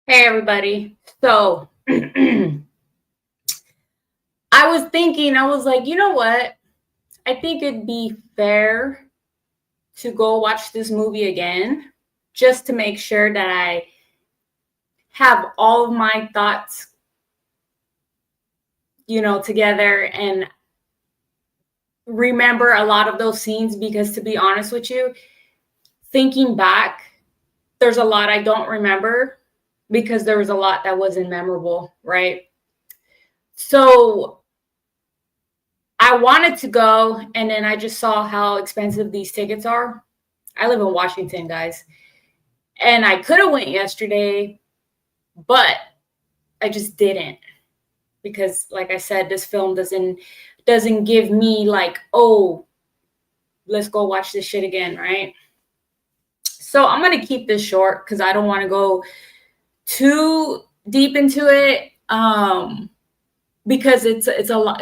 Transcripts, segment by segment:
Hey everybody. So I was thinking, I was like, you know what? I think it'd be fair to go watch this movie again just to make sure that I have all of my thoughts, together and remember a lot of those scenes because to be honest with you, thinking back, there's a lot I don't remember because there was a lot that wasn't memorable, right? So I wanted to go, and then I just saw how expensive these tickets are. I live in Washington, guys, and I could have went yesterday, but I just didn't because, like I said, this film doesn't give me like, oh, let's go watch this shit again, right? So I'm gonna keep this short because I don't want to go too deep into it, because it's a lot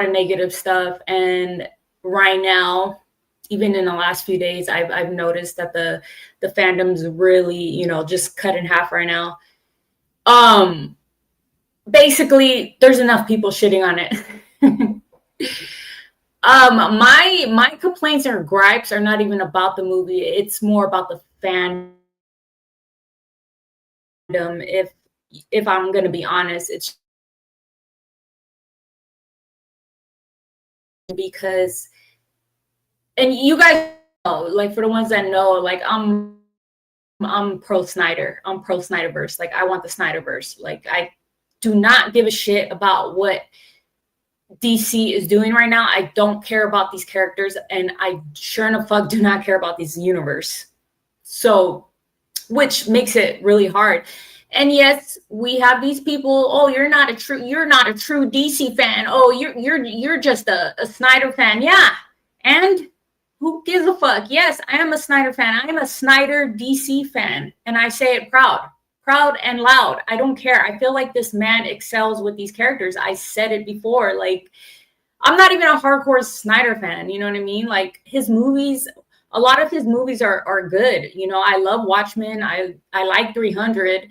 of negative stuff, and right now, even in the last few days, I've noticed that the fandom's really, just cut in half right now. Um, Basically, there's enough people shitting on it. My complaints or gripes are not even about the movie. It's more about the fandom. If I'm gonna be honest, it's because, and you guys know, like for the ones that know, like I'm pro Snyder. I'm pro Snyderverse. Like I want the Snyderverse. Like I do not give a shit about what DC is doing right now. I don't care about these characters, and I sure enough fuck do not care about this universe. So, which makes it really hard. And yes, we have these people. Oh, you're not a true DC fan. Oh, you're just a Snyder fan. Yeah, and who gives a fuck? Yes, I am a Snyder fan. I am a Snyder DC fan, and I say it proud and loud. I don't care. I feel like this man excels with these characters. I said it before. Like, I'm not even a hardcore Snyder fan. You know what I mean? Like his movies, a lot of his movies are good. I love Watchmen. I like 300.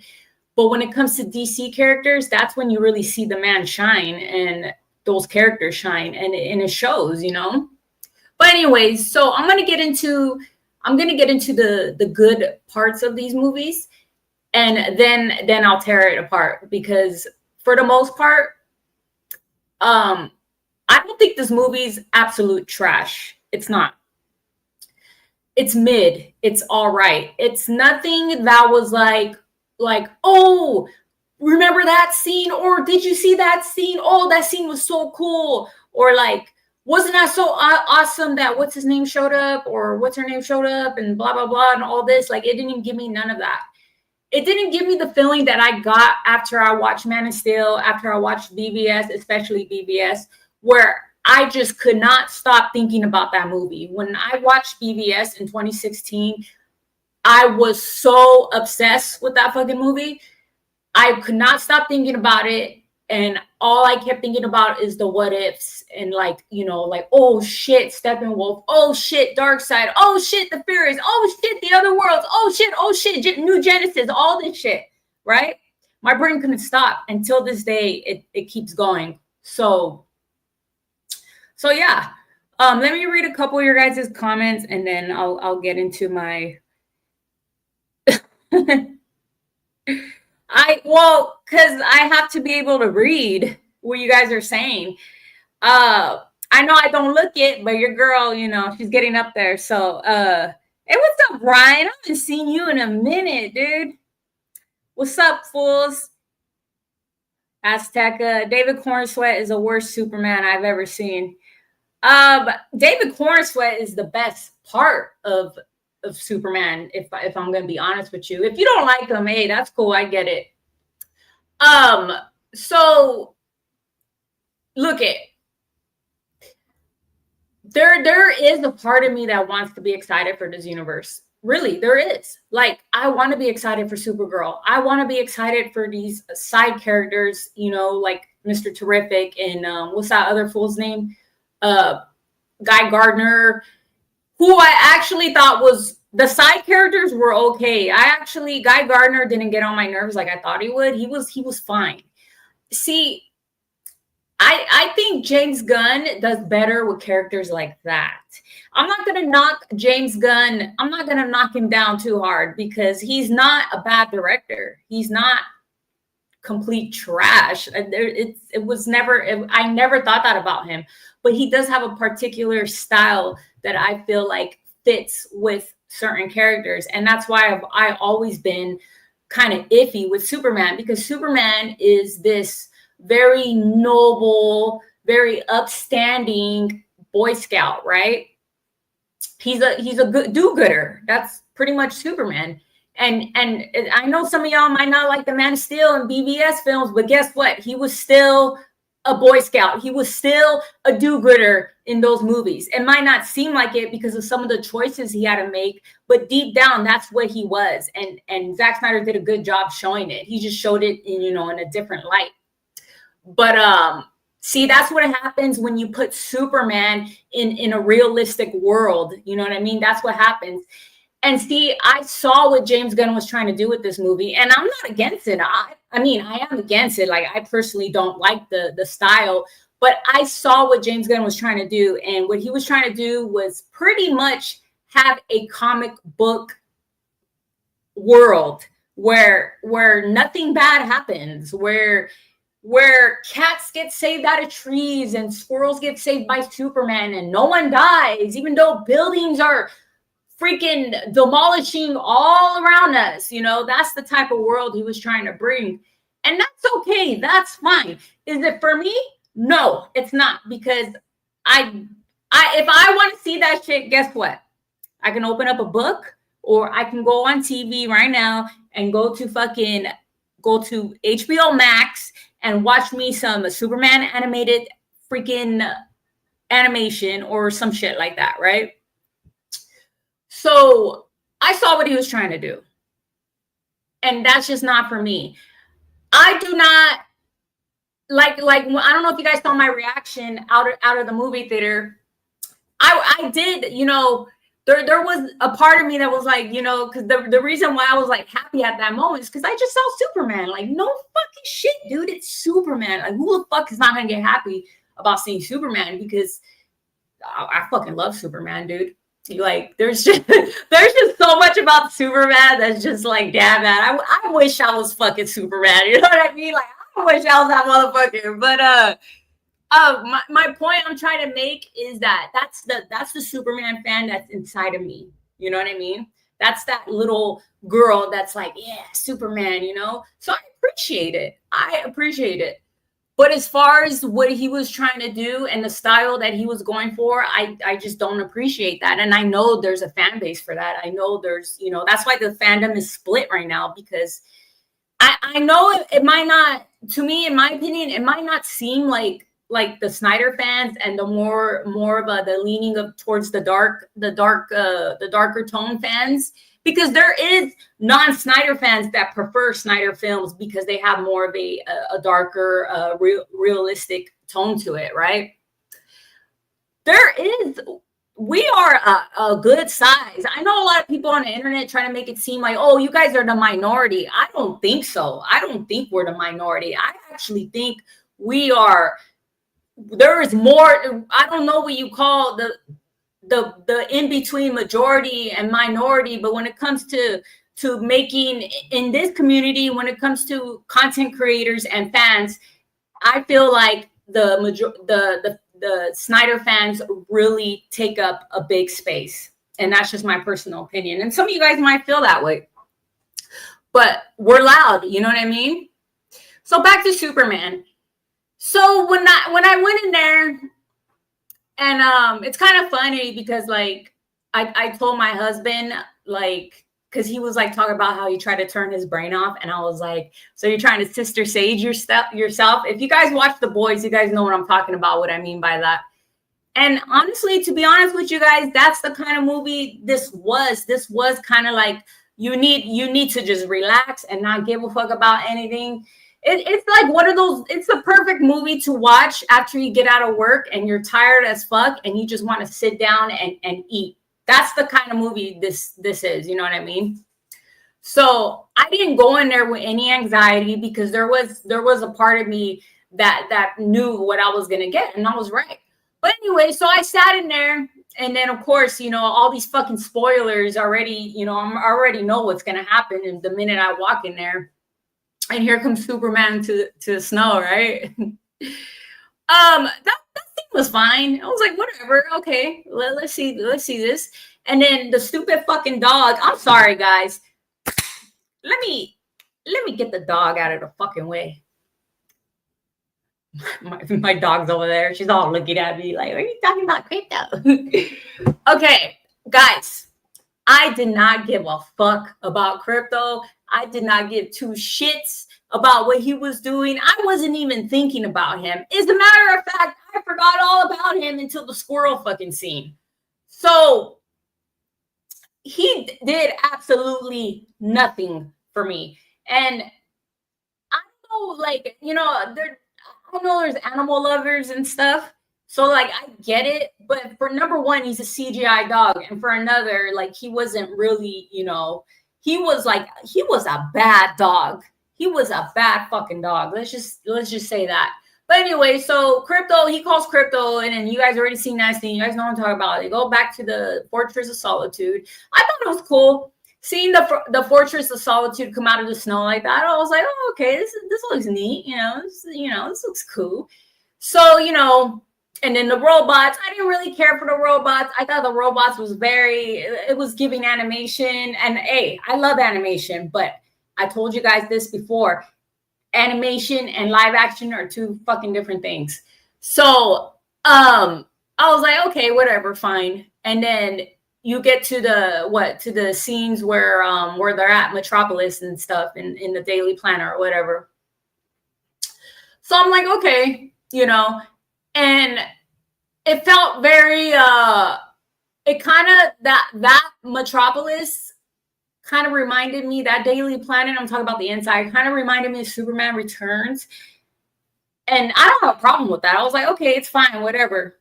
But when it comes to DC characters, that's when you really see the man shine and those characters shine, and it shows. But anyways, so I'm gonna get into the good parts of these movies, and then I'll tear it apart because for the most part, um, I don't think this movie's absolute trash. It's not. It's mid. It's all right. It's nothing that was like, oh, remember that scene? Or did you see that scene? Oh, that scene was so cool. Or like, wasn't that so awesome that what's his name showed up or what's her name showed up and blah blah blah and all this? Like, it didn't give me none of that. It didn't give me the feeling that I got after I watched Man of Steel, after I watched BVS, especially BVS, where I just could not stop thinking about that movie. When I watched BVS in 2016, I was so obsessed with that fucking movie. I could not stop thinking about it. And all I kept thinking about is the what ifs and like, oh shit, Steppenwolf. Oh shit, Darkseid. Oh shit, the Furies. Oh shit, the other worlds. Oh shit, New Genesis. All this shit, right? My brain couldn't stop until this day. It keeps going. So yeah. Let me read a couple of your guys' comments and then I'll get into my because I have to be able to read what you guys are saying. I know I don't look it, but your girl, she's getting up there. So, hey, what's up, Brian? I haven't seen you in a minute, dude. What's up, fools? Azteca. David Cornsweat is the worst Superman I've ever seen. David Cornsweat is the best part of Superman. If I'm gonna be honest with you, if you don't like him, hey, that's cool. I get it. So look it. There is a part of me that wants to be excited for this universe. Really, there is. Like, I want to be excited for Supergirl. I want to be excited for these side characters, like Mr. Terrific and what's that other fool's name? Guy Gardner, who I actually thought was the side characters were okay. Guy Gardner didn't get on my nerves like I thought he would. He was fine. See, I think James Gunn does better with characters like that. I'm not going to knock James Gunn. I'm not going to knock him down too hard because he's not a bad director. He's not complete trash. It was never, I never thought that about him, but he does have a particular style that I feel like fits with certain characters. And that's why I always been kind of iffy with Superman, because Superman is this very noble, very upstanding Boy Scout, right? He's a good do-gooder. That's pretty much Superman. And I know some of y'all might not like the Man of Steel and BVS films, but guess what? He was still a Boy Scout. He was still a do-gooder in those movies. It might not seem like it because of some of the choices he had to make, but deep down, that's what he was. And Zack Snyder did a good job showing it. He just showed it in, in a different light. But see, that's what happens when you put Superman in a realistic world. You know what I mean? That's what happens. And see, I saw what James Gunn was trying to do with this movie, and I'm not against it. I mean, I am against it. Like, I personally don't like the style, but I saw what James Gunn was trying to do, and what he was trying to do was pretty much have a comic book world where nothing bad happens, where cats get saved out of trees and squirrels get saved by Superman and no one dies, even though buildings are freaking demolishing all around us. That's the type of world he was trying to bring. And that's okay. That's fine. Is it for me? No, it's not, because if I want to see that shit, guess what? I can open up a book, or I can go on TV right now and go to HBO Max and watch me some Superman animated freaking animation or some shit like that, right? So I saw what he was trying to do. And that's just not for me. I do not like I don't know if you guys saw my reaction out of the movie theater. I did, there was a part of me that was like, because the reason why I was like happy at that moment is because I just saw Superman. Like, no fucking shit, dude. It's Superman. Like, who the fuck is not gonna get happy about seeing Superman? Because I fucking love Superman, dude. Like, there's just so much about Superman that's just like, damn, man, I wish I was fucking Superman. You know what I mean? Like, I wish I was that motherfucker. But my point I'm trying to make is that that's the Superman fan that's inside of me. You know what I mean? That's that little girl that's like, yeah, Superman, So I appreciate it. But as far as what he was trying to do and the style that he was going for, I just don't appreciate that. And I know there's a fan base for that. I know there's, that's why the fandom is split right now, because I know it might not, to me, in my opinion, it might not seem like the Snyder fans and the more of the leaning of towards the darker tone fans, because there is non-Snyder fans that prefer Snyder films because they have more of a darker, realistic tone to it, right? We are a good size. I know a lot of people on the internet trying to make it seem like, oh, you guys are the minority. I don't think so. I don't think we're the minority. I actually think there is more. I don't know what you call the in-between majority and minority, but when it comes to making in this community, when it comes to content creators and fans, I feel like the Snyder fans really take up a big space. And that's just my personal opinion. And some of you guys might feel that way, but we're loud. You know what I mean? So back to Superman. So when I went in there, and it's kind of funny because like I told my husband, like, because he was like talking about how he tried to turn his brain off, and I was like, so you're trying to Sister Sage yourself? If you guys watch The Boys, you guys know what I'm talking about, what I mean by that. And honestly, to be honest with you guys, that's the kind of movie this was. This was kind of like you need to just relax and not give a fuck about anything. It's like one of those, it's the perfect movie to watch after you get out of work and you're tired as fuck and you just want to sit down and eat. That's the kind of movie this is, you know what I mean? So I didn't go in there with any anxiety because there was a part of me that knew what I was gonna get, and I was right. But anyway, so I sat in there, and then of course, all these fucking spoilers already, I already know what's gonna happen. And the minute I walk in there, and here comes Superman to the snow, right? That thing was fine. I was like, whatever, okay, let's see this. And then the stupid fucking dog. I'm sorry, guys. Let me get the dog out of the fucking way. My dog's over there. She's all looking at me like, what are you talking about, Crypto? Okay, guys, I did not give a fuck about Crypto. I did not give two shits about what he was doing. I wasn't even thinking about him. As a matter of fact, I forgot all about him until the squirrel fucking scene. So he did absolutely nothing for me. And I know, like, I know there's animal lovers and stuff. So, like, I get it. But for number one, he's a CGI dog. And for another, like, he wasn't really, he was a bad dog. He was a bad fucking dog. Let's just say that. But anyway, so Crypto, he calls Crypto, and then you guys already seen that scene. You guys know what I'm talking about. They go back to the Fortress of Solitude. I thought it was cool seeing the Fortress of Solitude come out of the snow like that. I was like, oh, okay, this looks neat. This looks cool. So, and then the robots, I didn't really care for the robots. I thought the robots it was giving animation. And hey, I love animation, but I told you guys this before. Animation and live action are two fucking different things. So I was like, okay, whatever, fine. And then you get to the scenes where they're at Metropolis and stuff in the Daily Planet or whatever. So I'm like, okay, and it felt very it kind of that Metropolis kind of reminded me, that Daily Planet, I'm talking about the inside, kind of reminded me of Superman Returns. And I don't have a problem with that. I was like, okay, it's fine, whatever.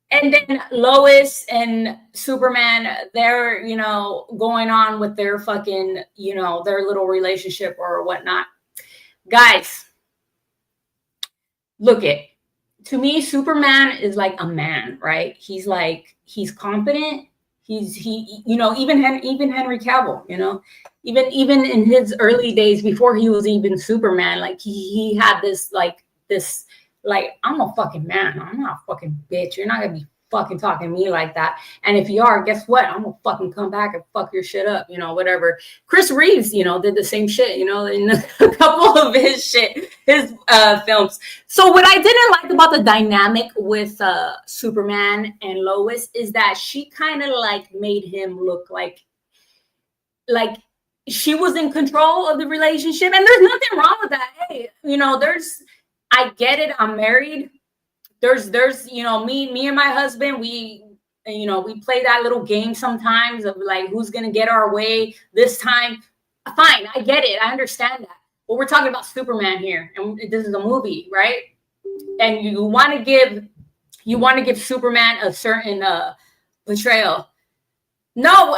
And then Lois and Superman, they're, going on with their fucking, their little relationship or whatnot. Guys, look it. To me, Superman is like a man, right? He's confident. Even Henry Cavill, even in his early days before he was even Superman, like he had this, I'm a fucking man. I'm not a fucking bitch. You're not gonna be fucking talking to me like that. And if you are, guess what? I'm gonna fucking come back and fuck your shit up, whatever. Chris Reeves, did the same shit, in a couple of his films. So what I didn't like about the dynamic with Superman and Lois is that she kind of like made him look like she was in control of the relationship. And there's nothing wrong with that. Hey, I get it. I'm married. There's me and my husband, we play that little game sometimes of like, who's going to get our way this time. Fine. I get it. I understand that. But we're talking about Superman here. And this is a movie, right? And you want to give Superman a certain portrayal. No,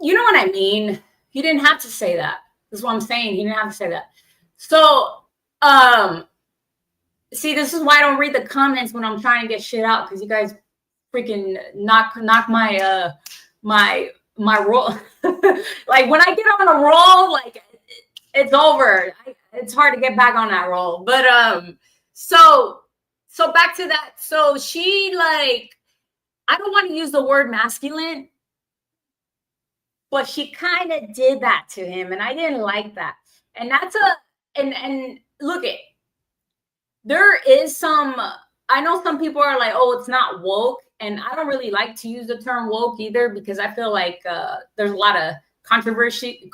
you know what I mean? He didn't have to say that. That's what I'm saying. He didn't have to say that. So, see, this is why I don't read the comments when I'm trying to get shit out, because you guys freaking knock my my roll. Like when I get on a roll, like it's over. It's hard to get back on that roll. But so back to that. So she, like, I don't want to use the word masculine, but she kind of did that to him, and I didn't like that. And that's and look it. There is I know some people are like, oh, it's not woke. And I don't really like to use the term woke either, because I feel like there's a lot of controversy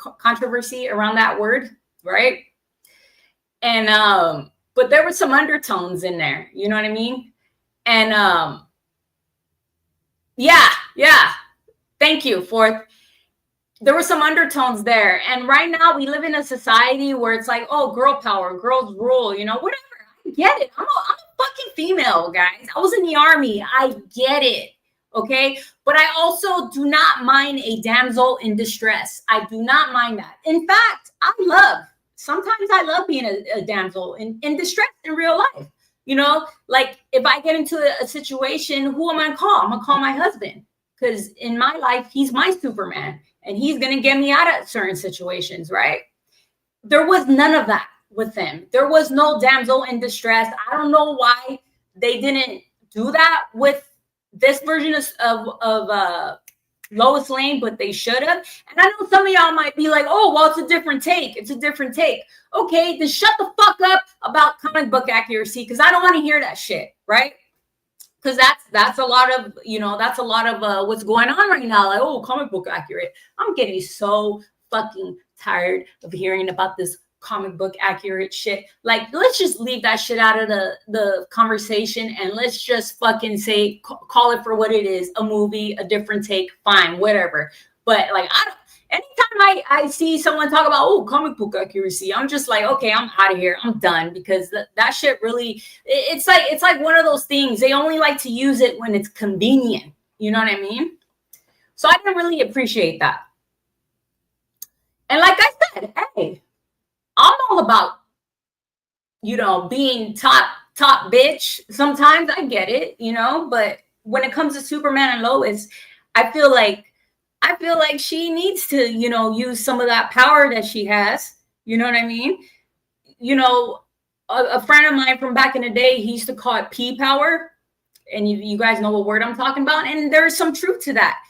around that word, right? And but there were some undertones in there, you know what I mean? And yeah. Thank you, Fourth. There were some undertones there. And right now we live in a society where it's like, oh, girl power, girls rule, whatever. Get it. I'm a fucking female, guys. I was in the army. I get it. Okay. But I also do not mind a damsel in distress. I do not mind that. In fact, sometimes I love being a damsel in distress in real life. You know, like if I get into a situation, who am I gonna call? I'm gonna call my husband, because in my life, he's my Superman and he's gonna get me out of certain situations, right? There was none of that with them. There was no damsel in distress. I don't know why they didn't do that with this version of Lois Lane, but they should have. And I know some of y'all might be like, oh, well, it's a different take. It's a different take. Okay, then shut the fuck up about comic book accuracy, because I don't want to hear that shit, right? Because that's a lot of, that's a lot of what's going on right now. Like, oh, comic book accurate. I'm getting so fucking tired of hearing about this comic book accurate shit. Like, let's just leave that shit out of the conversation, and let's just fucking say, call it for what it is, a movie, a different take, fine, whatever. But like, anytime I see someone talk about, oh, comic book accuracy, I'm just like, okay, I'm out of here. I'm done, because that shit really, it's like one of those things. They only like to use it when it's convenient. You know what I mean? So I didn't really appreciate that. And like I said, hey, I'm all about, being top bitch. Sometimes I get it, but when it comes to Superman and Lois, I feel like she needs to, use some of that power that she has. You know what I mean? A friend of mine from back in the day, he used to call it P power. And you guys know what word I'm talking about. And there's some truth to that.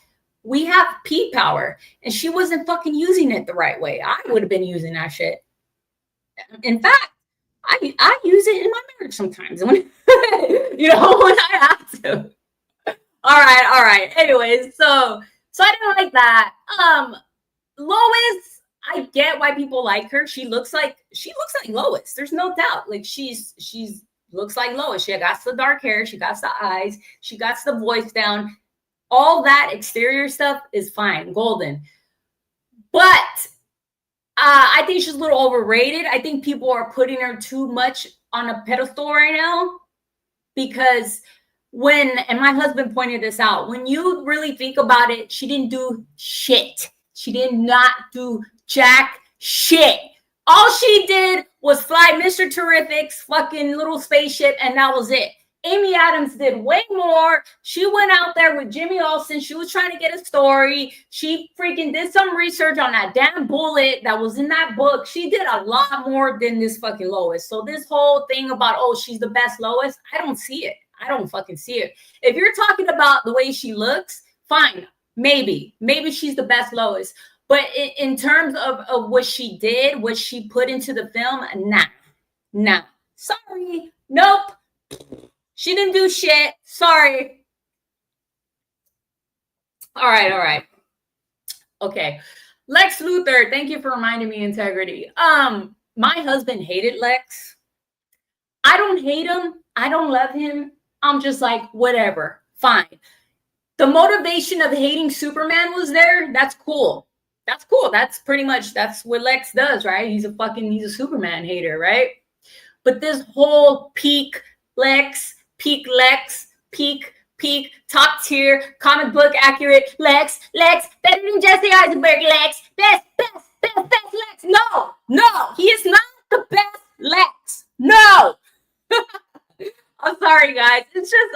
We have P power, and she wasn't fucking using it the right way. I would have been using that shit. In fact, I use it in my marriage sometimes when, when I have to. All right. Anyways, so I didn't like that. Lois, I get why people like her. She looks like Lois. There's no doubt. Like she's looks like Lois. She got the dark hair. She got the eyes. She got the voice down. All that exterior stuff is fine, golden. But I think she's a little overrated. I think people are putting her too much on a pedestal right now, because and my husband pointed this out, when you really think about it, she didn't do shit. She did not do jack shit. All she did was fly Mr. Terrific's fucking little spaceship, and that was it. Amy Adams did way more. She went out there with Jimmy Olsen. She was trying to get a story. She freaking did some research on that damn bullet that was in that book. She did a lot more than this fucking Lois. So this whole thing about, oh, she's the best Lois, I don't see it. I don't fucking see it. If you're talking about the way she looks, fine. Maybe she's the best Lois. But in terms of what she did, what she put into the film, nah. Sorry. Nope. She didn't do shit. Sorry. All right. Okay. Lex Luthor, thank you for reminding me integrity. My husband hated Lex. I don't hate him. I don't love him. I'm just like, whatever. Fine. The motivation of hating Superman was there. That's cool. That's what Lex does, right? He's a Superman hater, right? But this whole peak Lex, top tier, comic book accurate Lex, better than Jesse Eisenberg Lex, best Lex. No, he is not the best Lex. No. I'm sorry, guys. It's just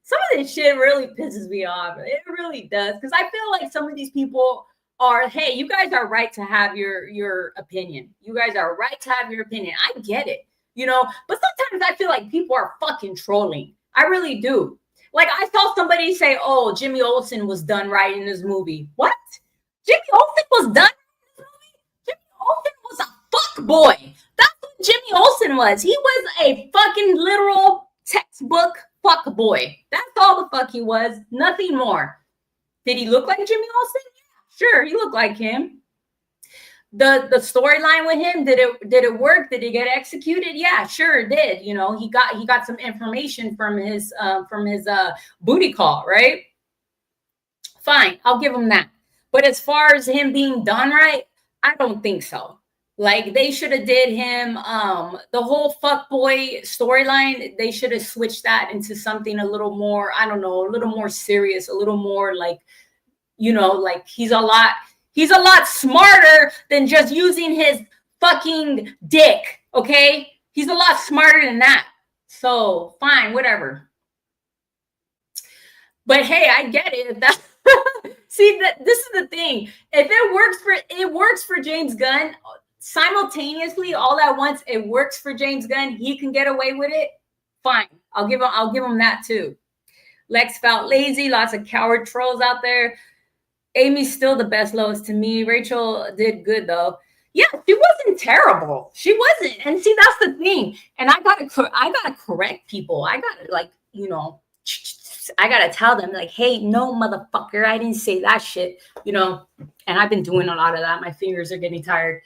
some of this shit really pisses me off. It really does, because I feel like some of these people are, hey, you guys are right to have your opinion. You guys are right to have your opinion. I get it. But sometimes I feel like people are fucking trolling. I really do. Like, I saw somebody say, oh, Jimmy Olsen was done right in this movie. What? Jimmy Olsen was done in this movie? Jimmy Olsen was a fuck boy. That's what Jimmy Olsen was. He was a fucking literal textbook fuck boy. That's all the fuck he was. Nothing more. Did he look like Jimmy Olsen? Yeah, sure, he looked like him. The storyline with him, did it work? Did it get executed? Yeah, sure it did. He got some information from his booty call, right? Fine, I'll give him that. But as far as him being done right, I don't think so. Like they should have did him the whole fuckboy storyline, they should have switched that into something a little more, I don't know, a little more serious, a little more like, like he's a lot smarter than just using his fucking dick, okay? He's a lot smarter than that. So, fine, whatever. But hey, I get it. That see, that this is the thing. If it works for James Gunn simultaneously all at once, it works for James Gunn. He can get away with it. Fine. I'll give him that too. Lex felt lazy, lots of coward trolls out there. Amy's still the best Lois to me. Rachel did good though. Yeah, she wasn't terrible. She wasn't. And see, that's the thing. And I gotta correct people. I gotta I gotta tell them like, hey, no, motherfucker, I didn't say that shit. And I've been doing a lot of that. My fingers are getting tired.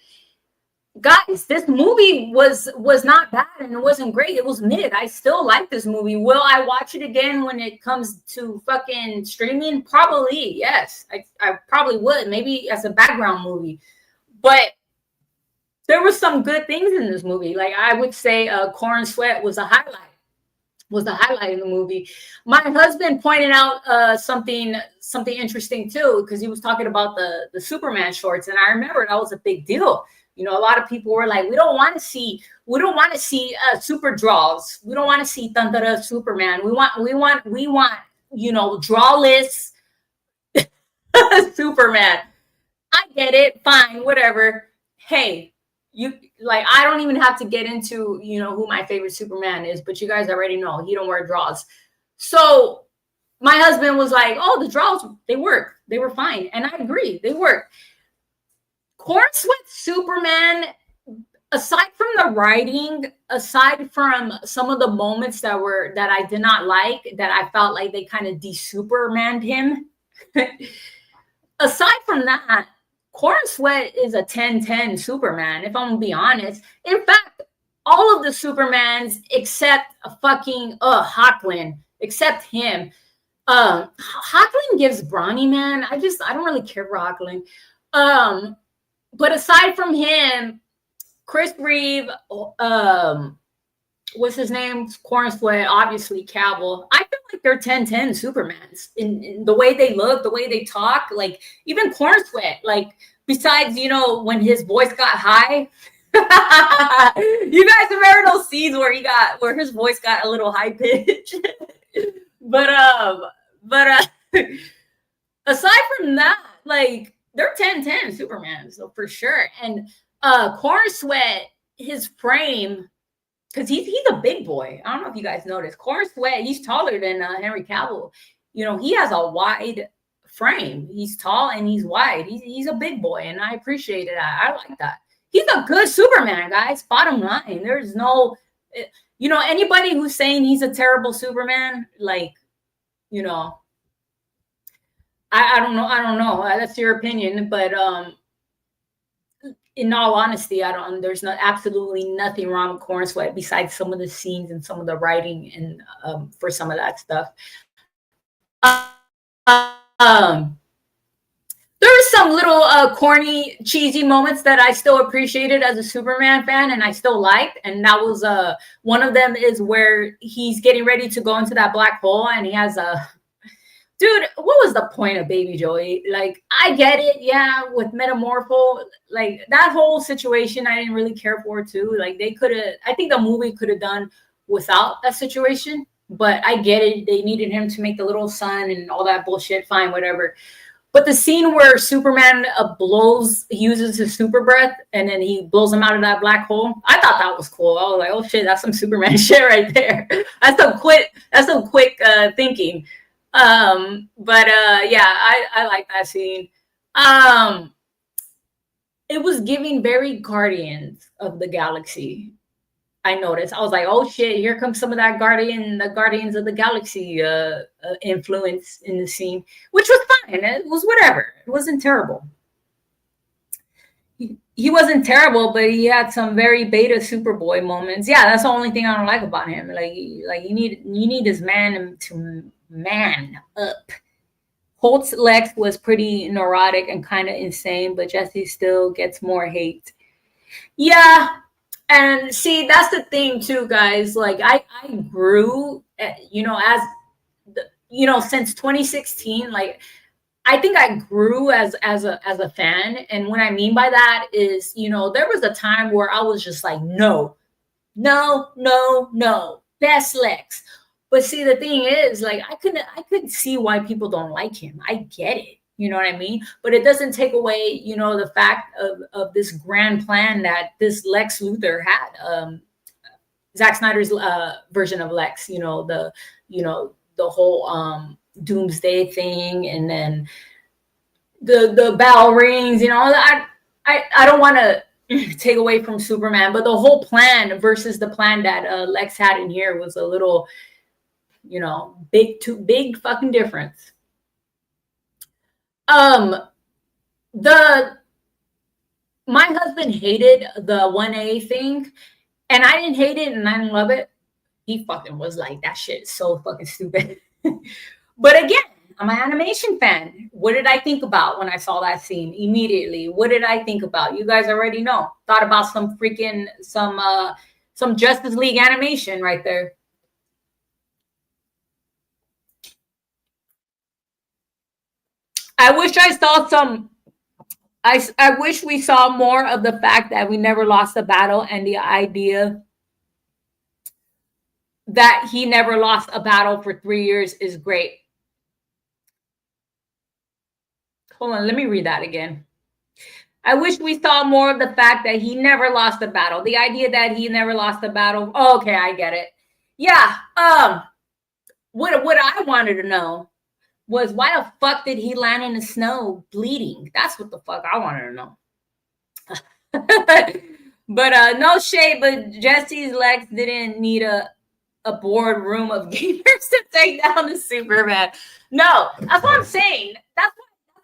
Guys, this movie was not bad and it wasn't great. It was mid. I still like this movie. Will I watch it again when it comes to fucking streaming? Probably, yes. I probably would. Maybe as a background movie. But there were some good things in this movie. Like I would say Corn Sweat was a highlight. Was the highlight of the movie. My husband pointed out something interesting too, because he was talking about the Superman shorts. And I remember that was a big deal. A lot of people were like, we don't want to see super draws. We don't want to see Tantara Superman. We want, drawless Superman. I get it. Fine, whatever. Hey, I don't even have to get into, who my favorite Superman is, but you guys already know he don't wear draws. So my husband was like, oh, the draws, they work. They were fine. And I agree, they work. Corn Sweat Superman, aside from the writing, aside from some of the moments that I did not like, that I felt like they kind of de-Supermaned him. Aside from that, Corn Sweat is a 10-10 Superman, if I'm gonna be honest. In fact, all of the Supermans except fucking Hoechlin, except him. Hoechlin gives brawny, man. I don't really care for Hoechlin. But aside from him, Chris Reeve, what's his name? Corn Sweat, obviously Cavill. I feel like they're 10-10 Supermans in the way they look, the way they talk. Like even Corn Sweat, like besides, when his voice got high. You guys remember those scenes where his voice got a little high pitch? but aside from that, like they're 10-10 Superman, so for sure. And Corn Sweat, his frame, because he's a big boy. I don't know if you guys noticed. Corn Sweat, he's taller than Henry Cavill. He has a wide frame. He's tall and he's wide. He's a big boy, and I appreciated that. I like that. He's a good Superman, guys. Bottom line, there's no, anybody who's saying he's a terrible Superman, like, I don't know. That's your opinion, but in all honesty, there's absolutely nothing wrong with Corn Sweat besides some of the scenes and some of the writing and for some of that stuff. There were some little corny, cheesy moments that I still appreciated as a Superman fan, and I still liked. And that was one of them is where he's getting ready to go into that black hole, and he has a dude. What was the point of Baby Joey? Like, I get it, yeah, with Metamorpho, like that whole situation, I didn't really care for too. Like I think the movie could have done without that situation, but I get it. They needed him to make the little sun and all that bullshit. Fine, whatever. But the scene where Superman uses his super breath, and then he blows him out of that black hole, I thought that was cool. I was like, oh shit, that's some Superman shit right there. That's some quick thinking. Yeah, I like that scene. It was giving very Guardians of the Galaxy. I noticed. I was like, oh shit, here comes some of that the Guardians of the Galaxy influence in the scene, which was fine. It was whatever. It wasn't terrible. He wasn't terrible, but he had some very beta Superboy moments. Yeah, that's the only thing I don't like about him. Like you need his man to man up. Holt's Lex was pretty neurotic and kind of insane, but Jesse still gets more hate. Yeah. And see, that's the thing too, guys. Like I grew, as since 2016. Like I think I grew as a fan, and what I mean by that is, there was a time where I was just like, no, no, no, no, best Lex. But see, the thing is, like, I couldn't see why people don't like him. I get it, you know what I mean? But it doesn't take away, the fact of this grand plan that this Lex Luthor had. Zack Snyder's version of Lex, the whole doomsday thing, and then the bell rings, I don't want to take away from Superman, but the whole plan versus the plan that Lex had in here was a little, big fucking difference. Um, the My husband hated the 1A thing, and I didn't hate it and I didn't love it. He fucking was like, that shit is so fucking stupid. But again, I'm an animation fan. What did I think about when I saw that scene immediately? What did I think about? You guys already know. Thought about some Justice League animation right there. I wish I saw some. I wish we saw more of the fact that we never lost a battle, and the idea that he never lost a battle for 3 years is great. Hold on, let me read that again. I wish we saw more of the fact that he never lost a battle. The idea that he never lost a battle. Oh, okay, I get it. Yeah. What I wanted to know was, why the fuck did he land in the snow bleeding? That's what the fuck I wanted to know. But no shade, but Jesse's Lex didn't need a boardroom of gamers to take down the Superman. No, that's what I'm saying. That's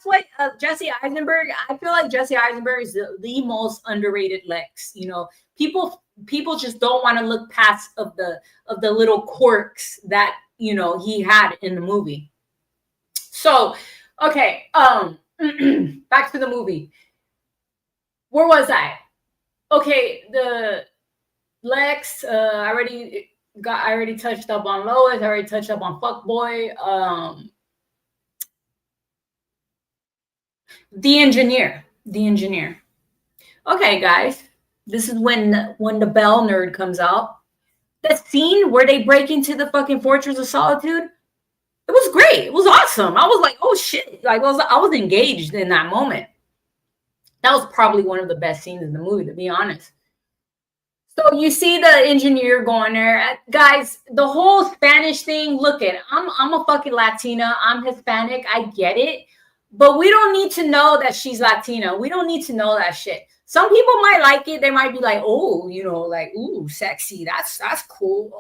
what Jesse Eisenberg. I feel like Jesse Eisenberg is the most underrated Lex. People just don't want to look past of the little quirks that he had in the movie. So, okay, back to the movie. Where was I? Okay, the Lex. I already touched up on Lois. I already touched up on Fuckboy. The engineer. Okay, guys, this is when the Bell nerd comes out. That scene where they break into the fucking Fortress of Solitude. It was great. It was awesome. I was like, oh shit! Like I was engaged in that moment. That was probably one of the best scenes in the movie, to be honest. So you see the engineer going there, guys. The whole Spanish thing. Look at, I'm a fucking Latina. I'm Hispanic. I get it, but we don't need to know that she's Latina. We don't need to know that shit. Some people might like it. They might be like, oh, like, ooh, sexy. That's cool.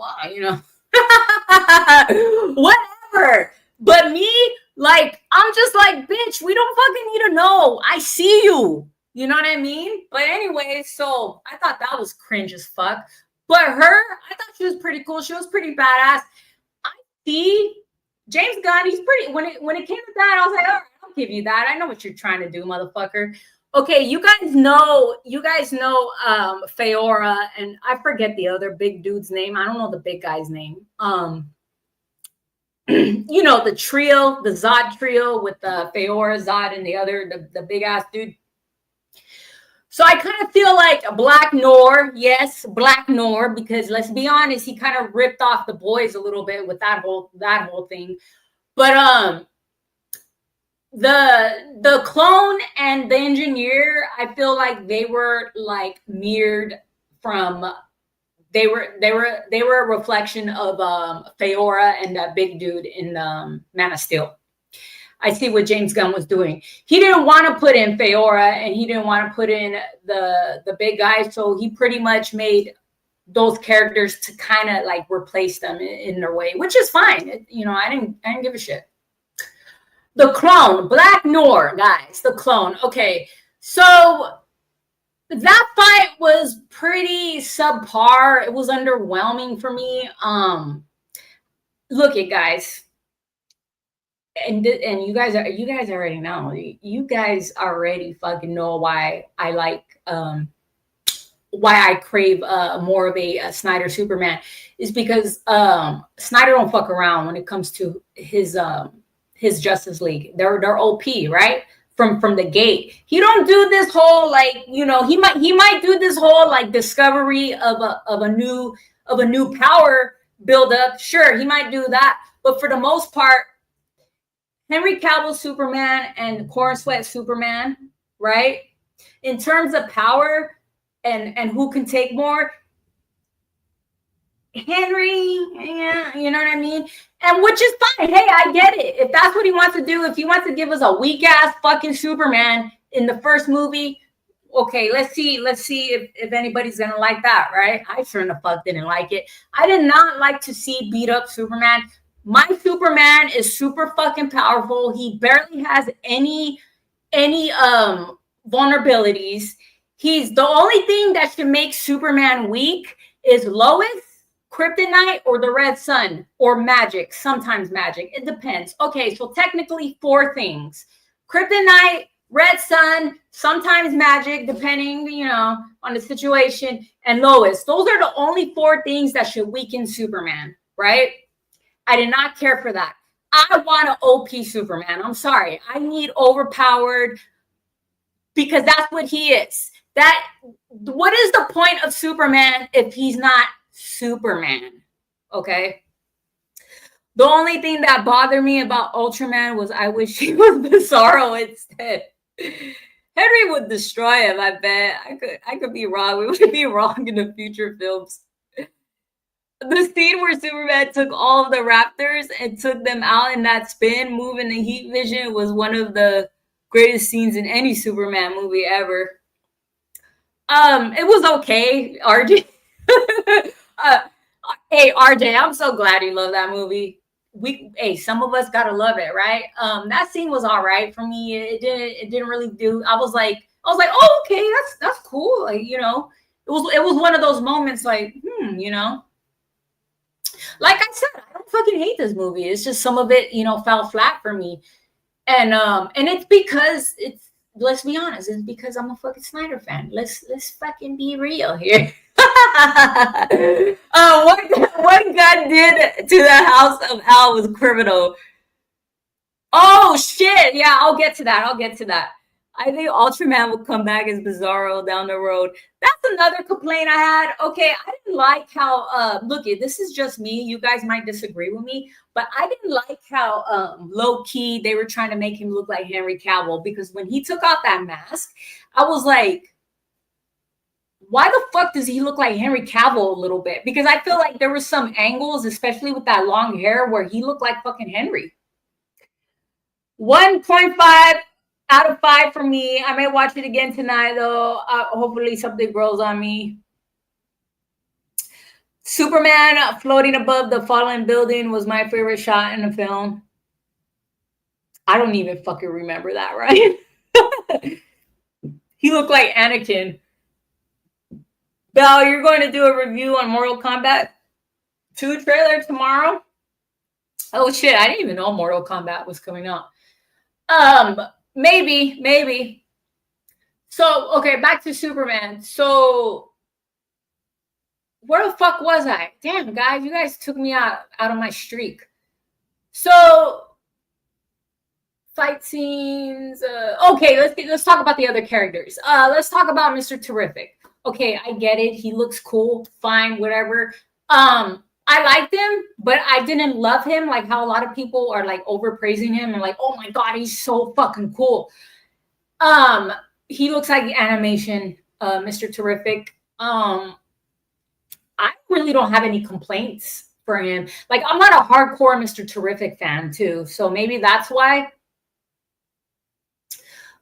Whatever. But me, like, I'm just like, bitch, we don't fucking need to know. I see you. You know what I mean? But anyway, so I thought that was cringe as fuck. But her, I thought she was pretty cool. She was pretty badass. I see James Gunn. He's pretty. When it came to that, I was like, all right, I'll give you that. I know what you're trying to do, motherfucker. Okay, you guys know Faora, and I forget the other big dude's name. I don't know the big guy's name. The trio, the Zod trio with the Faora, Zod, and the other, the big ass dude. So I kind of feel like Black Noir, yes, Black Noir, because let's be honest, he kind of ripped off the boys a little bit with that whole thing. But the clone and the engineer, I feel like they were like mirrored from. They were a reflection of Faora and that big dude in Man of Steel. I see what James Gunn was doing. He didn't want to put in Faora and he didn't want to put in the big guy, so he pretty much made those characters to kind of like replace them in their way, which is fine. I didn't give a shit. The clone, Black Noir, guys, the clone. Okay, so that fight was pretty subpar. It was underwhelming for me. Look it, guys. And you guys already know. You guys already fucking know why I like why I crave more of a Snyder Superman is because Snyder don't fuck around when it comes to his Justice League. They're OP, right? From the gate. He don't do this whole like, you know, he might do this whole like discovery of a new power build up. Sure, he might do that, but for the most part, Henry Cavill Superman and Corn Sweat Superman, right? In terms of power and who can take more, Henry, yeah, you know what I mean? And which is fine. Hey, I get it. If that's what he wants to do, if he wants to give us a weak ass fucking Superman in the first movie, okay, let's see if anybody's gonna like that, right? I sure the fuck didn't like it. I did not like to see beat up Superman. My Superman is super fucking powerful. He barely has any vulnerabilities. He's the only thing that should make Superman weak is Lois, Kryptonite, or the Red Sun, or magic. Sometimes magic. It depends. Okay, so technically 4 things: Kryptonite, Red Sun, sometimes magic, depending, you know, on the situation, and Lois. Those are the only 4 things that should weaken Superman, right? I did not care for that. I want an OP Superman. I'm sorry. I need overpowered, because that's what he is. What is the point of Superman if he's not Superman? Okay. The only thing that bothered me about Ultraman was I wish he was Bizarro instead. Henry would destroy him, I bet. I could be wrong. We would be wrong in the future films. The scene where Superman took all of the Raptors and took them out in that spin, moving the heat vision, was one of the greatest scenes in any Superman movie ever. It was okay, RJ. Hey, RJ, I'm so glad you love that movie. Some of us gotta love it, right? That scene was all right for me. It didn't really do. I was like, oh, okay, that's cool. Like, you know, it was one of those moments like, you know. Like I said, I don't fucking hate this movie. It's just some of it, you know, fell flat for me. And it's because let's be honest, it's because I'm a fucking Snyder fan. Let's fucking be real here. What God did to the House of Al was criminal. Oh shit! Yeah, I'll get to that. I think Ultraman will come back as Bizarro down the road. That's another complaint I had. Okay, I didn't like how look, this is just me. You guys might disagree with me, but I didn't like how low key they were trying to make him look like Henry Cavill, because when he took off that mask, I was like, why the fuck does he look like Henry Cavill a little bit? Because I feel like there were some angles, especially with that long hair, where he looked like fucking Henry. 1.5 out of 5 for me. I may watch it again tonight, though. Hopefully something grows on me. Superman floating above the fallen building was my favorite shot in the film. I don't even fucking remember that, right? He looked like Anakin. Belle, you're going to do a review on Mortal Kombat 2 trailer tomorrow? Oh shit, I didn't even know Mortal Kombat was coming out. Maybe. So, okay, back to Superman. So, where the fuck was I? Damn, guys, you guys took me out of my streak. So, fight scenes. Okay, let's talk about the other characters. Let's talk about Mr. Terrific. Okay, I get it. He looks cool. Fine, whatever. I liked him, but I didn't love him like how a lot of people are like overpraising him and like, oh my God, he's so fucking cool. He looks like animation, Mr. Terrific. I really don't have any complaints for him. Like, I'm not a hardcore Mr. Terrific fan too, so maybe that's why.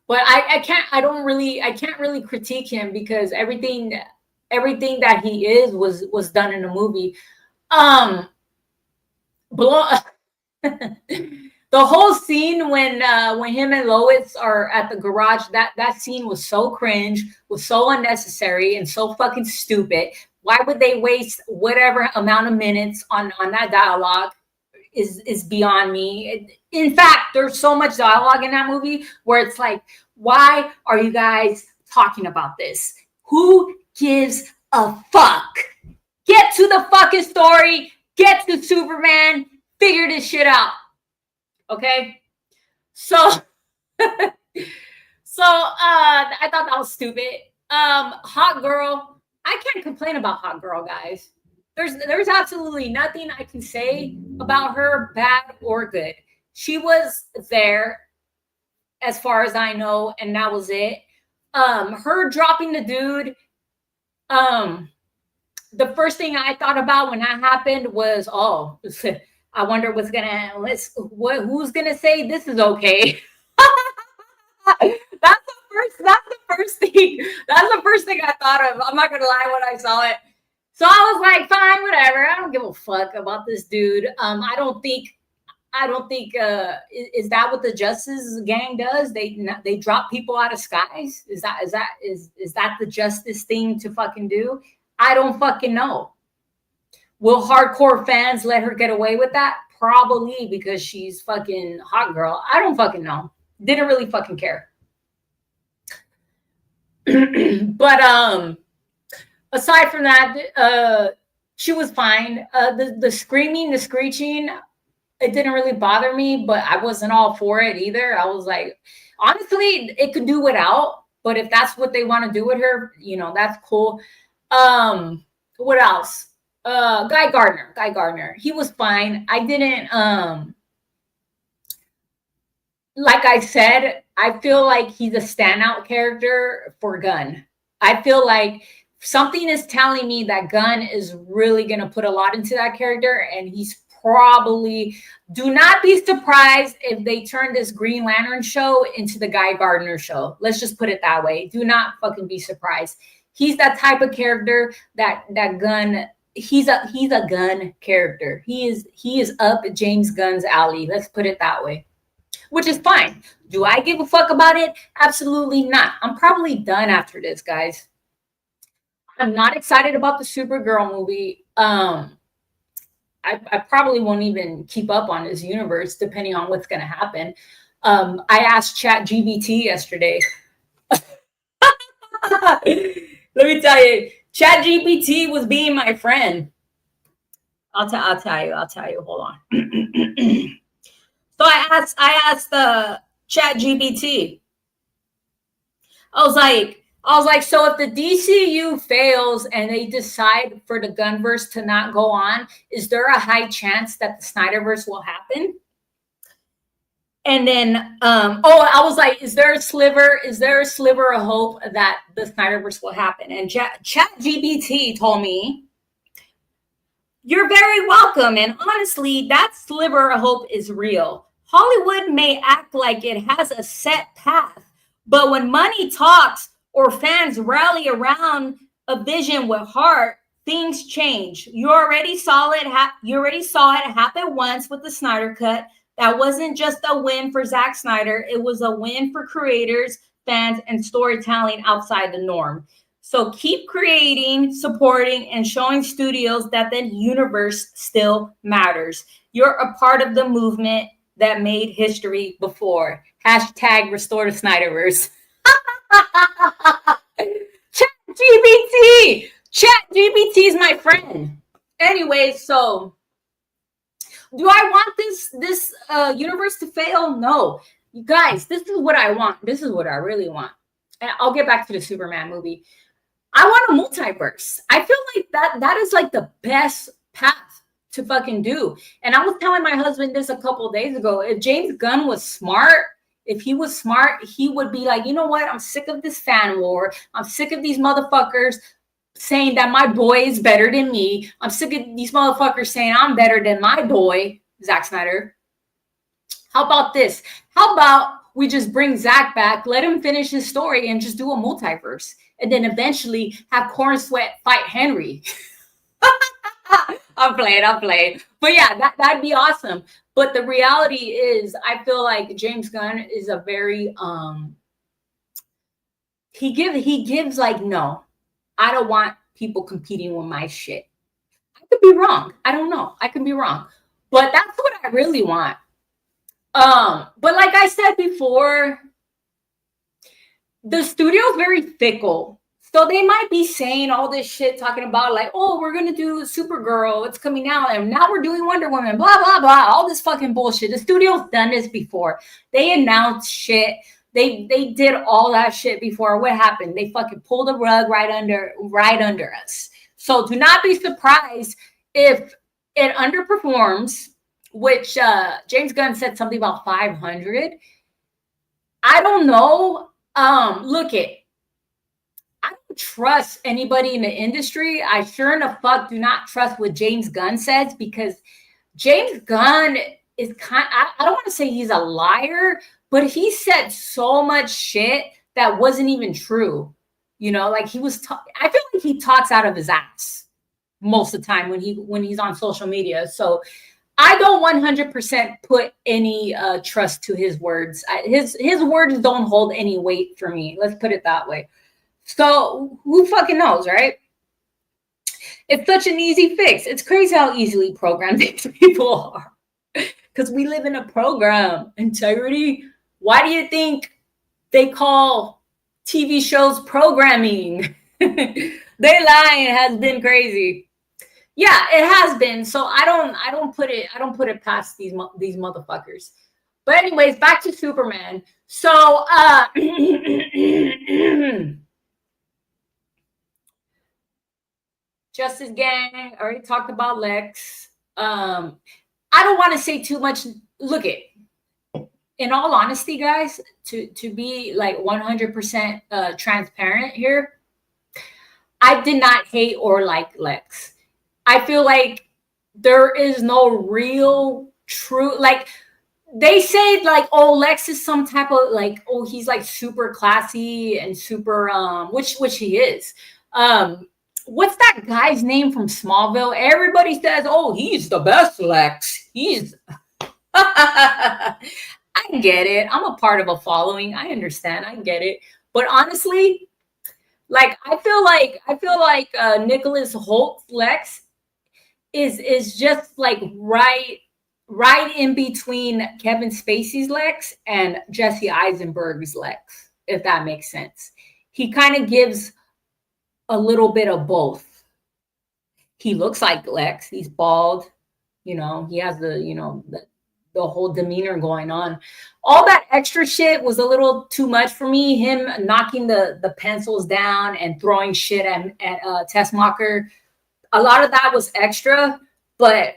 But I can't really critique him because everything that he is was done in the movie. The whole scene when him and Lois are at the garage, that scene was so cringe, was so unnecessary, and so fucking stupid. Why would they waste whatever amount of minutes on that dialogue? Is beyond me. In fact, there's so much dialogue in that movie where it's like, why are you guys talking about this? Who gives a fuck? Get to the fucking story. Get to Superman. Figure this shit out. Okay? So, I thought that was stupid. Hot Girl. I can't complain about Hot Girl, guys. There's absolutely nothing I can say about her, bad or good. She was there as far as I know, and that was it. Her dropping the dude, the first thing I thought about when that happened was, oh, I wonder who's gonna say this is okay. That's the first thing. That's the first thing I thought of. I'm not gonna lie when I saw it. So I was like, fine, whatever. I don't give a fuck about this dude. I don't think is that what the Justice Gang does? They drop people out of skies? Is that the justice thing to fucking do? I don't fucking know. Will hardcore fans let her get away with that? Probably, because she's fucking Hot Girl. I don't fucking know. Didn't really fucking care. But aside from that, she was fine. The screaming, the screeching, it didn't really bother me, but I wasn't all for it either. I was like, honestly, it could do without, but if that's what they want to do with her, that's cool. What else? Guy Gardner. He was fine. I didn't, like I said, I feel like he's a standout character for Gunn. I feel like something is telling me that Gunn is really going to put a lot into that character, and he's probably, do not be surprised if they turn this Green Lantern show into the Guy Gardner show. Let's just put it that way. Do not fucking be surprised. He's that type of character that Gunn, he's a Gunn character. He is up James Gunn's alley. Let's put it that way. Which is fine. Do I give a fuck about it? Absolutely not. I'm probably done after this, guys. I'm not excited about the Supergirl movie. I probably won't even keep up on this universe depending on what's going to happen. I asked ChatGPT yesterday. Let me tell you, ChatGPT was being my friend. I'll tell you. Hold on. So I asked the ChatGPT. I was like, so if the DCU fails and they decide for the Gunverse to not go on, is there a high chance that the Snyderverse will happen? And then, I was like, is there a sliver of hope that the Snyderverse will happen? And ChatGPT told me, you're very welcome. And honestly, that sliver of hope is real. Hollywood may act like it has a set path, but when money talks or fans rally around a vision with heart, things change. You already saw it happen once with the Snyder Cut. That wasn't just a win for Zack Snyder. It was a win for creators, fans, and storytelling outside the norm. So keep creating, supporting, and showing studios that the universe still matters. You're a part of the movement that made history before. # restore the Snyderverse. ChatGPT is my friend. Anyway, so do I want this universe to fail? No. You guys, this is what I want. This is what I really want. And I'll get back to the Superman movie. I want a multiverse. I feel like that is like the best path to fucking do. And I was telling my husband this a couple of days ago. If James Gunn was smart, he would be like, you know what? I'm sick of this fan war. I'm sick of these motherfuckers saying that my boy is better than me. I'm sick of these motherfuckers saying I'm better than my boy, Zack Snyder. How about this? How about we just bring Zack back, let him finish his story, and just do a multiverse? And then eventually have Corn Sweat fight Henry. I'm playing. But yeah, that'd be awesome. But the reality is, I feel like James Gunn is a very he gives like, no, I don't want people competing with my shit. I could be wrong. I don't know. I could be wrong. But that's what I really want. But like I said before, the studio is very fickle. So they might be saying all this shit, talking about like, oh, we're gonna do Supergirl, it's coming out, and now we're doing Wonder Woman, blah blah blah, all this fucking bullshit. The studio's done this before. They announced shit. They did all that shit before. What happened? They fucking pulled the rug right under us. So do not be surprised if it underperforms, which James Gunn said something about 500. I don't know. Look it. I don't trust anybody in the industry. I sure enough fuck do not trust what James Gunn says, because James Gunn is I don't want to say he's a liar, but he said so much shit that wasn't even true. You know, like I feel like he talks out of his ass most of the time when he's on social media. So I don't 100% put any trust to his words. His words don't hold any weight for me. Let's put it that way. So who fucking knows, right? It's such an easy fix. It's crazy how easily programmed these people are. Because we live in a program. Integrity. Why do you think they call TV shows programming? They lie. It has been crazy. Yeah, it has been. So I don't put it past these motherfuckers. But anyways, back to Superman. So Justice Gang, I already talked about Lex. I don't want to say too much. Look it. In all honesty, guys, to be like 100% transparent here, I did not hate or like Lex. I feel like there is no real true, like they say like, oh, Lex is some type of like, oh, he's like super classy and super which he is. What's that guy's name from Smallville? Everybody says, oh, he's the best Lex. He's I get it. I'm a part of a following. I understand. I get it. But honestly, like I feel like Nicholas Holt's Lex is just like right in between Kevin Spacey's Lex and Jesse Eisenberg's Lex, if that makes sense. He kind of gives a little bit of both. He looks like Lex. He's bald. You know, he has the whole demeanor going on. All that extra shit was a little too much for me. Him knocking the pencils down and throwing shit at Tessmacher. A lot of that was extra, but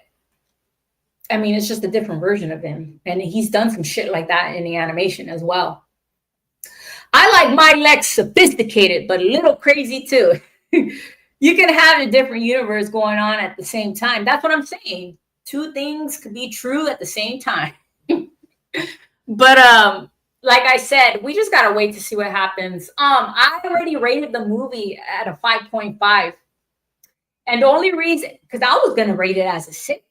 I mean, it's just a different version of him. And he's done some shit like that in the animation as well. I like my Lex sophisticated, but a little crazy too. You can have a different universe going on at the same time. That's what I'm saying. Two things could be true at the same time. But like I said, we just gotta wait to see what happens. I already rated the movie at a 5.5. And the only reason, because I was gonna rate it as a 6.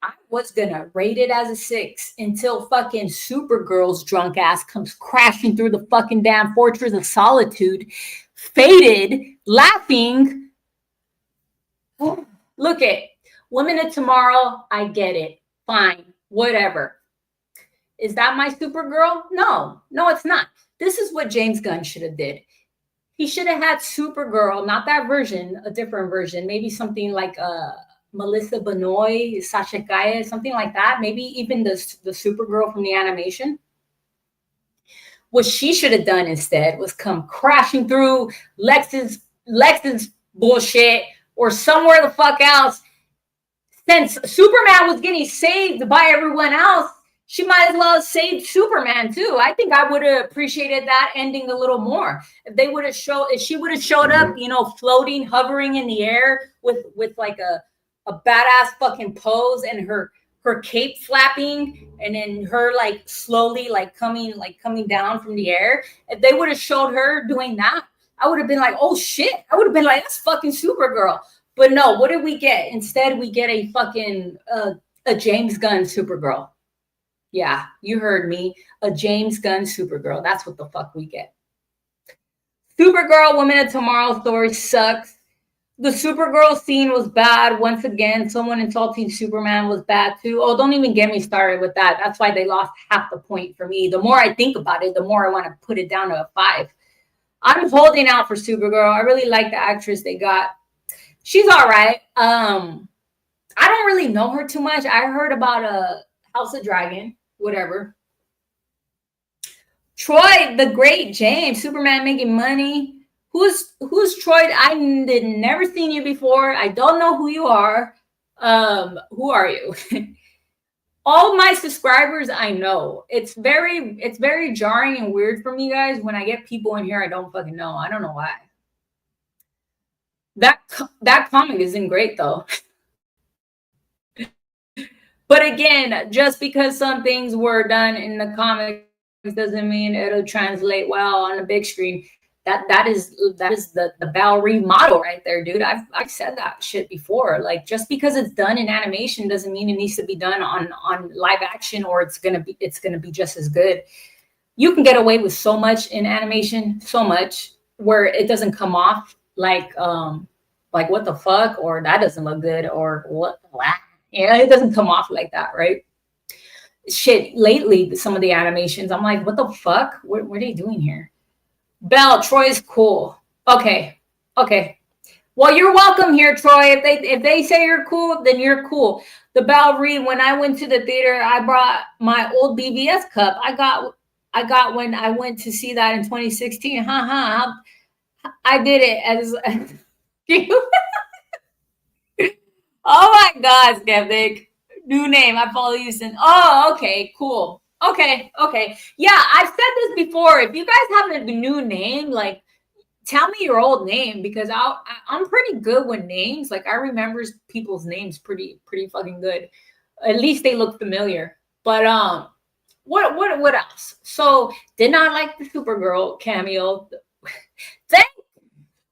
I was gonna rate it as a 6 until fucking Supergirl's drunk ass comes crashing through the fucking damn Fortress of Solitude, faded, laughing. Look at Women of Tomorrow. I get it. Fine. Whatever. Is that my Supergirl? No, it's not. This is what James Gunn should have did. He should have had Supergirl, not that version, a different version, maybe something like Melissa Benoist, Sasha Calle, something like that. Maybe even the Supergirl from the animation. What she should have done instead was come crashing through Lex's bullshit or somewhere the fuck else. Since Superman was getting saved by everyone else, she might as well have saved Superman too. I think I would have appreciated that ending a little more. If she would have showed up, floating, hovering in the air with like a badass fucking pose and her cape flapping, and then her like slowly like coming down from the air. If they would have showed her doing that, I would have been like, oh shit. I would have been like, that's fucking Supergirl. But no, what did we get? Instead, we get a fucking a James Gunn Supergirl. Yeah, you heard me. A James Gunn Supergirl. That's what the fuck we get. Supergirl, Women of Tomorrow story sucks. The Supergirl scene was bad. Once again, someone insulting Superman was bad too. Oh, don't even get me started with that. That's why they lost half the point for me. The more I think about it, the more I want to put it down to a 5. I'm holding out for Supergirl. I really like the actress they got. She's all right. I don't really know her too much. I heard about House of Dragon, whatever. Troy, the Great James, Superman making money. Who's Troy? I did never seen you before. I don't know who you are. Who are you? All my subscribers I know. It's very jarring and weird for me, guys, when I get people in here I don't fucking know. I don't know why. That comic isn't great though. But again, just because some things were done in the comics doesn't mean it'll translate well on the big screen. That is the Val Reeve model right there, dude. I've said that shit before. Like, just because it's done in animation doesn't mean it needs to be done on live action, or it's gonna be just as good. You can get away with so much in animation, so much where it doesn't come off like what the fuck, or that doesn't look good, or what the lack. Yeah, it doesn't come off like that, right? Shit, lately, some of the animations, I'm like, what the fuck? What are they doing here? Belle, Troy's cool. Okay. Well, you're welcome here, Troy. If they say you're cool, then you're cool. The Belle Reeve, when I went to the theater, I brought my old BVS cup. I got when I went to see that in 2016. I did it as oh my God, Skeptic. New name. I follow you since. Oh, okay, cool. Okay. Yeah, I've said this before. If you guys have a new name, like, tell me your old name, because I'm pretty good with names. Like, I remember people's names pretty fucking good. At least they look familiar. But what else? So, did not like the Supergirl cameo.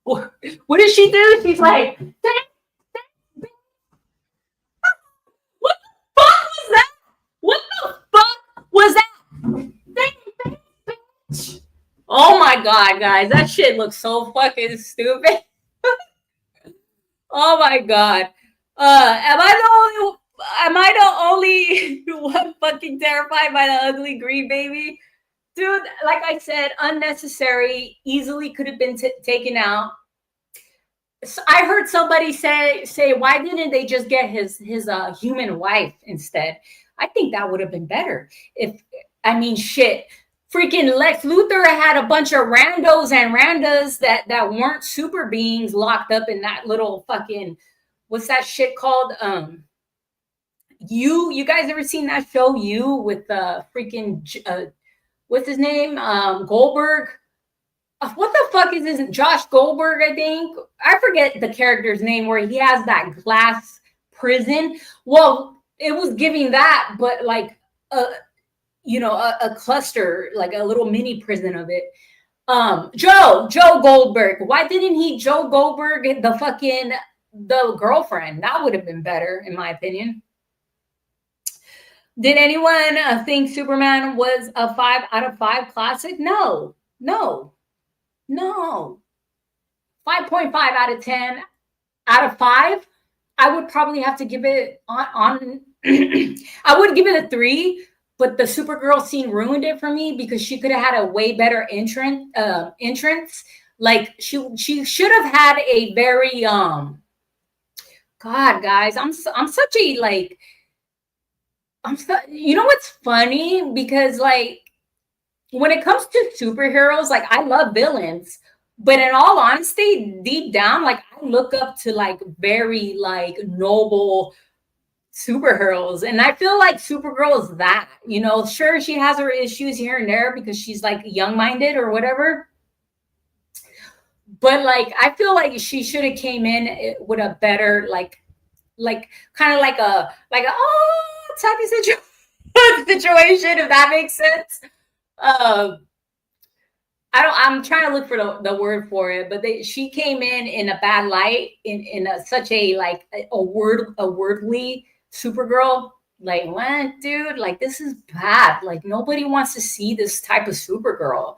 What did she do? She's like, what the fuck was that? Oh my God, guys, that shit looks so fucking stupid. Oh my God. Am I the only one fucking terrified by the ugly green baby? Dude, like I said, unnecessary, easily could have been taken out. So I heard somebody say, why didn't they just get his human wife instead? I think that would have been better. Shit. Freaking Lex Luthor had a bunch of randos and randas that weren't super beings locked up in that little fucking, what's that shit called? You guys ever seen that show, You, with freaking what's his name? Goldberg. What the fuck is this? Josh Goldberg, I think. I forget the character's name, where he has that glass prison. Well, it was giving that, but like a cluster, like a little mini prison of it. Joe Goldberg. Why didn't he Joe Goldberg the girlfriend? That would have been better, in my opinion. Did anyone think Superman was a 5 out of 5 classic? No. 5.5 out of 10 out of 5. I would probably have to give it on I would give it a 3, but the Supergirl scene ruined it for me, because she could have had a way better entrance. Like, she should have had a very God, guys, I'm such a, like, you know what's funny? Because, like, when it comes to superheroes, like, I love villains, but in all honesty, deep down, like, I look up to, like, very, like, noble superheroes, and I feel like Supergirl is that. Sure, she has her issues here and there because she's, like, young-minded or whatever, but, like, I feel like she should have came in with a better, like kind of like a type of situation, if that makes sense. I'm trying to look for the word for it, but she came in a bad light, in such a, like, a worldly Supergirl. Like, what, dude? Like, this is bad. Like, nobody wants to see this type of Supergirl.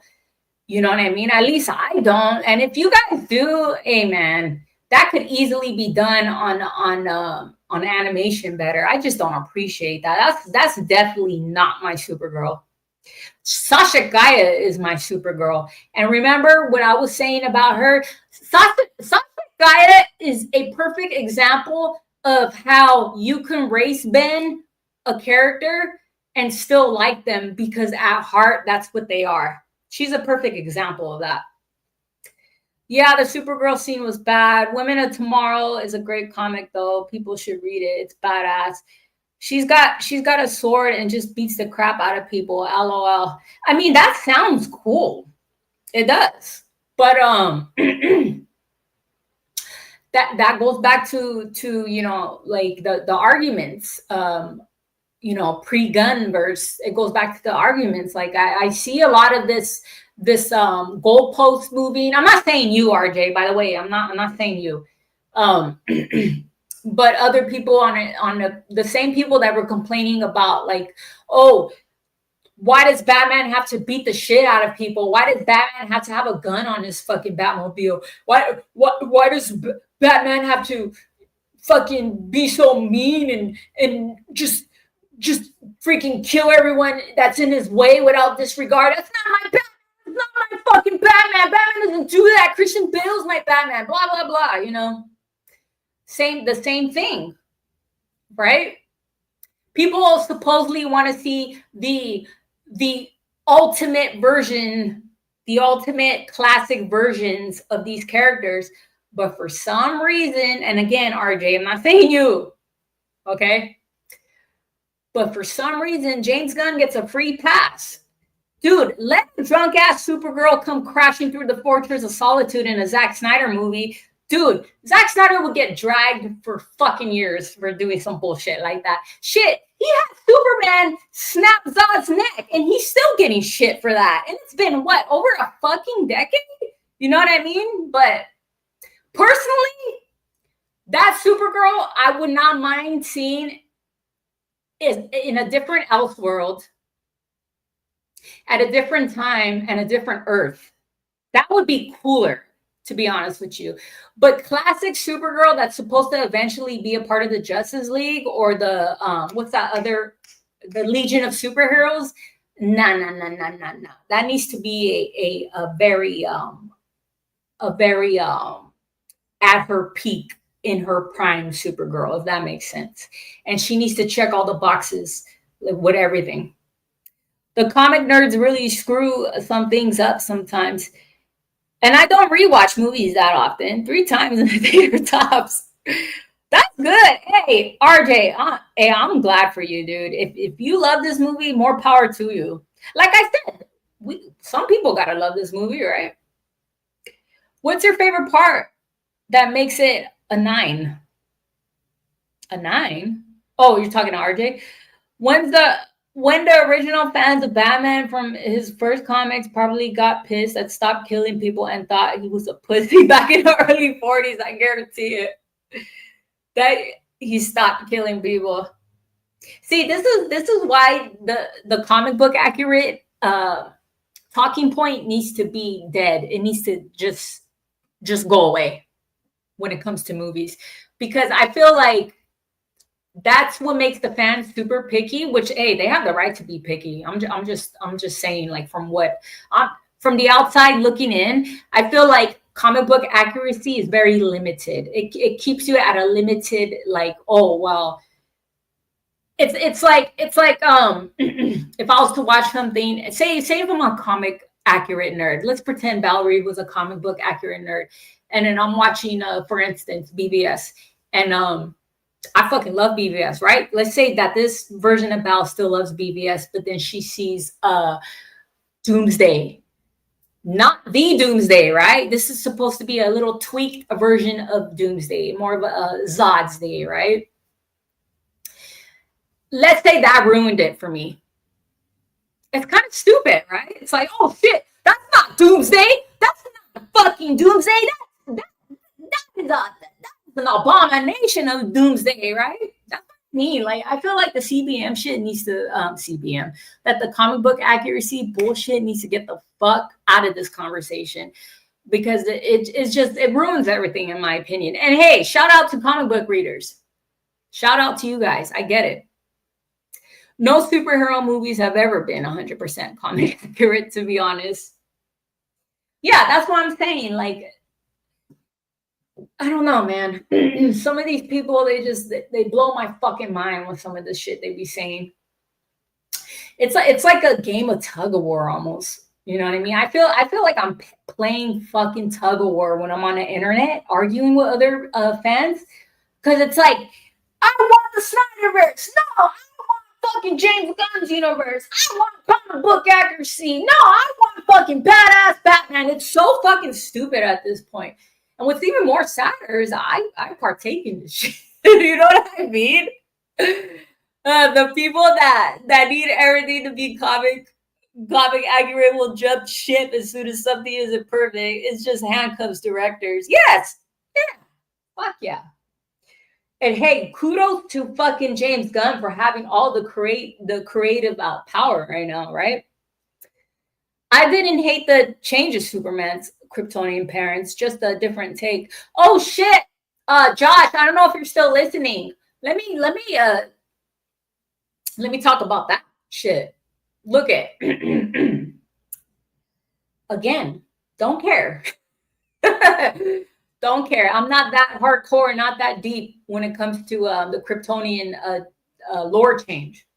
You know what I mean? At least I don't. And if you guys do, hey man, that could easily be done on animation better. I just don't appreciate that. That's definitely not my Supergirl. Sasha Gaia is my Supergirl. And remember what I was saying about her? Sasha Gaia is a perfect example of how you can race bend a character and still like them because at heart, that's what they are. She's a perfect example of that. Yeah, the Supergirl scene was bad. Women of Tomorrow is a great comic, though. People should read it. It's badass. She's got a sword and just beats the crap out of people. LOL. I mean, that sounds cool. It does. But that goes back to you know, like the arguments. You know, pre-gun verse. It goes back to the arguments. Like I see a lot of this goalpost moving. I'm not saying you, RJ, by the way. I'm not saying you. But other people on the same people that were complaining about, like, oh, why does Batman have to beat the shit out of people? Why does Batman have to have a gun on his fucking Batmobile? Why does Batman have to fucking be so mean and just freaking kill everyone that's in his way without disregard? That's not my Batman. It's not my fucking Batman. Batman doesn't do that. Christian Bale's my Batman. Blah blah blah. You know. The same thing, right? People supposedly want to see the ultimate version, the ultimate classic versions of these characters, but for some reason, and again, RJ, I'm not saying you, okay? But for some reason, James Gunn gets a free pass. Dude, let the drunk ass Supergirl come crashing through the Fortress of Solitude in a Zack Snyder movie. Dude, Zack Snyder would get dragged for fucking years for doing some bullshit like that. Shit, he had Superman snap Zod's neck, and he's still getting shit for that. And it's been, what, over a fucking decade? You know what I mean? But personally, that Supergirl, I would not mind seeing is in a different Elseworld, at a different time, and a different Earth. That would be cooler, to be honest with you. But classic Supergirl that's supposed to eventually be a part of the Justice League or the what's that other, the Legion of Superheroes? Nah. That needs to be a very at her peak in her prime Supergirl, if that makes sense. And she needs to check all the boxes with everything. The comic nerds really screw some things up sometimes. And I don't rewatch movies that often. 3 times in the theater tops. That's good. Hey, RJ, hey, I'm glad for you, dude. If you love this movie, more power to you. Like I said, some people gotta love this movie, right? What's your favorite part that makes it a 9? A 9? Oh, you're talking to RJ? When the original fans of Batman from his first comics probably got pissed at Stop Killing People and thought he was a pussy back in the early 40s, I guarantee it. That he stopped killing people. See, this is why the comic book accurate talking point needs to be dead. It needs to just go away when it comes to movies, because I feel like that's what makes the fans super picky, which, hey, they have the right to be picky. I'm just saying, like, from the outside looking in, I feel like comic book accuracy is very limited. It keeps you at a limited, like, oh, well, it's like if I was to watch something, say if I'm a comic accurate nerd, let's pretend Valerie was a comic book accurate nerd, and then I'm watching, for instance, BVS, and I fucking love BVS, right? Let's say that this version of Val still loves BVS, but then she sees Doomsday. Not the Doomsday, right? This is supposed to be a little tweaked version of Doomsday, more of a Zod's Day, right? Let's say that ruined it for me. It's kind of stupid, right? It's like, oh shit, that's not Doomsday. That's not fucking Doomsday. That is an abomination of Doomsday, right? That's what I mean. Like, I feel like the CBM shit needs to that the comic book accuracy bullshit needs to get the fuck out of this conversation, because it ruins everything, in my opinion. And hey, shout out to comic book readers. Shout out to you guys. I get it. No superhero movies have ever been 100% comic accurate, to be honest. Yeah, that's what I'm saying. Like, I don't know, man. Some of these people, they blow my fucking mind with some of the shit they be saying. It's like a game of tug of war almost. You know what I mean? I feel like I'm playing fucking tug of war when I'm on the internet arguing with other fans, because it's like, I want the Snyderverse. No, I want fucking James Gunn's universe. I want comic book accuracy. No, I want fucking badass Batman. It's so fucking stupid at this point. And what's even more sadder is I partake in this shit. You know what I mean? The people that need everything to be comic accurate will jump ship as soon as something isn't perfect. It's just handcuffs directors. Yes, yeah, fuck yeah. And hey, kudos to fucking James Gunn for having all the creative power right now, right? I didn't hate the change of Superman's Kryptonian parents, just a different take. Oh shit, Josh, I don't know if you're still listening. Let me talk about that shit. Look at again, don't care. Don't care. I'm not that hardcore, not that deep when it comes to the Kryptonian lore change.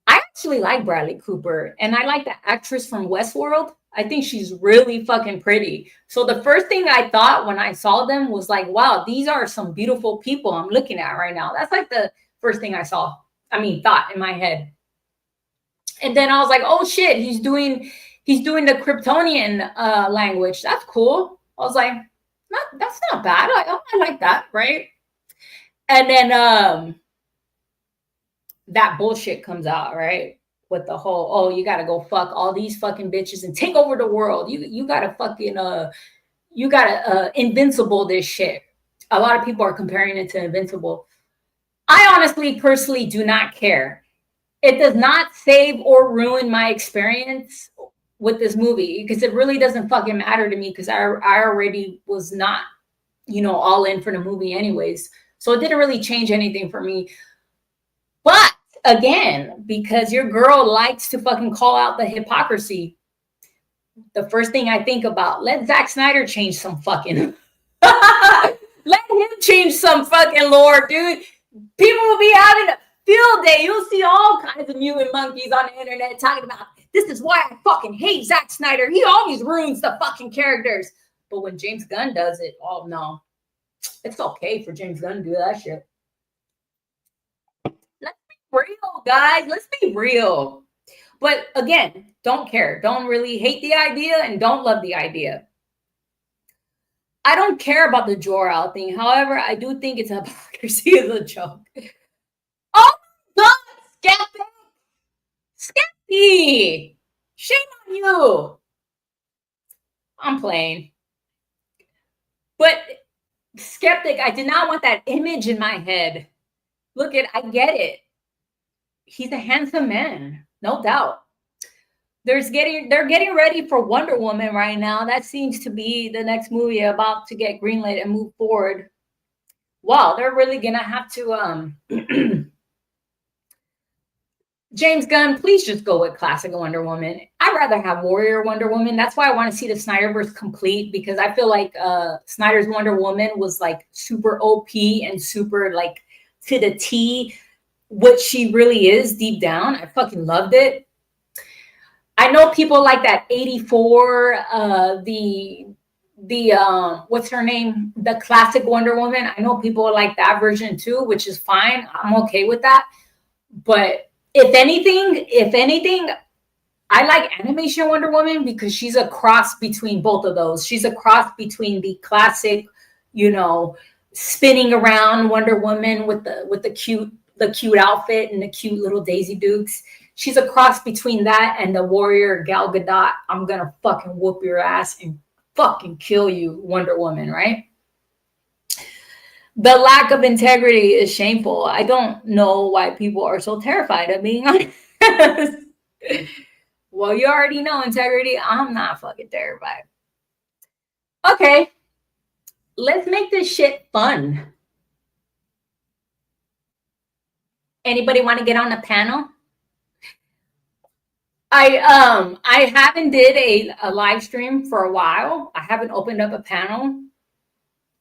I actually like Bradley Cooper, and I like the actress from Westworld. I think she's really fucking pretty. So the first thing I thought when I saw them was like, wow, these are some beautiful people I'm looking at right now. That's like the first thing I saw. I mean, thought in my head. And then I was like, oh shit, he's doing the Kryptonian language. That's cool. I was like, that's not bad. I like that, right? And then that bullshit comes out, right? With the whole, oh, you gotta go fuck all these fucking bitches and take over the world. You gotta fucking you gotta invincible this shit. A lot of people are comparing it to Invincible. I honestly, personally do not care. It does not save or ruin my experience with this movie, because it really doesn't fucking matter to me, because I already was not, all in for the movie anyways. So it didn't really change anything for me. But again, because your girl likes to fucking call out the hypocrisy, the first thing I think about, let Zack Snyder change some fucking let him change some fucking lore, dude. People will be having a field day. You'll see all kinds of mutant monkeys on the internet talking about, this is why I fucking hate Zack Snyder. He always ruins the fucking characters. But when James Gunn does it, oh no. It's okay for James Gunn to do that shit. Let's be real, guys. Let's be real. But again, don't care. Don't really hate the idea and don't love the idea. I don't care about the Jor-El thing. However, I do think it's hypocrisy as a joke. Oh my God, Skeppy! Shame on you. I'm playing. But Skeptic, I did not want that image in my head. Look, I get it. He's a handsome man, no doubt. They're getting ready for Wonder Woman right now. That seems to be the next movie about to get greenlit and move forward. Wow, they're really gonna have to James Gunn, please just go with classic Wonder Woman. I'd rather have Warrior Wonder Woman. That's why I want to see the Snyderverse complete, because I feel like Snyder's Wonder Woman was like super OP and super like to the T what she really is deep down. I fucking loved it. I know people like that 84, the what's her name? The classic Wonder Woman. I know people like that version too, which is fine. I'm okay with that. But if anything, I like animation Wonder Woman because she's a cross between both of those. She's a cross between the classic, spinning around Wonder Woman with the cute outfit and the cute little Daisy Dukes. She's a cross between that and the warrior Gal Gadot. I'm gonna fucking whoop your ass and fucking kill you, Wonder Woman, right? The lack of integrity is shameful. I don't know why people are so terrified of being honest. Well, you already know integrity. I'm not fucking terrified. Okay, let's make this shit fun. Anybody want to get on the panel? I haven't did a live stream for a while. I haven't opened up a panel.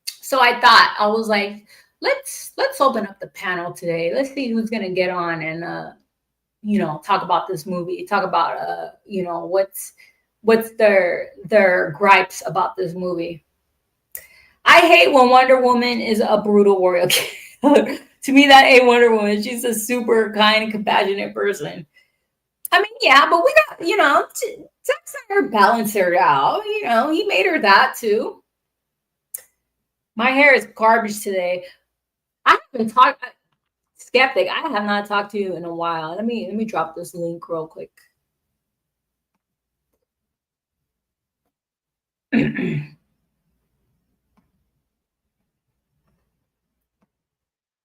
So I was like, let's open up the panel today. Let's see who's gonna get on and talk about this movie, talk about what's their gripes about this movie. I hate when Wonder Woman is a brutal warrior killer. To me, that ain't Wonder Woman. She's a super kind and compassionate person. I mean, yeah, but we got, Zack Snyder balanced her out. He made her that too. My hair is garbage today. I haven't talked, Skeptic. I have not talked to you in a while. Let me drop this link real quick.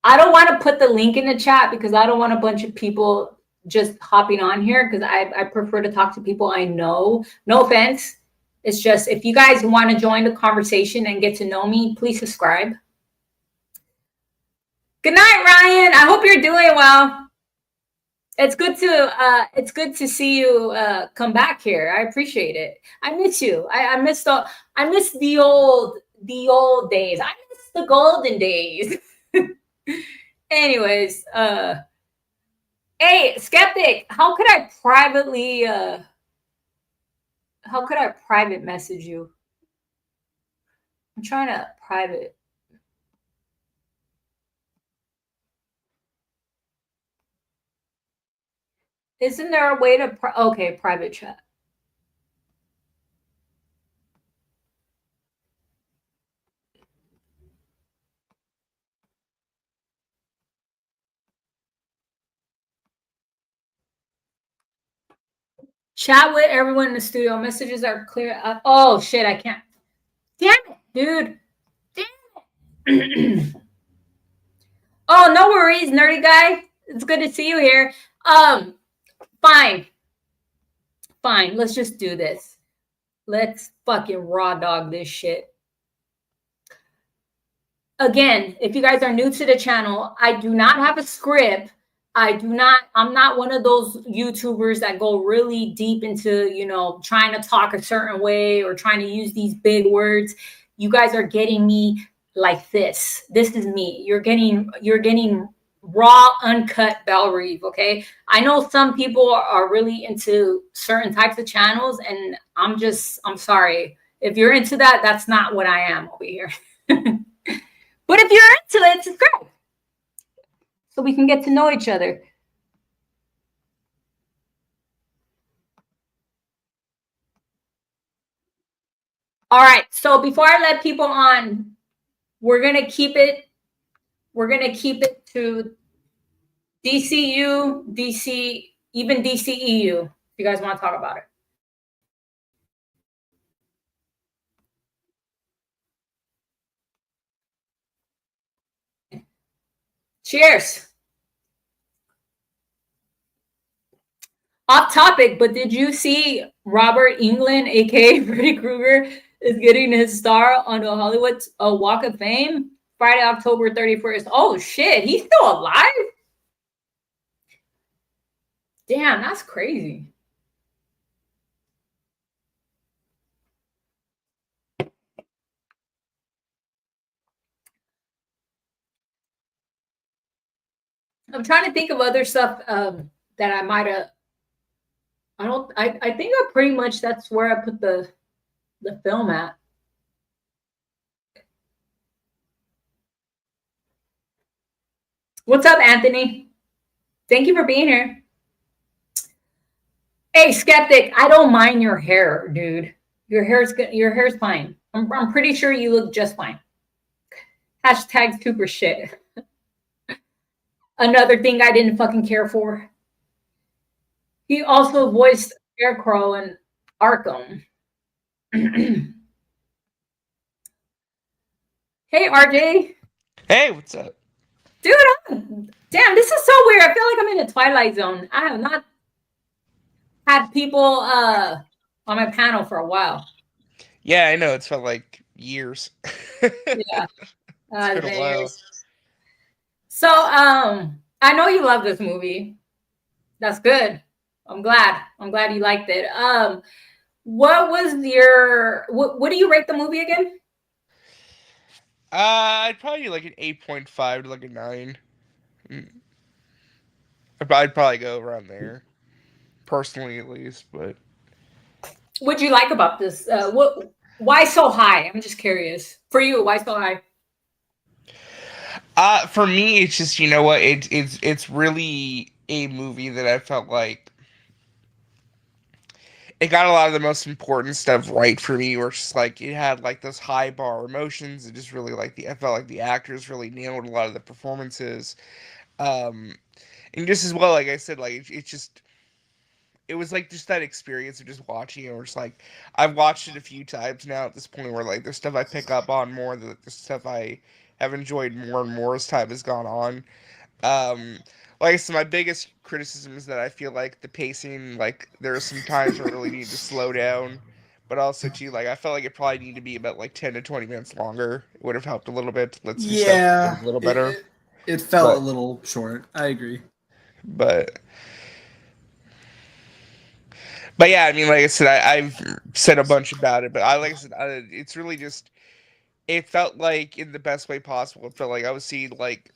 I don't want to put the link in the chat because I don't want a bunch of people just hopping on here because I prefer to talk to people I know. No offense. It's just if you guys want to join the conversation and get to know me, please subscribe. Good night, Ryan. I hope you're doing well. It's good to see you come back here. I appreciate it. I miss you. I miss the old days. I miss the golden days. Anyways, hey, Skeptic, how could I private message you? I'm trying to private. Isn't there a way to okay, private chat? Chat with everyone in the studio. Messages are clear. Oh shit, I can't. Damn it, dude. Damn it. Oh, no worries, nerdy guy. It's good to see you here. Fine. Let's just do this. Let's fucking raw dog this shit. Again, if you guys are new to the channel, I do not have a script. I'm not one of those YouTubers that go really deep into, trying to talk a certain way or trying to use these big words. You guys are getting me like this. This is me. You're getting raw, uncut Belle Reeve, okay? I know some people are really into certain types of channels, and I'm sorry. If you're into that, that's not what I am over here. But if you're into it, subscribe so we can get to know each other. All right. So before I let people on, we're gonna keep it to DCU, DC, even DCEU. If you guys want to talk about it. Cheers. Off topic, but did you see Robert Englund, aka Freddy Krueger, is getting his star on the Hollywood Walk of Fame Friday, October 31st? Oh shit, he's still alive? Damn, that's crazy. I'm trying to think of other stuff that I might have. I think pretty much that's where I put the film at. What's up, Anthony? Thank you for being here. Hey, Skeptic, I don't mind your hair, dude. Your hair's good. Your hair's fine. I'm pretty sure you look just fine. Hashtag super shit. Another thing I didn't fucking care for. He also voiced Scarecrow in Arkham. Hey, RJ. Hey, what's up? Dude, damn, this is so weird. I feel like I'm in a Twilight Zone. I have not had people on my panel for a while. Yeah, I know. It's felt like years. Yeah. It's been a while. So, I know you love this movie. That's good. I'm glad. I'm glad you liked it. What was your what do you rate the movie again? I'd probably do like an 8.5 to like a 9. Mm. I'd probably go around there, personally at least. But What do you like about this? Why so high? I'm just curious. For you, why so high? for me, it's just, you know what, it's really a movie that I felt like it got a lot of the most important stuff right for me. Where it's just like it had like those high bar emotions. It just really like I felt like the actors really nailed a lot of the performances. Um, and just as well, like I said, like it just it was like just that experience of just watching it. Where it's like I've watched it a few times now at this point, where like there's stuff I pick up on more, the stuff I have enjoyed more and more as time has gone on. Um, like I said, my biggest criticism is that I feel like the pacing, like there are some times where I really need to slow down, but also too, like I felt like it probably needed to be about like 10 to 20 minutes longer. It would have helped a little bit to let some stuff a Yeah, little it, better. it, it felt a But little short. I agree. but but yeah, I mean, like I said, I've said a bunch about it, but like I said, it's really just it felt like in the best way possible. It felt like I was seeing like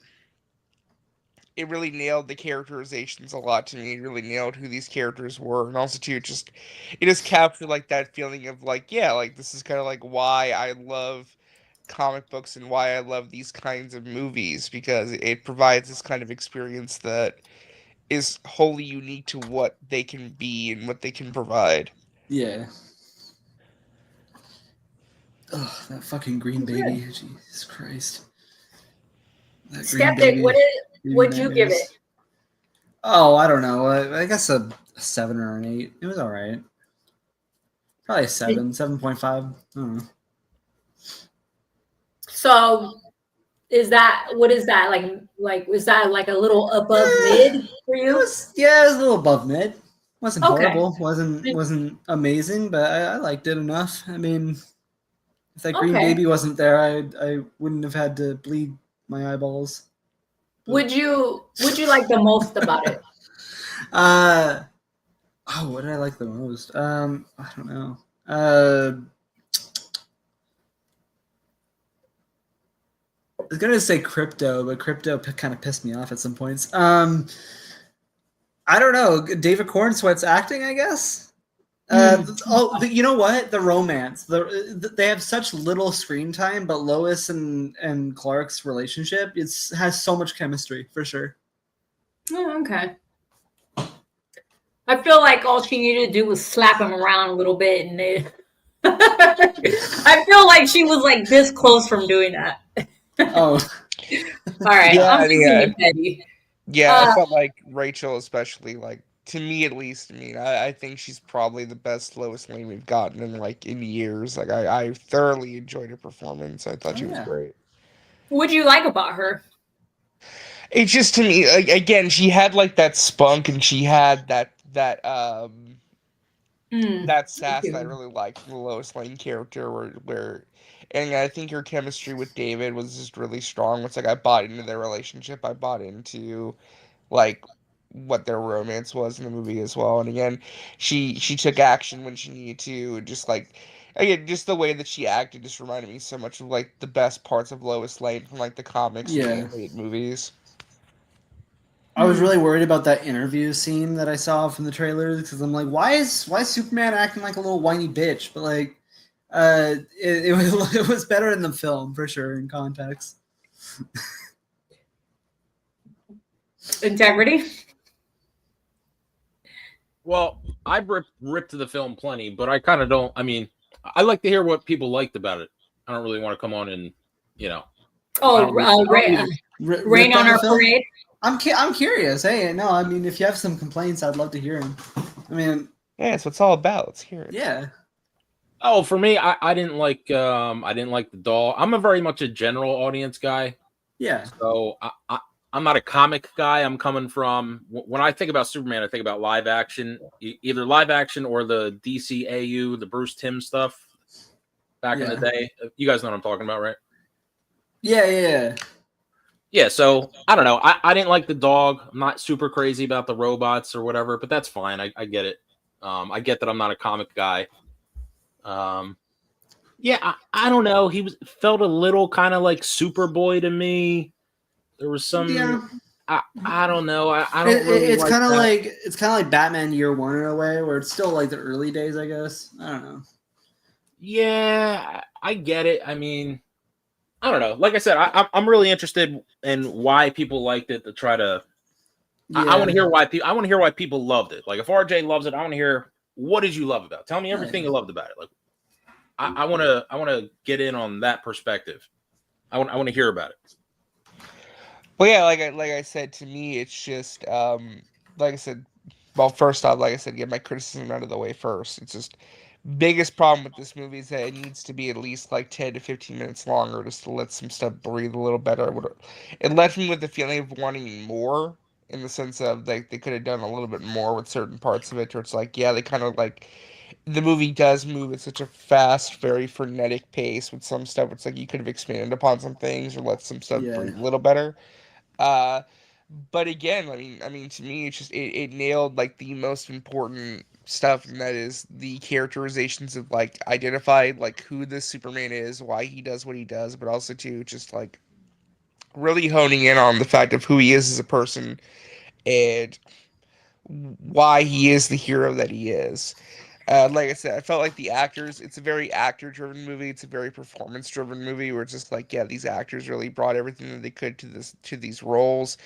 it really nailed the characterizations a lot to me. It really nailed who these characters were, and also too, it just captured like that feeling of like, yeah, like this is kind of like why I love comic books and why I love these kinds of movies, because it provides this kind of experience that is wholly unique to what they can be and what they can provide. Yeah. Ugh, that fucking green baby. Jesus Christ. That green Skeptic, baby. would you give it? Oh, I don't know. I guess a 7 or an 8. It was all right. Probably a 7, 7.5. I don't know. So is that what is that like was that like a little above mid for It you? was it was a little above mid. Wasn't Okay. horrible. Wasn't amazing, but I liked it enough. I mean, if that green Okay. baby wasn't there, I wouldn't have had to bleed my eyeballs. Would you like the most about it? What did I like the most? I don't know. I was gonna say crypto, but crypto kind of pissed me off at some points. I don't know. David Cornsweet's acting, I guess. You know what? The romance. They have such little screen time, but Lois and Clark's relationship has so much chemistry for sure. Oh, okay. I feel like all she needed to do was slap him around a little bit, and I feel like she was like this close from doing that. Oh, all right. Yeah, I'm I mean, thinking Petty. yeah, I felt like Rachel, especially, like to me at least. I mean, I think she's probably the best Lois Lane we've gotten in years. Like I thoroughly enjoyed her performance. I thought she was great. What do you like about her? It's just to me, like, again, she had like that spunk, and she had that sass that I really liked from the Lois Lane character, and I think her chemistry with David was just really strong. It's like I bought into their relationship. I bought into like what their romance was in the movie as well. And again, she took action when she needed to. Just like again, just the way that she acted just reminded me so much of like the best parts of Lois Lane from like the comics and the animated movies. I was really worried about that interview scene that I saw from the trailers because I'm like, why is Superman acting like a little whiny bitch? But like, it was better in the film for sure in context. Integrity. Well, I've ripped to the film plenty, but I kind of don't. I mean, I like to hear what people liked about it. I don't really want to come on and, you know. Rain on our parade. I'm curious. Hey, no, I mean, if you have some complaints, I'd love to hear them. I mean, yeah, that's what it's all about. Let's hear it. Yeah. Oh, for me, I didn't like the doll. I'm a very much a general audience guy. Yeah. So I'm not a comic guy. I'm coming from when I think about Superman, I think about live action, either live action or the DCAU, the Bruce Timm stuff back in the day. You guys know what I'm talking about, right? Yeah. Yeah, so I don't know. I didn't like the dog. I'm not super crazy about the robots or whatever, but that's fine. I get it. I get that I'm not a comic guy. Yeah, I don't know. He felt a little kind of like Superboy to me. There was Yeah. some. I don't know. I don't really It's like kind of that. like Batman Year One in a way, where it's still like the early days, I guess. I don't know. Yeah, I get it. I mean, I don't know. Like I said, I'm really interested in why people liked it. To try to, I want to hear why people. I want to hear why people loved it. Like if RJ loves it, I want to hear what did you love about it? Tell me everything you loved about it. Like I want to get in on that perspective. I want to hear about it. Well, yeah, like I said, to me, it's just like I said. Well, first off, like I said, get my criticism out of the way first. It's just biggest problem with this movie is that it needs to be at least like 10 to 15 minutes longer just to let some stuff breathe a little better. It left me with the feeling of wanting more in the sense of like they could have done a little bit more with certain parts of it where it's like, yeah, they kind of like the movie does move at such a fast, very frenetic pace with some stuff. It's like you could have expanded upon some things or let some stuff Yeah. breathe a little better. Uh, but again, I mean, to me, it's just it nailed like the most important stuff, and that is the characterizations of like identified like who this Superman is, why he does what he does, but also too just like really honing in on the fact of who he is as a person and why he is the hero that he is. Like I said, I felt like the actors, it's a very actor driven movie. It's a very performance driven movie where it's just like, yeah, these actors really brought everything that they could to these roles.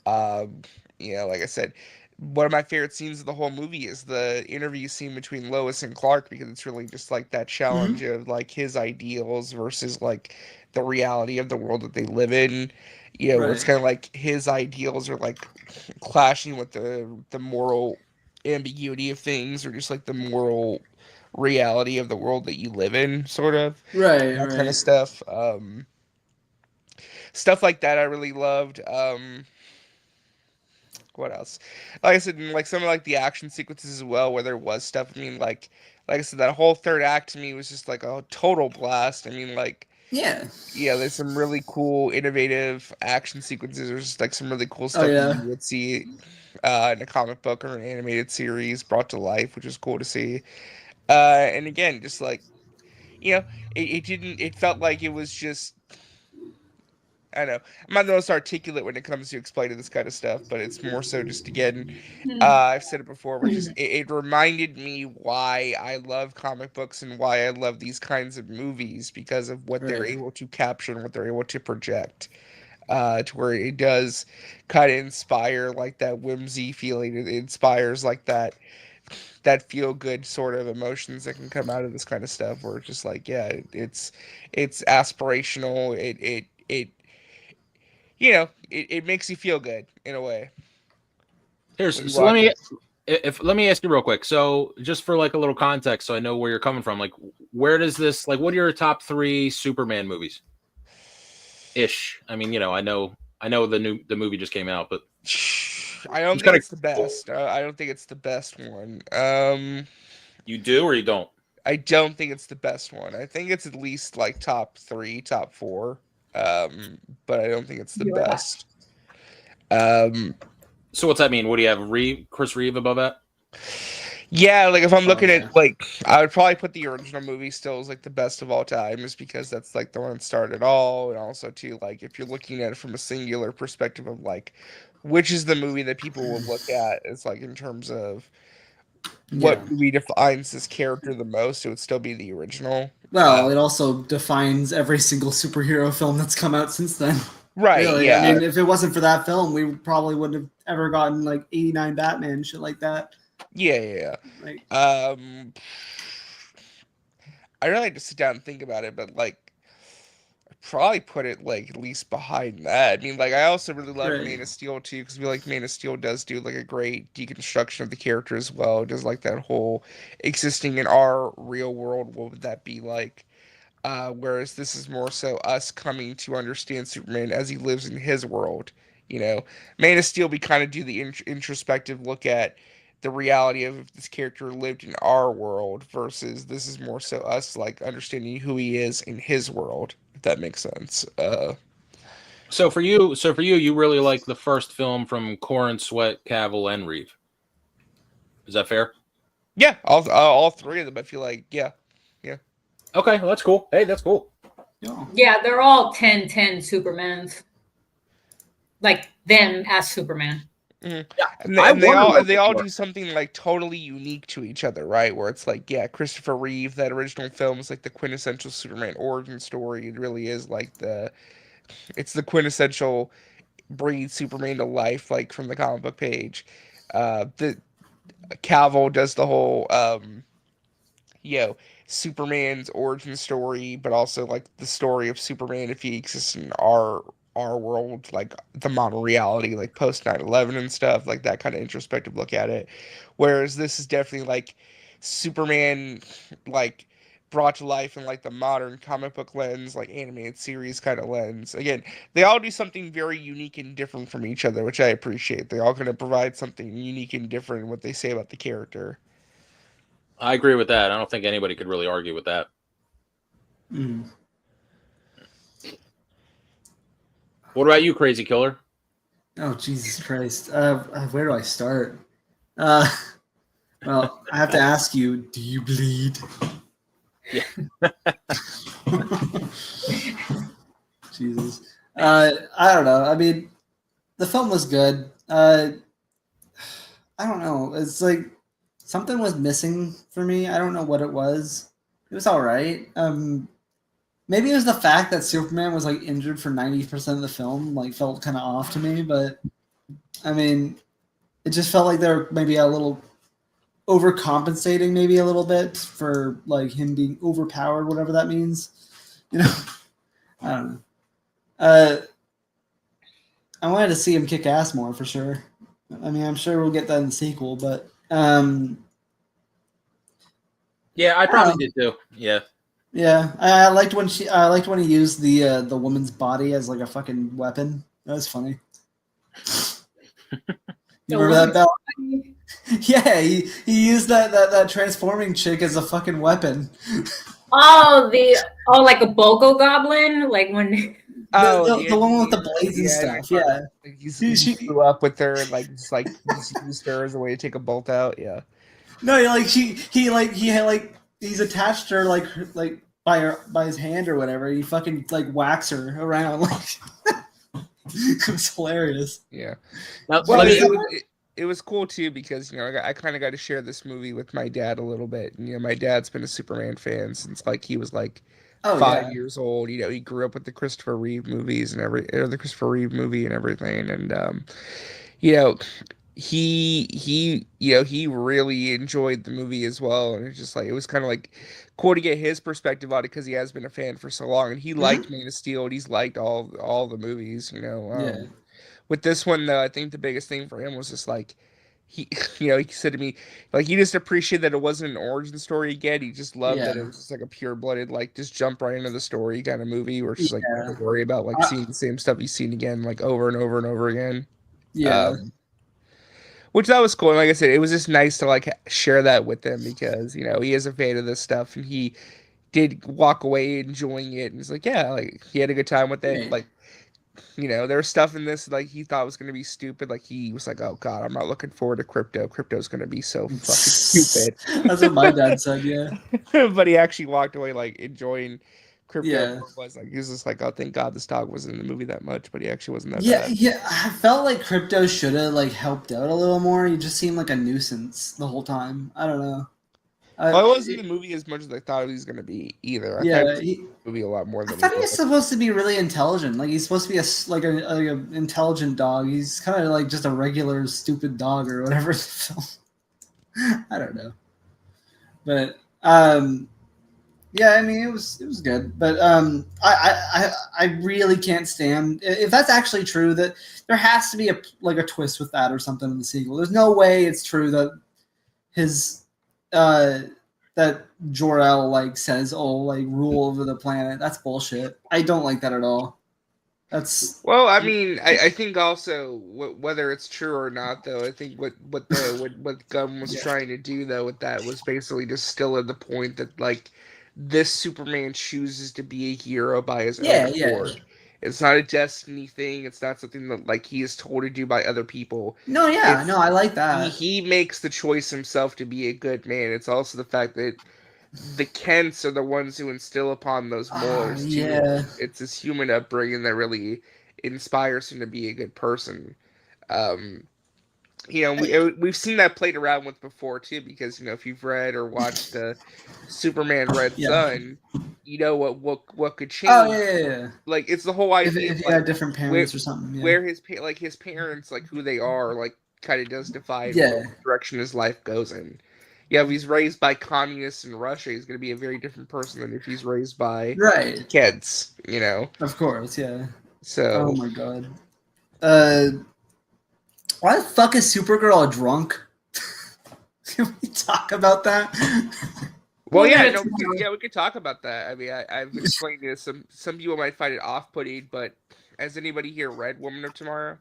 Um, like I said, one of my favorite scenes of the whole movie is the interview scene between Lois and Clark because it's really just like that challenge of like his ideals versus like the reality of the world that they live in. Where it's Right. kind of like his ideals are like clashing with the moral ambiguity of things or just like the moral reality of the world that you live in, sort of Right. that kind of Right. stuff. Stuff like that I really loved. What else? Like I said, like some of like the action sequences as well, where there was stuff. I mean, like I said, that whole third act to me was just like a total blast. I mean, like Yeah. yeah, there's some really cool, innovative action sequences. There's just like some really cool Oh stuff yeah. you would see in a comic book or an animated series brought to life, which is cool to see. And again, just like it didn't. It felt like it was just. I know I'm not the most articulate when it comes to explaining this kind of stuff, but it's more so just again, I've said it before, but just it reminded me why I love comic books and why I love these kinds of movies because of what they're Right. able to capture and what they're able to project. To where it does kind of inspire like that whimsy feeling. It inspires like that feel good sort of emotions that can come out of this kind of stuff. Where it's just like, yeah, it's aspirational. It makes you feel good in a way when you So watch it. let me ask you real quick. So just for like a little context, so I know where you're coming from. Like, where does this like? What are your top 3 Superman movies? Ish. I mean, I know the movie just came out, but I don't just think kind of it's the best. I don't think it's the best one. you do or you don't. I don't think it's the best one. I think it's at least like top 3, top 4. But I don't think it's the best. Um, So what's that mean? What do you have? Chris Reeve above that? yeah, like if I'm looking yeah. at like, I would probably put the original movie still as like the best of all time, just because that's like the one that started it all, and also too like if you're looking at it from a singular perspective of like, which is the movie that people will look at as like in terms of Yeah. what movie defines this character the most, it would still be the original. Well, it also defines every single superhero film that's come out since then. Right? Really, Yeah. I mean, if it wasn't for that film, we probably wouldn't have ever gotten like '89 Batman shit like that. Yeah. Like, I really like to sit down and think about it, but like I'd probably put it like at least behind that. I mean, like I also really love Right. Man of Steel too, because I feel like Man of Steel does do like a great deconstruction of the character as well. It does like that whole existing in our real world, what would that be like? Whereas this is more so us coming to understand Superman as he lives in his world. Man of Steel, we kind of do the introspective look at the reality of if this character lived in our world versus this is more so us like understanding who he is in his world, if that makes sense. So for you, you really like the first film from Corrin, Sweat, Cavill, and Reeve. Is that fair? Yeah, all three of them. I feel like yeah. Okay, well, that's cool. Hey, that's cool. Yeah. Yeah, they're all 10-10 Supermans. Like them as Superman. Mhm. Yeah, And I they wonder all what they all before. do something like totally unique to each other, right? Where it's like, yeah, Christopher Reeve, that original film is like the quintessential Superman origin story. It really is like it's the quintessential breathe Superman to life, like from the comic book page. The Cavill does the whole you know, Superman's origin story, but also like the story of Superman if he exists in our world, like the modern reality, like post 9/11 and stuff, like that kind of introspective look at it. Whereas this is definitely like Superman, like brought to life in like the modern comic book lens, like animated series kind of lens. Again, they all do something very unique and different from each other, which I appreciate. They all kind of provide something unique and different in what they say about the character. I agree with that. I don't think anybody could really argue with that. Mm. What about you, Crazy Killer? Oh Jesus Christ! Where do I start? Well, I have to ask you: do you bleed? Yeah. Jesus. I don't know. I mean, the film was good. I don't know. It's like something was missing for me. I don't know what it was. It was all right. Maybe it was the fact that Superman was like injured for 90% of the film, like felt kind of off to me. But I mean, it just felt like they were maybe a little overcompensating, maybe a little bit for like him being overpowered, whatever that means. You know, I don't know. I wanted to see him kick ass more for sure. I mean, I'm sure we'll get that in the sequel, but Yeah, I probably did too. Yeah. yeah, I liked when he used the woman's body as like a fucking weapon. That was funny. You remember that, Bell? Yeah, he used that transforming chick as a fucking weapon. Oh, like a Bogo Goblin, like when. The one with the blades and stuff. Yeah, like he flew up with her and like just used her as a way to take a bolt out. Yeah. no, like he's attached her like by his hand or whatever. He fucking like whacks her around like. It was hilarious. Yeah. Now, Well, let me- it was cool too because I kind of got to share this movie with my dad a little bit. And, my dad's been a Superman fan since like he was like 5 years old. He grew up with the Christopher Reeve movies and the Christopher Reeve movie and everything. And he really enjoyed the movie as well. And it's just like it was kind of like cool to get his perspective on it because he has been a fan for so long and he liked Man of Steel and he's liked all the movies. Yeah. With this one though, I think the biggest thing for him was just like he he said to me like he just appreciated that it wasn't an origin story again. He just loved that it was just like a pure blooded like just jump right into the story kind of movie where it's just like you don't have to worry about like seeing the same stuff he's seen again like over and over and over again. Yeah. Which that was cool. And like I said, it was just nice to like share that with him because he is a fan of this stuff and he did walk away enjoying it and he's like, yeah, like he had a good time with it. Right. Like there was stuff in this like he thought was gonna be stupid. Like he was like, "Oh God, I'm not looking forward to Crypto. Crypto's gonna be so fucking stupid." That's what my dad said. Yeah. But he actually walked away like enjoying Crypto. Yeah. Was like he was just like, "Oh, thank God this dog wasn't in the movie that much." But he actually wasn't that Yeah, bad. yeah. I felt like Crypto should have like helped out a little more. He just seemed like a nuisance the whole time. I don't know. Well, it wasn't the movie as much as I thought he was gonna be either. I thought it was the movie a lot more I than thought he was was. supposed to be really intelligent. Like he's supposed to be like an intelligent dog. He's kind of like just a regular stupid dog or whatever. I don't know, but yeah, I mean it was good. But I really can't stand if that's actually true that there has to be a twist with that or something in the sequel. There's no way it's true that his that Jor-El like says, "Oh, like rule over the planet." That's bullshit. I don't like that at all. That's Well, I mean, I think also whether it's true or not, though, I think what Gunn was trying to do though with that was basically just still at the point that like this Superman chooses to be a hero by his own accord. It's not a destiny thing. It's not something that like he is told to do by other people. No, yeah, It's- no, I like that. He makes the choice himself to be a good man. It's also the fact that the Kents are the ones who instill upon those morals too. Yeah. It's this human upbringing that really inspires him to be a good person. Um, we've seen that played around with before too, because if you've read or watched Superman Red Yeah. Son, you know what could change. Oh yeah. Like it's the whole If, idea if of, you like, had different parents or something. Yeah. where his parents, like who they are, like kind of does define Yeah. what direction his life goes in. Yeah, if he's raised by communists in Russia, he's going to be a very different person than if he's raised by Right. kids, Of course, yeah. So, Oh my god. Why the fuck is Supergirl a drunk? Can we talk about that? well, yeah, Yeah, no, it's- we could talk about that. I mean, I've explained this. Some people might find it off-putting, but has anybody here read Woman of Tomorrow?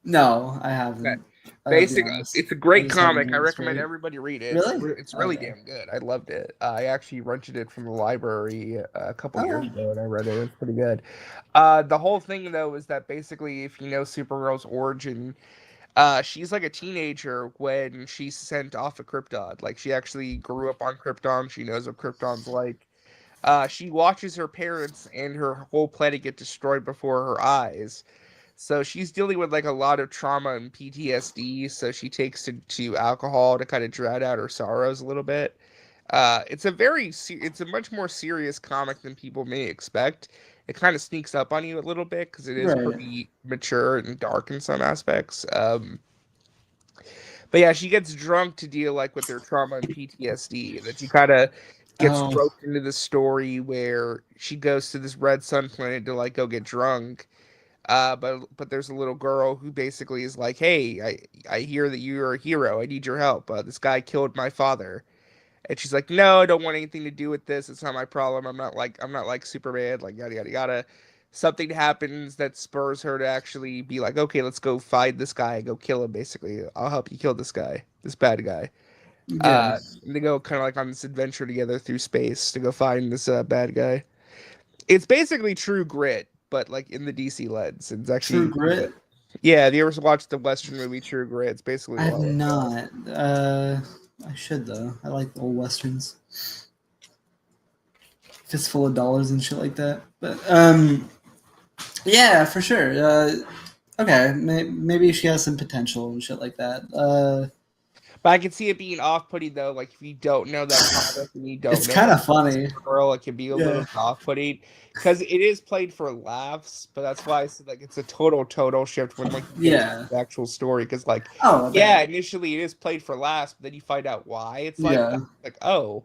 No, I haven't. Okay. I'll be Basically, honest. it's a I great just haven't comic. I read it recommend straight. everybody read it. Really? It's really Okay. damn good. I loved it. I actually rented it from the library a couple Oh. years ago, and I read it. It's pretty good. The whole thing, though, is that basically, if you know Supergirl's origin, she's like a teenager when she's sent off of Krypton. Like, she actually grew up on Krypton. She knows what Krypton's like. She watches her parents and her whole planet get destroyed before her eyes. So she's dealing with like a lot of trauma and PTSD. So she takes to alcohol to kind of drown out her sorrows a little bit. It's a much more serious comic than people may expect. It kind of sneaks up on you a little bit because it is Right. pretty mature and dark in some aspects. But yeah, she gets drunk to deal like with her trauma and PTSD. And then she kind of gets Oh. roped into the story where she goes to this red sun planet to like go get drunk. But there's a little girl who basically is like, "Hey, I hear that you're a hero. I need your help. This guy killed my father." And she's like, "No, I don't want anything to do with this. It's not my problem. I'm not like Superman. Like yada yada yada." Something happens that spurs her to actually be like, "Okay, let's go find this guy and go kill him. Basically, I'll help you kill this guy, this bad guy." Yeah. And they go kind of like on this adventure together through space to go find this bad guy. It's basically True Grit, but like in the DC lens. It's actually True Grit. Yeah, have you ever watched the Western movie True Grit? It's basically I have like not. I should though. I like the old westerns. Fistful of dollars and shit like that. But yeah, for sure. Okay, maybe she has some potential and shit like that. But I can see it being off-putting though. Like if you don't know that comic and you don't, It's know kind of that funny. girl, it can be a little off-putting because it is played for laughs. But that's why I said like it's a total shift when like you get Yeah. into the actual story because like Oh yeah, initially it is played for laughs, but then you find out why. It's like Yeah. oh,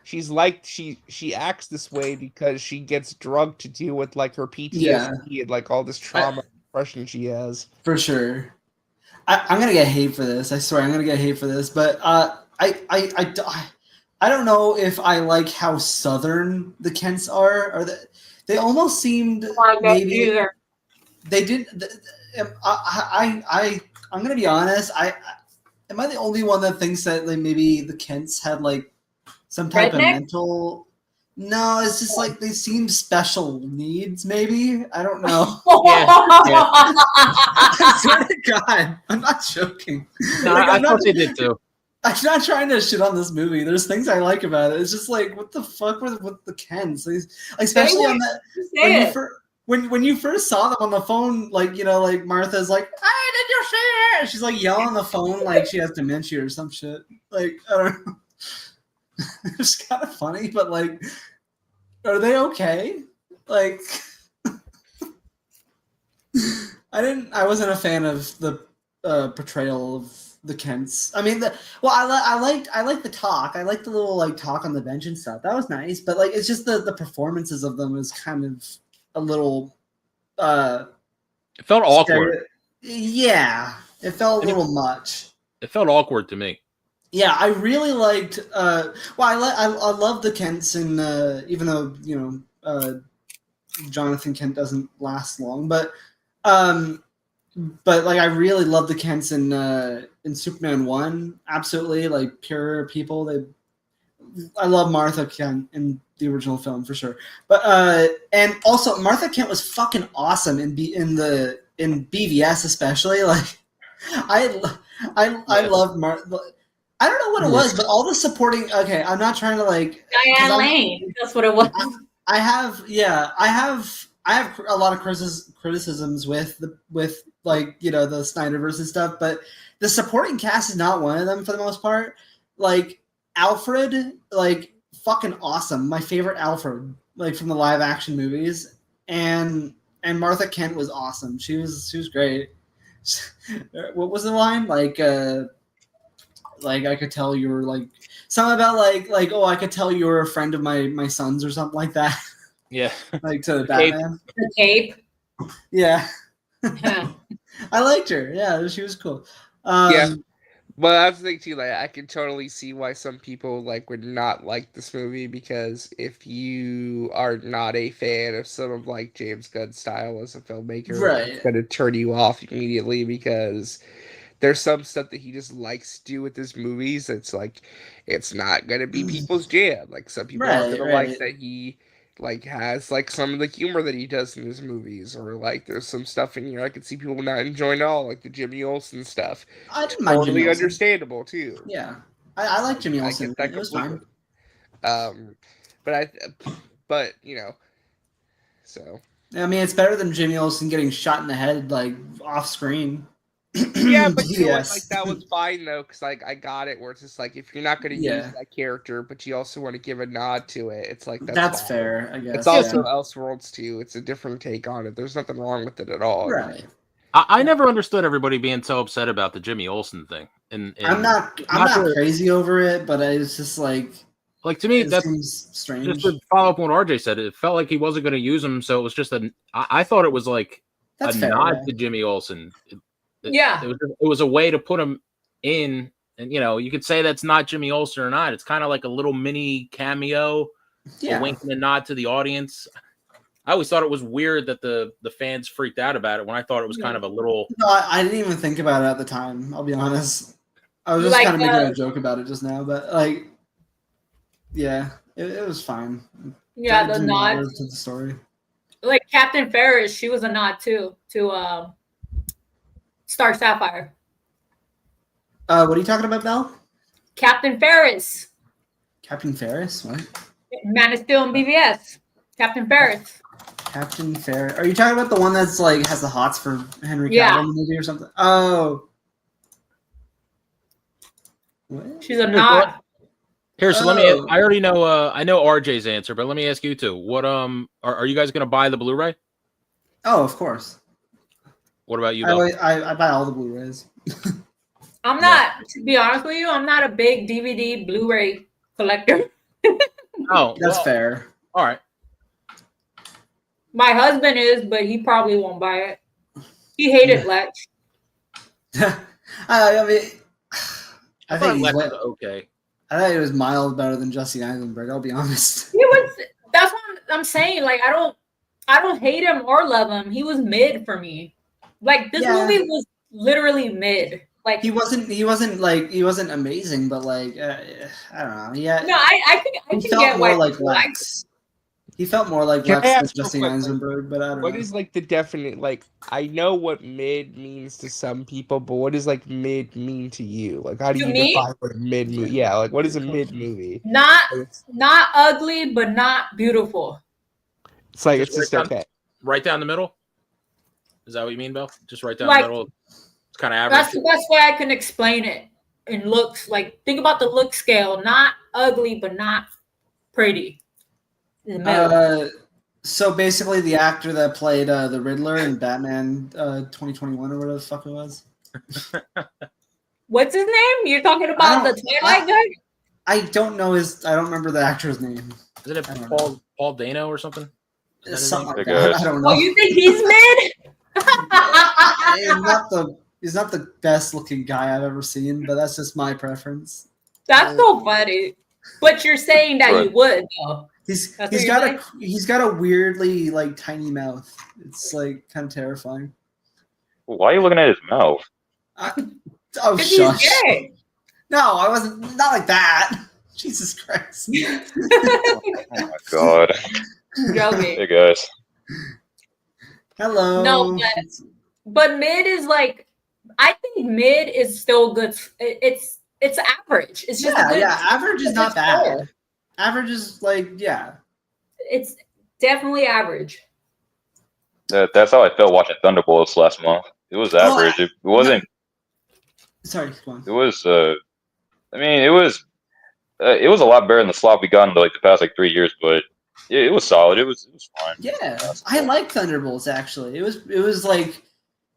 she's like she acts this way because she gets drugged to deal with like her PTSD and like all this trauma and depression she has. For sure. I'm gonna get hate for this. I swear, I'm gonna get hate for this. But I don't know if I like how southern the Kents are. Or they almost seemed maybe either. they did. I'm gonna be honest. Am I the only one that thinks that like maybe the Kents had like some type of Redneck? mental? No, it's just like they seem special needs. Maybe I don't know. I swear to God, I'm not joking. No, Like, I I'm thought not- they did too. I'm not trying to shit on this movie. There's things I like about it. It's just like, what the fuck with the Kens? Like, especially on that when you first saw them on the phone, like like Martha's like, "Hey, did you see it?" She's like yelling on the phone like she has dementia or some shit. Like I don't know. It's kind of funny, but like, are they okay? Like, I wasn't a fan of the portrayal of the Kents. I mean, I liked the talk. I liked the little like talk on the bench and stuff. That was nice, but like it's just the performances of them is kind of a little It felt awkward. Yeah, it felt a little much. It felt awkward to me. Yeah, I really liked. I love the Kents, and even though Jonathan Kent doesn't last long, but like I really love the Kents in Superman 1. Absolutely, like pure people. I love Martha Kent in the original film for sure. But and also Martha Kent was fucking awesome in BVS especially. Like I love Martha. I don't know what it was, but all the supporting. Okay, I'm not trying to like Diane Lane. That's what it was. I have a lot of criticisms with like, you know, the Snyderverse and stuff, but the supporting cast is not one of them for the most part. Like Alfred, like fucking awesome. My favorite Alfred, like from the live action movies, and Martha Kent was awesome. She was great. What was the line? Like I could tell you were like something about like oh, I could tell you were a friend of my son's or something like that. Yeah. Like to Cape. Batman. The cape. Yeah. Yeah. I liked her. Yeah, she was cool. Yeah. But I was thinking too, like I can totally see why some people like would not like this movie, because if you are not a fan of some of like James Gunn's style as a filmmaker, Right. it's gonna turn you off immediately, because there's some stuff that he just likes to do with his movies. It's like it's not gonna be people's jam. Like some people aren't gonna like that he like has like some of the humor that he does in his movies, or like there's some stuff in here I could see people not enjoying at all, like the Jimmy Olsen stuff. I didn't mind Totally Jimmy Olsen. understandable too. Yeah, I like Jimmy I Olsen. get that It was completely. fine. But you know, so I mean, it's better than Jimmy Olsen getting shot in the head like off screen. yeah, but you know what, Yes. like that was fine though, because like I got it where it's just like if you're not going to Yeah. use that character, but you also want to give a nod to it, it's like That's fine. fair, I guess. It's also Elseworlds too. It's a different take on it. There's nothing wrong with it at all. right. I never understood everybody being so upset about the Jimmy Olsen thing. And I'm not crazy over it, but it's just like to me it that seems strange. just to follow up on what RJ said. It felt like he wasn't going to use him, so it was just I thought it was like That's a fair, nod yeah. to Jimmy Olsen. Yeah. It was a way to put him in, and you know, you could say that's not Jimmy Olsen or not. It's kind of like a little mini cameo, Yeah. a wink and a nod to the audience. I always thought it was weird that the fans freaked out about it when I thought it was kind of a little. No, I didn't even think about it at the time. I'll be honest. I was just Like, kind of making a joke about it just now, but like, yeah, it was fine. Yeah, It the didn't nod. matter to the story. Like Captain Ferris, she was a nod too to Star Sapphire. What are you talking about, Belle? Captain Ferris. Captain Ferris? What? Man is Steel in BVS. Captain Ferris. Captain Ferris. Are you talking about the one that's like has the hots for Henry Cavill Yeah. in the movie or something? Oh. What? She's a nod. Here, so let me. Oh. I already know. I know RJ's answer, but let me ask you two. What are you guys going to buy the Blu-ray? Oh, of course. What about you, Bill? I buy all the Blu-rays. I'm not, to be honest with you, I'm not a big DVD Blu-ray collector. Oh, That's well, fair. all right. My husband is, but he probably won't buy it. He hated Letch. I mean, I thought think he's Lex way- was okay. I thought he was mild better than Jesse Eisenberg. I'll be honest. He was. That's what I'm saying. Like I don't hate him or love him. He was mid for me. Like this Yeah. movie was literally mid. Like He wasn't amazing, but like I don't know. Yeah, no, I he can felt get more why like people like Lex. He felt more like Can I Lex than ask real Jesse quick, like, Eisenberg, but I don't what know. is like the definite, like I know what mid means to some people, but what does like mid mean to you? Like how do To you me? define what a mid movie? Yeah, like what is a mid movie? not ugly, but not beautiful. It's like Just it's just right down- okay. Right down the middle. Is that what you mean, Bill? Just right down Like- the middle. It's kind of That's average. the best way I can explain it. In looks, like think about the look scale. Not ugly, but not pretty. In the middle. So basically, the actor that played the Riddler in Batman 2021 or whatever the fuck it was. What's his name? You're talking about the Twilight guy? I don't know I don't remember the actor's name. Isn't it I don't Paul Dano or something? Is that his Something name? like Big that. ass. I don't know. Oh, you think he's mid? He's not the best looking guy I've ever seen, but that's just my preference. That's so funny. But you're saying that Right. you would though. He's That's he's what got you're he's got a weirdly like tiny mouth. It's like kind of terrifying. Why are you looking at his mouth? Oh Because he's shush! gay. No, I wasn't. Not like that. Jesus Christ. Oh my god. Joking. Hey guys. Hello. No, but mid is like, I think mid is still good. It's average. It's just good. Average is it's not good bad. score. Average is like, yeah. It's definitely average. That's how I felt watching Thunderbolts last month. It was average. It wasn't. Sorry, go on. It was. I mean, it was. It was a lot better than the slop we got in like the past like 3 years, but it was solid. It was fine. Yeah, I like Thunderbolts actually. It was like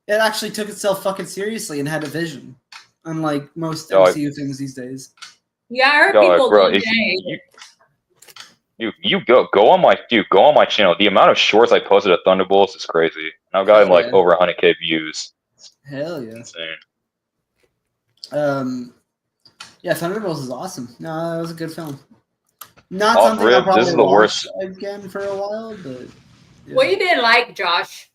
it actually took itself fucking seriously and had a vision, unlike most MCU things these days. Yeah, I heard Dog, people bro, love if it. you go on my channel. The amount of shorts I posted at Thunderbolts is crazy. And I've gotten like Yeah. over 100K views. Hell yeah. Insane. Yeah, Thunderbolts is awesome. No, that was a good film. Not Off something rip, I'll probably this is the watch worst. again for a while, but yeah. What you didn't like, Josh?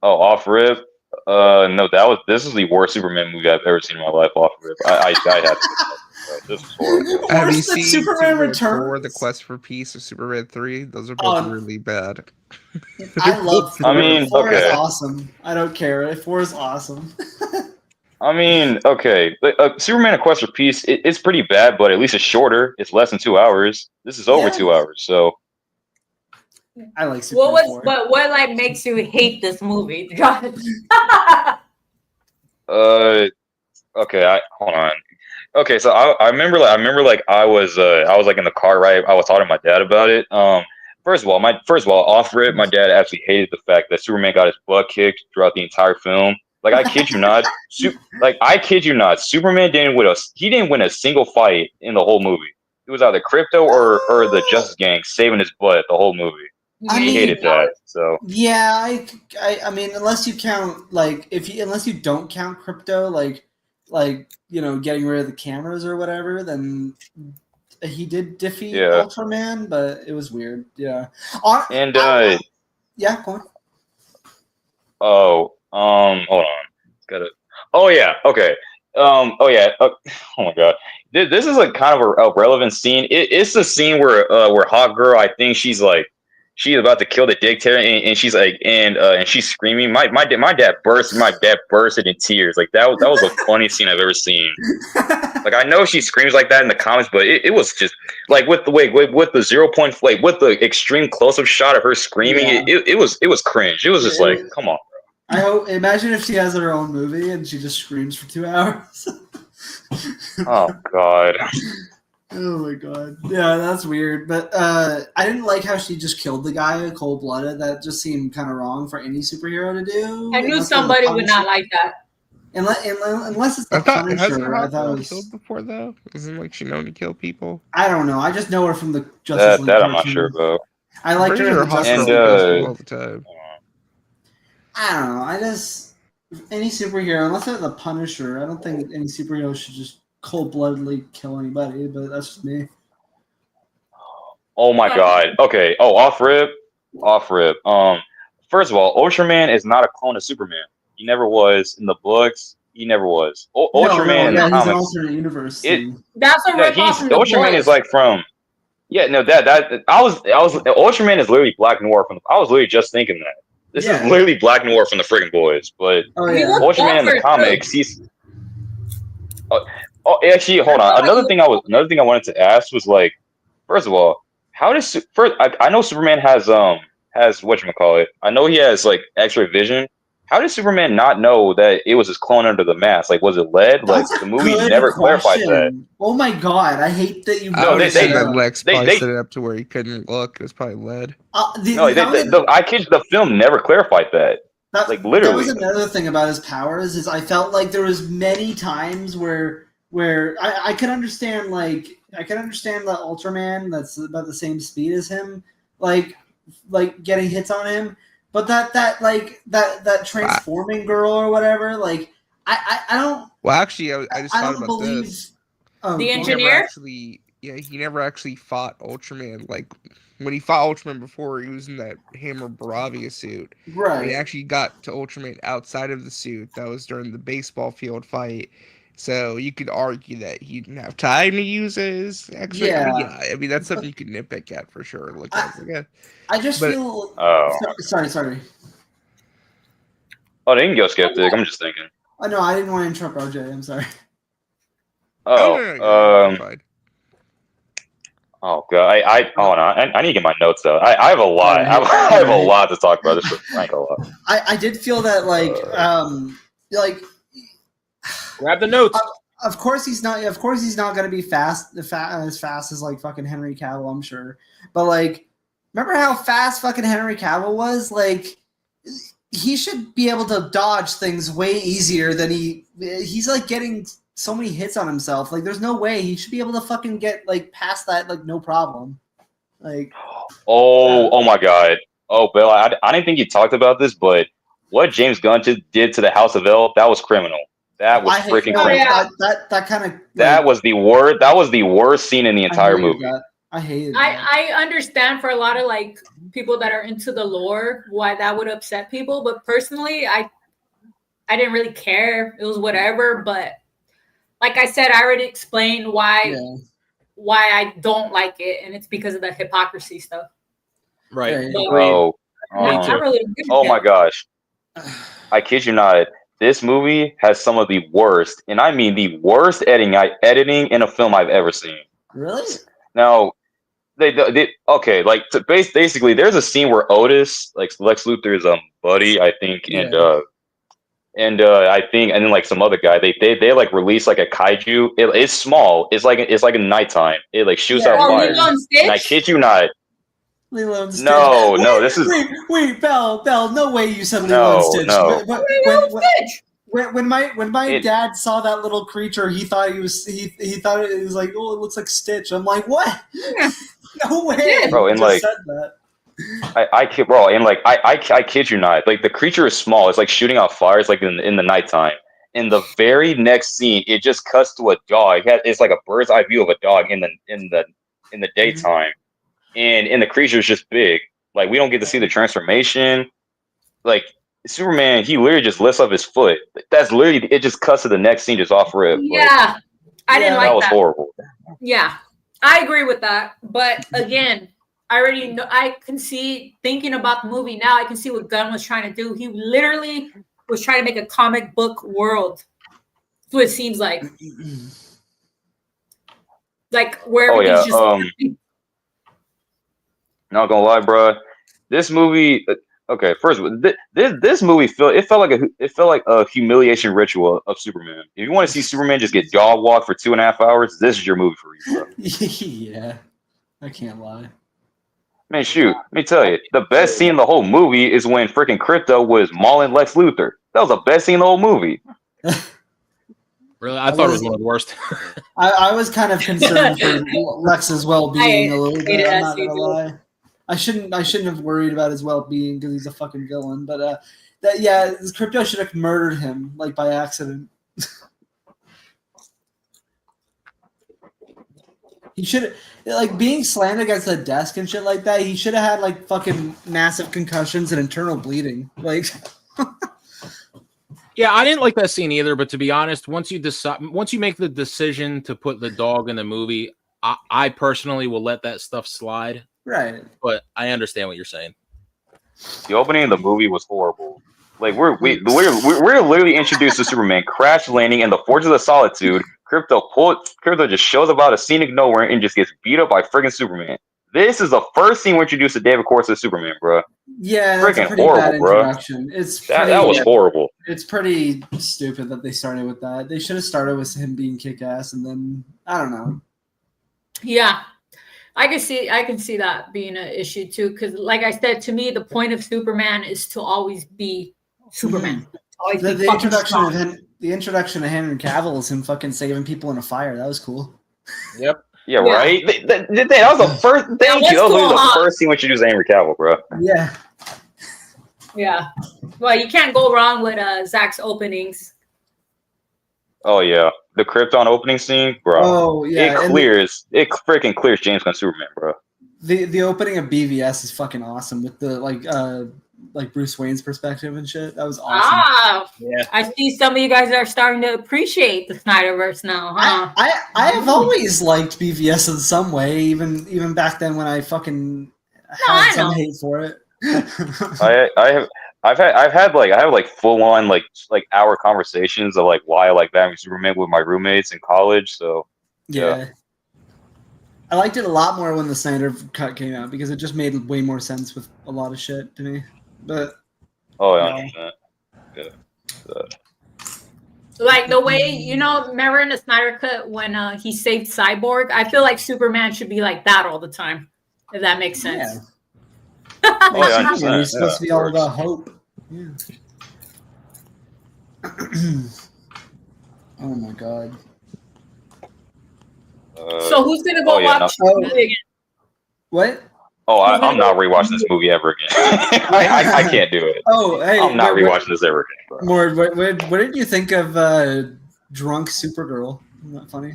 Oh, off rip. No, this is the worst Superman movie I've ever seen in my life. Off rip. I had to. This was horrible. Have you Worse than seen Superman 4, Returns? The Quest for Peace, or Superman 3? Those are Oh, both really bad. I love I mean, 4 is okay. awesome. I don't care. 4 is awesome. I mean, okay. Superman: A Quest for Peace. It's pretty bad, but at least it's shorter. It's less than 2 hours. This is over Yeah. 2 hours. So I like Superman What 4. what like makes you hate this movie, Josh? okay. Hold on. Okay, so I remember like I was like in the car, right? I was talking to my dad about it. First of all, off rip, my dad actually hated the fact that Superman got his butt kicked throughout the entire film. Like I kid you not, Superman didn't win a single fight in the whole movie. It was either Crypto or the Justice Gang saving his butt the whole movie. I He mean, hated that. So Yeah, I mean, unless you count unless you don't count Crypto, like getting rid of the cameras or whatever, then he did defeat Ultraman, but it was weird. Yeah, and yeah, go on. hold on, got it. Oh yeah, okay. Oh yeah. Oh my god, this is like kind of a relevant scene. It's the scene where Hot Girl, I think she's about to kill the dictator, and she's like, and she's screaming. My dad bursted in tears. Like that was the funniest scene I've ever seen. Like I know she screams like that in the comics, but it was just like with the 0.5, like with the extreme close up shot of her screaming. Yeah. It was cringe. It was just like, come on. Imagine if she has her own movie and she just screams for 2 hours. Oh god. Oh my god. Yeah, that's weird. But I didn't like how she just killed the guy cold blooded. That just seemed kind of wrong for any superhero to do. I knew somebody would not like that. Unless it's the Hasn't Punisher. I Hot thought Girl it was. killed before though? Isn't like she known to kill people? I don't know. I just know her from the Justice League. That I'm not cartoon. sure about. I liked her in the Hot Justice Girl League. kills And, people all the time. I don't know. I just any superhero, unless they're the Punisher, I don't think any superhero should just cold-bloodedly kill anybody. But that's just me. Oh my god. Okay. Oh, off rip. First of all, Ultraman is not a clone of Superman. He never was in the books. He never was. Ultraman in the he's an comics. alternate universe. That's a rip off from the Ultraman books. is like from. Yeah, no, that I was Ultraman is literally Black Noir from. I was literally just thinking that. This is literally Black Noir from the friggin' boys, but Ultraman in the comics, he's. Oh, actually, hold on. Another thing I wanted to ask was like, first of all, how does I know Superman has whatchamacallit. I know he has like X-ray vision. How did Superman not know that it was his clone under the mask? Like, was it lead? Like, the movie never clarified that. Oh my god, I hate that you. No, they they- that Lex probably they- set it up to where he couldn't look. It was probably lead. I kid you, the film never clarified that. Like literally. That was another thing about his powers is I felt like there was many times where I could understand the Ultraman that's about the same speed as him, like getting hits on him, but that transforming girl or whatever, like I don't. Well, actually, I just thought about this. The engineer? He never actually fought Ultraman. Like when he fought Ultraman before, he was in that Hammer Bravia suit. Right. When he actually got to Ultraman outside of the suit, that was during the baseball field fight. So you could argue that he didn't have time to use his X-ray. Yeah. I mean that's something you can nitpick at for sure. Look at it again. I just But- feel. Oh. Sorry. Oh, they can go skeptic. I'm just thinking. Oh no, I didn't want to interrupt RJ. I'm sorry. Oh, you're fine. oh god, hold on. I need to get my notes out. I have a lot. I have a lot to talk about. This is Frank a lot. I did feel that like Grab the notes. of course he's not going to be as fast as like fucking Henry Cavill, I'm sure. But like, remember how fast fucking Henry Cavill was? Like, he should be able to dodge things way easier than he's like getting so many hits on himself. Like, there's no way he should be able to fucking get like past that like no problem. Like, Oh my god. Oh, Bill, I didn't think you talked about this, but what James Gunn did to the House of L, that was criminal. That was freaking criminal. yeah. That kind of That was the worst. That was the worst scene in the entire movie. I hated that. I understand for a lot of like people that are into the lore why that would upset people, but personally, I didn't really care. It was whatever. But like I said, I already explained why I don't like it, and it's because of the hypocrisy stuff. Right. Yeah. But, Oh, I really agree oh with my that. gosh. I kid you not. This movie has some of the worst, and I mean the worst editing in a film I've ever seen. Really? Now, they okay, like basically, there's a scene where Otis, like Lex Luthor's buddy, I think, and I think, and then like some other guy, they like release like a kaiju. It's small. It's like a nighttime. It like shoots out Oh, fire. Lilo and And I Stitch? kid you not. Lilo and Stitch. No, this is Wait, Bell, no way you said Lilo No, and Stitch. no. Lilo and Stitch. When my It- dad saw that little creature, he thought he thought it was like, oh, it looks like Stitch. I'm like, what? No way, Bro, and you just like- said that. I kid, bro, and like I kid you not. Like the creature is small. It's like shooting out fires like in the nighttime. In the very next scene, it just cuts to a dog. It's like a bird's eye view of a dog in the daytime, and the creature is just big. Like we don't get to see the transformation. Like Superman, he literally just lifts up his foot. That's literally it. Just cuts to the next scene, just off rip. Like, Yeah, I didn't like that was that. horrible. Yeah, I agree with that. But again, I already know. I can see thinking about the movie now. I can see what Gunn was trying to do. He literally was trying to make a comic book world. That's what it seems like. Like where Oh, yeah, everything's just. Not gonna lie, bro. This movie. Okay, first, this movie felt like a humiliation ritual of Superman. If you want to see Superman just get dog walked for 2.5 hours, this is your movie for you, bro. Yeah, I can't lie. Man, shoot, let me tell you, the best scene in the whole movie is when freaking Crypto was mauling Lex Luthor. That was the best scene in the whole movie. Really, I thought it was one of the worst. I was kind of concerned for Lex's well-being a little I bit. hate I'm it, not I gonna see lie. I shouldn't have worried about his well-being because he's a fucking villain. But this Crypto should have murdered him like by accident. He should like being slammed against a desk and shit like that. He should have had like fucking massive concussions and internal bleeding. Like, Yeah, I didn't like that scene either. But to be honest, once you make the decision to put the dog in the movie, I personally will let that stuff slide. right? But I understand what you're saying. The opening of the movie was horrible. Like we're literally introduced to Superman crash landing in the Fortress of Solitude. Crypto just shows up out of scenic nowhere and just gets beat up by friggin' Superman. This is the first scene we introduced to David Corso as Superman, bro. Yeah, that's a Freaking pretty horrible, bad bro. introduction. That was horrible. It's pretty stupid that they started with that. They should have started with him being kick-ass, and then I don't know. Yeah, I can see that being an issue too. Because, like I said, to me, the point of Superman is to always be Superman. Always be The fucking strong. introduction of Henry Cavill is him fucking saving people in a fire. That was cool. Yep. Yeah, Yeah. right. That was the first. Thank you. That was literally the first scene we introduced Henry Cavill, bro. Yeah. Yeah. Well, you can't go wrong with Zach's openings. Oh yeah, the Krypton opening scene, bro. Oh yeah. It and freaking clears James Gunn Superman, bro. the opening of BVS is fucking awesome with the like like Bruce Wayne's perspective and shit. That was awesome. Yeah. I see some of you guys are starting to appreciate the Snyderverse now, huh? I have always liked BVS in some way, even back then when I fucking I had some know. hate for it. I've had full on like hour conversations of like why I like Batman v Superman with my roommates in college. So yeah. I liked it a lot more when the Snyder cut came out because it just made way more sense with a lot of shit to me. But yeah, no. 100%. Yeah. Like the way, remember in the Snyder cut when he saved Cyborg? I feel like Superman should be like that all the time, if that makes sense. Yeah. Oh, yeah, Superman 100%. is supposed to be Yeah, all works. about hope. Yeah. Oh my god. So who's gonna go watch no. the movie again? What? I'm not rewatching this movie ever again. I can't do it. Oh, hey. I'm not what- rewatching this ever again, bro. More, what did you think of drunk Supergirl? Isn't that funny?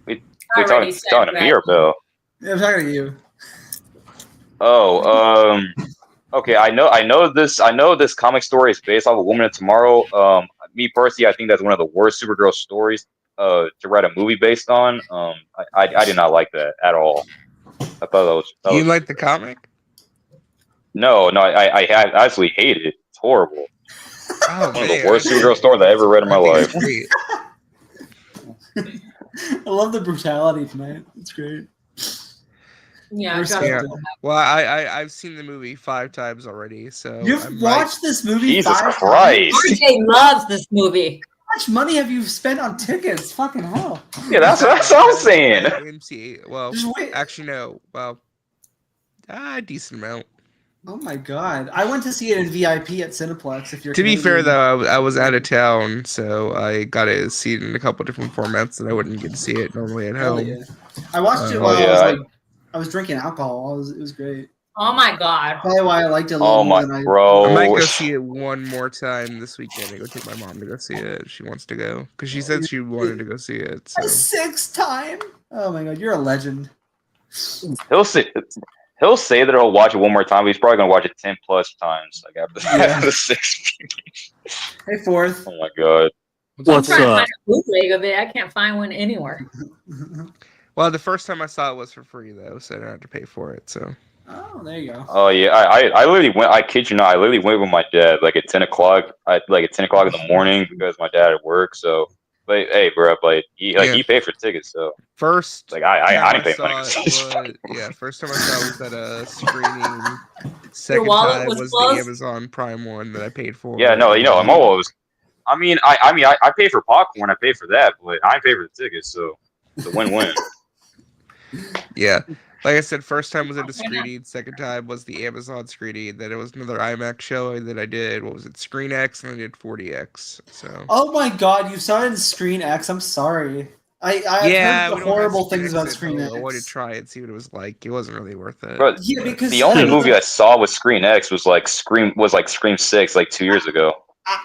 We Already talking said to me or Bill? Yeah, I'm talking to you. Oh, okay. I know this comic story is based off of Woman of Tomorrow. Me personally, I think that's one of the worst Supergirl stories to write a movie based on. I did not like that at all. I thought that You was like the comic? no. I absolutely hate it. It's horrible. Oh, One of the worst Supergirl stories I ever read in my life. I love the brutality tonight. It's great. Yeah, Respect Yeah. it. Well, I've seen the movie 5 times already, so You've I might- watched this movie Jesus 5 Christ! RJ loves this movie. How much money have you spent on tickets? Fucking hell. Yeah, that's what I'm saying. AMC. Well, Just wait. actually, no. Well, a decent amount. Oh my god. I went to see it in VIP at Cineplex. If you're To be fair, Canadian. though, I was out of town, so I got to see it in a couple different formats that I wouldn't get to see it normally at Hell home. yeah. I watched it Oh, while yeah. I was drinking alcohol. It was great. Oh my god. Probably why I liked it a little Oh more my than I. bro. I might go see it one more time this weekend and go take my mom to go see it. She wants to go because she said she wanted to go see it. A So 6th time. Oh my god, you're a legend. He'll say that he'll watch it one more time, but he's probably gonna watch it 10 plus times. Like after Yeah. the 6. Hey, Fourth. Oh my god. I'm What's trying to up? find a bootleg of it. I can't find one anywhere. well, the first time I saw it was for free though, so I didn't have to pay for it. So Oh, there you go. Oh yeah, I literally went. I kid you not, I literally went with my dad like at 10 o'clock. At 10 o'clock in the morning because my dad at work. So, but hey, bro, he paid for tickets. So first, like I time didn't pay saw money. it was, first time I saw it was at a screening. Second wallet time was was closed? the Amazon Prime one that I paid for. Yeah, no, I'm always. I mean, I paid for popcorn. I paid for that, but I didn't pay for the tickets. So it's a win-win. Yeah. Like I said, first time was at a screening. Second time was the Amazon screening. Then it was another IMAX showing that I did. What was it? Screen X, and I did 40X. So Oh my god, you saw it in Screen X. I'm sorry. I've heard we the don't have horrible Screen things X about at Screen home. I wanted to X. try it, see what it was like. It wasn't really worth it. But Yeah, because the only movie I saw with Screen X was like Scream 6 like 2 years ago.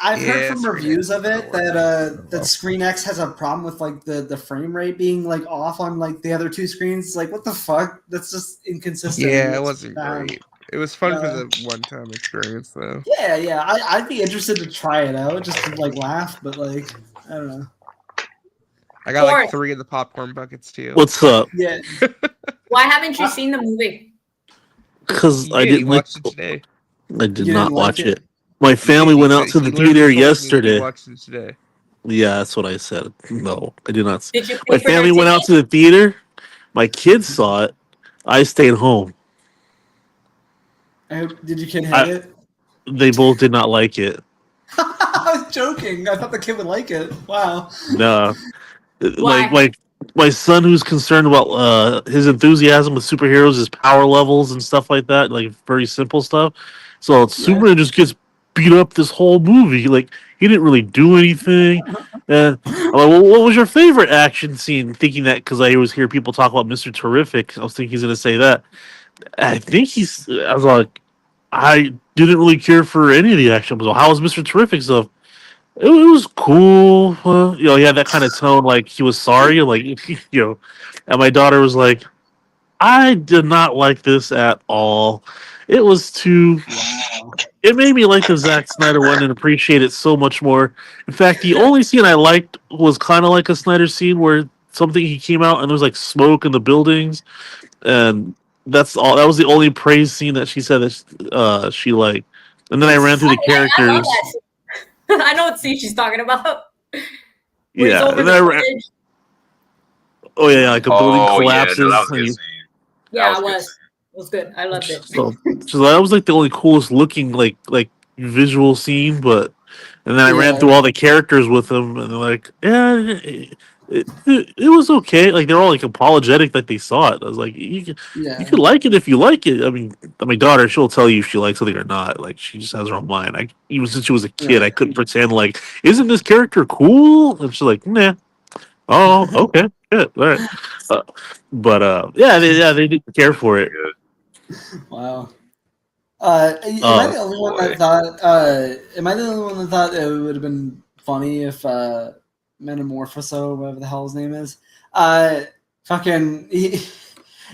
I've heard Yeah, from Screen reviews X of is it not that worth Screen X has a problem with like the frame rate being like off on like the other two screens. Like, what the fuck? That's just inconsistent. Yeah, it It's wasn't bad. great. It was fun for the one-time experience, though. Yeah. I'd be interested to try it out just to like laugh, but like I don't know. I got like Fourth. 3 of the popcorn buckets too. What's up? Yeah, Why haven't you seen the movie? Because You I did, you didn't like. watched it today. I did You not didn't like watch it? it. My family He went said- out to he the literally theater told me he yesterday. watched it today. Yeah, that's what I said. No, I did not. Did you? My family went out to the theater. My kids saw it. I stayed home. Did your kid hate I- it? They both did not like it. I was joking. I thought the kid would like it. Wow. No, Why? my son, who's concerned about his enthusiasm with superheroes, his power levels and stuff like that, like very simple stuff. So Superman just gets beat up this whole movie. Like he didn't really do anything. And I'm like, well, what was your favorite action scene? Thinking that because I always hear people talk about Mr. Terrific, I was thinking he's gonna say that. I think I was like, I didn't really care for any of the action. So how was Mr. Terrific stuff? It was cool. He had that kind of tone, like he was sorry, like And my daughter was like, I did not like this at all. It was too. Wow. It made me like the Zack Snyder one and appreciate it so much more. In fact, the only scene I liked was kind of like a Snyder scene where something he came out and there was like smoke in the buildings, and that's all. That was the only praise scene that she said that she liked. And then I ran through the I love characters. that scene. I know what scene she's talking about. When he's Yeah, over and the then I ran. bridge. Oh yeah, like a building Oh yeah, collapses. no, that was a and good you- scene. Yeah, That it was a good was. scene. It was good. I loved it. so that was like the only coolest looking like visual scene. But and then I ran Yeah. through all the characters with them, and they're like, yeah, it was okay. Like they're all like apologetic that they saw it. I was like, you Yeah. could like it if you like it. I mean, my daughter, she'll tell you if she likes something or not. Like she just has her own mind. Even since she was a kid, Yeah. I couldn't pretend like, isn't this character cool? And she's like, nah. Oh, okay, good, all right. Yeah, they didn't care for it. Wow. Am I the only one that thought? Am I the only one that thought it would have been funny if Metamorphoso, whatever the hell his name is,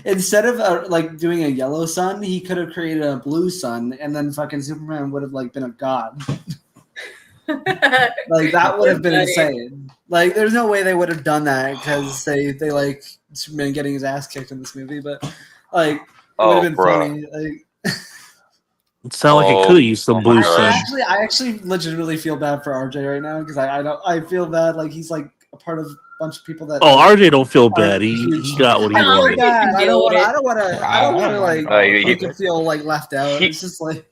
instead of like doing a yellow sun, he could have created a blue sun, and then fucking Superman would have like been a god. Like that would have been insane. Like there's no way they would have done that because they like Superman getting his ass kicked in this movie, but like it would have been funny. Like. It sounded like it could have used some blue sun. I actually legitimately feel bad for RJ right now because I feel bad like he's like a part of a bunch of people that. Oh, RJ don't feel bad. He got what he No, wanted. I don't want to like you- make him feel like left out. It's just like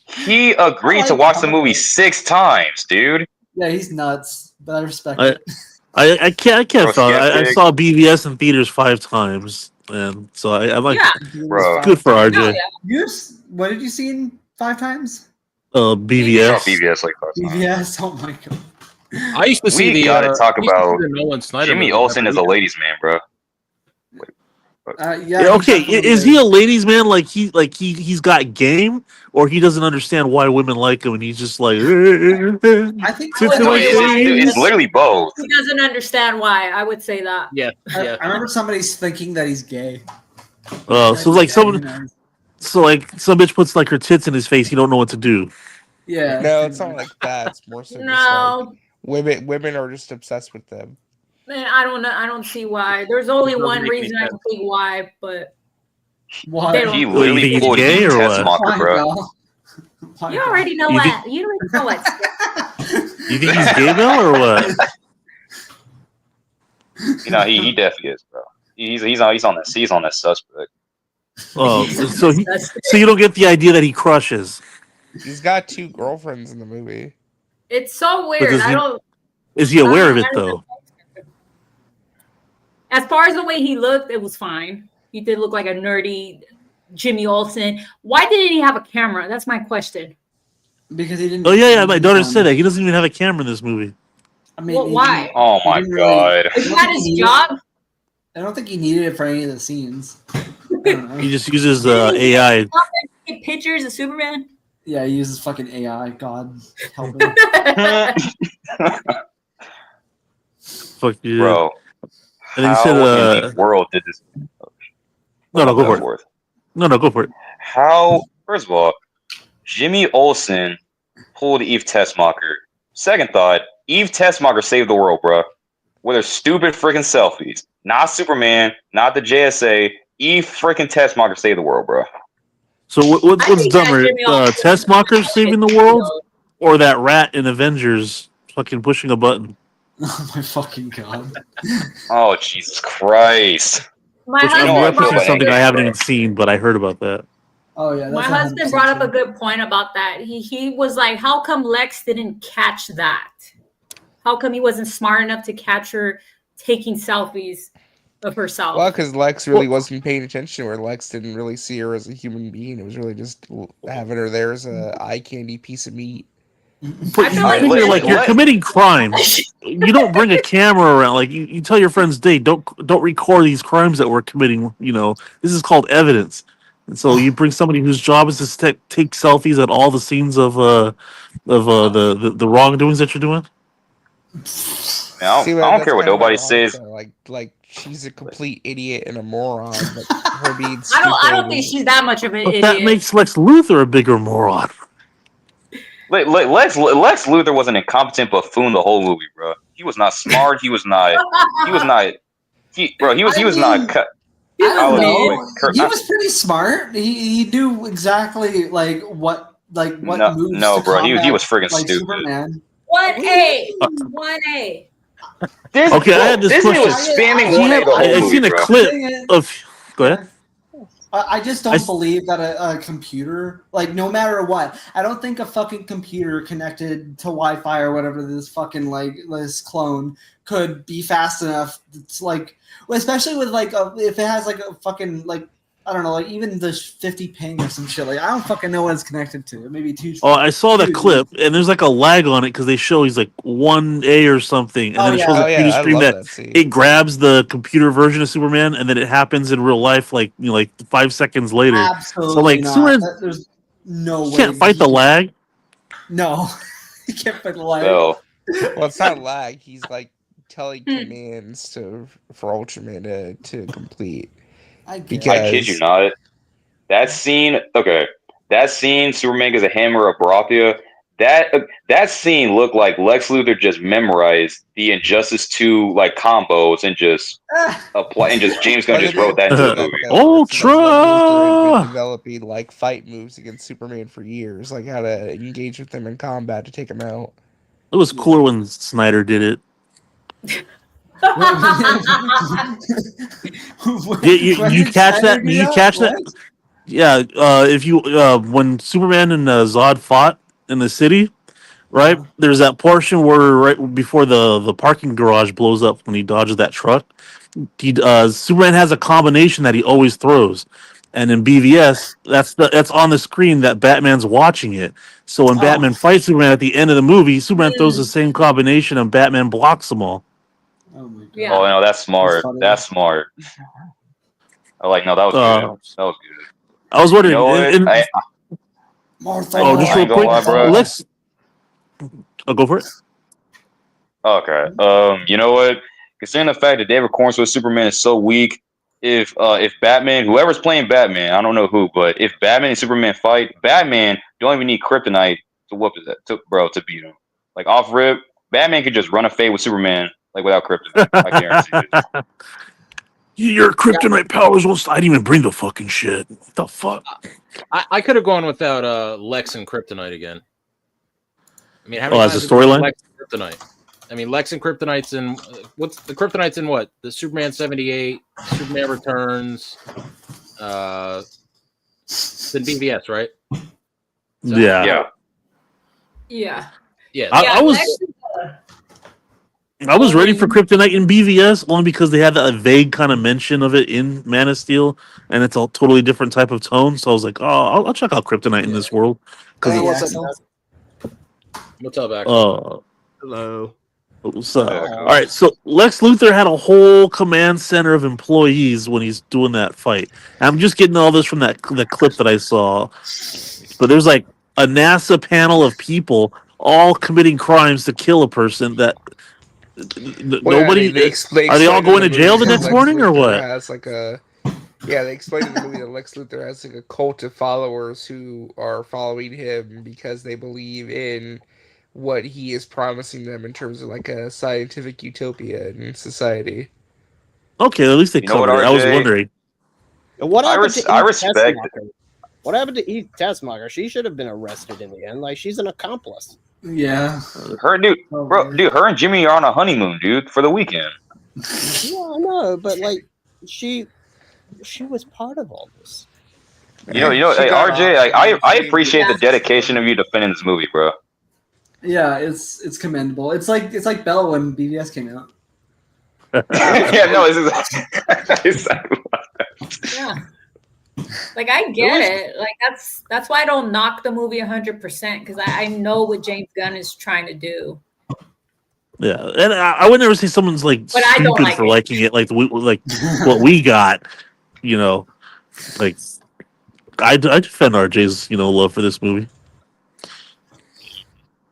He agreed to watch the movie 6 times, dude. yeah, he's nuts, but I respect I- it. I can't Bro, follow. I skeptic. saw BVS in theaters 5 times, and so I'm like, Yeah. Bro. good for No, RJ. yeah. What did you see in 5 times? BVS. BVS like that. BVS. Oh my god. I used to see We the. gotta talk I used to see about the Nolan Snyder Jimmy movie Olsen every is a week. ladies' man, bro. Yeah. Yeah, okay, definitely is he a ladies' man? Like he's got game, or he doesn't understand why women like him, and he's just like, I think Sits in No, my it's literally both. He doesn't understand why. I would say that. Yeah, I yeah. remember somebody's thinking that he's gay. so like Yeah, someone, who knows? so like some bitch puts like her tits in his face, you don't know what to do. Yeah. No, it's not like that. It's more so just like No, women are just obsessed with them. man, I don't know. I don't see why. There's only Doesn't one make any reason I can think why, but Why? They don't- He What, you literally think he's pulled gay or test what? mocker, bro. Why, you already know You what. You already know what. You think he's gay, Bill, or what? You know, he definitely is, bro. He's on that suspect. Oh, so you don't get the idea that he crushes. He's got 2 girlfriends in the movie. It's so But weird. does I he- don't. Is he aware of it though? As far as the way he looked, it was fine. He did look like a nerdy Jimmy Olsen. Why didn't he have a camera? That's my question. Because he didn't. Oh yeah, my daughter said that he doesn't even have a camera in this movie. I mean, Well, he why? didn't- Oh he my didn't god. Is that his job? I don't think he needed it for any of the scenes. I don't know. He just uses AI. Take pictures of Superman. Yeah, he uses fucking AI. God help him. Fuck you. Bro. And then he How said, in the world did this? no, go for it. No, go for it. How? First of all, Jimmy Olsen pulled Eve Tessmacher. Second thought, Eve Tessmacher saved the world, bro. With her stupid freaking selfies. Not Superman, not the JSA. Eve freaking Tessmacher saved the world, bro. So I what's think that dumber, Jimmy Olsen- Tessmacher saving the world, or that rat in Avengers fucking pushing a button? Oh my fucking god. Oh, Jesus Christ. My Which I'm know what, husband, bro, referencing but- something I haven't even seen, but I heard about that. Oh yeah. my That's husband 100% brought up a true. good point about that. He was like, how come Lex didn't catch that? How come he wasn't smart enough to catch her taking selfies of herself? Well, because Lex really wasn't paying attention to her. Lex didn't really see her as a human being. It was really just having her there as a eye candy piece of meat. But I feel you like figure, Lex- like you're committing crimes. You don't bring a camera around. Like you tell your friends, "Hey, don't record these crimes that we're committing." You know, this is called evidence. And so you bring somebody whose job is to take selfies at all the scenes of the wrongdoings that you're doing. Man, I don't care what kinda nobody ironic, says. though. Like she's a complete idiot and a moron. But her being I don't think stupid she's that much of an But idiot. that makes Lex Luthor a bigger moron. Lex Luthor was an incompetent buffoon the whole movie, bro. He was not smart. He was not. He was not. He was not cut. He was I was mean. like, Kurt- He was pretty smart. He knew exactly what moves. No, to bro. He combat, was friggin' like, stupid. Superman. 1A. 1A. Okay, I had this Disney was question. spamming I- 1A the whole I movie, seen a bro. clip of. Go ahead. I just don't believe that a computer, like, no matter what, I don't think a fucking computer connected to Wi-Fi or whatever this fucking, like, this clone could be fast enough to, like, especially with, like, if it has, like, a fucking, like, I don't know, like, even the 50 ping or some shit. Like, I don't fucking know what it's connected to. Maybe 2. Oh, I saw that clip, and there's like a lag on it because they show he's like 1A or something, and then it shows Oh a yeah, computer I screen love that that scene. it grabs the computer version of Superman, and then it happens in real life, like like 5 seconds later. Absolutely So, like, not. Superman- There's no way. You can't fight the lag. No. You can't fight the lag. No. Well, it's not lag. He's like telling Hmm. commands for Ultraman to complete. I guess. Because- I kid you not. That scene, Superman gets a hammer of Baratheon. That scene looked like Lex Luthor just memorized the Injustice 2 like combos and just apply and just James Gunn just wrote that into the movie. Ultra! Developing like fight moves against Superman for years, like how to engage with him in combat to take him out. It was cooler when Snyder did it. You catch that? Did you catch that? Yeah, if you when Superman and Zod fought in the city, right? There's that portion where right before the parking garage blows up when he dodges that truck. Superman has a combination that he always throws, and in BVS, that's on the screen that Batman's watching it. So when Batman fights Superman at the end of the movie, Superman throws the same combination, and Batman blocks them all. Oh my god. Yeah. Oh no, that's smart. That's funny. That's smart. No, that was good. That was good. I was wondering. You know what? and- Martha. oh, just I real ain't gonna quick, lie, bro. let's. I'll go for it. Okay. You know what? Considering the fact that David Cornsworth Superman is so weak, if Batman, whoever's playing Batman, I don't know who, but if Batman and Superman fight, Batman don't even need kryptonite to whoop it, to beat him. Like off rip, Batman could just run a fade with Superman like without kryptonite. I guarantee it. Your kryptonite powers won't. I didn't even bring the fucking shit. What the fuck? I could have gone without Lex and Kryptonite again. I mean, how many Oh, as times a have we seen storyline? Lex and Kryptonite. I mean, Lex and Kryptonite's in what's the Kryptonite's in what? The Superman 78, Superman Returns, it's in BVS, right? Yeah. Yeah. Yeah. Yeah. I was Lex- I was ready for kryptonite in BVS only because they had a vague kind of mention of it in Man of Steel, and it's a totally different type of tone. So I was like, oh, I'll check out kryptonite in this world because Hey, what's Axel. What's up, Ax? Hello. So, Yeah. all right, so Lex Luthor had a whole command center of employees when he's doing that fight. I'm just getting all this from the clip that I saw, but there's like a NASA panel of people all committing crimes to kill a person that nobody. Are they all going to jail the next morning or what? Has like a they explained in the movie that Lex Luthor has like a cult of followers who are following him because they believe in what he is promising them in terms of like a scientific utopia in society. Okay, at least they You know what, covered it. I was RJ? wondering. And what happened to I Eve respect- Tessmacher? What happened to Eve Tessmacher? She should have been arrested in the end. Like, she's an accomplice. Yeah. Her her and Jimmy are on a honeymoon, dude, for the weekend. Yeah, I know, but like, she was part of all this. You know, She hey, got RJ, off. I appreciate the dedication of you defending this movie, bro. Yeah, it's commendable. It's like Bella when BVS came out. Yeah, no, it's exactly like that. Yeah. Like I get it. Like that's why I don't knock the movie 100% because I know what James Gunn is trying to do. Yeah, and I would never say someone's like But I don't stupid like for it. liking it. Like what we got, you know, like I defend RJ's love for this movie,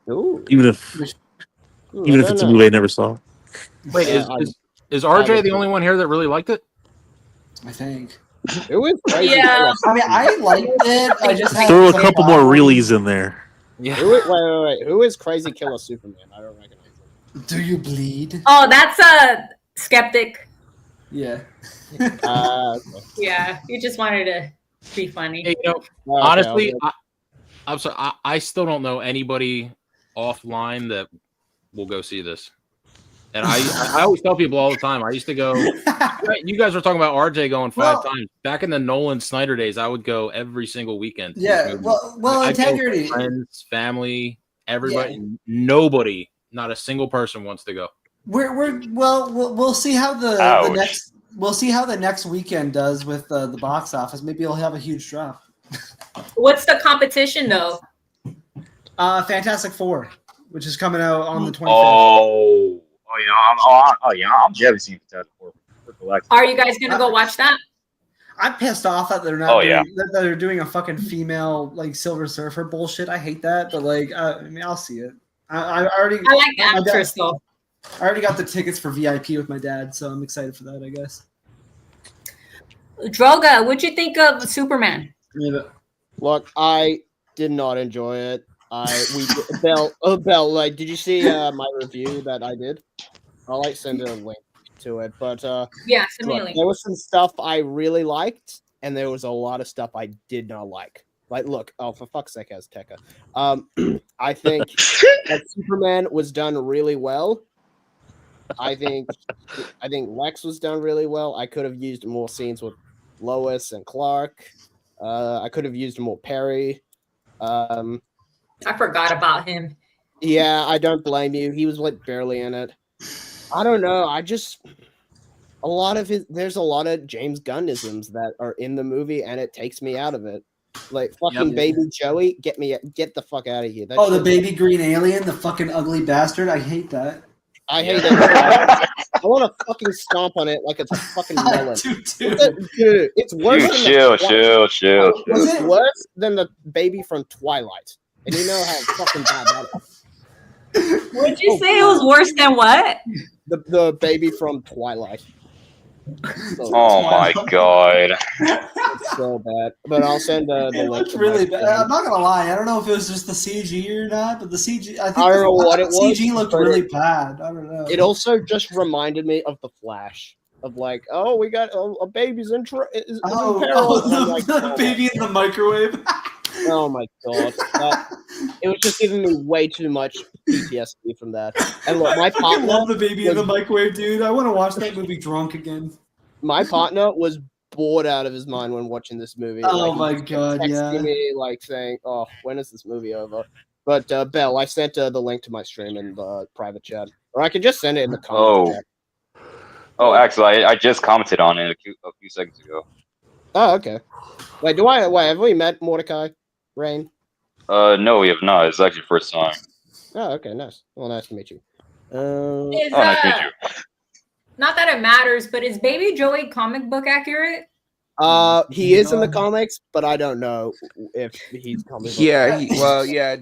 Ooh. even if I it's don't a know. movie I never saw. Wait, Yeah, Is RJ the only one here that really liked it? I think. It was crazy. Yeah. I mean, I liked it. I just had Throw a some couple more problems. reelies in there. Yeah. Wait. Who is Crazy Killer Superman? I don't recognize him. Do you bleed? Oh, that's a skeptic. Yeah. Okay. Yeah, you just wanted to be funny. Hey, you know, honestly, I'm sorry. I still don't know anybody offline that will go see this. And I always tell people all the time. I used to go. You guys were talking about RJ going five times. Back in the Nolan Snyder days, I would go every single weekend. to these Yeah. movies. Well, I'd go with integrity. friends, family, everybody. Nobody, not a single person wants to go. We'll see how the Ouch. next weekend does with the box office. Maybe it'll have a huge drop. What's the competition though? Fantastic Four, which is coming out on the 25th. I'm jealous of you. Fantastic Four for Galactus. Are you guys gonna go watch that? I'm pissed off that they're not. That they're doing a fucking female like Silver Surfer bullshit. I hate that, but like, I mean, I'll see it. I already. I like the actress though. I already got the tickets for VIP with my dad, so I'm excited for that. I guess. Droga, what'd you think of Superman? Look, I did not enjoy it. Bell, like, did you see my review that I did? I'll send a link to it, but yeah, send me a look, link. there was some stuff I really liked, and there was a lot of stuff I did not like. Like, look, for fuck's sake, Azteca. I think that Superman was done really well. I think Lex was done really well. I could have used more scenes with Lois and Clark. I could have used more Perry. I forgot about him. Yeah, I don't blame you. He was like barely in it. I don't know. There's a lot of James Gunnisms that are in the movie, and it takes me out of it. Like fucking baby Joey, get the fuck out of here. The baby green alien, the fucking ugly bastard. I hate that. I hate that. I want to fucking stomp on it like it's a fucking melon. Dude, it's worse. Chill. It's worse than the baby from Twilight, and you know how fucking bad that is. Would you say it was worse than what? The baby from Twilight. Oh my god. It's so bad. But I'll send the It link. looked really bad. I'm not gonna lie. I don't know if it was just the CG or not, but the CG. I don't know what it was. CG looked really bad. I don't know. It also just reminded me of The Flash. Of like, oh, we got a baby's in peril. The baby in the microwave. Oh my god. It was just giving me way too much PTSD from that. And look, my I partner love the baby in the microwave, dude. I want to watch that movie drunk again. My partner was bored out of his mind when watching this movie. Oh Like, my he was god, texting yeah. me like saying, "Oh, when is this movie over?" But Bell, I sent the link to my stream in the private chat, or I could just send it in the comments. Actually, I just commented on it a few seconds ago. Oh, okay. Wait, have we met Mordecai Rain? No, we have not. It's actually first time. Oh, okay, nice. Well, nice to meet you. Nice to meet you. Not that it matters, but is Baby Joey comic book accurate? He is in the comics, but I don't know if he's comic book. Yeah,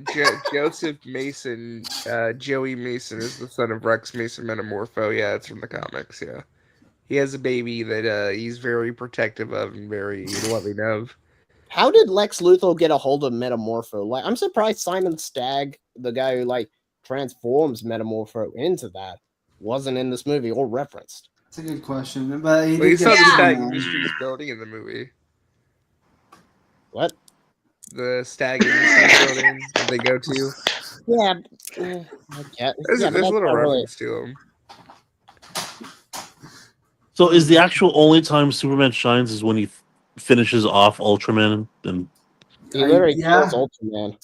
Joseph Mason, Joey Mason is the son of Rex Mason Metamorpho. Yeah, it's from the comics. Yeah, he has a baby that he's very protective of and very loving of. How did Lex Luthor get a hold of Metamorpho? Like, I'm surprised Simon Stagg, the guy who like transforms Metamorpho into that, wasn't in this movie or referenced. That's a good question, but You saw the Stag Industries building in the movie. What? The Stag Industries building that they go to. Yeah, I get. There's a little really... reference to him. So is the actual only time Superman shines is when he finishes off Ultraman and he literally kills Ultraman.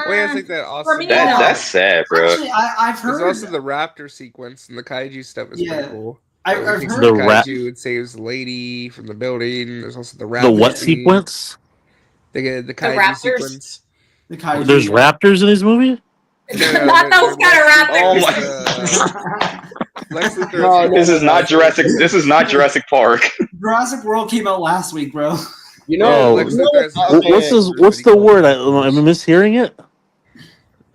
Wait, I think that also. For me, That's sad, bro. Actually, I've heard. There's also the Raptor sequence and the kaiju stuff is pretty cool. I've He heard takes the kaiju and saves the lady from the building. There's also the Raptor. the what scene. sequence? The kaiju Raptors? sequence. the kaiju. There's raptors in his movie? Not those kind of raptors. Oh Lex Luthor. This is not Jurassic. This is not Jurassic Park. Jurassic World came out last week, bro. You know, Lex you know Luthor What's the word? Am I mishearing it?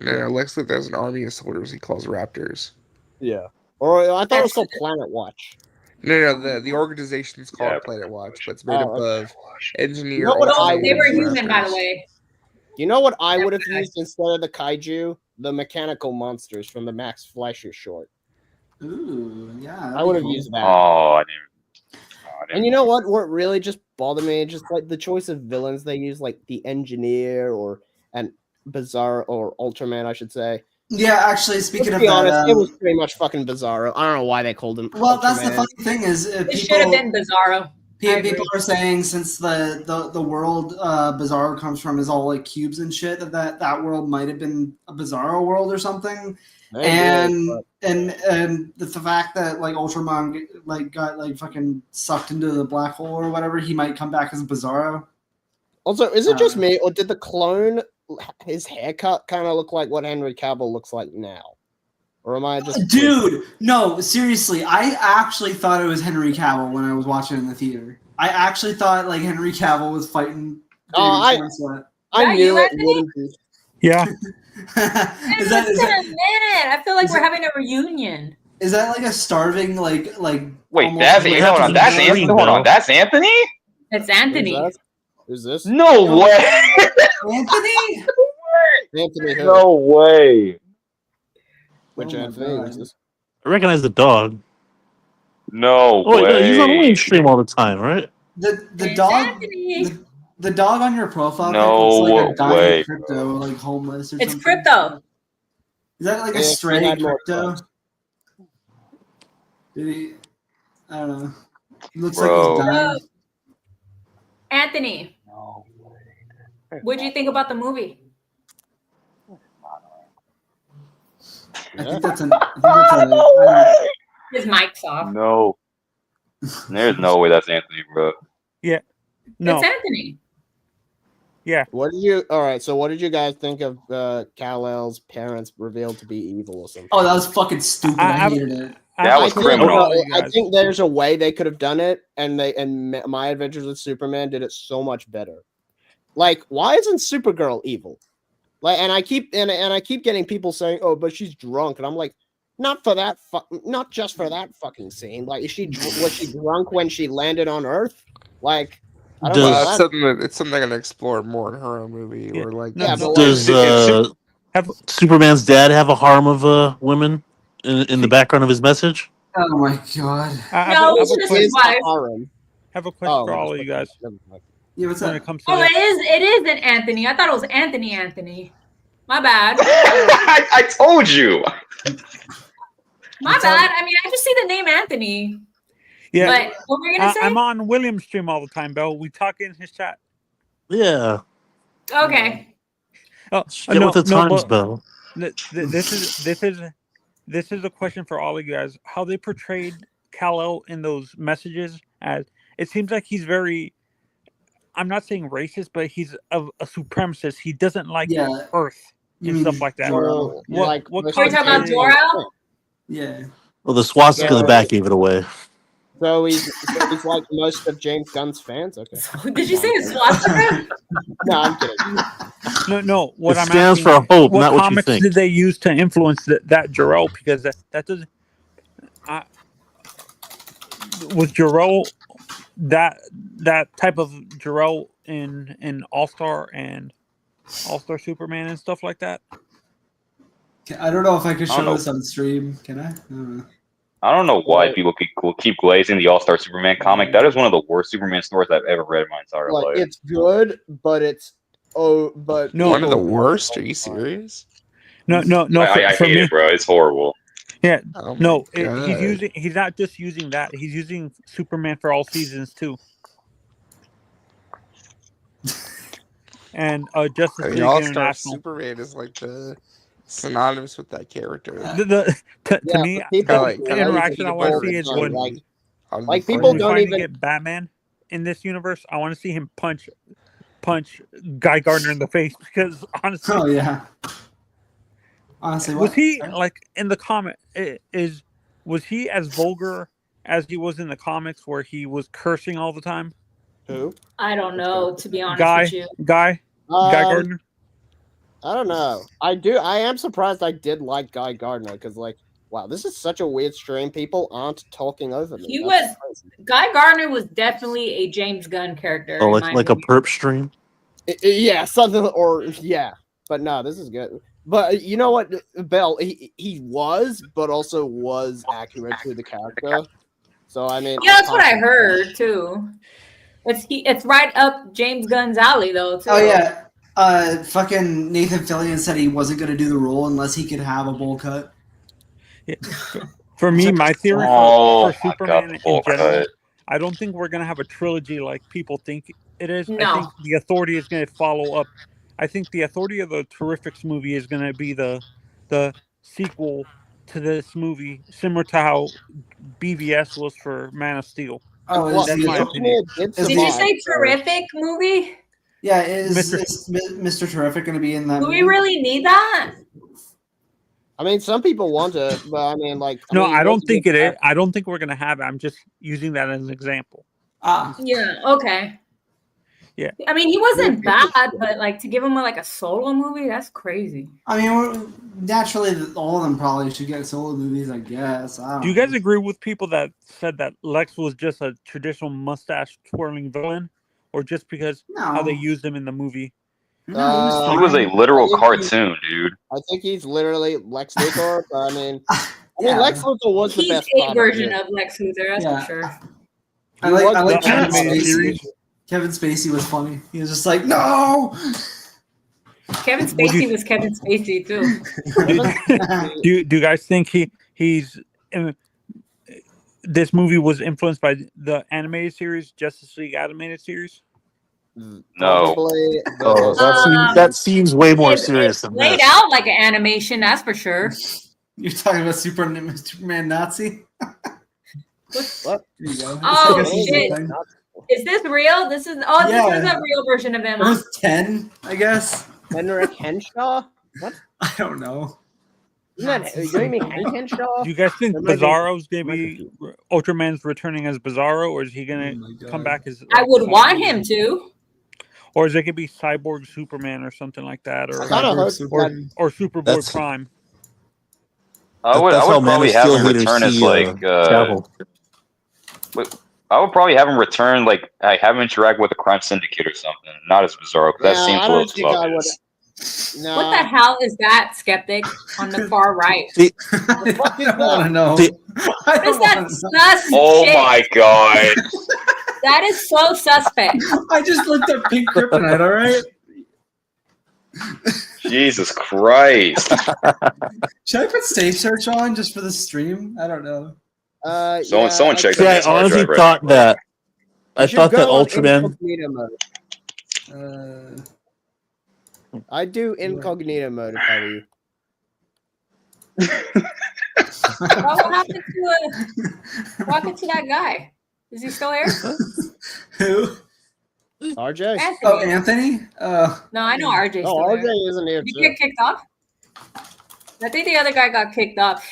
No, Lex Luthor has an army of soldiers he calls Raptors. Yeah. Or I thought it was called Planet Watch. No. The organization is called Yeah. Planet Watch, but it's made Oh, up okay. of engineer. You know what I They were would do? human, by the way. You know what I would have used instead of the kaiju? The mechanical monsters from the Max Fleischer short. Ooh, yeah. I would have used that. Oh, I didn't. And you know what? What really just bothered me, just like the choice of villains they use, like the Engineer and Bizarro or Ultraman, I should say. Yeah, actually, speaking Let's of be that, honest, it was pretty much fucking Bizarro. I don't know why they called him. well, that's the Ultraman. funny thing is It should have been Bizarro. I people agree. are saying since the world Bizarro comes from is all like cubes and shit that world might have been a Bizarro world or something. Maybe, and but- the fact that like Ultraman like got like fucking sucked into the black hole or whatever, he might come back as Bizarro. Also, is it just me, or did the clone, his haircut kind of look like what Henry Cavill looks like now? Or am I just... Dude, no, seriously, I actually thought it was Henry Cavill when I was watching it in the theater. I actually thought like Henry Cavill was fighting Oh, David Winslet. I Are knew you, it Anthony? wouldn't be. Yeah. It's is that been a minute. I feel like we're having a reunion. is that like a starving like Wait, almost that's like- hold on. That's Anthony. Hold on, that's Anthony. It's Anthony. Who's this? No way. Anthony? Anthony who? No way. Which Oh my Anthony? God. Who's this? I recognize the dog. No Oh, wait, no, way. he's on mainstream all the time, right? The It's dog Anthony. the dog on your profile No pic looks like a guy way, in crypto, like homeless or It's something. crypto. Is that like a Yeah, he stray had more crypto? clubs. Did he? I don't know. He looks Bro. like he's dying. Anthony, what do you think about the movie? I Yeah. think that's an. I think that's a His mic's off. No. There's no way that's Anthony, bro. No. It's Anthony. What did you? All right. So, what did you guys think of Kal-El's parents revealed to be evil or something? oh, that was fucking stupid. I hated it. That was criminal. I think there's a way they could have done it, and My Adventures with Superman did it so much better. Like, why isn't Supergirl evil? Like, and I keep getting people saying, "Oh, but she's drunk," and I'm like, not just for that fucking scene. Like, was she drunk when she landed on Earth? Like, I don't know. Well, it's something they're gonna explore more in her own movie, Yeah. or like Yeah, but Does Have- Superman's dad have a harem of women in the background of his message? Oh my god. No, it's just his wife. have a question Oh, for all of you guys Yeah, what's when up? it comes to Oh, that. it isn't Anthony. I thought it was Anthony. My bad. I told you. My bad. I mean, I just see the name Anthony. Yeah, But what were you gonna say? I'm on William's stream all the time, Bell. We talk in his chat. Yeah. Okay. Oh, Get with the times, but Bell. This is a question for all of you guys. How they portrayed Kal-El in those messages, as it seems like he's very, I'm not saying racist, but he's a supremacist. He doesn't like Yeah. Earth You and mean stuff like that. Jor-El. What- Like, what Are you talking about Jor-El? Yeah. Well, the swastika in the back gave it away. So he's like most of James Gunn's fans. Okay. Did you say a swastika? No, I'm kidding. No. What It I'm stands asking, for hope, what not what you comics think. did they use to influence that Jor-El? Because that doesn't. Was Jor-El that type of Jor-El in All-Star and All-Star Superman and stuff like that? I don't know if I could I don't show know. this on stream. Can I? don't know. I don't know why people keep glazing the All-Star Superman comic. That is one of the worst Superman stories I've ever read in my entire Like, life. it's good, but No. one of the worst. Are you serious? No. I for hate me, it, bro. It's horrible. yeah. Oh my No, God. he's not just using that. He's using Superman for all seasons too. And Justice I mean, League All-Star International. Superman is like the synonymous with that character. To Yeah, me, but people- the kinda interaction I want all to see the is time, when like, On Like, the people we front. don't finally even- get Batman in this universe. I want to see him punch Guy Gardner in the face because honestly, Oh yeah. Honestly, was what? he like in the comic? Was he as vulgar as he was in the comics, where he was cursing all the time? Who? I don't know, to be honest Guy with you. Guy Gardner. I don't know. I am surprised I did like Guy Gardner because, like, Wow, this is such a weird stream. People aren't talking over me. He That's was- crazy. Guy Gardner was definitely a James Gunn character. Oh, in my like a movie. perp stream. Yeah, something or yeah, but no, this is good. But you know what, Bell, he was, but also was accurate to the character. So I mean, Yeah, that's what I heard too. It's right up James Gunn's alley though too. Oh yeah. Fucking Nathan Fillion said he wasn't going to do the role unless he could have a bowl cut. For me, my theory Oh, for my God, Superman in full general, cut. I don't think we're gonna have a trilogy like people think it is. I No. think the Authority is gonna follow up. I think the Authority of the Terrifics movie is gonna be the sequel to this movie, similar to how BVS was for Man of Steel. Oh, Well, that's my opinion. it Did Did you survived, say so- terrific movie? yeah, is Mr. Mr. Terrific going to be in that Do movie? we really need that? I mean, some people want it, but I mean, like, No, mean, I don't once think you it get is. I don't think we're gonna have it. I'm just using that as an example. Ah, Yeah. Okay. Yeah. I mean, he wasn't bad, but like to give him a solo movie, that's crazy. I mean, naturally, all of them probably should get solo movies, I guess. I don't Do you know. guys agree with people that said that Lex was just a traditional mustache twirling villain, or just because how they No. used him in the movie? No, he was He was a fine. literal I think cartoon, dude. I think he's literally Lex Luthor. But I mean, Yeah. Lex Luthor was the He's best a part version it. of Lex Luthor, that's Yeah. for sure. I like The Kevin animated Spacey. series. Kevin Spacey was funny. He was just like, no. Kevin What do you- Spacey was Kevin Spacey too. Do you guys think he's this movie was influenced by the animated series, Justice League animated series? No. Probably the- Oh, that seems way more serious It's than laid this. out like an animation, that's for sure. You're talking about Superman Nazi? What? There you go. Oh, It's like a shit. thing. Is this real? This is this is Yeah. a real version of him. It was 10, I guess. Henrik Henshaw? What? I don't know. Isn't that, you mean Hank Henshaw? Do you guys think That might be- Bizarro's gonna might be Ultraman's returning as Bizarro, or is he gonna Oh my God. come back as? I would want him to. Or is it gonna be Cyborg Superman or something like that, or I kinda hope Superman. or Superboy That's- Prime? I would That's how Man probably of have Steel him haters return as see, like Cavill. I would probably have him return like I have him interact with a crime syndicate or something, not as Bizarro because that Yeah, seems I a don't little think I would. bogus. No. What the hell is that, skeptic on the far right? I don't want to know. See- I What is don't that want to know. sus Oh shit? my god! That is so suspect. I just looked up Pink Kryptonite, all right? Jesus Christ! Should I put Safe Search on just for the stream? I don't know. Someone check See, that I man's hard honestly drive right thought now. that. I You should thought that go on Ultraman. incognito mode. I'd do incognito mode if I were you. What happened to that guy? Is he still here? Who? RJ? Anthony. Oh, Anthony? No, I know RJ. Oh, Still RJ here. isn't here Did he too. get kicked off? I think the other guy got kicked off.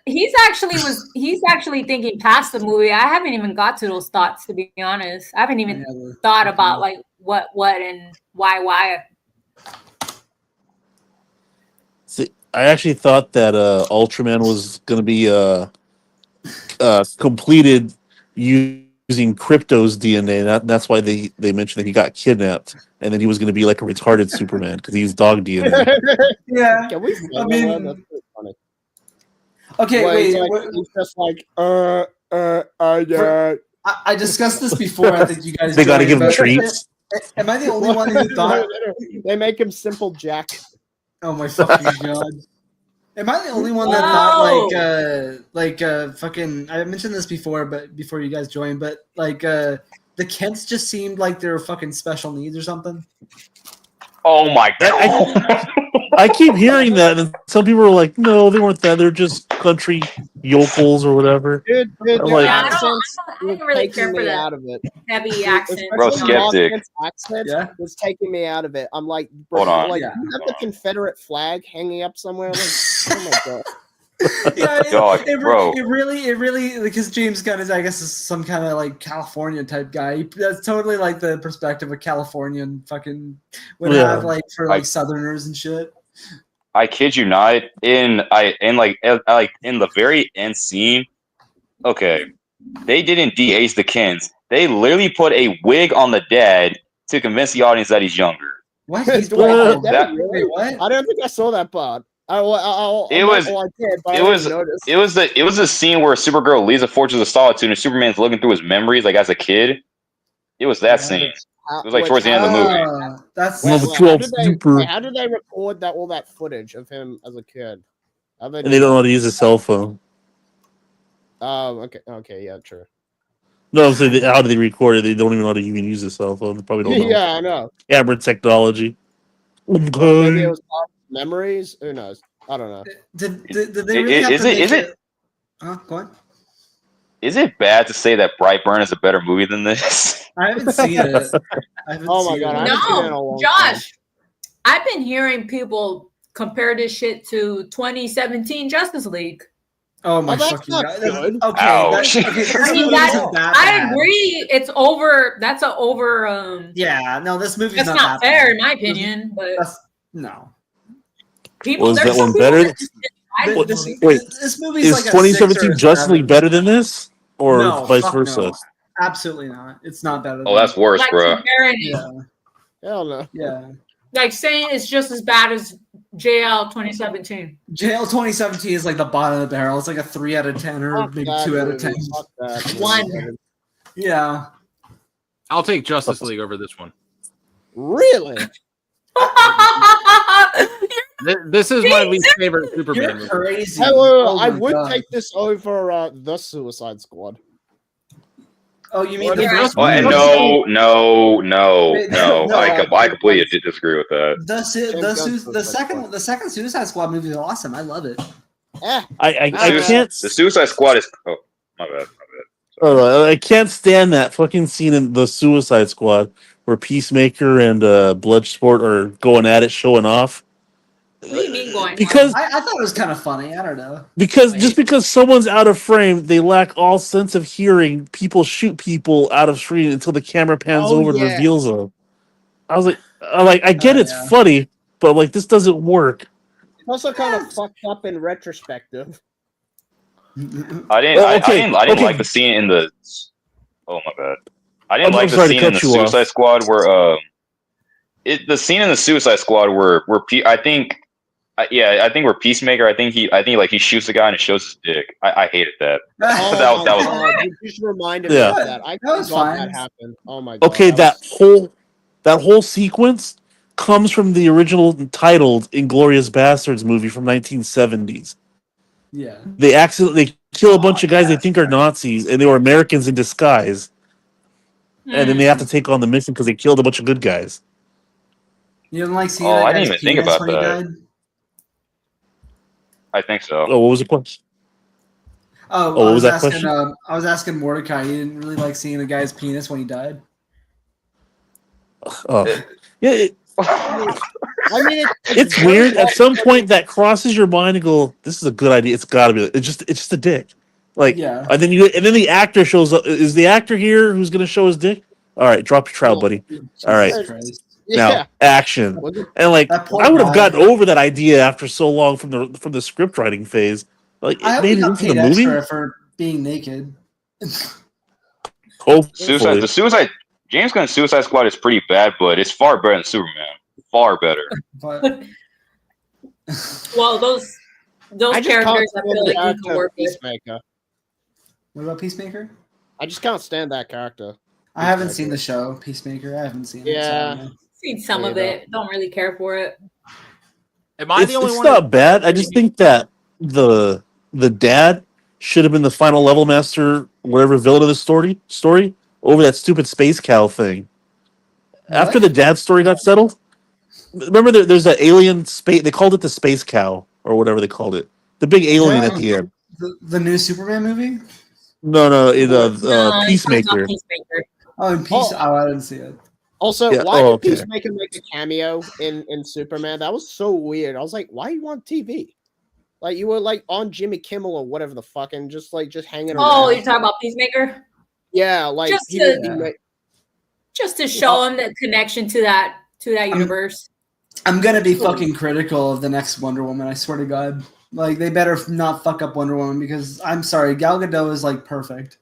He's actually thinking past the movie. I haven't even got to those thoughts, to be honest. I haven't even thought about like what and why. See, I actually thought that Ultraman was going to be completed using Crypto's DNA. That's why they mentioned that he got kidnapped, and then he was going to be like a retarded Superman because he used dog DNA. Yeah. Can we? I mean- That's pretty funny. Okay, Where wait. he's, like, what- he's just like, yeah. I discussed this before. I think you guys. They got to joined, give him but- treats. Am I the only one who thought? They make him Simple Jack. Oh my fucking god! Am I the only one that thought fucking? I mentioned this before, but before you guys joined, but the Kents just seemed like they were fucking special needs or something. Oh my god! I keep hearing that, and some people are like, "No, they weren't that. They're just country yokels or whatever." Dude, I'm their like- Yeah, I accents didn't was really taking care for me that out of it. heavy accent. Bro, Especially skeptic. Lost accent Yeah. was taking me out of it. I'm like, bro, Hold on. like Yeah. you have the Confederate flag hanging up somewhere. Like, oh my god. Yeah, Dog, bro. It really, because James Gunn is, I guess, is some kind of like California type guy. That's totally like the perspective of Californian fucking would Yeah. have like for like I- Southerners and shit. I kid you not, in the very end scene, okay, they didn't de-age the Kens. They literally put a wig on the dad to convince the audience that he's younger. What? Wait, He's did bald. that Wait, really? what? I don't think I saw that part. I It was- I did, but it I didn't was- notice. It was a scene where Supergirl leaves a Fortress of Solitude and Superman's looking through his memories like as a kid. It was that scene. It was like towards the end of the movie. That's Well, Wait, how did they record that all that footage of him as a kid? And they don't know how to use a cell phone. Oh, okay, yeah, true. No, I'm saying how do they record it? They don't even know how to even use a cell phone. They probably don't know. Yeah, I know. Camera technology. Maybe it was memories. Who knows? I don't know. Did they really have Is to it- make is it- Go on. Is it bad to say that Brightburn is a better movie than this? I haven't seen it. I haven't Oh my seen God, it. I haven't seen it in a No, long time. Josh, I've been hearing people compare this shit to 2017 Justice League. Oh my Oh, that's fucking not god! good. Okay, Ouch. okay. This I mean, movie that- isn't that I bad. agree. It's over. That's a over. Yeah, no, this movie's That's not not that fair bad. in my opinion. But That's no. people. Was there's that some one people better? that- I- Wait, This movie's Is like a 2017 6 or a Justice 7. League better than this, or No, vice fuck versa? no. Absolutely not. It's not better. Oh, that's worse, like bro. comparing it, yeah, Hell no. yeah. like saying it's just as bad as JL 2017. JL 2017 is like the bottom of the barrel. It's like a 3 out of 10 or Fuck maybe that 2 out of movie. 10. Fuck that movie. One. Yeah. I'll take Justice League over this one. Really? This is my least favorite Superman You're movie. crazy. Hey, Oh I my would God. take this over the Suicide Squad. Oh, you mean What the is first this? Oh, and movie? no. No, I completely disagree with that. The second Suicide Squad movie is awesome. I love it. I Suicide- can't. The Suicide Squad is. Oh, my bad. I can't stand that fucking scene in the Suicide Squad where Peacemaker and Bloodsport are going at it, showing off. What do you mean going? Because I thought it was kind of funny. I don't know. just because someone's out of frame, they lack all sense of hearing. People shoot people out of screen until the camera pans Oh, over and yeah. reveals them. I get it's yeah. funny, but like this doesn't work. It's also kind of fucked up in retrospective. I didn't Okay. like the scene in the. Oh my bad. I didn't I'm like the sorry to scene in the cut you off. Suicide Squad where the scene in the Suicide Squad where I think where Peacemaker I think he shoots a guy and it shows his dick. I hated that. Oh, That my was- God, you just reminded me Yeah. of that. I That was forgot fine. that happened. Oh my God. Okay, that that whole sequence comes from the original titled Inglorious Bastards movie from 1970s. Yeah. They kill a bunch of guys they think are Nazis, and they were Americans in disguise, and then they have to take on the mission because they killed a bunch of good guys. You didn't like seeing Oh, that I didn't guy's even think penis about when he that. died? I think so. Oh, what was the question? Oh, what I was was that asking. question? I was asking Mordecai. He didn't really like seeing a guy's penis when he died. Oh, yeah, I mean, it's weird. At some point, that crosses your mind and go, "This is a good idea." It's got to be. It's just a dick. Like, Yeah. and then the actor shows up. Is the actor here who's going to show his dick? All right, drop your trowel, buddy. All right. Jesus Christ. yeah. Now, action. Was it- And like, That poor I would have guy. gotten over that idea after so long from the script writing phase. Like, I it hope made he it got into paid the movie. extra for being naked. Hopefully. James Gunn's Suicide Squad is pretty bad, but it's far better than Superman. Far better. But Well, those I just can't characters I stand feel the like you character can of work with. Peacemaker. what about Peacemaker? I just can't stand that character. I haven't seen the show Peacemaker. I haven't seen it. so I Yeah. don't know. Seen some There of you it. Don't really care for it. Am I It's the only one? not bad. I just think that the dad should have been the final level master, whatever villain of the story over that stupid space cow thing. After the dad story got settled, remember there's that alien space. They called it the space cow or whatever they called it. The big alien at the end. The new Superman movie? No, No, it's not Peacemaker. Peacemaker. Oh, in Oh. I didn't see it. Also, Yeah, why oh, did okay. Peacemaker make a cameo in Superman? That was so weird. I was like, why are you on TV? Like you were like on Jimmy Kimmel or whatever the fuck, and just hanging Oh, around. you're talking about Peacemaker? Yeah, like Just he to- would be Just to show him the connection to that universe. I'm gonna be fucking critical of the next Wonder Woman. I swear to God. Like they better not fuck up Wonder Woman because I'm sorry, Gal Gadot is like perfect.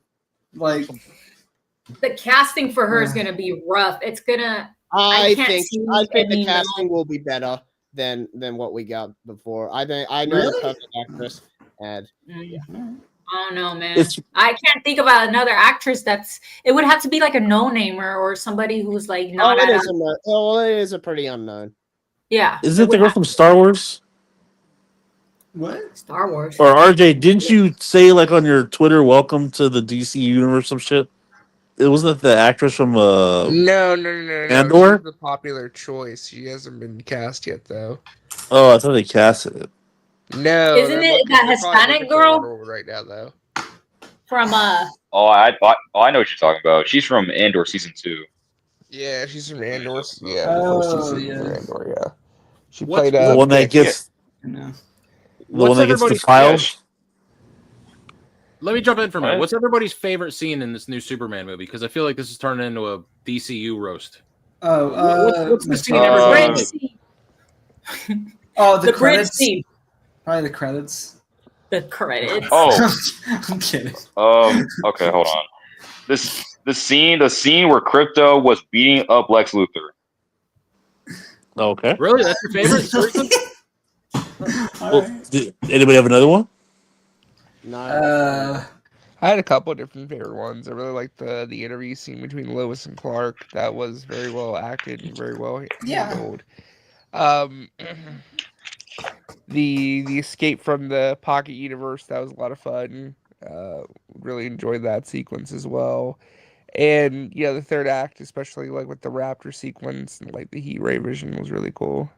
Like The casting for her is gonna be rough. It's gonna. I can't think see the any casting will be better than what we got before. I know the Really? perfect actress, and I don't know, man. It's- I can't think about another actress that's. It would have to be like a no-namer or somebody who's like not. it at is a pretty unknown. Yeah. Isn't it the would girl have from to Star Wars? what? be Star Wars? Or RJ, didn't you say like on your Twitter, "Welcome to the DC universe"? Some shit. It wasn't the actress from No. Andor? She's the popular choice. She hasn't been cast yet, though. Oh, I thought they casted it. No. Isn't they're it looking- that they're probably Hispanic looking for girl? Wonder Woman right now, though. From Oh, I know what you're talking about. She's from Andor season 2. Yeah, she's from Andor. Yeah, Oh, the first season yeah. from Andor. Yeah, she What's- played The one that Vic. gets No. the What's one that gets everybody's- defiled. Let me jump in for a minute. What? What's everybody's favorite scene in this new Superman movie? Because I feel like this is turning into a DCU roast. Oh, What's the scene Uh, everybody bridge likes? scene. oh, The bridge credits. scene. Probably the credits. The credits. Oh, I'm kidding. okay, hold on. The scene where Crypto was beating up Lex Luthor. Okay. Really? That's your favorite? Seriously? All Well, right. did anybody have another one? No, I had a couple of different favorite ones. I really liked the interview scene between Lois and Clark. That was very well acted and very well Yeah. handled. The escape from the Pocket Universe, that was a lot of fun. Really enjoyed that sequence as well. And yeah, the third act, especially like with the Raptor sequence and like the Heat Ray vision, was really cool.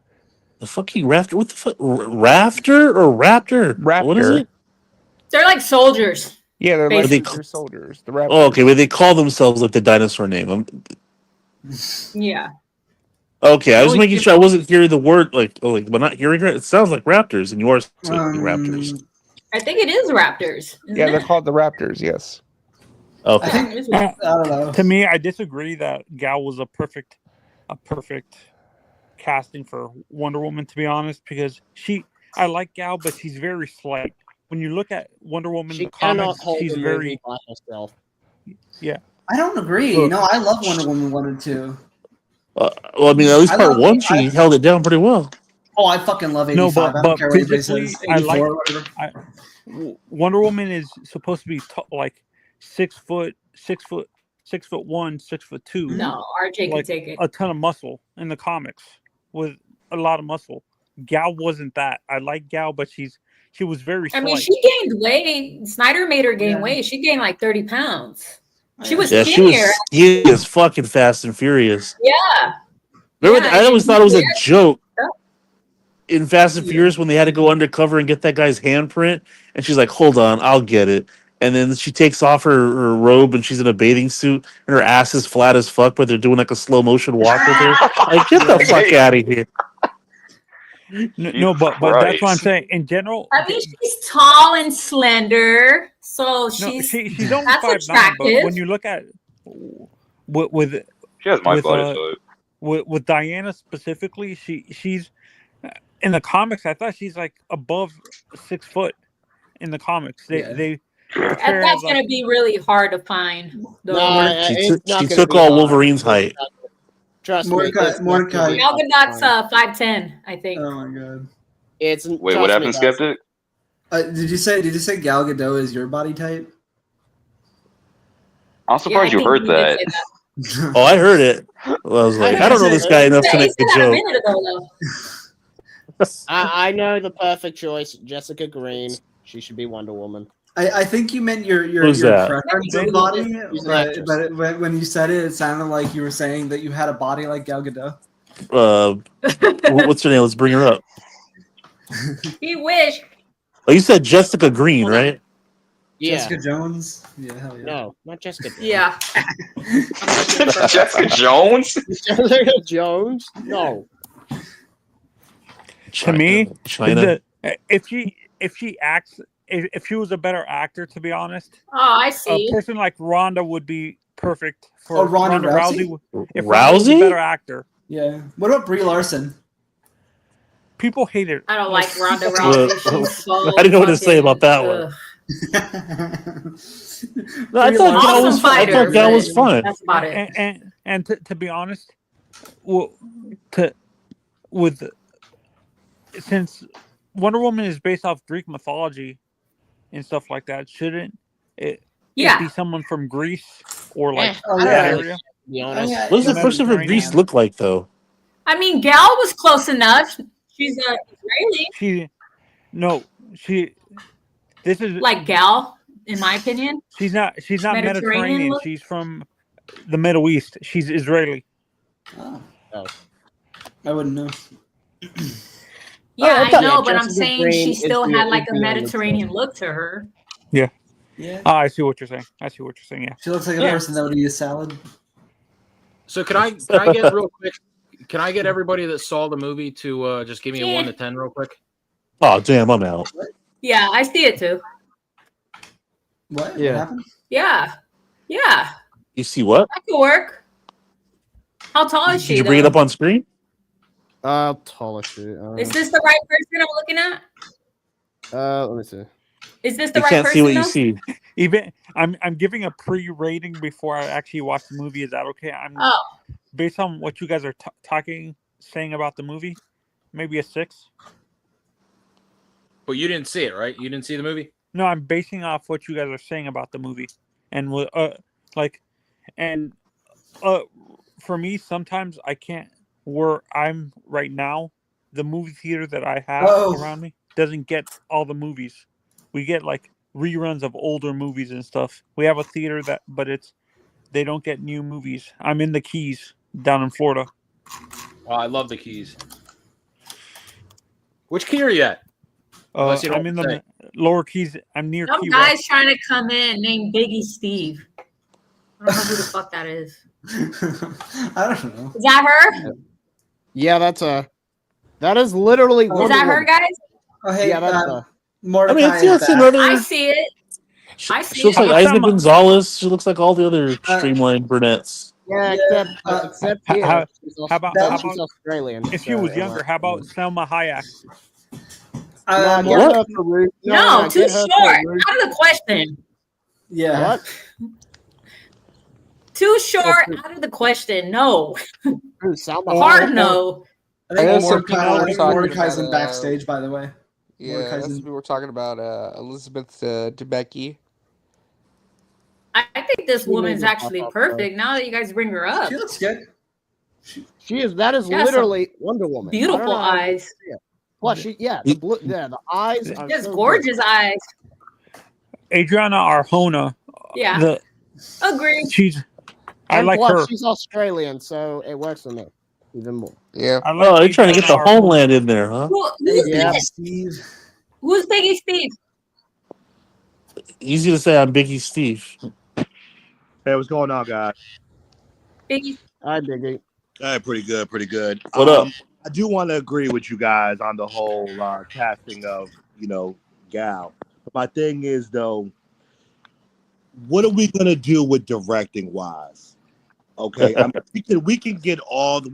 The fucking rafter? What the fuck? Rafter or raptor? What is Raptor. it? They're like soldiers. Yeah, they're like Basically. they're soldiers. The Raptors. Oh, okay. But they call themselves like the dinosaur name. Yeah. Okay, I was Only making if- sure I wasn't hearing the word but not hearing it. It sounds like raptors, and you are saying raptors. I think it is Raptors. Isn't Yeah, they're it? called the Raptors. Yes. Okay. I think It is I Raptors. don't know. To me, I disagree that Gal was a perfect casting for Wonder Woman. To be honest, because I like Gal, but she's very slight. When you look at Wonder Woman in she the cannot comics, hold she's the very movie by herself. I don't agree. Look. No, I love Wonder Woman 1 and 2. Well, I mean, at least I part love- one, she held it down pretty well. Oh, I fucking love 85. No, but- I don't but care what anybody physically, says. I 84, like- whatever. Wonder Woman is supposed to be like 6 foot, 6'1", 6'2". No, RJ Like, can take it. a ton of muscle in the comics with a lot of muscle. Gal wasn't that. I like Gal, but she was very I slight. mean, she gained weight. Snyder made her gain Yeah. weight. She gained like 30 pounds. She was Yeah, she skinnier. was skinny as fucking Fast and Furious. Yeah. Remember, Yeah, I always thought it was a yeah. joke in Fast and Yeah. Furious when they had to go undercover and get that guy's handprint, and she's like, "Hold on, I'll get it." And then she takes off her robe and she's in a bathing suit and her ass is flat as fuck, but they're doing like a slow motion walk with her. Like, get the fuck out of here. No, but that's what I'm Christ. saying. In general, I mean, she's tall and slender, so no, she's she's only that's 5'9", but attractive. when you look at with She has my With, body uh, type. with Diana specifically, she's in the comics. I thought she's like above 6 foot in the comics. Yeah. They and portray her that's as, like, gonna be really hard to find. Though. No, She it's took- not she gonna took be all hard. Wolverine's height. Trust Mordecai- me. it's not Mordecai- gonna be Gal hard to Gadot's find. 5'10", I think. Oh my god. It's Wait, trust what me, happened, guys. Skeptic? Did you say Gal Gadot is your body type? I'm Yeah, I surprised you think heard he did that. say that. Oh, I heard it. I was like, I don't know this guy enough to He make said the that a joke. minute ago, though. I know the perfect choice. Jessica Green. She should be Wonder Woman. I think you meant your Who's that? preference of She's body, an but, actress. when you said it, it sounded like you were saying that you had a body like Gal Gadot. What's her name? Let's bring her up. He wish. Oh, you said Jessica Green, right? Yeah. Jessica Jones. Yeah, hell yeah. No, not Jessica. Jones. Yeah. Jessica Jones? Jessica Jones. No. to me, China. if she acts, if she was a better actor, to be honest, Oh, I a see. person like Ronda would be perfect for Oh, Ronda Rousey? If Ronda was a Rousey? better actor, Yeah. What about Brie Larson? people hate it. I don't like Ronda Well, Rousey. She's so I didn't know what to say about that one. ugh. No, I Brie thought Larson. Gal was Awesome fun. I fighter, thought Gal was but fun. that's about it. And to be honest, well, since Wonder Woman is based off Greek mythology and stuff like that, shouldn't it Yeah. be someone from Greece or like Oh, I that yeah. don't know, area? to be honest. yeah. What does the Yeah. person from Greece look like, though? I mean, Gal was close enough. She's Israeli, This is like Gal, in my opinion. she's not Mediterranean Mediterranean. look? She's from the Middle East. She's Israeli. Oh. Oh. I wouldn't know. Yeah, I I thought- know, but I'm Jessica saying Green she is still the had like a Israeli Mediterranean chick. look to her. Yeah. I see what you're saying. Yeah. She looks like a Yeah. person that would eat a salad. So can I get real quick? Can I get everybody that saw the movie to just give me a Yeah. 1 to 10 real quick? Oh, damn, I'm out. Yeah, I see it too. What? Yeah. What happened? Yeah. Yeah. You see what? That could work. How tall is Did she? you bring it though? up on screen? Tallest shit. Is this the right person I'm looking at? Let me see. Is this the You right can't person? see what you though? see. Even I'm giving a pre-rating before I actually watch the movie. Is that okay? I'm Oh, based on what you guys are saying about the movie, maybe a 6. But you didn't see it, right? You didn't see the movie? No, I'm basing off what you guys are saying about the movie, and for me, sometimes I can't. Where I'm right now, the movie theater that I have Oh. around me doesn't get all the movies. We get like reruns of older movies and stuff. We have a theater but they don't get new movies. I'm in the Keys down in Florida. Oh, I love the Keys. Which key are you at? Unless you don't I'm in the say. lower Keys. I'm near some Key guy's West. trying to come in named Biggie Steve. I don't know who the fuck that is. I don't know. Is that her? Yeah, that is literally. Is Wonder that her, Woman. guys? Oh, hey, Yeah, that's I Mordecai mean, is it's back. another. I see it. She, I she see looks it. like How about Isaac some- Gonzalez. She looks like all the other streamlined brunettes. Yeah, Yeah, except how- here. She's how about- she's Australian. If she was younger, how about Selma Hayek? Nah, More- get her for Ru- No, too get her for short. Ru- Out of the question. yeah. What? Too short. Out of the question. No. Who, Salma Hard Hayek? no. I think There's some Mordecai, people I were think talking Mordecai's about, in backstage, by the way. Yeah, Mordecai's that's in- what we were talking about. Elizabeth Debicki. I think this She woman's made me actually pop up, perfect now that you guys bring her up. She looks good. She is. That is She has some literally Wonder Woman. I don't Beautiful know how- eyes. Plus, the eyes. Are Just so gorgeous eyes. Adriana Arjona. Yeah. Agree. She's. Good. I And like plus, her. she's Australian, so it works for me even more. Yeah. I like Oh, you're trying to get the Adriana Arjona. homeland in there, huh? Who's Yeah. this? Steve. Who's Biggie Steve? Easy to say I'm Biggie Steve. Hey, what's going on, guys? Biggie. I dig it. Pretty good, pretty good. What up? I do want to agree with you guys on the whole casting of, Gal. But my thing is, though, what are we gonna do with directing wise? Okay, I mean, we can get all the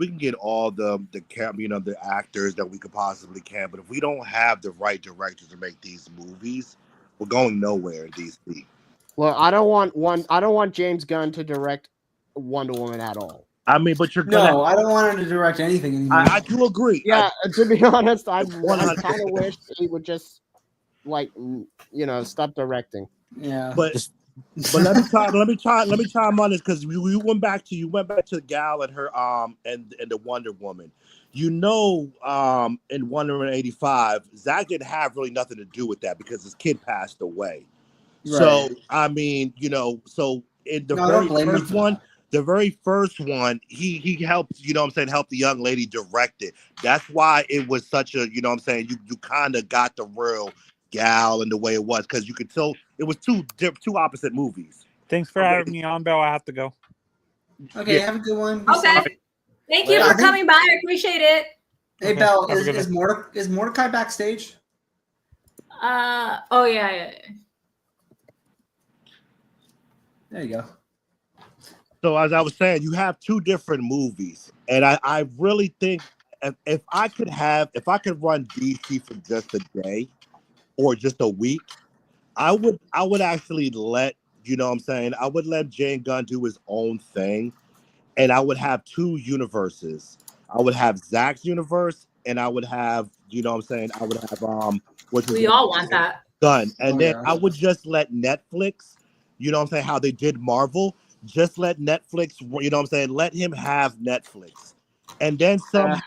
the actors that we could possibly can, but if we don't have the right directors to make these movies, we're going nowhere in DC. Well, I don't want James Gunn to direct Wonder Woman at all. I mean, but you're gonna. No, I don't want him to direct anything anymore. I do agree. Yeah, to be honest, I 100%. kind of wish he would just stop directing. Yeah. But let me chime on this because you went back to Gal and her and the Wonder Woman. In Wonder Woman 85, Zack didn't have really nothing to do with that because his kid passed away. Right. So I mean, so in the No, I don't blame him first for one. that. The very first one, he helped, help the young lady direct it. That's why it was such a, you kind of got the real Gal and the way it was because you could tell it was two opposite movies. Thanks for having me on, Bell. I have to go. Okay, Yeah. have a good one. Okay. Thank you Yeah, I for think- coming by. I appreciate it. Hey, Okay, Belle, have a good is Mordecai backstage? Oh yeah. There you go. So as I was saying, you have two different movies, and I really think if I could run DC for just a day or just a week, I would actually let, you know what I'm saying, I would let James Gunn do his own thing, and I would have two universes. I would have Zach's universe, and I would have, you know what I'm saying, I would have We all want that. Gunn, and then yeah. I would just let Netflix, you know what I'm saying, how they did Marvel, just let Netflix, you know what I'm saying, let him have Netflix. And then somehow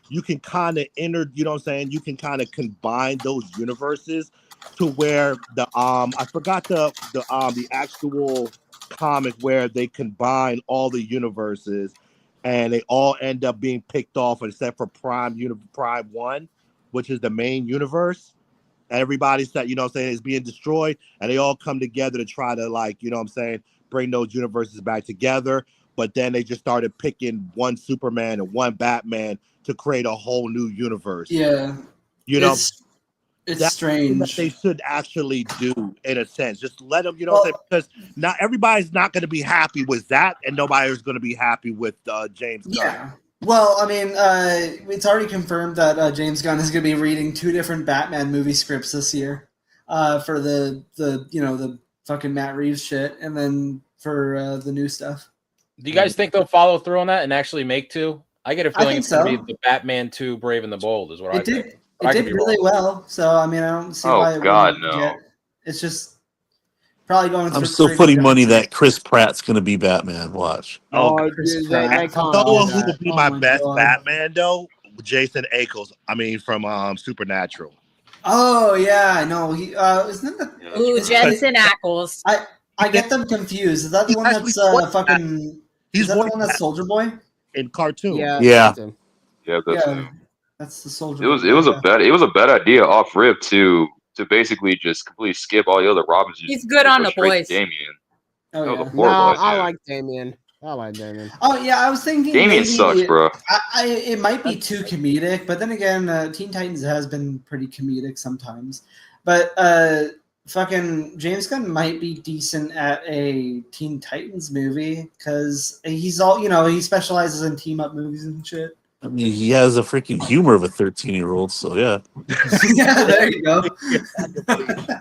you can kind of you know what I'm saying, you can kind of combine those universes to where the I forgot the actual comic where they combine all the universes and they all end up being picked off except for Prime 1, which is the main universe. Everybody's that, you know what I'm saying, is being destroyed, and they all come together to try to, like, you know what I'm saying, bring those universes back together. But then they just started picking one Superman and one Batman to create a whole new universe. Yeah. You know, It's that's strange. what they should actually do, in a sense. Just let them, you know what I'm saying, because not everybody's not going to be happy with that, and nobody's going to be happy with James Gunn. Yeah. Well, I mean, it's already confirmed that James Gunn is going to be reading 2 different Batman movie scripts this year, for the you know, the fucking Matt Reeves shit, and then for the new stuff. Do you guys think they'll follow through on that and actually make 2? I get a feeling it's going to be the Batman 2 Brave and the Bold is what I think. It did really well, so I mean, I don't see why it wouldn't get. It's just probably going. I'm still putting money that Chris Pratt's going to be Batman. Watch. Chris Pratt. You know who would be my best Batman though? Jason Ackles. I mean, from Supernatural. Oh yeah, I know. He isn't that the Ooh, Jensen Ackles. I get them confused. Is that the one that's fucking? Is that the one that's Soldier Boy in cartoon? Yeah. That's him. That's the Soldier. It was a bad idea off rip to basically just completely skip all the other Robins. He's good on the boys. Damian. Oh, That was a No, horrible I idea. like Damien. I like Damien. Oh yeah, I was thinking Damian maybe sucks, bro. it might be too comedic, but then again, Teen Titans has been pretty comedic sometimes. But fucking James Gunn might be decent at a Teen Titans movie because he's all, you know, he specializes in team up movies and shit. I mean, he has a freaking humor of a 13-year-old, so yeah. Yeah, there you go.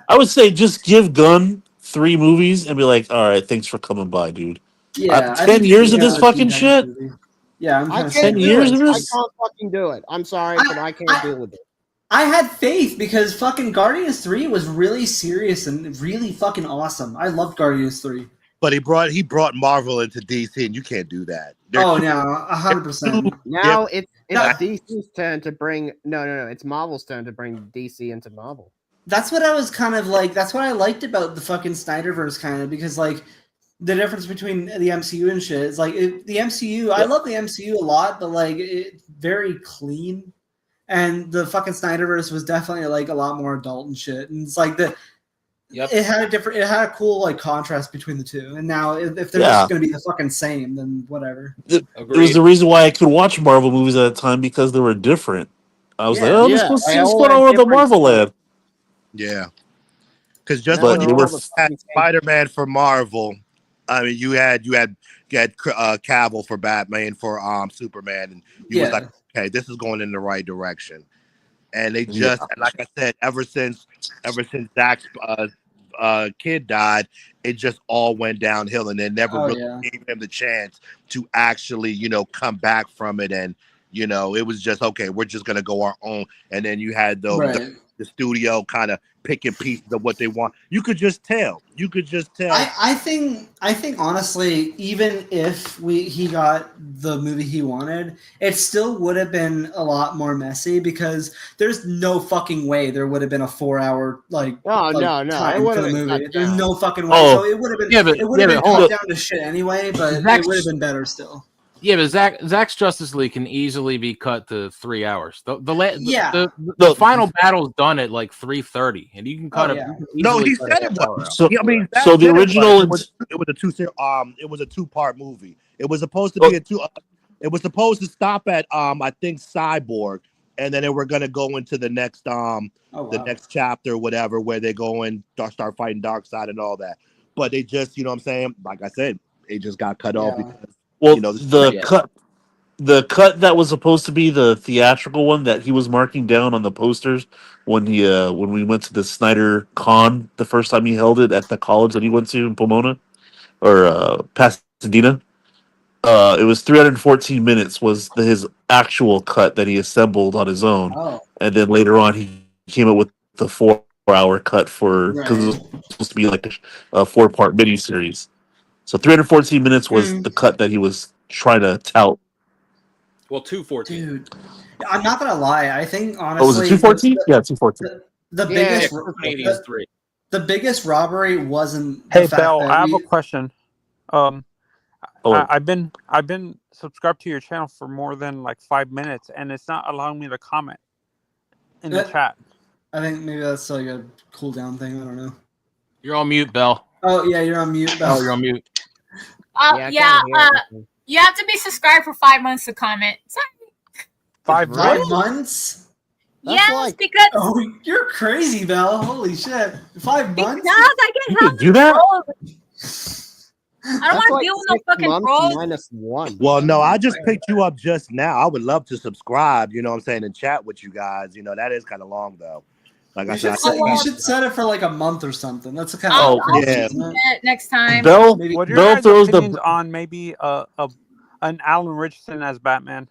I would say just give Gunn 3 movies and be like, all right, thanks for coming by, dude. Yeah, 10 years of this fucking shit? Yeah, I'm I kind can't of 10 years do of it. I this? can't fucking do it. I'm sorry, but I can't deal with it. I had faith because fucking Guardians 3 was really serious and really fucking awesome. I loved Guardians 3. But he brought Marvel into DC, and you can't do that. They're Oh too- no, 100%. Now it's No. DC's turn to bring no. It's Marvel's turn to bring DC into Marvel. That's what I was kind of like. That's what I liked about the fucking Snyderverse, kind of, because like the difference between the MCU and shit is like the MCU. I love the MCU a lot, but like it's very clean, and the fucking Snyderverse was definitely like a lot more adult and shit. And it's like it had a cool like contrast between the two. And now if they're just going to be the fucking same, then whatever. It was the reason why I could watch Marvel movies at the time because they were different. I was like, oh, let's go see what's going on with the Marvel land. Yeah. Because just But when they you were had Spider-Man for Marvel, I mean, you had Cavill for Batman for Superman, and you was like, okay, this is going in the right direction. And they just, like I said, ever since Zach's kid died, it just all went downhill, and they never gave him the chance to actually, you know, come back from it. And you know, it was just okay. We're just gonna go our own. And then you had the studio kind of picking pieces of what they want. You could just tell. I think honestly, even if he got the movie he wanted, it still would have been a lot more messy because there's no fucking way there would have been a 4-hour time for the movie. There's no fucking way. So it would have been it would have been cut down to shit anyway, but it would have been better still. Yeah, but Zach's Justice League can easily be cut to 3 hours. The final battle's done at like 3:30, and you can cut it. No, he said it was. So the original it was a 2-part movie. It was supposed to be it was supposed to stop at I think Cyborg, and then they were gonna go into the next the next chapter, whatever, where they go and start fighting Darkseid and all that. But they just, you know what I'm saying? Like I said, it just got cut off because. Well, you know, the the cut that was supposed to be the theatrical one that he was marking down on the posters when when we went to the Snyder Con the first time he held it at the college that he went to in Pomona or Pasadena. It was 314 minutes was his actual cut that he assembled on his own, Oh, and then later on he came up with the 4-hour cut for because it was right. supposed to be like a 4-part miniseries. So 314 minutes was Hmm. the cut that he was trying to tout. Well, 214. Dude, I'm not gonna lie. I think Oh, was it honestly, 214? Yeah, 214. the Yeah, biggest Canadians 3. the biggest robbery wasn't the Hey fact Bell, that I have a we. question. Um, Oh, wait. I've been subscribed to your channel for more than like 5 minutes, and it's not allowing me to comment in the Uh, chat. I think maybe that's like a cool down thing. I don't know. You're on mute, Bell. Oh yeah, you're on mute. Bell. Oh, you're on mute. I can't hear anything. You have to be subscribed for 5 months to comment. So, 5 5 minutes? months? That's yes, like- because Oh, you're crazy, Bell. Holy shit! 5 months? I get You hella can do that? trolls. I don't That's want to like deal with no 6 fucking months trolls. minus 1. Well, no, I just picked you up just now. I would love to subscribe, you know what I'm saying, and chat with you guys. You know, that is kind of long, though. Like I You said, should set it for like a month or something. That's the kind I'll, of I'll yeah. do it next time. Bell, Maybe- What are your Bell guys' throws opinions the. on maybe an Alan Richardson as Batman?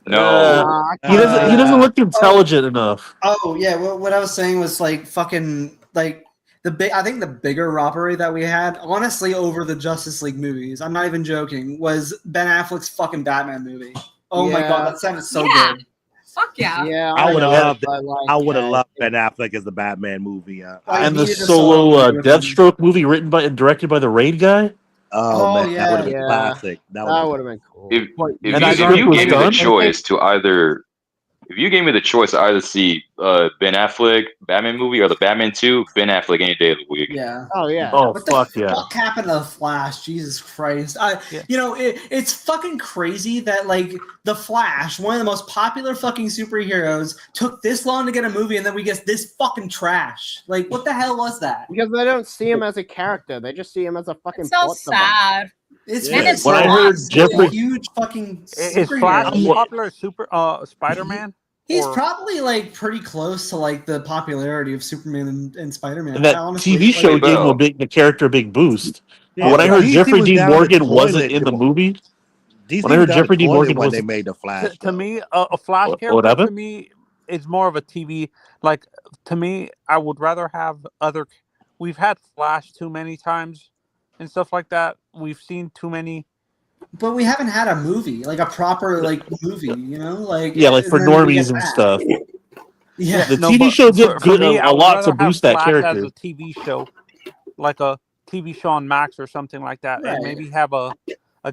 No. He doesn't look intelligent enough. Oh yeah, what I was saying was like fucking like I think the bigger robbery that we had, honestly, over the Justice League movies, I'm not even joking, was Ben Affleck's fucking Batman movie. Oh my Yeah. god, that sounded so Yeah. good. Fuck yeah. Yeah, I would have loved it. but, like, I would have yeah, loved Ben Affleck as the Batman movie. I And the needed a solo solo movie with him. Deathstroke movie written by and directed by the Raid guy. Oh, man, yeah. that would have been Yeah. classic. that would've would have been cool. If And I if think you it was gave me the done. choice to either, if you gave me the choice to either see Ben Affleck Batman movie or the Batman 2, Ben Affleck any day of the week. Yeah. Oh yeah. Oh What the fuck yeah! fuck happened to the Flash? Jesus Christ! Yeah. You know, it's fucking crazy that like the Flash, one of the most popular fucking superheroes, took this long to get a movie, and then we get this fucking trash. Like, what the hell was that? Because they don't see him as a character; they just see him as a fucking. It's so plot device. sad. It's Yeah. really it's When I sad. heard He's a Jeffrey, huge fucking Is Flash superhero. a popular Spider-Man? He's or- probably like pretty close to like the popularity of Superman and Spider-Man. and that I honestly, TV show Wait, gave him Bell. the character a big boost. Yeah, But when I heard DC Jeffrey was Dean down the Morgan wasn't toilet in the when- movie, DC when I heard was down the Jeffrey Dean toilet Morgan when was they made the Flash. To though. me, a Flash What character happened? to me is more of a TV. Like to me, I would rather have other. We've had Flash too many times and stuff like that. We've seen too many. but we haven't had a movie, like a proper like movie, you know, like yeah, like and for then we normies get and that. stuff. Yeah, The No, TV but show did for good me, I a would lot rather to have boost that Flash character. as a TV show, like a TV show on Max or something like that, Right. and maybe have a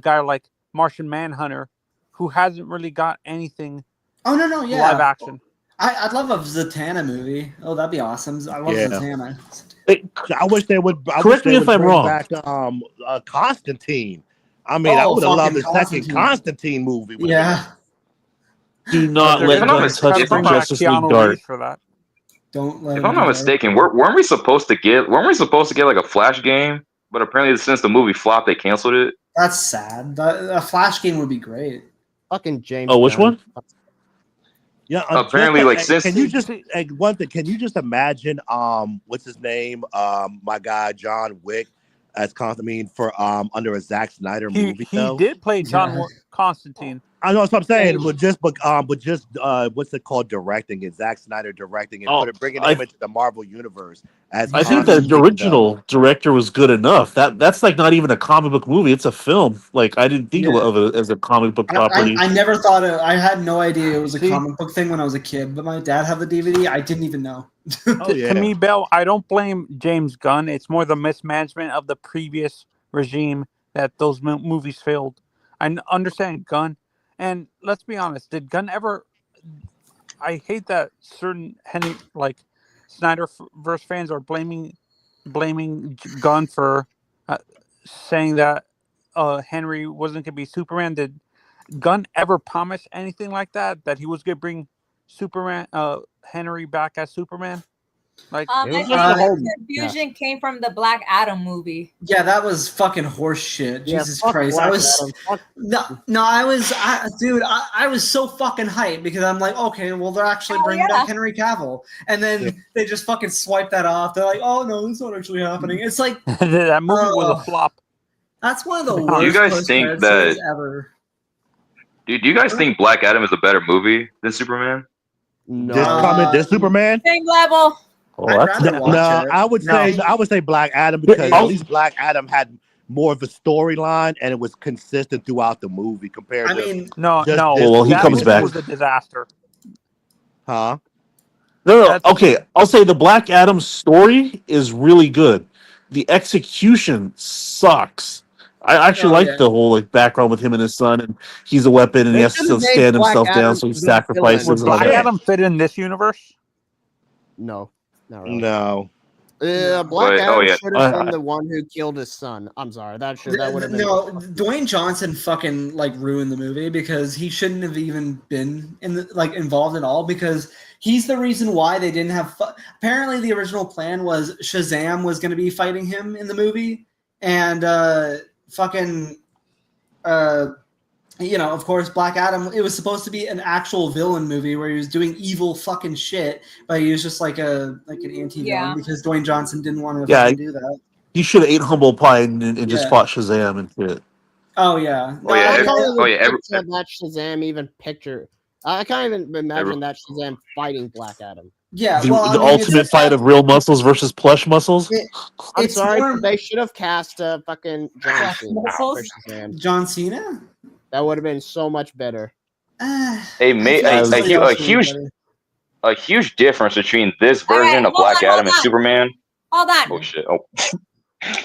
guy like Martian Manhunter, who hasn't really got anything Oh no, live yeah. action. I'd love a Zatanna movie. Oh, that'd be awesome. I love Yeah. Zatanna. I wish they would. Correct me if I'm bring wrong. Back Constantine. I mean, I Oh, would have loved fucking the second Constantine. Constantine movie. with Yeah, Do not They're let I'm gonna not Gunn touch if the I'm bring back Justice League Keanu dart. Reeves for that. don't let. If him I'm do not that. mistaken, weren't we supposed to get like a Flash game? But apparently, since the movie flopped, they canceled it. That's sad. A Flash game would be great. Fucking James. Oh, which Gunn. one? Yeah, Apparently, like, since- can you just one thing? Can you just imagine? What's his name? My guy John Wick as Constantine for under a Zack Snyder He movie. though? did play John Yeah. Constantine. I know what I'm saying, but just what's it called? Directing it, Zack Snyder directing it, Oh, bringing I- him into the Marvel universe. As I think the Constantine, original director was good enough. That's like not even a comic book movie; it's a film. Like I didn't think Yeah. of it as a comic book property. I never thought it. I had no idea it was a See? comic book thing when I was a kid. But my dad had the DVD. I didn't even know. Oh yeah. To me, Bell, I don't blame James Gunn. It's more the mismanagement of the previous regime that those movies failed. I understand Gunn, and let's be honest, did Gunn ever? I hate that certain Snyder verse fans are blaming Gunn for saying that Henry wasn't going to be Superman. Did Gunn ever promise anything like that? That he was going to bring Superman Henry back as Superman? Like, It I was think just the the whole confusion came from the Black Adam movie. Yeah, that was fucking horse shit. Yeah, Jesus fuck Christ. Black I was Adam, fuck- dude, I was so fucking hyped because I'm like, okay, well, they're actually Oh, bringing yeah. back Henry Cavill. And then they just fucking swipe that off. They're like, oh, no, it's not actually happening. It's like, that movie was a flop. that's one of the Do worst you guys post-credit think that- scenes ever. Dude, do you guys think Black Adam is a better movie than Superman? This Superman? Same level. Oh, I'd that's rather watch No, it. I would say Black Adam because at least Black Adam had more of a storyline and it was consistent throughout the movie compared I to mean, No, Just no. this Well, he that comes movie back. was a disaster. huh? No, That's- okay. I'll say the Black Adam story is really good. The execution sucks. I actually like yeah. the whole like background with him and his son, and he's a weapon, and They he has to should've made stand Black himself Adam down, so he the sacrifices villain. Would and all Black that. Adam fit in this universe? No, not really. No. Black But- Adam oh, yeah. should have I- been the one who killed his son. I'm sorry, that would have been No, Dwayne Johnson fucking like ruined the movie because he shouldn't have even been in the, like involved at all because he's the reason why they didn't have. Apparently, the original plan was Shazam was going to be fighting him in the movie, and you know, of course, Black Adam. It was supposed to be an actual villain movie where he was doing evil fucking shit, but he was just like an anti-villain Yeah. because Dwayne Johnson didn't want to Yeah, fucking do that. He should have ate humble pie and just Yeah. fought Shazam and shit. Oh yeah. Oh, yeah, I every- can't even oh, yeah, every- picture that Shazam even picture. I can't even imagine that Shazam fighting Black Adam. Yeah, The, well, I the mean, it's ultimate just fight that- of real muscles versus plush muscles. I'm It's sorry, more- but they should have cast fucking John Black Cena muscles? for Shazam. John Cena. That would have been so much better. Hey, mate, I feel like a somebody else would huge- be better. A huge difference between this All right, version of hold Black on, hold Adam and on. Superman. Hold on. Oh shit! Oh,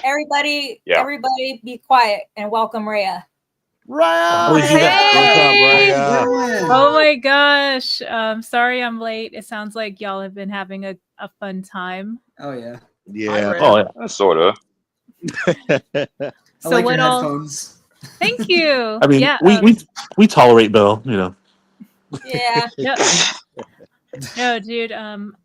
Everybody, Yeah. everybody be quiet and welcome Rhea. Right. What's up, Oh my gosh. Sorry I'm late. It sounds like y'all have been having a fun time. Oh yeah. Yeah. Oh yeah. sort of. I So like what your all headphones. thank you. I mean, yeah, we tolerate Belle, you know. Yeah. no, no, dude, I'm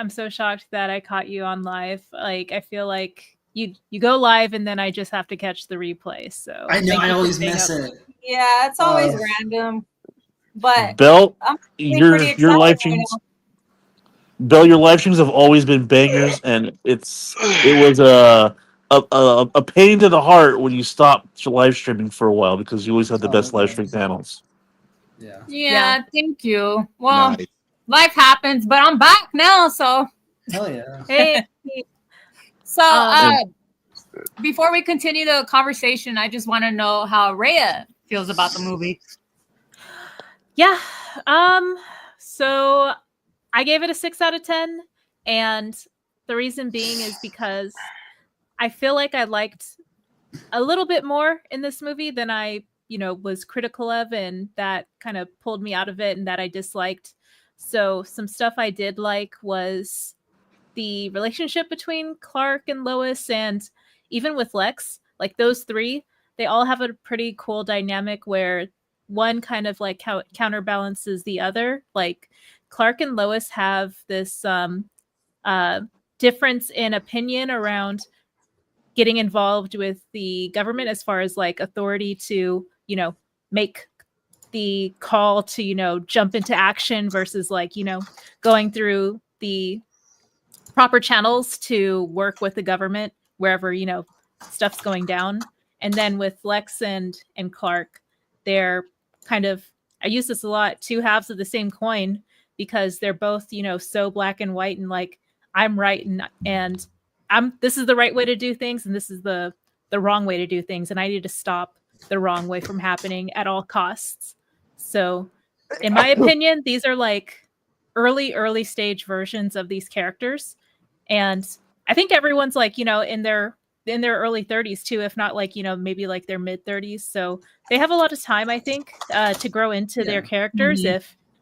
so shocked that I caught you on live. Like I feel like you go live and then I just have to catch the replay. So I know. thank I you for always staying miss up. it. Yeah, it's always Oh. random. But Belle, I'm feeling your pretty your excited live right streams, now. Belle, your live streams have always been bangers, and it was a pain to the heart when you stopped live streaming for a while because you always had the Oh, best live okay. stream panels. Yeah. Yeah, thank you. Well, Nice. life happens, but I'm back now, so Hell yeah. Hey, so Um, before we continue the conversation, I just want to know how Rhea feels about the movie. yeah. So I gave it a 6 out of 10, and the reason being is because I feel like I liked a little bit more in this movie than I, was critical of, and that kind of pulled me out of it and that I disliked. So some stuff I did like was the relationship between Clark and Lois, and even with Lex, like those three, they all have a pretty cool dynamic where one kind of like counterbalances the other. Like Clark and Lois have this difference in opinion around getting involved with the government as far as like authority to, make the call to, jump into action versus like, going through the proper channels to work with the government wherever, stuff's going down. And then with Lex and Clark, they're kind of, I use this a lot, two halves of the same coin, because they're both, so black and white and like, I'm right and this is the right way to do things and this is the wrong way to do things, and I need to stop the wrong way from happening at all costs. So in my opinion, these are like early stage versions of these characters, and I think everyone's like, in their early 30s too, if not like, maybe like their mid 30s. So they have a lot of time, I think, to grow into their characters.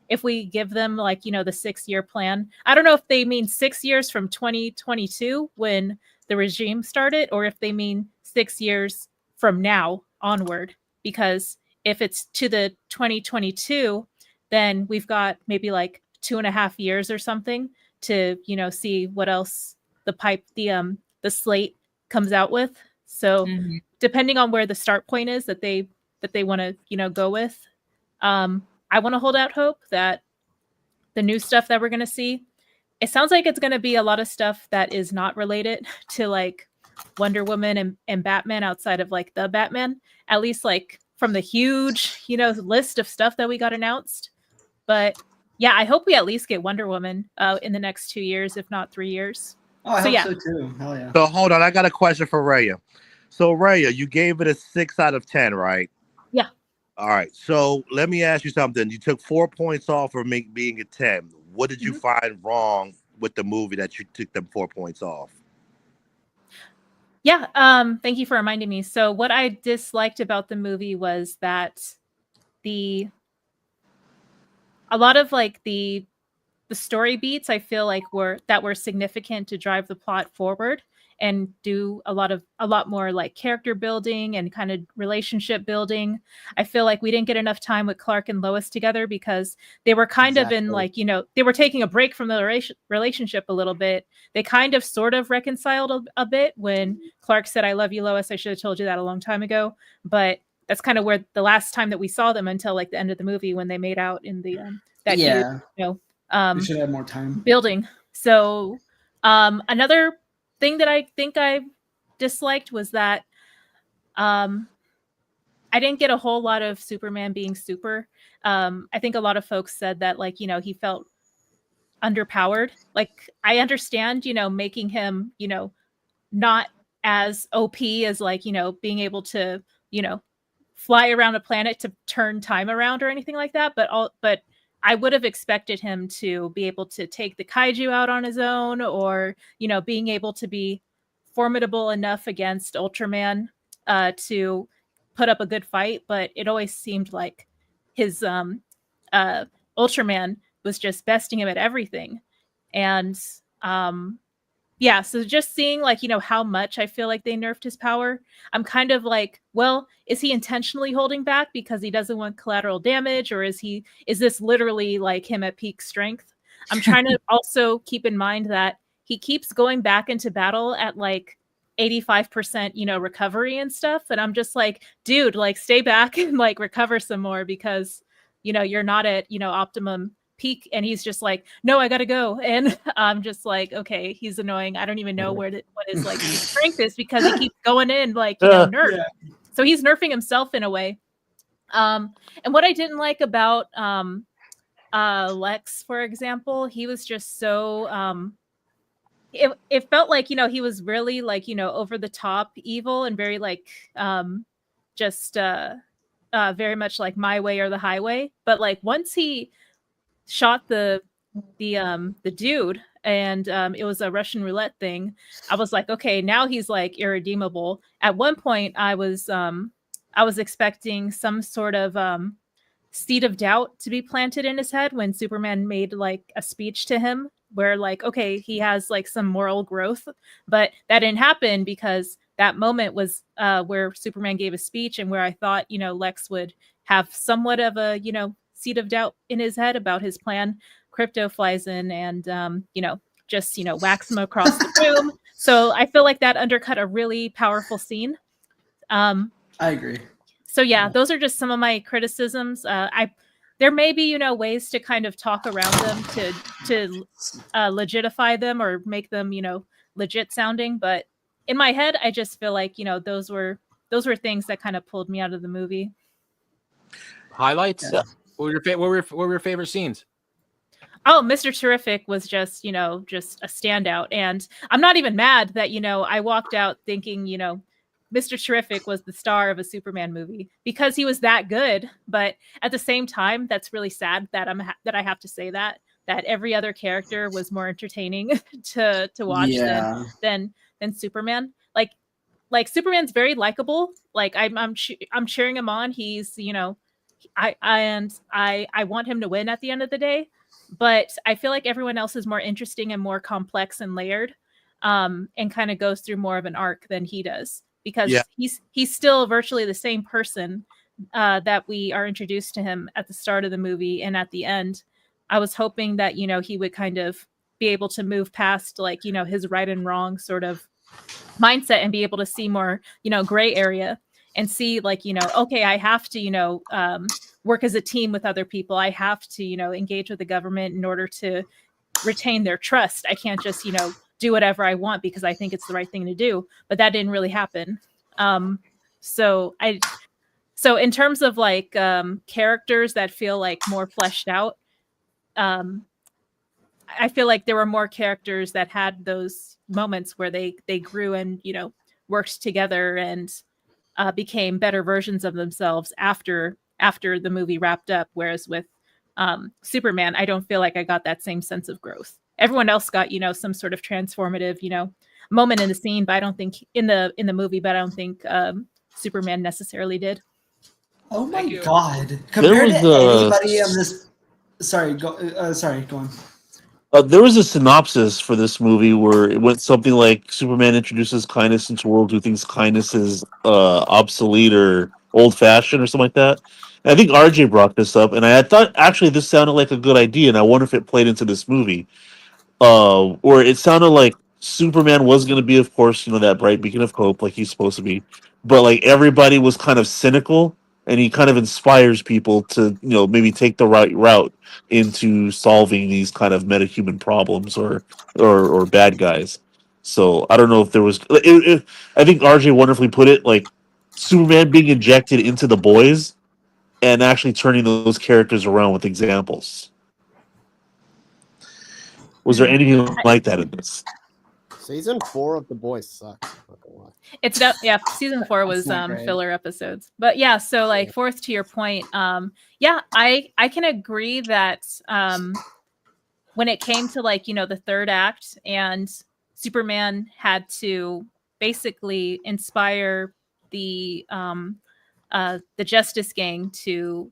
If we give them like, the 6-year plan. I don't know if they mean 6 years from 2022 when the regime started, or if they mean 6 years from now onward, because if it's to the 2022, then we've got maybe like 2.5 years or something to see what else the slate comes out with. So depending on where the start point is that they want to go with, I want to hold out hope that the new stuff that we're going to see, it sounds like it's going to be a lot of stuff that is not related to like Wonder Woman and Batman outside of like the Batman, at least like from the huge list of stuff that we got announced. But yeah, I hope we at least get Wonder Woman in the next 2 years, if not 3 years. Oh, I hope so too. Hell yeah. So hold on, I got a question for Raya. So Raya, you gave it a 6 out of 10, right? Yeah. All right. So let me ask you something. You took 4 points off for being a 10. What did you find wrong with the movie that you took them 4 points off? Yeah. Thank you for reminding me. So what I disliked about the movie was that a lot of like the story beats I feel like were significant to drive the plot forward and do a lot more like character building and kind of relationship building. I feel like we didn't get enough time with Clark and Lois together because they were kind of in like, they were taking a break from the relationship a little bit. They kind of sort of reconciled a bit when Clark said, "I love you, Lois. I should have told you that a long time ago." But that's kind of where the last time that we saw them until like the end of the movie when they made out in the that huge, we should have more time building. So another thing that I think I disliked was that I didn't get a whole lot of Superman being super. I think a lot of folks said that like he felt underpowered. Like I understand making him not as OP as like being able to fly around a planet to turn time around or anything like that, but I would have expected him to be able to take the kaiju out on his own, or being able to be formidable enough against Ultraman to put up a good fight. But it always seemed like his Ultraman was just besting him at everything. And yeah, so just seeing like how much I feel like they nerfed his power, I'm kind of like, well, is he intentionally holding back because he doesn't want collateral damage, or is this literally like him at peak strength? I'm trying to also keep in mind that he keeps going back into battle at like 85% recovery and stuff, and I'm just like, dude, like stay back and like recover some more because you're not at optimum peak. And he's just like, no, I gotta go. And I'm just like, okay, he's annoying. I don't even know what his like strength is because he keeps going in like nerf. Yeah. So he's nerfing himself in a way. And what I didn't like about Lex, for example, he was just so it felt like he was really like over the top evil and very like just very much like my way or the highway. But like once he shot the dude and it was a Russian roulette thing, I was like, okay, now he's like irredeemable. At one point I was expecting some sort of seed of doubt to be planted in his head when Superman made like a speech to him where like, okay, he has like some moral growth, but that didn't happen because that moment was where Superman gave a speech and where I thought Lex would have somewhat of a seed of doubt in his head about his plan. Crypto flies in and just whacks him across the room. So I feel like that undercut a really powerful scene. I agree. So yeah, those are just some of my criticisms. There may be ways to kind of talk around them to legitify them or make them legit sounding, but in my head I just feel like those were things that kind of pulled me out of the movie. Highlights? Yeah. What were your favorite scenes? Oh, Mr. Terrific was just, just a standout. And I'm not even mad that, I walked out thinking, Mr. Terrific was the star of a Superman movie because he was that good. But at the same time, that's really sad that I have to say that every other character was more entertaining to watch than Superman. Like Superman's very likable. Like I'm cheering him on. He's, I want him to win at the end of the day, but I feel like everyone else is more interesting and more complex and layered, and kind of goes through more of an arc than he does because he's still virtually the same person that we are introduced to him at the start of the movie and at the end. I was hoping that he would kind of be able to move past like, his right and wrong sort of mindset and be able to see more, gray area and see like, okay, I have to, work as a team with other people. I have to, engage with the government in order to retain their trust. I can't just, do whatever I want because I think it's the right thing to do. But that didn't really happen. So in terms of like characters that feel like more fleshed out, I feel like there were more characters that had those moments where they grew and worked together and became better versions of themselves after the movie wrapped up. Whereas with Superman, I don't feel like I got that same sense of growth. Everyone else got some sort of transformative moment in the scene, but I don't think in the movie. But I don't think Superman necessarily did. Oh my god! Compared to anybody on this, sorry, go on. There was a synopsis for this movie where it went something like Superman introduces kindness into a world who thinks kindness is obsolete or old-fashioned or something like that. And I think RJ brought this up, and I thought actually this sounded like a good idea, and I wonder if it played into this movie. Or it sounded like Superman was going to be, of course, that bright beacon of hope like he's supposed to be, but like everybody was kind of cynical, and he kind of inspires people to maybe take the right route into solving these kind of metahuman problems or bad guys. So I don't know if there was. I think RJ wonderfully put it, like Superman being injected into the boys and actually turning those characters around with examples. Was there anything like that in this? Season 4 of The Boys sucks. It's season 4 was filler episodes, but yeah. So like fourth to your point, I can agree that when it came to like the third act and Superman had to basically inspire the Justice Gang to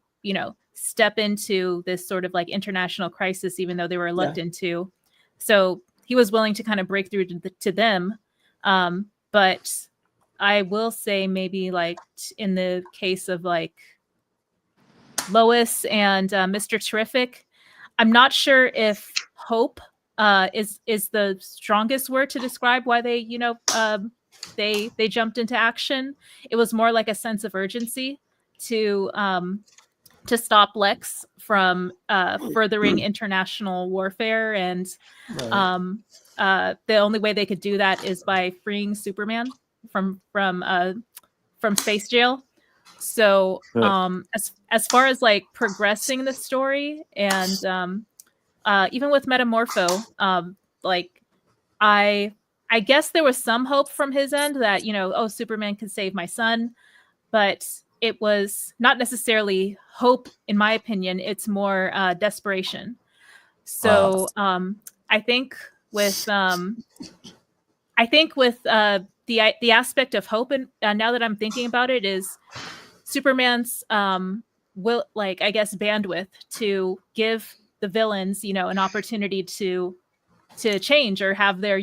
step into this sort of like international crisis, even though they were reluctant to. So he was willing to kind of break through to them. But I will say maybe like in the case of like Lois and Mr. Terrific, I'm not sure if hope is the strongest word to describe why they, they jumped into action. It was more like a sense of urgency to stop Lex from furthering international warfare, and the only way they could do that is by freeing Superman from space jail. So as far as like progressing the story and even with Metamorpho, like I guess there was some hope from his end that Superman could save my son, but it was not necessarily hope, in my opinion. It's more desperation. So I think with the aspect of hope, and now that I'm thinking about it, is Superman's bandwidth to give the villains an opportunity to change or have their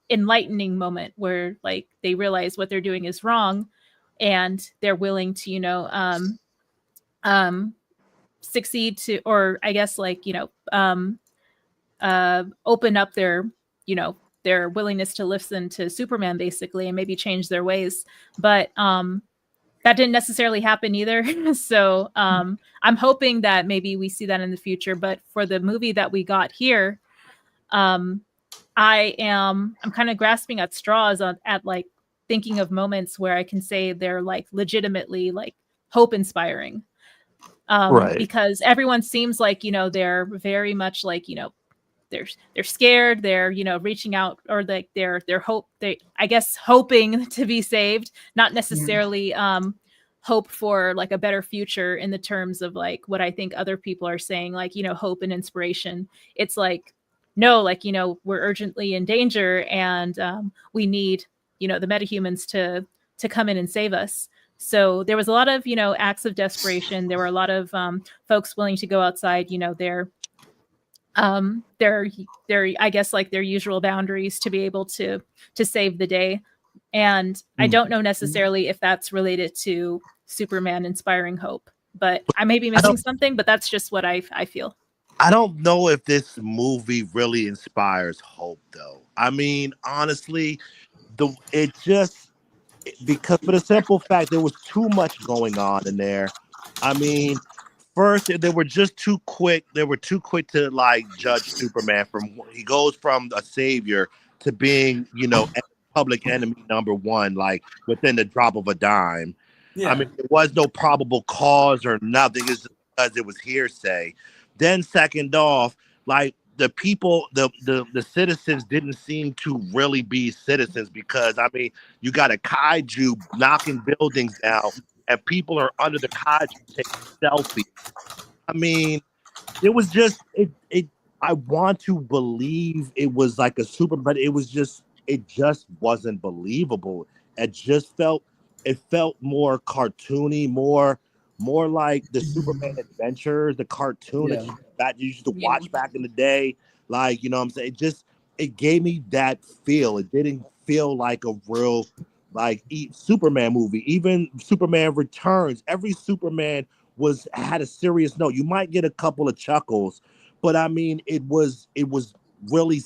enlightening moment where like they realize what they're doing is wrong and they're willing to succeed to, or I guess like open up their willingness to listen to Superman basically and maybe change their ways. But that didn't necessarily happen either. So I'm hoping that maybe we see that in the future. But for the movie that we got here, I'm kind of grasping at straws at like thinking of moments where I can say they're like legitimately like hope inspiring. Right. Because everyone seems like, they're very much like, they're scared, they're, reaching out, or like they're hoping to be saved, not necessarily hope for like a better future in the terms of like what I think other people are saying, like, hope and inspiration. It's like, no, like, we're urgently in danger and we need, the metahumans to come in and save us. So there was a lot of, acts of desperation. There were a lot of folks willing to go outside, their I guess like their usual boundaries to be able to save the day. And I don't know necessarily if that's related to Superman inspiring hope, but I may be missing something, but that's just what I feel. I don't know if this movie really inspires hope, though. I mean, honestly, it just because for the simple fact there was too much going on in there. I mean, first they were just too quick. They were too quick to like judge Superman from he goes from a savior to being, public enemy number one, like within the drop of a dime. Yeah. I mean, there was no probable cause or nothing. It's just because it was hearsay. Then second off, like the people, the citizens didn't seem to really be citizens because I mean, you got a kaiju knocking buildings down, and people are under the kaiju taking selfies. I mean, it was just it. I want to believe it was like a super, but it just wasn't believable. It felt more cartoony, more like the Superman Adventures, the cartoon that you used to watch back in the day. Like, you know what I'm saying? It gave me that feel. It didn't feel like a real Superman movie. Even Superman Returns, every Superman had a serious note. You might get a couple of chuckles, but I mean, it was really,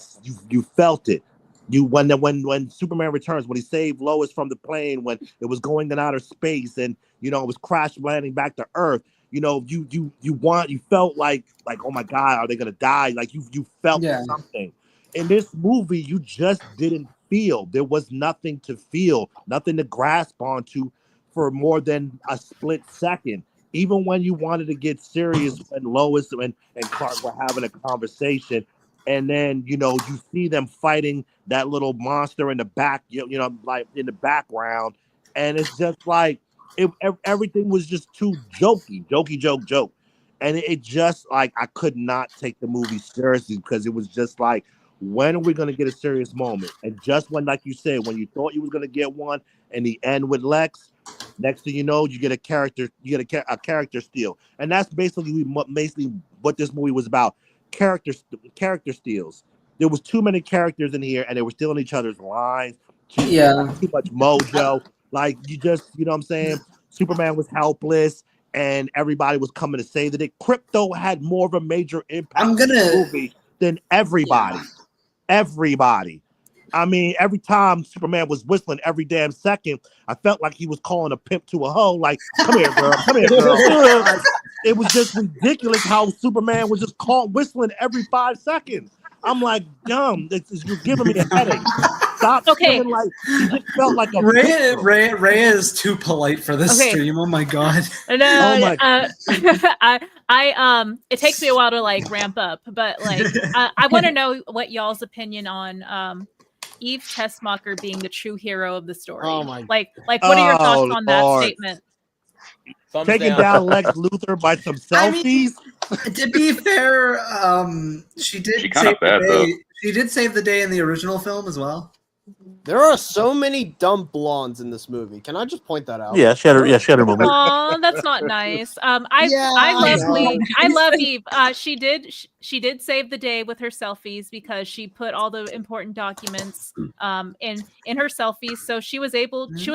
you felt it. When Superman Returns, when he saved Lois from the plane, when it was going in outer space, and it was crash landing back to Earth. You felt like oh my God, are they gonna die? Like you felt something. In this movie, you just didn't feel. There was nothing to feel, nothing to grasp onto for more than a split second. Even when you wanted to get serious, when Lois and Clark were having a conversation, and then you see them fighting that little monster in the back, like in the background, and it's just like everything was just too jokey, joke, and it just like I could not take the movie seriously because it was just like, when are we gonna get a serious moment? And just when, like you said, when you thought you was gonna get one, and the end with Lex, next thing you know, you get a character steal, and that's basically what this movie was about. Character steals. There was too many characters in here, and they were stealing each other's lines. Too much mojo. Like you know what I'm saying? Superman was helpless, and everybody was coming to save the day. Krypto had more of a major impact on the movie than everybody. Everybody. I mean, every time Superman was whistling every damn second, I felt like he was calling a pimp to a hoe. Like, come here, girl. Come here, girl. Like, it was just ridiculous how Superman was just whistling every 5 seconds. I'm like, dumb. You're giving me a headache. Stop feeling like he just felt like a Ray is too polite for this stream. Oh my God. No, it takes me a while to like ramp up, but like I want to know what y'all's opinion on Eve Tessmacher being the true hero of the story. Oh my! Like, what are your thoughts on that statement? Taking down Lex Luthor by some selfies. I mean, to be fair, she did save the day in the original film as well. There are so many dumb blondes in this movie. Can I just point that out? Yeah, she had her moment. Oh, that's not nice. I love Eve. She did save the day with her selfies because she put all the important documents in her selfies. So she was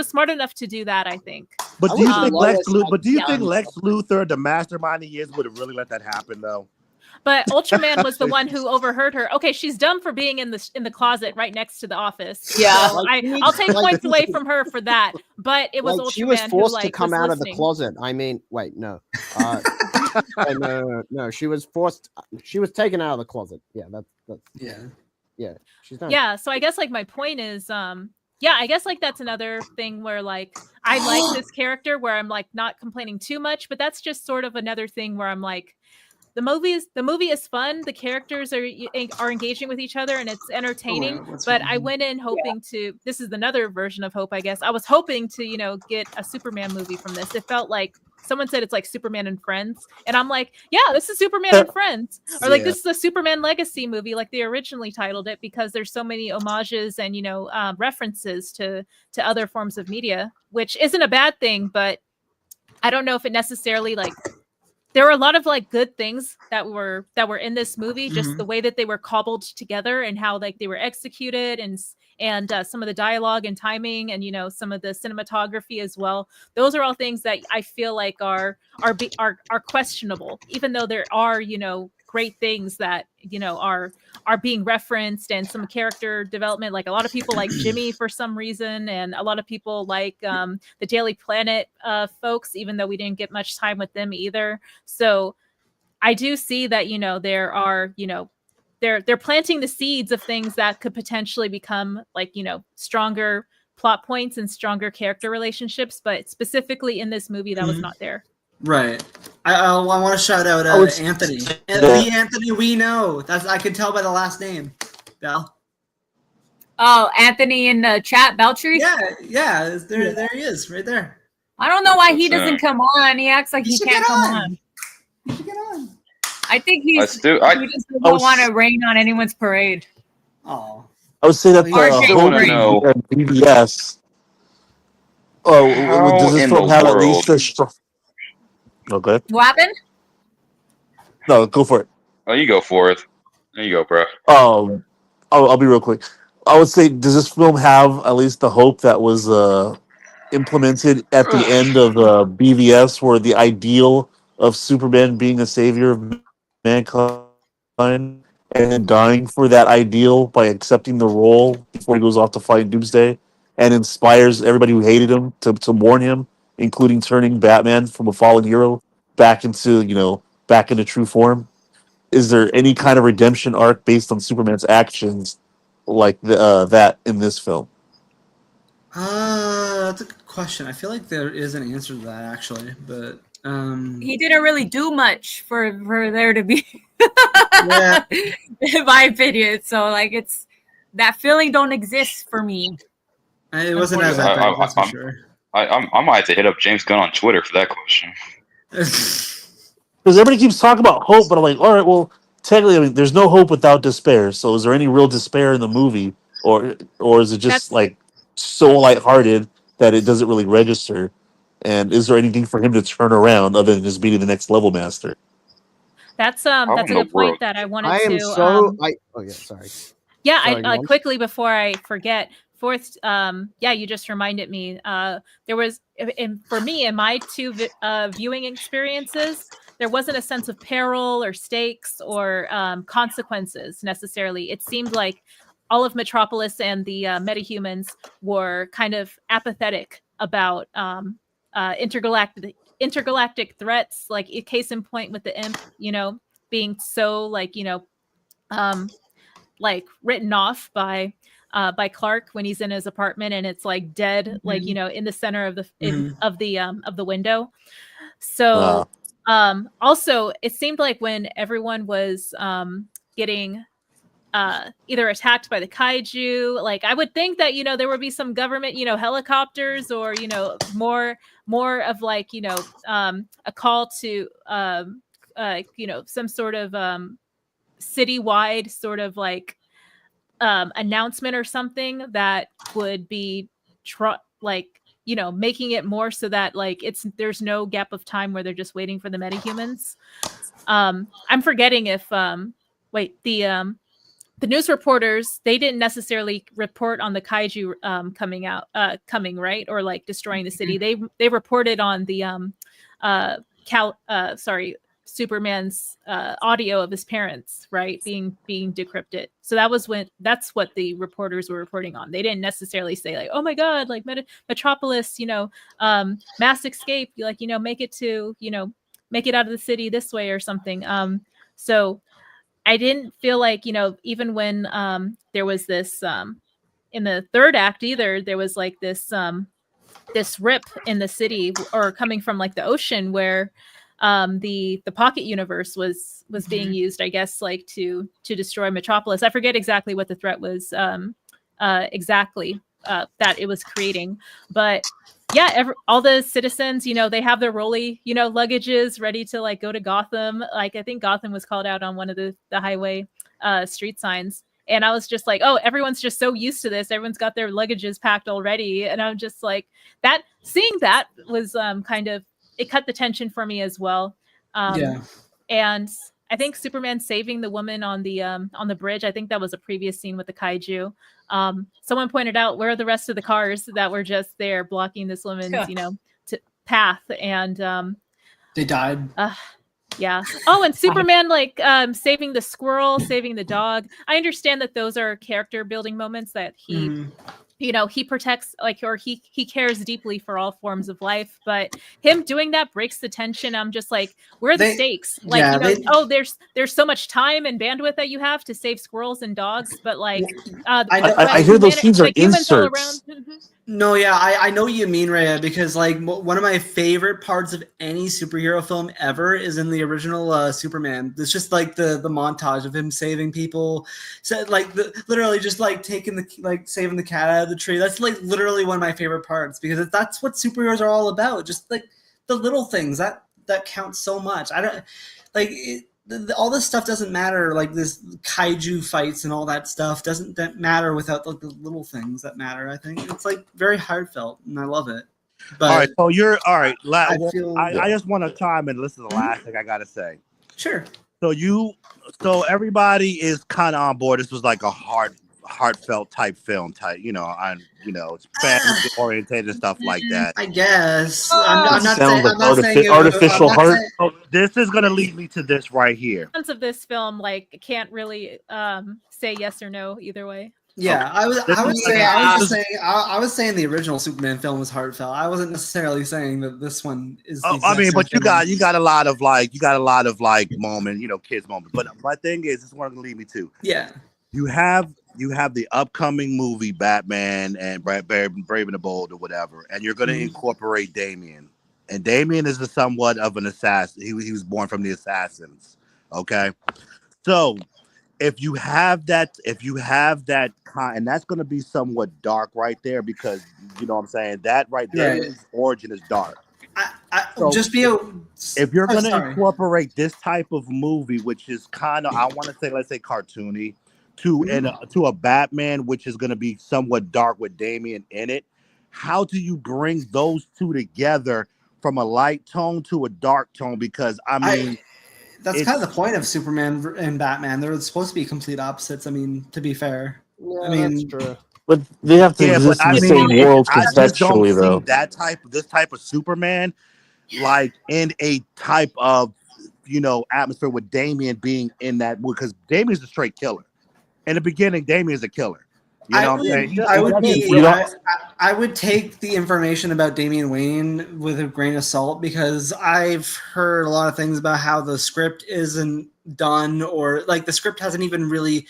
smart enough to do that, I think. But do you think Lex Luthor, the mastermind he is, would have really let that happen though? But Ultraman was the one who overheard her. Okay, she's dumb for being in the closet right next to the office. Yeah, so I'll take points away from her for that. But it was Ultraman she was forced who, to come out listening. of the closet. I mean, wait, no, no. She was forced. She was taken out of the closet. Yeah, that's yeah. She's not. Yeah, so I guess like my point is, I guess like that's another thing where like I like this character where I'm like not complaining too much, but that's just sort of another thing where I'm like. The movie is fun. The characters are engaging with each other, and it's entertaining. But I went in hoping to. This is another version of hope, I guess. I was hoping to, get a Superman movie from this. It felt like someone said it's like Superman and Friends, and I'm like, yeah, this is Superman and Friends, or like this is a Superman Legacy movie, like they originally titled it, because there's so many homages and references to other forms of media, which isn't a bad thing, but I don't know if it necessarily like. There were a lot of like good things that were in this movie, just the way that they were cobbled together and how like they were executed and some of the dialogue and timing and some of the cinematography as well. Those are all things that I feel like are questionable, even though there are great things that are being referenced, and some character development. Like a lot of people like Jimmy for some reason, and a lot of people like the Daily Planet folks, even though we didn't get much time with them either. So I do see that there are they're planting the seeds of things that could potentially become like stronger plot points and stronger character relationships, but specifically in this movie that was not there. Right. I want to shout out Anthony. The Anthony we know. I can tell by the last name. Bell. Oh, Anthony in the chat, Beltry? Yeah. There he is, right there. I don't know why he doesn't come on. He acts like he can't come on. You should get on. I think he just doesn't want to rain on anyone's parade. Oh. I would say that BBS. How does this in film the have at world? least a strong? Okay. What happened? No, go for it. Oh, you go for it. There you go, bro. I'll be real quick. I would say, does this film have at least the hope that was implemented at the end of BVS, where the ideal of Superman being a savior of mankind and then dying for that ideal by accepting the role before he goes off to fight Doomsday, and inspires everybody who hated him to mourn him, including turning Batman from a fallen hero back into true form? Is there any kind of redemption arc based on Superman's actions like that in this film? That's a good question. I feel like there is an answer to that actually, but he didn't really do much for there to be yeah. in my opinion. So like it's that feeling don't exist for me. It wasn't as epic, that's for sure. I might have to hit up James Gunn on Twitter for that question. Because everybody keeps talking about hope, but I'm like, all right, well, technically, I mean, there's no hope without despair. So is there any real despair in the movie, or is it just like so lighthearted that it doesn't really register? And is there anything for him to turn around other than just being the next level master? That's a good point that I wanted to. Sorry. Yeah, Sorry, I quickly before I forget. Fourth, you just reminded me. There was, for me, in my two viewing experiences, there wasn't a sense of peril or stakes or consequences necessarily. It seemed like all of Metropolis and the metahumans were kind of apathetic about intergalactic threats. Like a case in point with the Imp, being so written off by Clark when he's in his apartment and it's like dead, in the center of the window. So also it seemed like when everyone was getting either attacked by the kaiju, like I would think that there would be some government helicopters or more of like a call to some sort of citywide sort of like announcement or something that would be making it more so that like there's no gap of time where they're just waiting for the metahumans. I'm forgetting if the news reporters, they didn't necessarily report on the kaiju coming right, or like destroying the city. They reported on the Superman's audio of his parents, right, being decrypted. So that's what the reporters were reporting on. They didn't necessarily say like, oh my god, like Metropolis, mass escape, like make it out of the city this way or something. So I didn't feel like even when there was this in the third act either, there was like this rip in the city or coming from like the ocean where the pocket universe was being used, I guess, like to destroy Metropolis. I forget exactly what the threat was that it was creating, but yeah, all the citizens, they have their rolly, luggages ready to like go to Gotham. Like I think Gotham was called out on one of the highway street signs. And I was just like, oh, everyone's just so used to this. Everyone's got their luggages packed already. And I'm just like seeing that was kind of, it cut the tension for me as well. And I think Superman saving the woman on the bridge, I think that was a previous scene with the kaiju. Someone pointed out, where are the rest of the cars that were just there blocking this woman's, path? And they died. Yeah. Oh, and Superman like saving the squirrel, saving the dog. I understand that those are character building moments that he Mhm. you know, he protects like or he cares deeply for all forms of life, but him doing that breaks the tension. I'm just like, where are the They- stakes? Like, yeah, you know, they- oh, there's so much time and bandwidth that you have to save squirrels and dogs, but like I know- I hear those scenes are humans all inserts. around. Mhm. No, yeah, I know what you mean, Rhea, because like one of my favorite parts of any superhero film ever is in the original Superman. It's just like the montage of him saving people, so like literally just like saving the cat out of the tree. That's like literally one of my favorite parts because that's what superheroes are all about. Just like the little things that count so much. I don't like it, all this stuff doesn't matter, like this kaiju fights and all that stuff doesn't matter without like the little things that matter. I think it's like very heartfelt and I love it. But all right, so you're all right. I I just want to chime in. Listen to the last thing I gotta say. Sure. So everybody is kind of on board. This was like a heartfelt type film type, it's family oriented and stuff like that. I guess I'm not Sounds saying, like I'm not saying artificial heart. So this is gonna lead me to this right here. Fans of this film like can't really say yes or no either way. Yeah, I was saying the original Superman film was heartfelt. I wasn't necessarily saying that this one is. The I mean, exact but same thing. you got a lot of like moment, kids moment. But my thing is, this is what I'm gonna lead me to. Yeah. You have the upcoming movie Batman and Brave and the Bold or whatever, and you're going to incorporate Damian. And Damian is somewhat of an assassin. He was born from the Assassins. Okay, so if you have that, and that's going to be somewhat dark right there because you know what I'm saying. That right there, Damian's origin is dark. If you're going to incorporate this type of movie, which is kind of, I want to say, let's say cartoony, to a Batman, which is going to be somewhat dark with Damian in it. How do you bring those two together from a light tone to a dark tone? Because I mean, that's kind of the point of Superman and Batman. They're supposed to be complete opposites. I mean, to be fair, I mean, that's true. But they have to exist in the same world conceptually, though. This type of Superman, like in a type of atmosphere with Damian being in that, because Damian's a straight killer. In the beginning, Damian's a killer. You know what I'm saying? I would take the information about Damian Wayne with a grain of salt because I've heard a lot of things about how the script isn't done, or like the script hasn't even really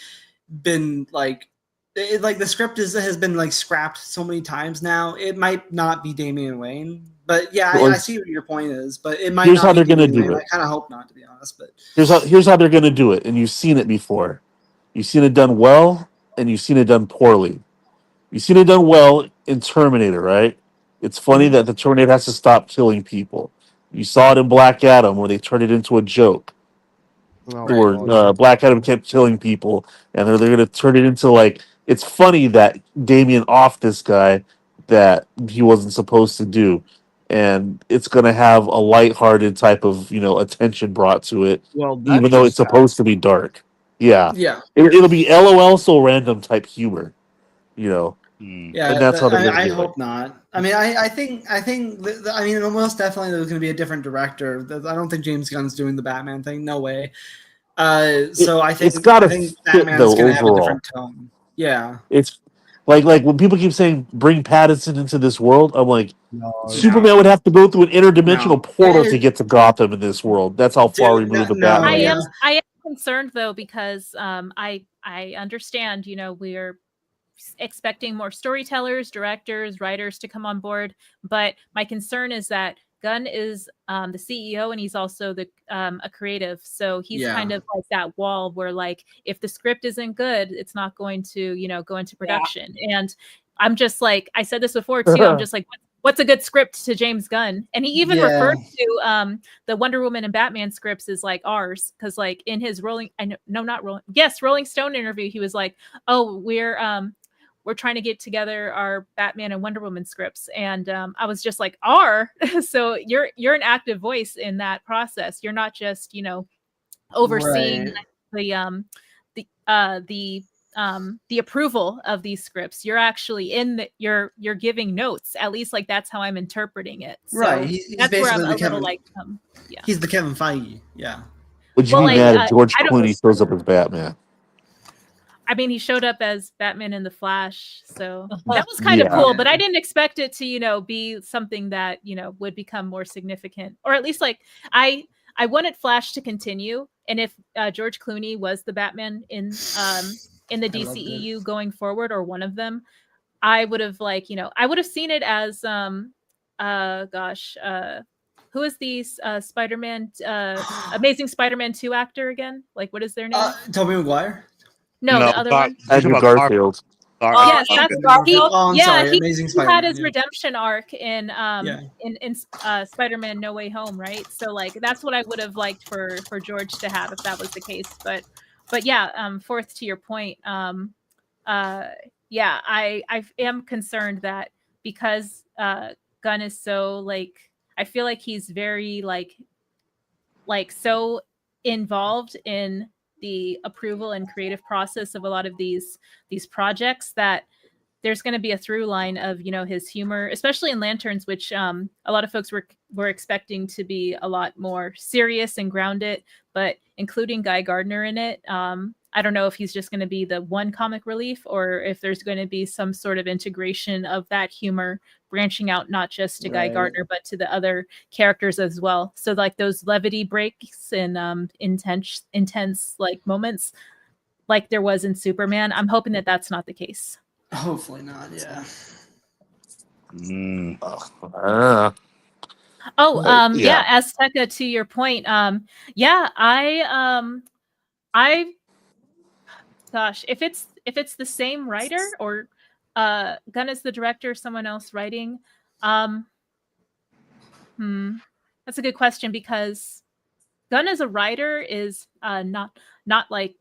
been like the script has been like scrapped so many times now. It might not be Damian Wayne, but yeah, I see what your point is. But it might. Here's not how be they're going to Damian do Wayne. it. I kind of hope not, to be honest. But Here's how they're going to do it, and you've seen it before. You've seen it done well, and you've seen it done poorly. You've seen it done well in Terminator, right? It's funny that the Terminator has to stop killing people. You saw it in Black Adam, where they turned it into a joke. Where Black Adam kept killing people, and they're going to turn it into like, it's funny that Damian offed this guy that he wasn't supposed to do. And it's going to have a lighthearted type of, attention brought to it, Well, even though it's supposed to be dark. Yeah. Yeah. It'll be LOL so random type humor, Yeah, and that's how they're going to I do hope it. not. I mean, I think almost definitely there's going to be a different director. I don't think James Gunn's doing the Batman thing. No way. So I think it's gotta think fit, Batman's though, going to have a overall. different tone. Yeah. It's like when people keep saying bring Pattinson into this world, I'm like, Superman would have to go through an interdimensional portal to get to Gotham in this world. That's how far removed the Batman is. I am concerned though because I understand we're expecting more storytellers, directors, writers to come on board, but my concern is that Gunn is the CEO and he's also a creative, so he's kind of like that wall where like if the script isn't good, it's not going to go into production. And I'm just like, I said this before too. I'm just like, what's a good script to James Gunn? And he even referred to the Wonder Woman and Batman scripts as like ours, because like in his Rolling Stone interview, he was like, oh, we're trying to get together our Batman and Wonder Woman scripts. And I was just like, so you're an active voice in that process. You're not just, overseeing the the approval of these scripts. You're actually you're giving notes. At least like that's how I'm interpreting it. So Right. He's that's where I'm basically a the little Kevin. like yeah. He's the Kevin Feige. Yeah. Would you Well, be like, mad if George I don't- Clooney shows up as Batman? I mean, he showed up as Batman in the Flash, so that was kind of Yeah. cool. But I didn't expect it to, be something that would become more significant, or at least like I wanted Flash to continue, and if George Clooney was the Batman in the DCEU going forward, or one of them, I would have I would have seen it as who is the Spider-Man Amazing Spider-Man 2 actor again? Like, what is their name? Tobey Maguire. No, the other one. Andrew Garfield. Yes, that's Garfield. Oh, I'm sorry. he Amazing had Spider-Man, his yeah. redemption arc in Spider-Man No Way Home, right? So like that's what I would have liked for George to have if that was the case. But yeah, fourth to your point, I am concerned that because Gunn is so like, I feel like he's very like so involved in the approval and creative process of a lot of these projects that there's going to be a through line of his humor, especially in Lanterns, which a lot of folks were expecting to be a lot more serious and grounded, but including Guy Gardner in it, I don't know if he's just going to be the one comic relief or if there's going to be some sort of integration of that humor branching out not just to Guy Right. Gardner but to the other characters as well. So like those levity breaks and intense like moments like there was in Superman, I'm hoping that that's not the case. Hopefully not. Yeah. Yeah, Azteca, to your point, gosh, if it's the same writer or Gunn is the director, someone else writing, that's a good question, because Gunn as a writer is not like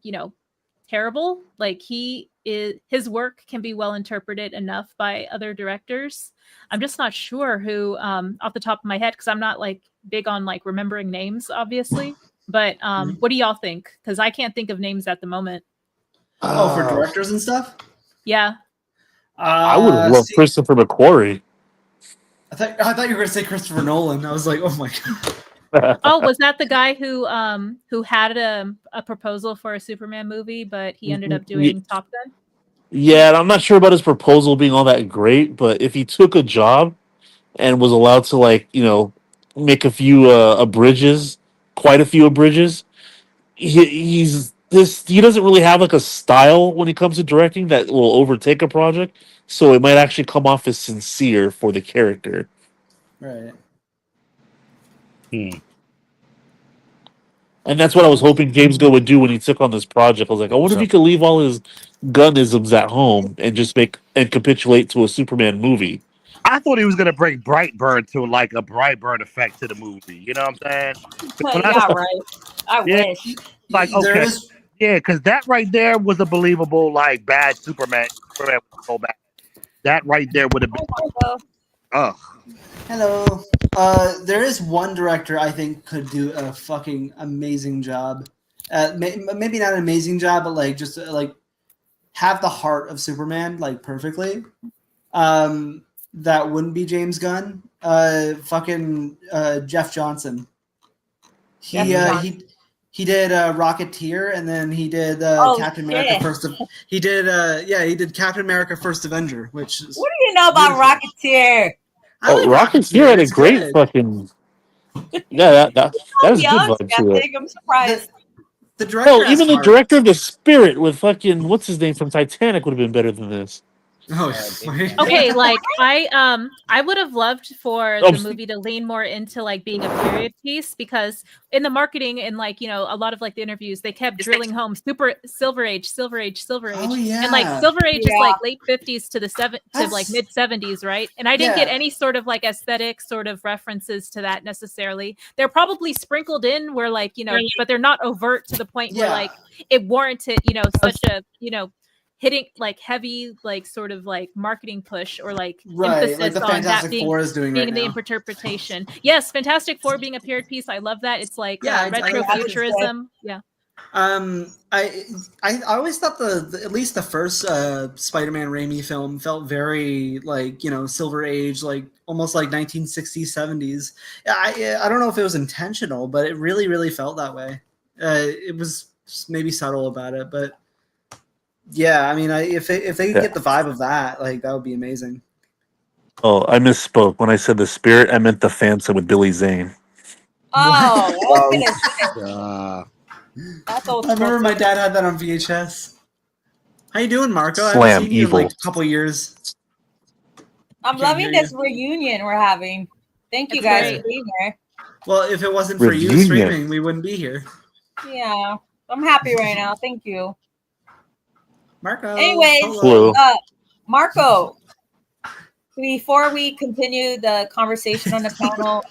terrible. Like his work can be well interpreted enough by other directors. I'm just not sure who off the top of my head, because I'm not like big on like remembering names, obviously. But what do y'all think? Because I can't think of names at the moment. For directors and stuff. Yeah. I would have loved Christopher McQuarrie. I thought you were going to say Christopher Nolan. I was like, oh my god. Oh, was that the guy who had a proposal for a Superman movie, but he ended up doing Top Gun? Yeah, and I'm not sure about his proposal being all that great, but if he took a job and was allowed to make a few abridges, quite a few abridges, he doesn't really have like a style when it comes to directing that will overtake a project, so it might actually come off as sincere for the character. Right. And that's what I was hoping James Gunn would do when he took on this project. I was like, I wonder if he could leave all his Gunnisms at home and just capitulate to a Superman movie. I thought he was gonna bring Brightburn to like a Brightburn effect to the movie. You know what I'm saying? Right. I wish. Like, okay, yeah, because that right there was a believable like bad Superman. Superman was so bad. That right there would have been. Ugh. Hello. There is one director I think could do a fucking amazing job. Maybe not an amazing job, but like just like have the heart of Superman like perfectly. That wouldn't be James Gunn. Jeff Johnson. He did Rocketeer, and then he did Captain America First. He did Captain America First Avenger, which is. What do you know about Rocketeer? Rocketeer had a great fucking. Yeah, that was a good vibe to it. I'm surprised. The director. Oh, even the director of The Spirit with fucking what's his name from Titanic would have been better than this. Oh, okay, like I would have loved for the movie to lean more into like being a period piece, because in the marketing and like a lot of like the interviews they kept drilling home Silver Age. Oh, yeah. And like Silver Age is like late 50s to like mid 70s, right? And I didn't get any sort of like aesthetic sort of references to that necessarily. They're probably sprinkled in where like but they're not overt to the point where like it warranted such a hitting like heavy like sort of like marketing push or like emphasis like the on Fantastic that being, Four is doing being right the now. interpretation. Yes, Fantastic Four being a period piece. I love that. It's like Yeah, I retro love that. futurism. Yeah. I always thought at least the first Spider-Man Raimi film felt very like Silver Age, like almost like 1960s 70s. I don't know if it was intentional, but it really felt that way. It was maybe subtle about it, but yeah, I mean, if they could get the vibe of that, like that would be amazing. Oh, I misspoke. When I said the spirit, I meant the Phantom with Billy Zane. Oh, I was gonna say, that's old I remember school. my dad had that on VHS. How you doing, Marco? I Slam, haven't seen you in evil. like a couple years. I'm Can't loving hear this reunion we're having. Thank you It's guys great. for being here. Well, if it wasn't for you Reunion. streaming, we wouldn't be here. Yeah, I'm happy right now. Thank you. Marco. Anyways, Hello. Marco, before we continue the conversation on the panel,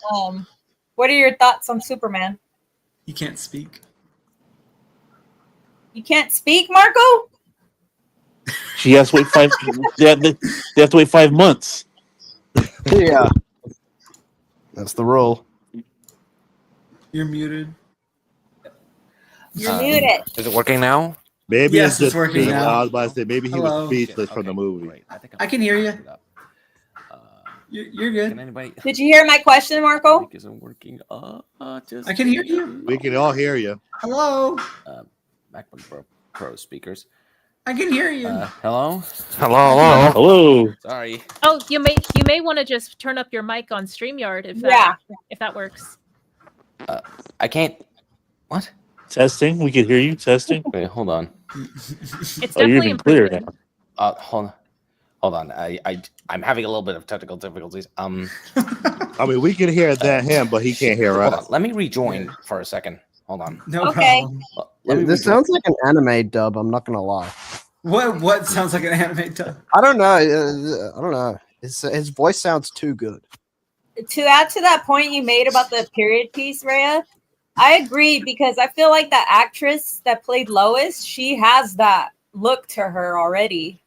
what are your thoughts on Superman? You can't speak. You can't speak, Marco? She has to wait 5. they have to wait 5 months. Yeah. That's the rule. You're muted. You're muted. Is it working now? Maybe Yes, it's just it's working now. I was about to say maybe he Hello. was speechless from the movie. Great. I think I can hear you. Uh, You're good. Can anybody? Did you hear my question, Marco? Mic isn't working. Just I can hear you. We can all hear you. Hello. MacBook Pro speakers. I can hear you. Hello. Hello. Hello. Sorry. Oh, you may want to just turn up your mic on StreamYard if that works. I can't. What? Testing. We can hear you. Testing. Wait, hold on. It's Oh, definitely you're even clearer improving. now. Hold on. I'm having a little bit of technical difficulties. I mean, we can hear him, but he can't hear Hold us. on. Let me rejoin for a second. Hold on. No Okay. problem. Let me This rejoin. sounds like an anime dub. I'm not gonna lie. What sounds like an anime dub? I don't know. I don't know. His voice sounds too good. To add to that point you made about the period piece, Rhea, I agree because I feel like the actress that played Lois, she has that look to her already.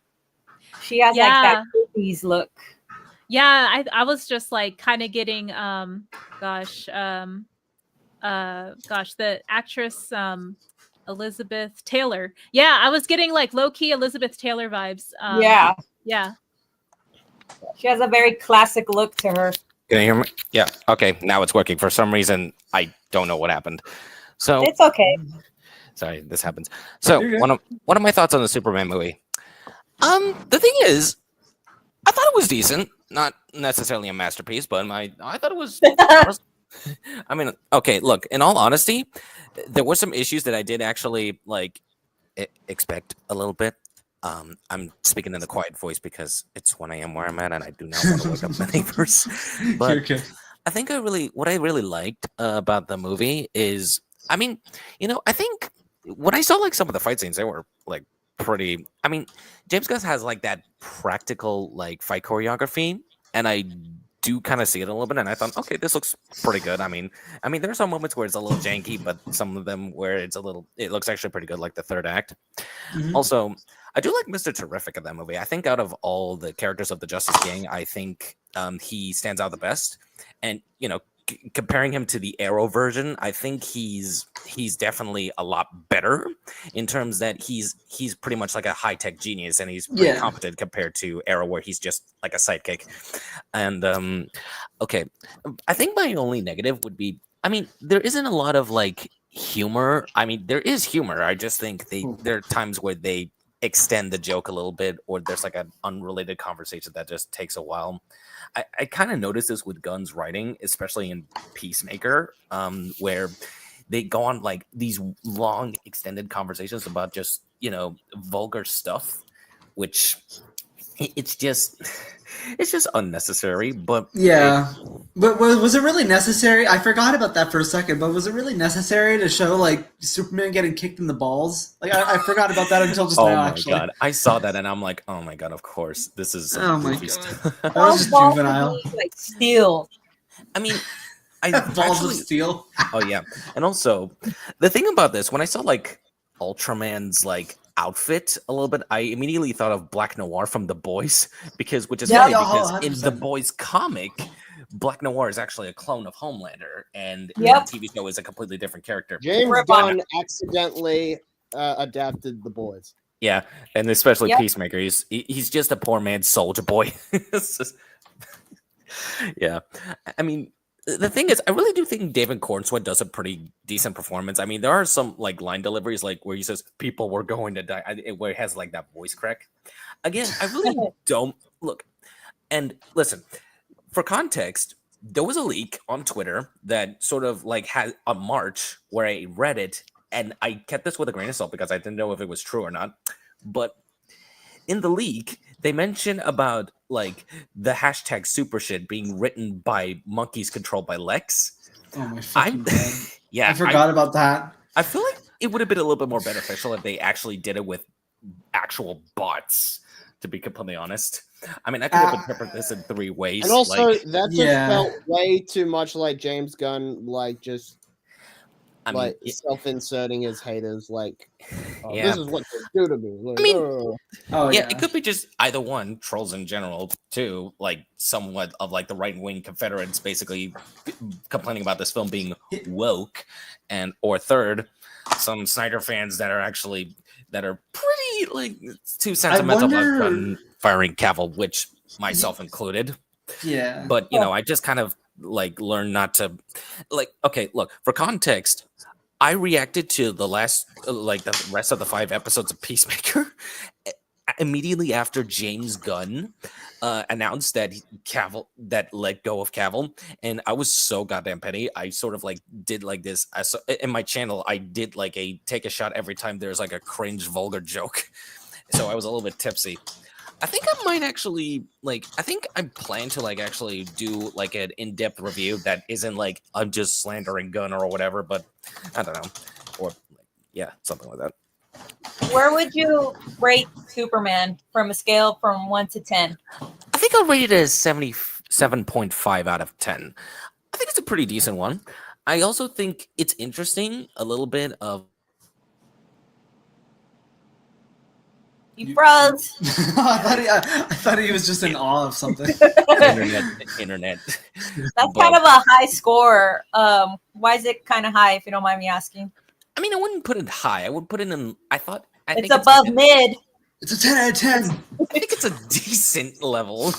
She has like that 50s look. Yeah, I was just like kind of getting the actress Elizabeth Taylor. Yeah, I was getting like low-key Elizabeth Taylor vibes. Yeah. Yeah. She has a very classic look to her. Can you hear me? Yeah. Okay. Now it's working. For some reason, I don't know what happened. So It's okay. sorry, this happens. So You're good. one of my thoughts on the Superman movie. The thing is, I thought it was decent. Not necessarily a masterpiece, but I thought it was. I mean, okay. Look, in all honesty, there were some issues that I did actually like expect a little bit. I'm speaking in the quiet voice because it's 1 a.m. where I'm at, and I do not want to wake up my neighbors. But You're good. I think what I really liked about the movie is, I mean, I think when I saw like some of the fight scenes, they were like pretty. I mean, James Gunn has like that practical like fight choreography, and I do kind of see it a little bit, and I thought, okay, this looks pretty good. I mean, there are some moments where it's a little janky, but some of them where it looks actually pretty good, like the third act. Mhm. Also, I do like Mr. Terrific in that movie. I think out of all the characters of the Justice Gang, I think he stands out the best. And comparing him to the Arrow version, I think he's definitely a lot better in terms that he's pretty much like a high-tech genius, and he's pretty Yeah. competent compared to Arrow, where he's just like a sidekick. And okay, I think my only negative would be, there isn't a lot of like humor. There is humor. I just think there are times where they extend the joke a little bit, or there's like an unrelated conversation that just takes a while. I kind of noticed this with Gunn's writing, especially in Peacemaker, where they go on like these long extended conversations about just vulgar stuff, which it's just unnecessary. But Yeah, but was it really necessary? I forgot about that for a second, but was it really necessary to show like Superman getting kicked in the balls? Like I forgot about that until just oh now. my Actually, god, I saw that and I'm like, oh my god, of course this is some Oh my goofy God. stuff. that was just Balls juvenile. would be, like steel. I Balls actually, of steel. oh yeah, and also the thing about this, when I saw like Ultraman's like outfit a little bit, I immediately thought of Black Noir from The Boys, which is Yeah, funny yeah, because in The 100%. Boys comic, Black Noir is actually a clone of Homelander, and Yep. the TV show is a completely different character. James Rip on Gunn accidentally adapted The Boys. Yeah, and especially Yep. Peacemaker. He's just a poor man's Soldier Boy. It's just- yeah, I mean, the thing is, I really do think David Cornsweet does a pretty decent performance. I mean, there are some like line deliveries, like where he says "people were going to die," where it has like that voice crack. Again, I really don't look. And listen, for context, there was a leak on Twitter that sort of like had a March where I read it, and I kept this with a grain of salt because I didn't know if it was true or not. But in the leak, they mention about like the hashtag super shit being written by monkeys controlled by Lex. Oh my fucking god! Yeah, I forgot about that. I feel like it would have been a little bit more beneficial if they actually did it with actual bots, to be completely honest. I mean, I could have interpreted this in 3 ways. And also, like, that just Yeah. felt way too much like James Gunn, like just I mean, like self-inserting his haters. Like, oh, Yeah. this is what they do to me. Like, I mean, Oh yeah, yeah. it could be just either one, trolls in general, too, like somewhat of like the right-wing Confederates basically complaining about this film being woke, and or third, some Snyder fans that are pretty like too sentimental wonder- about firing Cavill, which myself included. Yeah. But you know, I just kind of like learned not to like. Okay, look, for context, I reacted to the last like the rest of the 5 episodes of Peacemaker immediately after James Gunn announced that Cavill that let go of Cavill, and I was so goddamn petty. I sort of like did like this in my channel. I did like a take a shot every time there's like a cringe vulgar joke, so I was a little bit tipsy. I think I might actually I think I plan to like actually do like an in-depth review that isn't like I'm just slandering Gunn or whatever, but I don't know, or yeah, something like that. Where would you rate Superman from a scale from 1 to 10? I think I'll rate it as 77.5 out of 10. I think it's a pretty decent one. I also think it's interesting a little bit of You froze. I thought he was just in awe of something. internet. That's kind of a high score. Why is it kind of high, if you don't mind me asking? I mean, I wouldn't put it high. I would put it in. I It's above mid. It's a 10 out of 10. I think it's a decent level.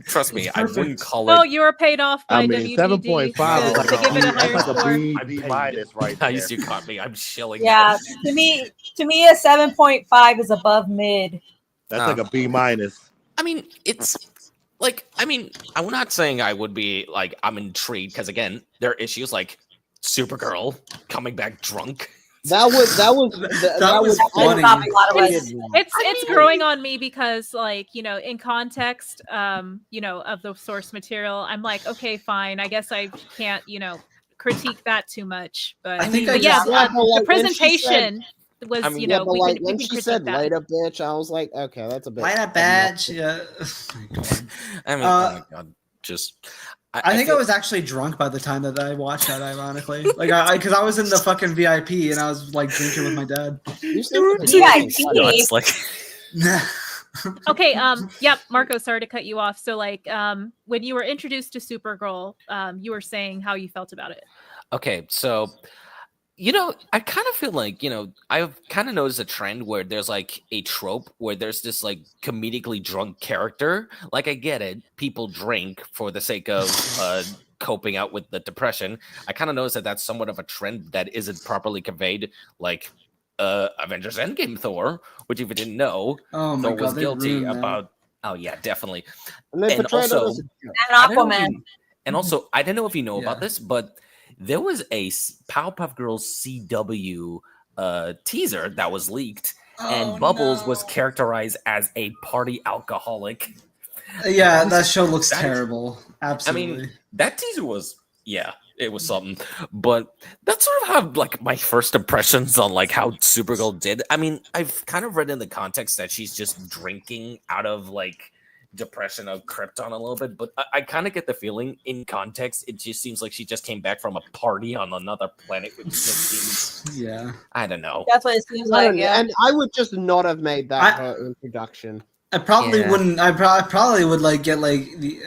Trust me, I wouldn't call Oh, it. you were paid off by I mean, WBD 7.5 is to, like to give it a that's higher like a score. B minus right I there. used to caught me. I'm chilling. Yeah, to me, a 7.5 is above mid. That's like a B minus. I mean, it's like, I mean, I'm not saying I would be like, I'm intrigued because again, there are issues like Supergirl coming back drunk. that was funny. Probably a lot of us. It's growing on me because, like, you know, in context, you know, of the source material, I'm like, okay, fine. I guess I can't, you know, critique that too much. But I think but I yeah, just- the, Yeah, but, like, the when she presentation was, I mean, you yeah, know, but we like can when critique she said that. "light up, bitch," I was like, okay, that's a bit. Light up, badge. Yeah. Oh my god. I mean, Uh, oh my god, just. I think I feel- was actually drunk by the time that I watched that. Ironically, like because I was in the fucking VIP and I was like drinking with my dad. You said the VIP. No, it's like. Okay, yep, Marco, sorry to cut you off. So like when you were introduced to Supergirl, you were saying how you felt about it. Okay, so you know, I kind of feel like, you know, I've kind of noticed a trend where there's like a trope where there's this like comedically drunk character. Like, I get it, people drink for the sake of coping out with the depression. I kind of noticed that that's somewhat of a trend that isn't properly conveyed, like Avengers Endgame Thor, which if you didn't know, Oh my Thor was god, they guilty ruined that. about. Oh yeah, definitely. And they And portrayed it also- as a joke. And I don't know if Aquaman. you- and also, I don't know if you know about Yeah. this, but there was a Powerpuff Girls CW teaser that was leaked, and Bubbles was characterized as a party alcoholic. Yeah, that show looks That is- terrible. Absolutely. That teaser was, yeah, it was something. But that's sort of how like my first impressions on like how Supergirl did. I mean, I've kind of read in the context that she's just drinking out of like depression of Krypton a little bit, but I kind of get the feeling in context it just seems like she just came back from a party on another planet, which just seems, Yeah. I don't know. That's what it seems I like. don't know, Yeah. and I would just not have made that her introduction. I probably Yeah. wouldn't. I probably would like get like the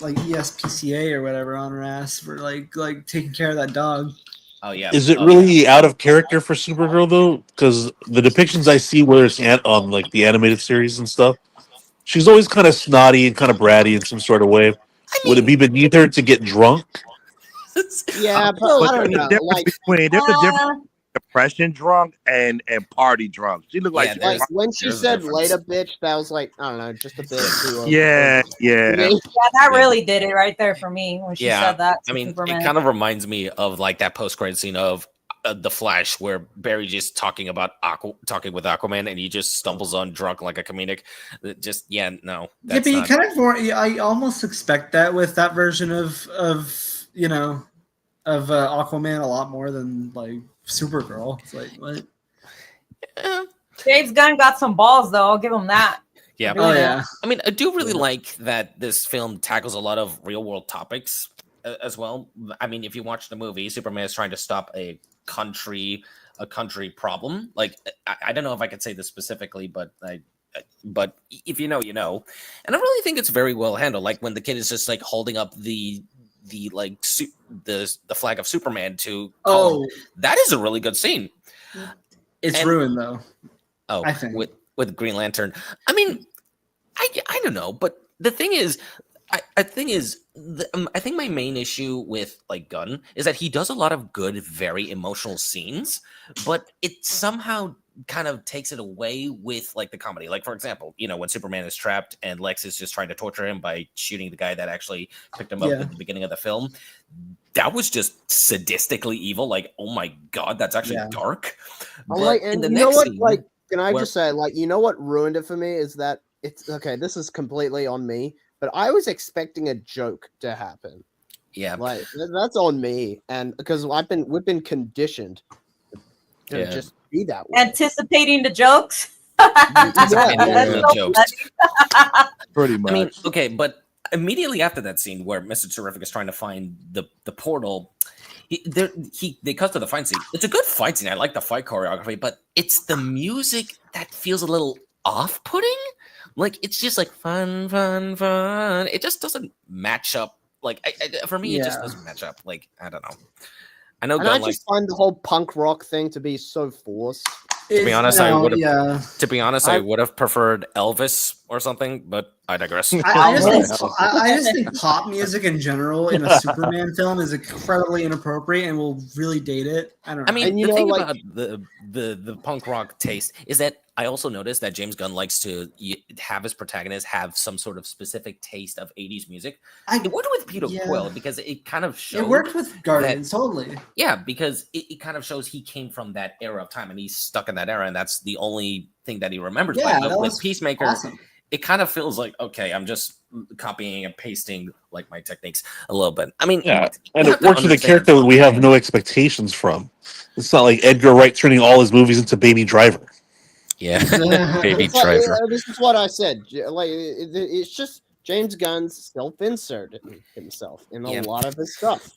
like ESPCA or whatever on her ass for like taking care of that dog. Oh yeah. Is it really out of character for Supergirl though? Because the depictions I see where it's on like the animated series and stuff, she's always kind of snotty and kind of bratty in some sort of way. Would it be beneath her to get drunk? Yeah, but But I don't there's a know. difference Like, between depression drunk and party drunk. She looked like Yeah, she like was- when she there's a said difference. later, bitch, that was like, I don't know, just a bit too. yeah. Yeah, that really did it right there for me when she Yeah, said that. To I mean, Superman. it kind of reminds me of like that post-credit scene of The Flash, where Barry just talking with Aquaman, and he just stumbles on drunk like a comedic. Just no. Yeah, but you kind of I almost expect that with that version of Aquaman a lot more than like Supergirl. It's like what? James Gunn got some balls though. I'll give him that. Yeah. Oh yeah. I mean, I do really like that this film tackles a lot of real world topics as well. I mean, if you watch the movie, Superman is trying to stop a country problem. Like, I don't know if I could say this specifically, but if you know, you know. And I really think it's very well handled. Like when the kid is just like holding up the flag of Superman to call him. That is a really good scene. It's ruined though. Oh, I think. with Green Lantern. I mean, I don't know, but the thing is, I think my main issue with like Gunn is that he does a lot of good, very emotional scenes, but it somehow kind of takes it away with like the comedy. Like for example, when Superman is trapped and Lex is just trying to torture him by shooting the guy that actually picked him up at the beginning of the film. That was just sadistically evil. Like, oh my god, that's actually dark. I'm like, and you know what? Like, can I just say, like, you know what ruined it for me is that it's okay. This is completely on me, but I was expecting a joke to happen. Yeah, like that's on me, and because we've been conditioned to just be that way. Anticipating the jokes. Pretty much. I mean, okay, but immediately after that scene where Mr. Terrific is trying to find the portal, they cut to the fight scene. It's a good fight scene. I like the fight choreography, but it's the music that feels a little off-putting. Like it's just like fun. It just doesn't match up. Like for me, it just doesn't match up. Like I don't know. I know. And I just find the whole punk rock thing to be so forced. To be honest, I would have. To be honest, I would have preferred Elvis or something, but I digress. I just think pop music in general in a Superman film is incredibly inappropriate and will really date it. I don't know. I mean, the thing about the punk rock taste is that I also noticed that James Gunn likes to have his protagonist have some sort of specific taste of 80s music. It worked with Peter Quill because it kind of showed. It worked with Guardians, totally. Yeah, because it kind of shows he came from that era of time and he's stuck in that era, and that's the only thing that he remembers. Yeah, but that with was Peacemaker, awesome. It kind of feels like, okay, I'm just copying and pasting like my techniques a little bit. I mean, Yeah, and you it have to works with a understand- character that we have no expectations from. It's not like Edgar Wright turning all his movies into Baby Driver. Yeah, Baby It's like, Driver. this is what I said. Like it's just James Gunn's self-inserted himself in a lot of his stuff.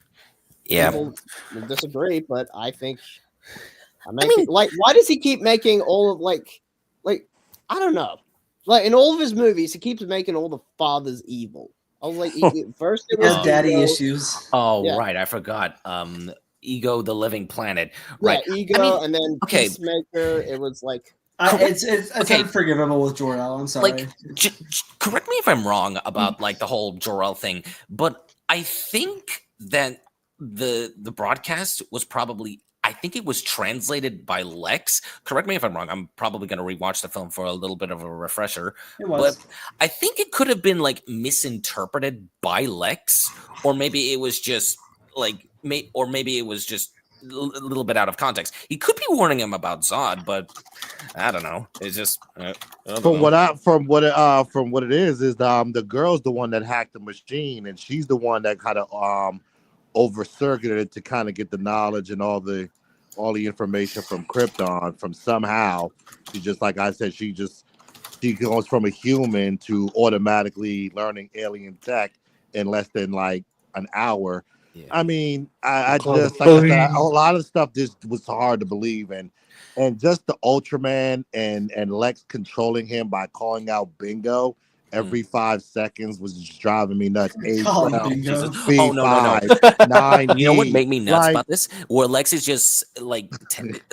Yeah. People will disagree, but I think like why does he keep making all of like I don't know. Like in all of his movies, he keeps making all the fathers evil. I was like, first it was daddy Ego. issues. Oh, Yeah. right. I forgot. Ego, the Living Planet. Yeah, Right. Ego, I mean, and then okay. Peacemaker. It was like It's Okay. unforgivable with Jor-El. I'm sorry. Like, correct me if I'm wrong about like the whole Jor-El thing, but I think that the broadcast was probably, I think it was translated by Lex. Correct me if I'm wrong. I'm probably going to rewatch the film for a little bit of a refresher. It was. But I think it could have been like misinterpreted by Lex, or maybe it was just like, or maybe it was just a little bit out of context. He could be warning him about Zod, but I don't know. It's just From what it is the girl's the one that hacked the machine, and she's the one that kind of over circuited it to kind of get the knowledge and all the information from Krypton from somehow. She just, like I said, she goes from a human to automatically learning alien tech in less than like an hour. Yeah. I mean, I just like I said, a lot of stuff just was hard to believe, and just the Ultraman and Lex controlling him by calling out Bingo every 5 seconds was just driving me nuts. Call him Oh, bingo. Jesus. Oh, no. B5, 9. You know what made me nuts Like, about this? Where Lex is just like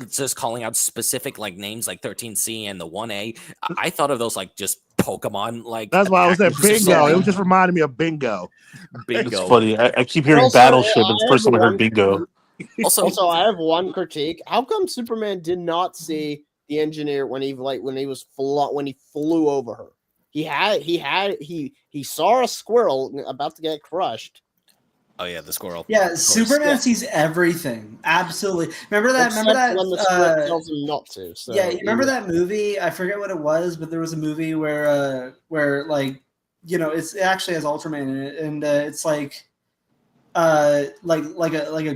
just calling out specific like names like 13C and the 1A. I thought of those like just Pokemon like. that's why I was at actors or bingo. It was something. just reminding me of bingo. It's Bingo. funny. I keep hearing Also, Battleship, I and the have first time I heard one- Bingo. Also, I have one critique. How come Superman did not see the engineer when he flew over her? He saw a squirrel about to get crushed. Oh yeah, the squirrel. Yeah, Of course. Superman sees everything. Absolutely. Remember that? Except Remember that? when the script tells him not to. So Yeah, you remember that movie? I forget what it was, but there was a movie where like, you know, it actually has Ultraman in it, and it's like a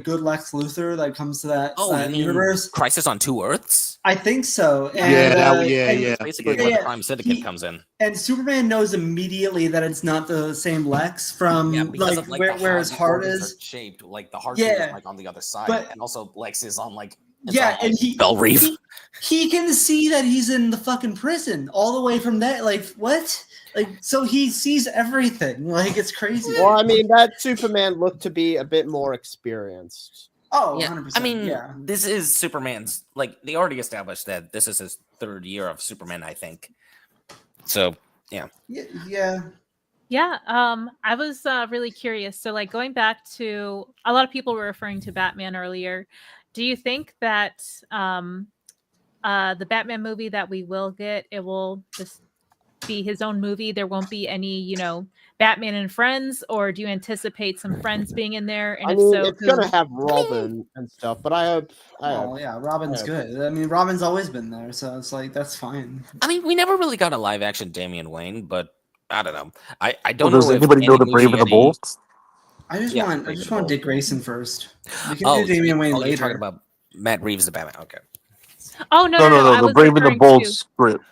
good Lex Luthor that comes to that, Oh, that you mean universe. Crisis on Two Earths? I think so. And, Yeah, Basically, yeah, where yeah. the Prime Syndicate comes in. And Superman knows immediately that it's not the same Lex from Yeah, because like, of like where his heart organs is. are shaped. Like the heart Yeah, is like on the other side, but- and also Lex is on like it's Yeah, on, and like, Bell Reef. he can see that he's in the fucking prison all the way from that. Like what? Like so he sees everything. Like it's crazy. Well, I mean, that Superman looked to be a bit more experienced. Oh, Yeah, 100%. I mean, yeah. this is Superman's. Like they already established that this is his 3rd year of Superman, I think. So yeah. Yeah. Yeah, I was really curious. So, like, going back to a lot of people were referring to Batman earlier. Do you think that the Batman movie that we will get, it will just be his own movie? There won't be any, you know, Batman and Friends, or do you anticipate some Friends being in there? And I if mean, so, it's gonna have Robin and stuff, but I hope. Oh yeah, Robin's good. I mean, Robin's always been there, so it's like that's fine. I mean, we never really got a live action Damian Wayne, but I don't know. I Well, don't does know. if anybody know any the Brave and the movie, Bold? I just Yeah, want Brave and Bold. Dick Grayson first. We can Oh, do Damian Wayne you're later. talking about Matt Reeves, the Batman. Okay. oh no, I The was Brave and the referring Bold to- script.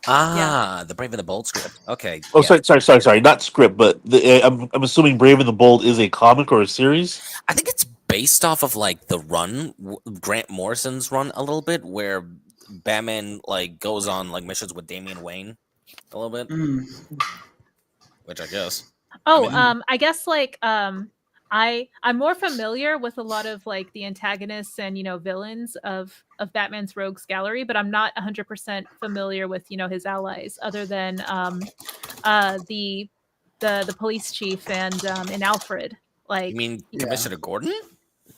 Ah, the Brave and the Bold script. Okay. Oh, yeah. sorry, not script, but I'm assuming Brave and the Bold is a comic or a series. I think it's based off of like the run, Grant Morrison's run a little bit, where Batman like goes on like missions with Damian Wayne a little bit, which I guess. Oh, I mean- I guess like I'm more familiar with a lot of like the antagonists and, you know, villains of Batman's Rogues Gallery, but I'm not 100% familiar with, you know, his allies other than the police chief and Alfred. Like, You mean Commissioner Gordon?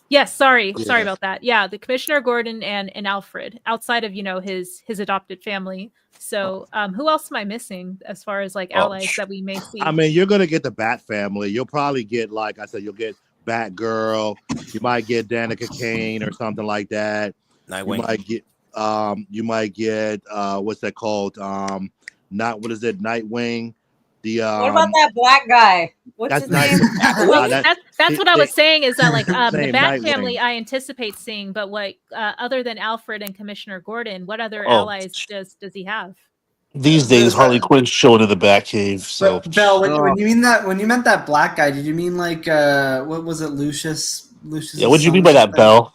yes, sorry Yeah. about that. Yeah, the Commissioner Gordon and Alfred, outside of, you know, his adopted family. So who else am I missing as far as like allies that we may see? I mean, you're gonna get the Bat family. You'll probably get, like I said, you'll get Batgirl. You might get Danica Kane or something like that. Nightwing. You might get what's that called? Nightwing. The What about that black guy? What's his name? Well, that's what I was saying is that like the Same, Bat Nightwing. family I anticipate seeing, but what other than Alfred and Commissioner Gordon, what other Oh. allies does he have? These days, Harley Quinn's showing in the Batcave. So Bell, when you meant that black guy, did you mean like what was it, Lucius? yeah, what do you mean by that, Bell?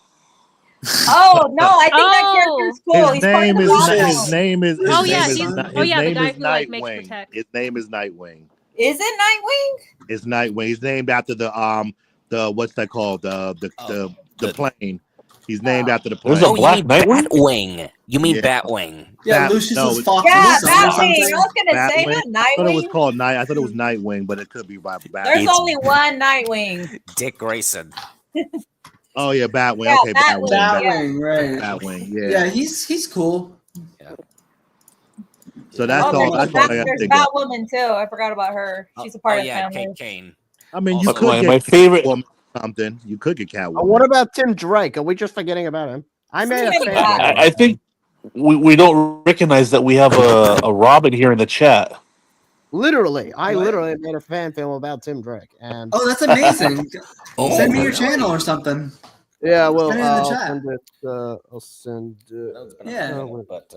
Oh no, I think that character's cool. His He's part of name the is Gotham. his name is his Oh, name yeah, is he's- Ni- oh, his yeah, the name guy is who, like, makes Nightwing. Protect. His name is Nightwing. Is it Nightwing? It's Nightwing. He's named after the what's that called? The plane. He's named after the plane. There's a black you mean Nightwing? Batwing. You mean Yeah. Batwing. Yeah, Bat- Lucius no, is it's- Fox. Yeah, Wilson or Batwing. something. I was gonna say Batwing. not I thought it was Nightwing. called Night. I thought it was Nightwing, but it could be by Bat. There's only one Nightwing. Dick Grayson. Oh yeah, Batwing. Yeah, Okay, Batwing. Batwing, right? Batwing. Yeah, Yeah. he's cool. So that's Oh, all. That's all I got to there's think of. Batwoman too. I forgot about her. She's a part of the yeah, family. Kate Kane. I mean, you Also, could get my favorite. Catwoman or something. You could get Catwoman. What about Tim Drake? Are we just forgetting about him? I made a Something fan. like that. I think we don't recognize that we have a Robin here in the chat. Literally, I What? literally made a fan film about Tim Drake, and Oh, that's amazing. Oh, Send me your really? channel or something. yeah, well, Send it in the I'll chat. send it. I'll send. Yeah. But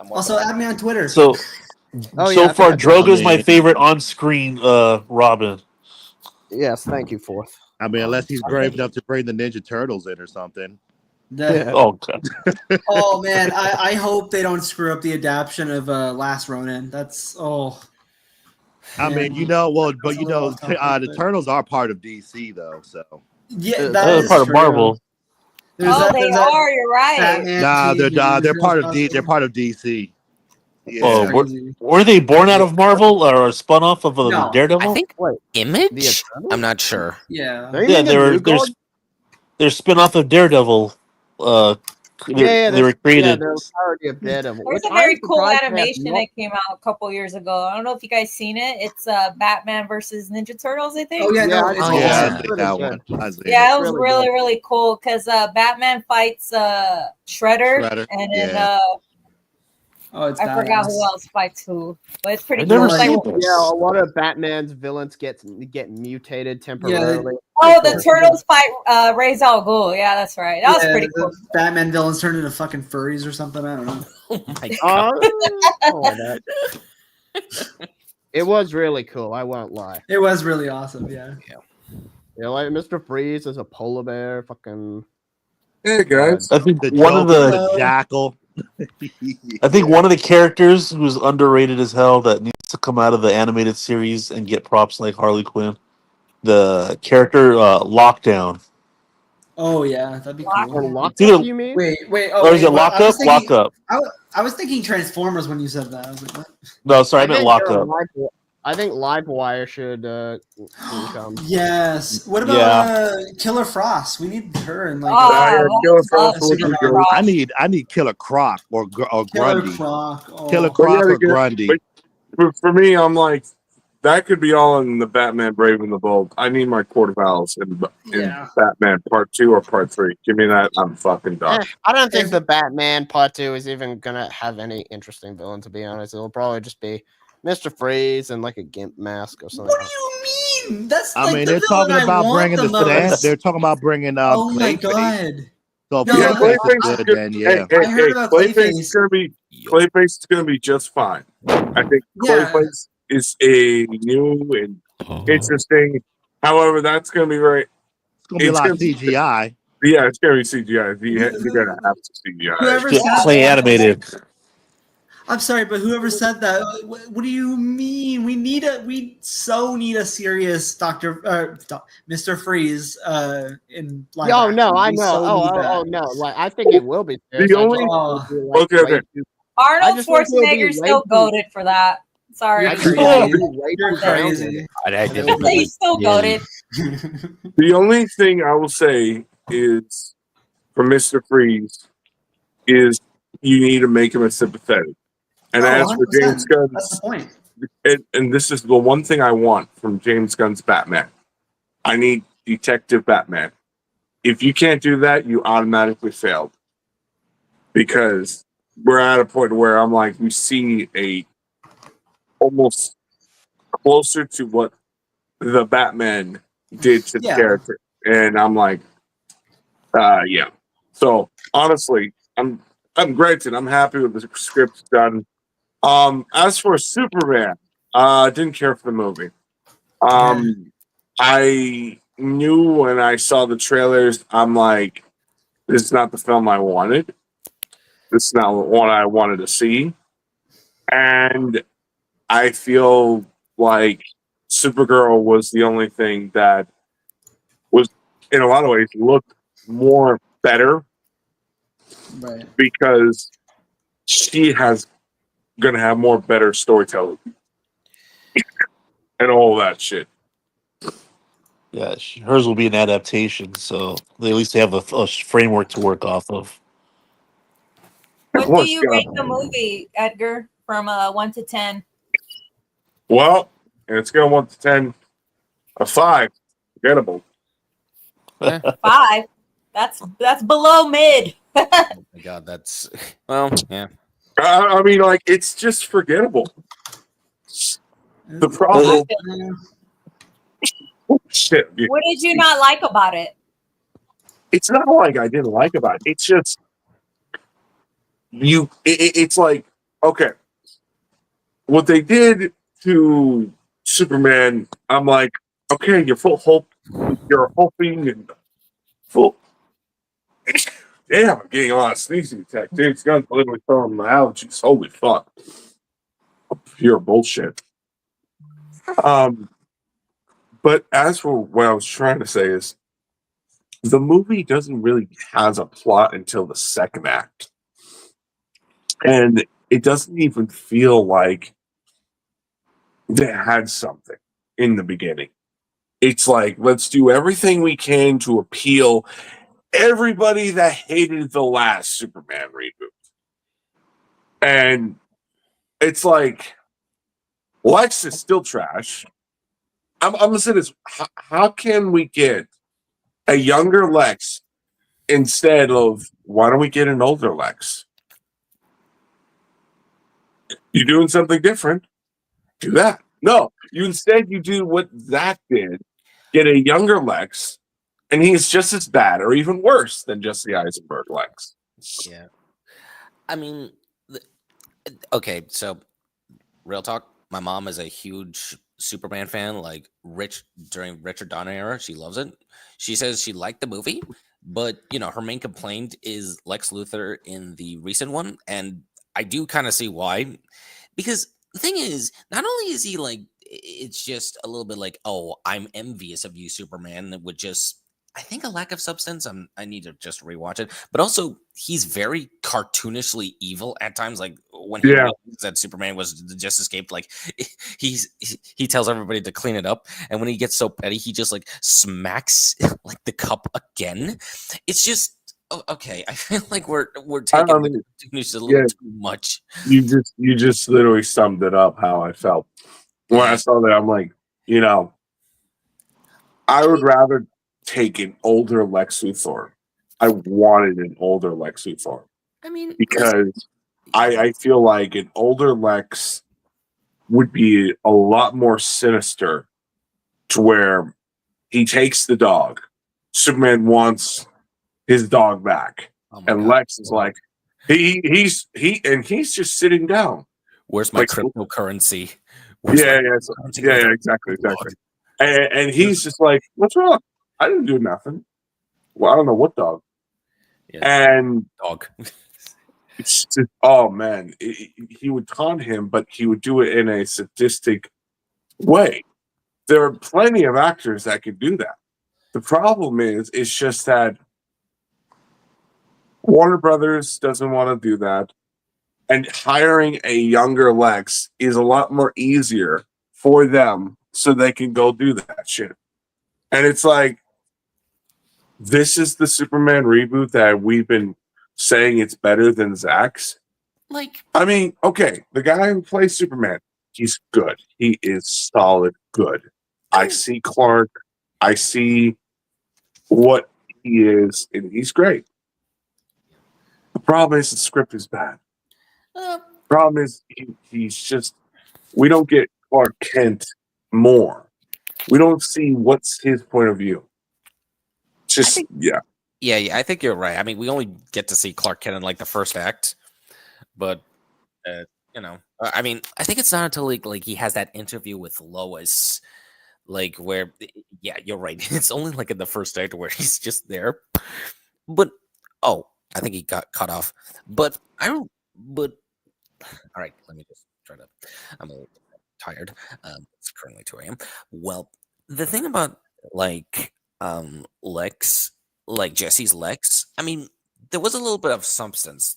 I'm Also, working on add me on Twitter. So Oh, so yeah, far, that's Drogo's my amazing. favorite on-screen Robin. Yes, thank you, Fourth. I mean, unless he's brave enough to bring the Ninja Turtles in or something. The- Oh, God. oh man, I hope they don't screw up the adaptation of Last Ronin. That's I mean, but the Eternals are part of DC though, so Yeah, that They're is part of true. Marvel. They are. You're right. Batman they're part of Ghostbusters. they're part of DC. Oh, Yeah. were they born out of Marvel or a spun off of No. Daredevil? I think Wait, Image. I'm not sure. Yeah. Yeah, they're spin off of Daredevil. They were created. they're a parody of Daredevil. There's which a very I'm cool surprised they have animation not- that came out a couple years ago. I don't know if you guys seen it. It's Batman versus Ninja Turtles, I think. Oh yeah, no, it's I awesome. think that one. I see Yeah, it. it was really, really cool because Batman fights Shredder, Shredder, and then yeah. Oh, it's I forgot badass. who else fights who, but it's pretty I've cool. never It's like, seen this. Yeah, a lot of Batman's villains get mutated temporarily. oh, the Turtles fight Ra's al Ghul. Yeah, that's right. That was pretty the cool. Batman villains turned into fucking furries or something. I don't know. Oh my god. It was really cool. I won't lie. It was really awesome. Yeah. Yeah, like Mr. Freeze is a polar bear. Fucking. Hey guys, I think the one of Joker, the the Jackal. I think one of the characters who's underrated as hell that needs to come out of the animated series and get props like Harley Quinn. The character Lockdown. Oh yeah, that'd be cool. Lockup, Dude, you mean? Wait. Or is it Lockup? Lockup. I was thinking Transformers when you said that. I was like, what? No, sorry, I meant Lockup. I think Livewire should come. Yes. What about Yeah. Killer Frost? We need her and like. Killer Frost would be great. I need Killer Croc or Killer Grundy. Croc. Oh. Killer Croc or Grundy. For me, I'm like, that could be all in the Batman Brave and the Bold. I need my quarterfinals in Batman Part 2 or Part 3. Give me that. I'm fucking done. I don't think the Batman Part 2 is even gonna have any interesting villain, to be honest. It'll probably just be Mr. Freeze and like a gimp mask or something. What do you mean? That's I like mean, the they're villain talking I about want bringing the sedan. most. They're talking about bringing Oh my Clayface. god. So if No, Yeah, Clayface Clayface is is good, then good. yeah. I heard about Clayface is gonna be just fine. I think Yeah. Clayface is a new and interesting. However, that's gonna be very. It's gonna be a lot of CGI. Yeah, it's gonna be CGI. You're gonna have to CGI. Whoever Just said play that- animated. I'm sorry, but whoever said that, what do you mean? We so need a serious Mr. Freeze in live Oh action. no, I We know. so need that. Oh no. Like I think it will be. The only okay. Arnold I just think it'll be Schwarzenegger's way still too- goated for that. Sorry. You're crazy. He's still goated. The only thing I will say is for Mr. Freeze is you need to make him a sympathetic. And Oh, as for 100%. James Gunn, That's the point. and this is the one thing I want from James Gunn's Batman. I need Detective Batman. If you can't do that, you automatically failed. Because we're at a point where I'm like, we see a almost closer to what the Batman did to the Yeah. character. And I'm like, yeah. So honestly, I'm granted, I'm happy with the script done. As for Superman, didn't care for the movie. I knew when I saw the trailers, I'm like, this is not the film I wanted. This is not what I wanted to see. And I feel like Supergirl was the only thing that was, in a lot of ways, looked more better Right. because she has gonna have more better storytelling and all that shit. Yeah, hers will be an adaptation, so they at least have a framework to work off of. What do you rate the movie, Edgar, from 1 to 10? Well, and it's gonna 1 to 10, a 5, forgettable. 5. That's below mid. Oh my god, that's well, yeah. I mean, like, it's just forgettable. The problem. Shit, What did you not like about it? it's not like I didn't like about it. It's just it's like, okay, what they did to Superman, I'm like, okay, you're full hope, you're hoping and full. Damn, I'm getting a lot of sneezing attack. James Gunn's literally throwing my allergies. Holy fuck. Pure bullshit. But as for what I was trying to say is, the movie doesn't really has a plot until the second act, and it doesn't even feel like they had something in the beginning. It's like, let's do everything we can to appeal everybody that hated the last Superman reboot. And it's like, Lex is still trash. I'm gonna say this: how can we get a younger Lex instead of, why don't we get an older Lex? You're doing something different. Do that. No, you do what Zach did: get a younger Lex, and he's just as bad or even worse than Jesse Eisenberg Lex. Yeah. I mean, okay, so real talk. My mom is a huge Superman fan, like during Richard Donner era. She loves it. She says she liked the movie, but her main complaint is Lex Luthor in the recent one, and I do kind of see why. Because the thing is, not only is he like, it's just a little bit like, oh, I'm envious of you, Superman, with just, I think, a lack of substance. I need to just rewatch it. But also, he's very cartoonishly evil at times. Like when he realizes that Superman was just escaped, like he tells everybody to clean it up. And when he gets so petty, he just like smacks like the cup again. It's just okay. I feel like we're taking this a little too much. You just literally summed it up how I felt when I saw that. I'm like, I would rather take an older Lex Luthor. I wanted an older Lex Luthor. I mean, because I feel like an older Lex would be a lot more sinister, to where he takes the dog. Superman wants his dog back, and Lex is like, he's just sitting down. Where's my cryptocurrency? Exactly. And he's just like, what's wrong? I didn't do nothing. Well, I don't know what dog. And dog. It's just, oh man, he would taunt him, but he would do it in a sadistic way. There are plenty of actors that could do that. The problem is, it's just that Warner Brothers doesn't want to do that, and hiring a younger Lex is a lot more easier for them, so they can go do that shit. And it's like, this is the Superman reboot that we've been saying it's better than Zack's. Like, I mean, okay, the guy who plays Superman, he's good. He is solid good. I see Clark. I see what he is, and he's great. The problem is the script is bad. The problem is he's just, we don't get Clark Kent more. We don't see what's his point of view. Just, Yeah, I think you're right. I mean, we only get to see Clark Kent in like the first act, but I mean, I think it's not until like he has that interview with Lois, like where, yeah, you're right. It's only like in the first act where he's just there. But I think he got cut off. But all right, let me just try to. I'm a little tired. It's currently 2 a.m. Well, the thing about Lex, like Jesse's Lex, I mean, there was a little bit of substance,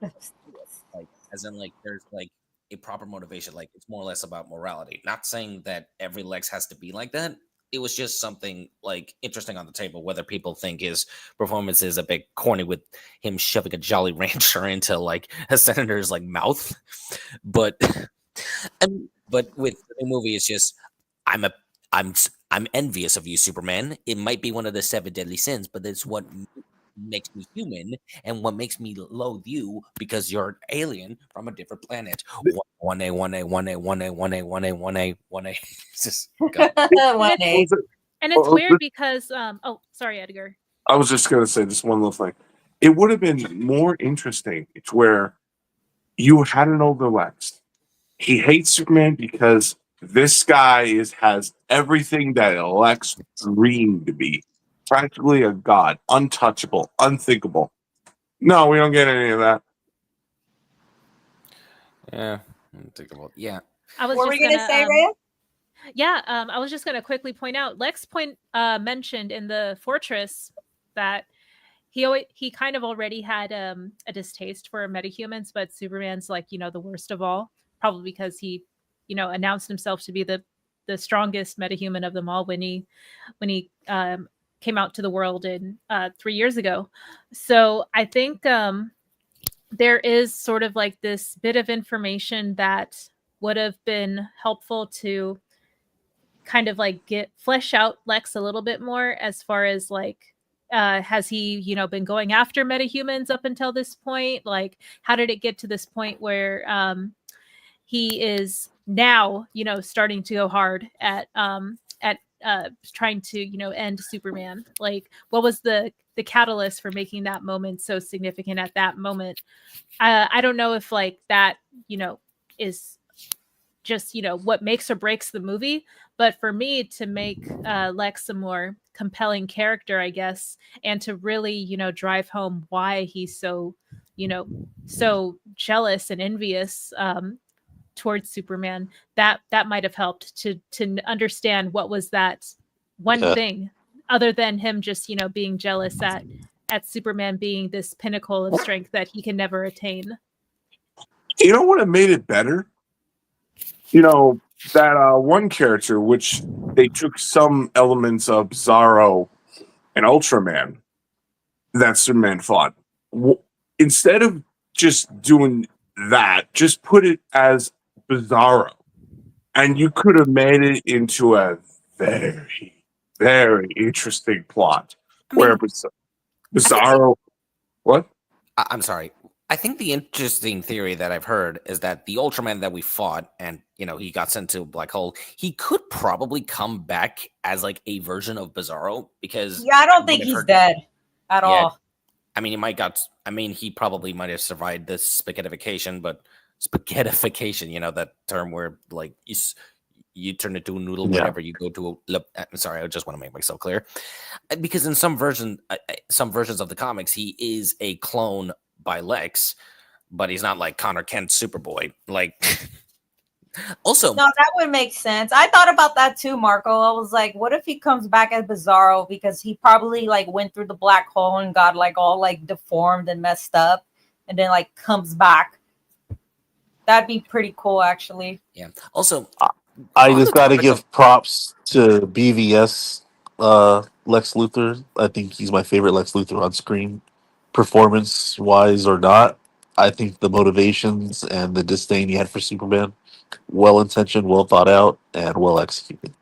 like, as in like there's like a proper motivation. Like it's more or less about morality. Not saying that every Lex has to be like that. It was just something like interesting on the table. Whether people think his performance is a bit corny with him shoving a Jolly Rancher into like a senator's like mouth, but with the movie, it's just I'm envious of you, Superman. It might be one of the 7 deadly sins, but it's what makes me human and what makes me loathe you because you're an alien from a different planet. 1A. Just go. 1A. And it's weird because sorry, Edgar. I was just gonna say this one little thing. It would have been more interesting to where you had an older Lex. He hates Superman because this guy has everything that Lex dreamed to be. Practically a god, untouchable, unthinkable. No, we don't get any of that. Yeah, unthinkable. Yeah, I was What were just you gonna say, Rhea? Yeah, I was just gonna quickly point out. Lex mentioned in the Fortress that he kind of already had a distaste for metahumans, but Superman's like the worst of all, probably because he announced himself to be the strongest metahuman of them all when he came out to the world in 3 years ago. So I think there is sort of like this bit of information that would have been helpful to kind of like flesh out Lex a little bit more, as far as like has he been going after metahumans up until this point? Like, how did it get to this point where he is now starting to go hard at trying to end Superman? Like, what was the catalyst for making that moment so significant at that moment? I don't know if like that is just what makes or breaks the movie, but for me, to make Lex a more compelling character, I guess, and to really drive home why he's so so jealous and envious towards Superman, that might have helped to understand what was that one thing, other than him just being jealous at Superman being this pinnacle of strength that he can never attain. You know what made it better? That one character, which they took some elements of Bizarro and Ultraman that Superman fought. Instead of just doing that, just put it as Bizarro. And you could have made it into a very, very interesting plot. Where Bizarro... What? I'm sorry. I think the interesting theory that I've heard is that the Ultraman that we fought and, he got sent to a black hole, he could probably come back as like a version of Bizarro, because... Yeah, I don't think he's dead at all. I mean, he probably might have survived this spaghettification, but spaghettification, that term where like you turn into a noodle whenever you go to I'm sorry, I just want to make myself clear. Because in some versions of the comics, he is a clone by Lex, but he's not like Connor Kent's Superboy. Like, also, no, that would make sense. I thought about that too, Marco. I was like, what if he comes back as Bizarro, because he probably like went through the black hole and got like all like deformed and messed up, and then like comes back. That'd be pretty cool, actually. Yeah. Also, I just got to give props to BVS Lex Luthor. I think he's my favorite Lex Luthor on screen, performance wise or not. I think the motivations and the disdain he had for Superman, well intentioned, well thought out, and well executed.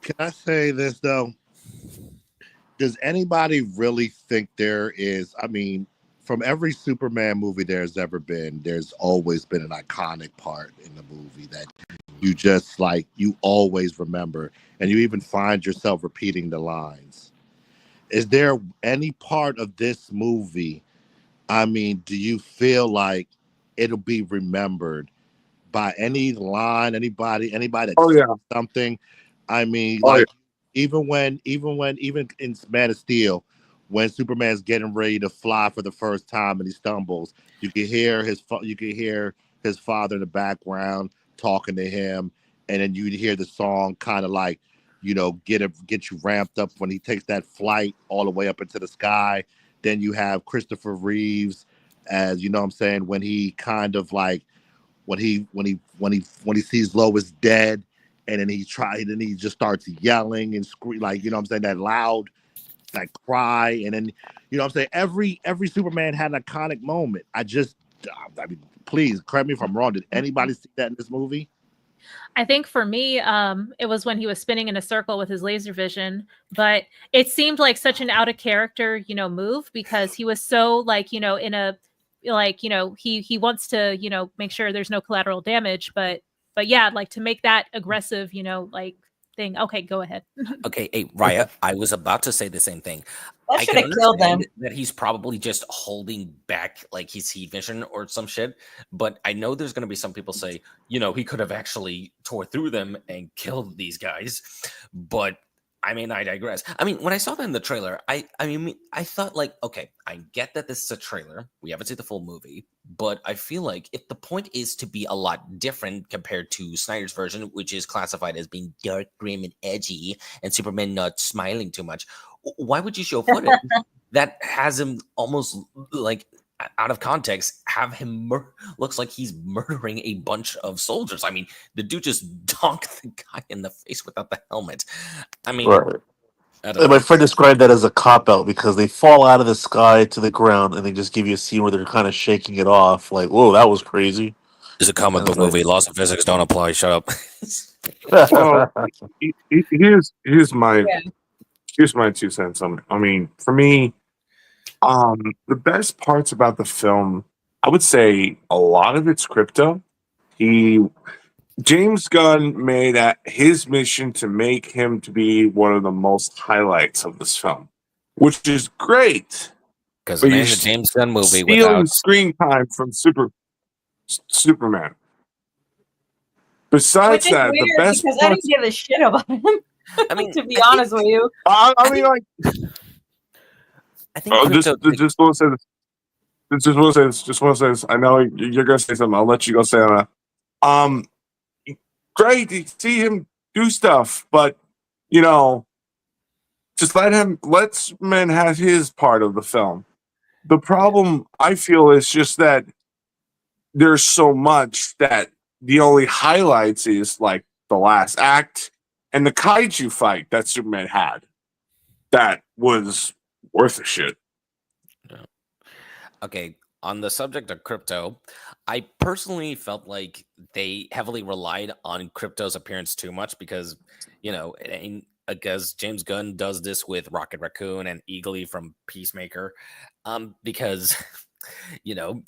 Can I say this though? Does anybody really think there is? I mean, from every Superman movie there's ever been, there's always been an iconic part in the movie that you just like, you always remember, and you even find yourself repeating the lines. Is there any part of this movie, I mean, do you feel like it'll be remembered by any line, anybody that says something? I mean, even in Man of Steel, when Superman's getting ready to fly for the first time and he stumbles, you can hear his father in the background talking to him, and then you hear the song kind of like, get you ramped up when he takes that flight all the way up into the sky. Then you have Christopher Reeves, as you know what I'm saying, when he kind of like when he sees Lois dead, and then he just starts yelling and scream, like, you know what I'm saying, that loud like cry. And then, you know what I'm saying, every Superman had an iconic moment. I mean, please correct me if I'm wrong. Did anybody see that in this movie? I think for me, it was when he was spinning in a circle with his laser vision, but it seemed like such an out of character, move, because he was so like, in a, like, he wants to, make sure there's no collateral damage, but yeah, like to make that aggressive, like thing. Okay, go ahead. Okay, hey, Raya, I was about to say the same thing. That should have killed them. That he's probably just holding back like his heat vision or some shit. But I know there's going to be some people say, he could have actually tore through them and killed these guys. But I mean, I digress. I mean, when I saw that in the trailer, I thought like, okay, I get that this is a trailer. We haven't seen the full movie, but I feel like if the point is to be a lot different compared to Snyder's version, which is classified as being dark, grim, and edgy, and Superman not smiling too much, why would you show footage that has him almost like out of context, have him looks like he's murdering a bunch of soldiers? I mean, the dude just donked the guy in the face without the helmet. I mean, Right. I don't And my know. friend described that as a cop out because they fall out of the sky to the ground and they just give you a scene where they're kind of shaking it off. Like, whoa, that was crazy. It's a comic I book was like, movie. Laws of physics don't apply. Shut up. Well, here's my Yeah. here's my 2 cents on it. I mean, for me, the best parts about the film, I would say a lot of it's Crypto. James Gunn made his mission to make him to be one of the most highlights of this film, which is great. Because But it you're ain't a James Gunn movie stealing without. screen time from Superman. Which Besides is that, the weird best because I parts. didn't give a shit about him. I mean, To be honest with you. I mean, like, I think just Crypto. just want to say this. Just want to say this. Just want to say this. I know you're gonna say something. I'll let you go say that. Great to see him do stuff, but you know, just let man have his part of the film. The problem I feel is just that there's so much that the only highlights is like the last act and the kaiju fight that Superman had. That was worth a shit. Okay, on the subject of Crypto, I personally felt like they heavily relied on Crypto's appearance too much because, you know, it ain't because James Gunn does this with Rocket Raccoon and Eagly from Peacemaker, because, you know,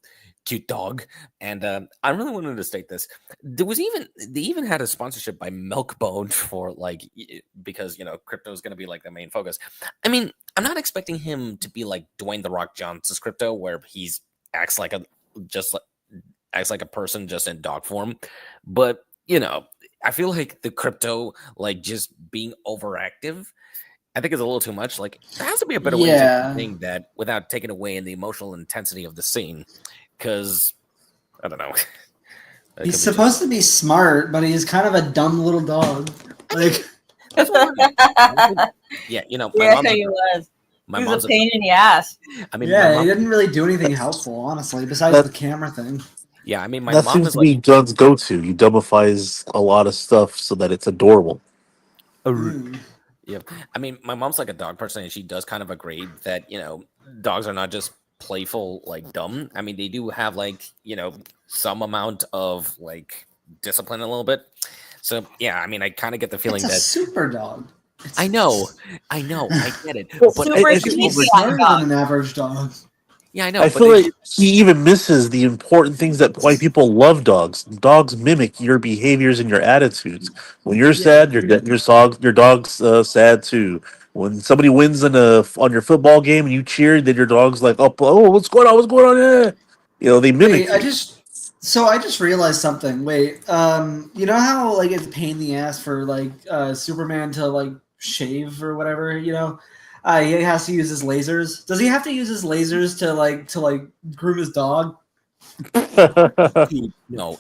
cute dog. And I really wanted to state this. They even had a sponsorship by Milkbone for like, because, you know, Crypto is going to be like the main focus. I mean, I'm not expecting him to be like Dwayne The Rock Johnson's Crypto, where he's acts like a person just in dog form. But, you know, I feel like the Crypto, like just being overactive, I think is a little too much. Like there has to be a better way to do that without taking away in the emotional intensity of the scene. Because I don't know. He's supposed to be smart, but he's kind of a dumb little dog. Like, yeah, you know, Yeah, he was. He was a pain in the ass. I mean, yeah, he didn't really do anything helpful, honestly, besides the camera thing. Yeah, I mean, my that mom seems is to be like, Gunn's go-to. He dumbifies a lot of stuff so that it's adorable. yeah. I mean, my mom's like a dog person, and she does kind of agree that, you know, dogs are not just playful, like dumb. I mean, they do have like, you know, some amount of like discipline a little bit. So yeah, I mean, I kind of get the feeling It's a that super dog. I know, I get it. But But it's smarter than an average dog. yeah, I know. I but feel they- like he even misses the important things that why people love dogs. Dogs mimic your behaviors and your attitudes. When you're sad, your dog's sad too. When somebody wins on your football game and you cheer, then your dog's like, oh, what's going on? What's going on here? You know, they mimic. Wait, I just realized something. Wait, you know how like it's a pain in the ass for like Superman to like shave or whatever, you know? He has to use his lasers. Does he have to use his lasers to like groom his dog? no.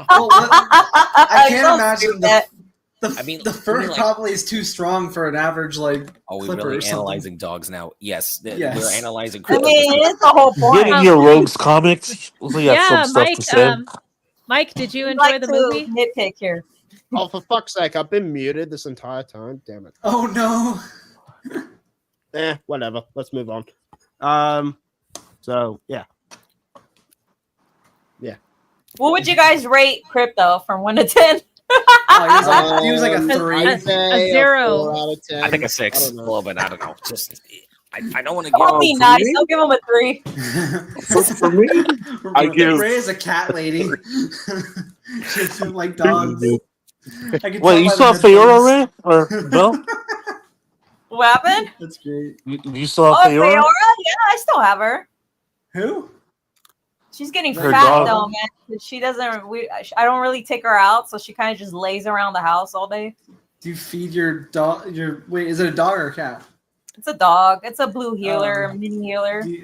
I can't Don't imagine do that. the fur probably is too strong for an average like Are we clipper really or something. analyzing dogs now? Yes, Yes. we're analyzing. I mean, it's the whole point. Getting your Rogues comics. We have Yeah, some stuff Mike. to say. Mike, did you I'd enjoy like the to movie? nitpick here. Oh, for fuck's sake! I've been muted this entire time. Damn it. Oh no. Whatever. Let's move on. So yeah. What would you guys rate Crypto from 1 to 10? He was like a 3. A 0. 4 out of 10. I think a 6. A little bit. I don't know. Just I don't want to give. Don't be nice. Don't give him a 3. For me, I give. Ray is a cat lady. She doesn't like dogs. I can tell Wait, you by saw the Feyora, headphones. Ray? Or Bill? What happened? That's great. You saw Oh, Feyora? Feyora? Yeah, I still have her. Who? She's getting Her fat dog. though, man. She doesn't. I don't really take her out, so she kind of just lays around the house all day. Do you feed your dog? Wait, is it a dog or a cat? It's a dog. It's a blue healer, a mini healer. do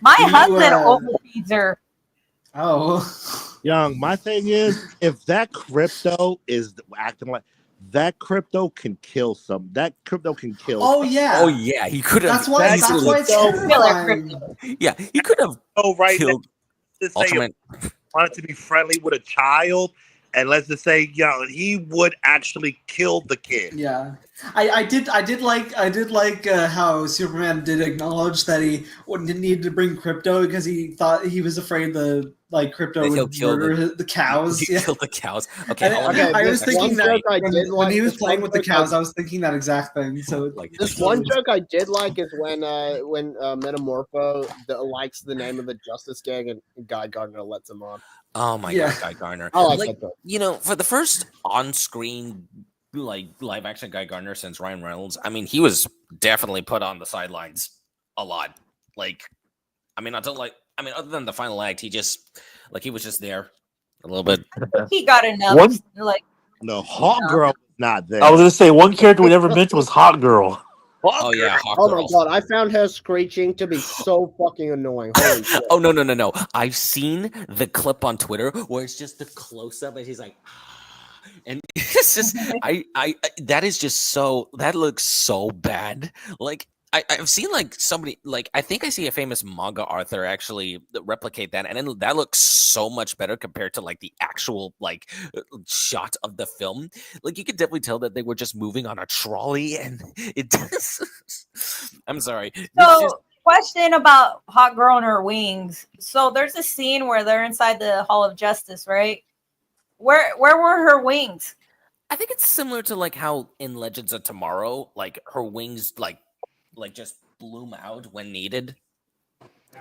My you, husband uh, overfeeds her. Oh, Young, my thing is, if that crypto is acting like that, crypto can kill some. That crypto can kill. oh yeah. Oh yeah, he could have. That's why. That's why it's terrifying. Yeah, he could have Oh, right. killed Let's say Ultraman. if he wanted to be friendly with a child, and let's just say, he would actually kill the kid. Yeah, I did like how Superman did acknowledge that he didn't need to bring crypto because he thought he was afraid the crypto That he'll would kill murder the cows. He Yeah. killed the cows. Okay, And hold on. Okay, I was this thinking one that joke I when, did when he like- was this playing one with the joke I- cows, I was thinking that exact thing. So This one joke I did like is when Metamorpho likes the name of the Justice Gang and Guy Gardner lets him on. Oh my Yeah. god, Guy Gardner. I like that joke. You know, for the first on-screen live action Guy Gardner since Ryan Reynolds, I mean, he was definitely put on the sidelines a lot. Other than the final act, he was just there a little bit. He got enough. One- Like, No, Hawk Girl was not there. I was gonna say one character we never mentioned was Hot Girl. Oh yeah, Hawk Oh Girl. my god, I found her screeching to be so fucking annoying. Holy shit. Oh no! I've seen the clip on Twitter where it's just the close up, and he's like, and it's just that is just so that looks so bad. Like I've seen somebody I think I see a famous manga author actually replicate that, and then that looks so much better compared to the actual shot of the film. Like you could definitely tell that they were just moving on a trolley, and it does. I'm sorry. It's so just- question about Hot Girl and her wings. So there's a scene where they're inside the Hall of Justice, right? Where were her wings? I think it's similar to how in Legends of Tomorrow, her wings just bloom out when needed.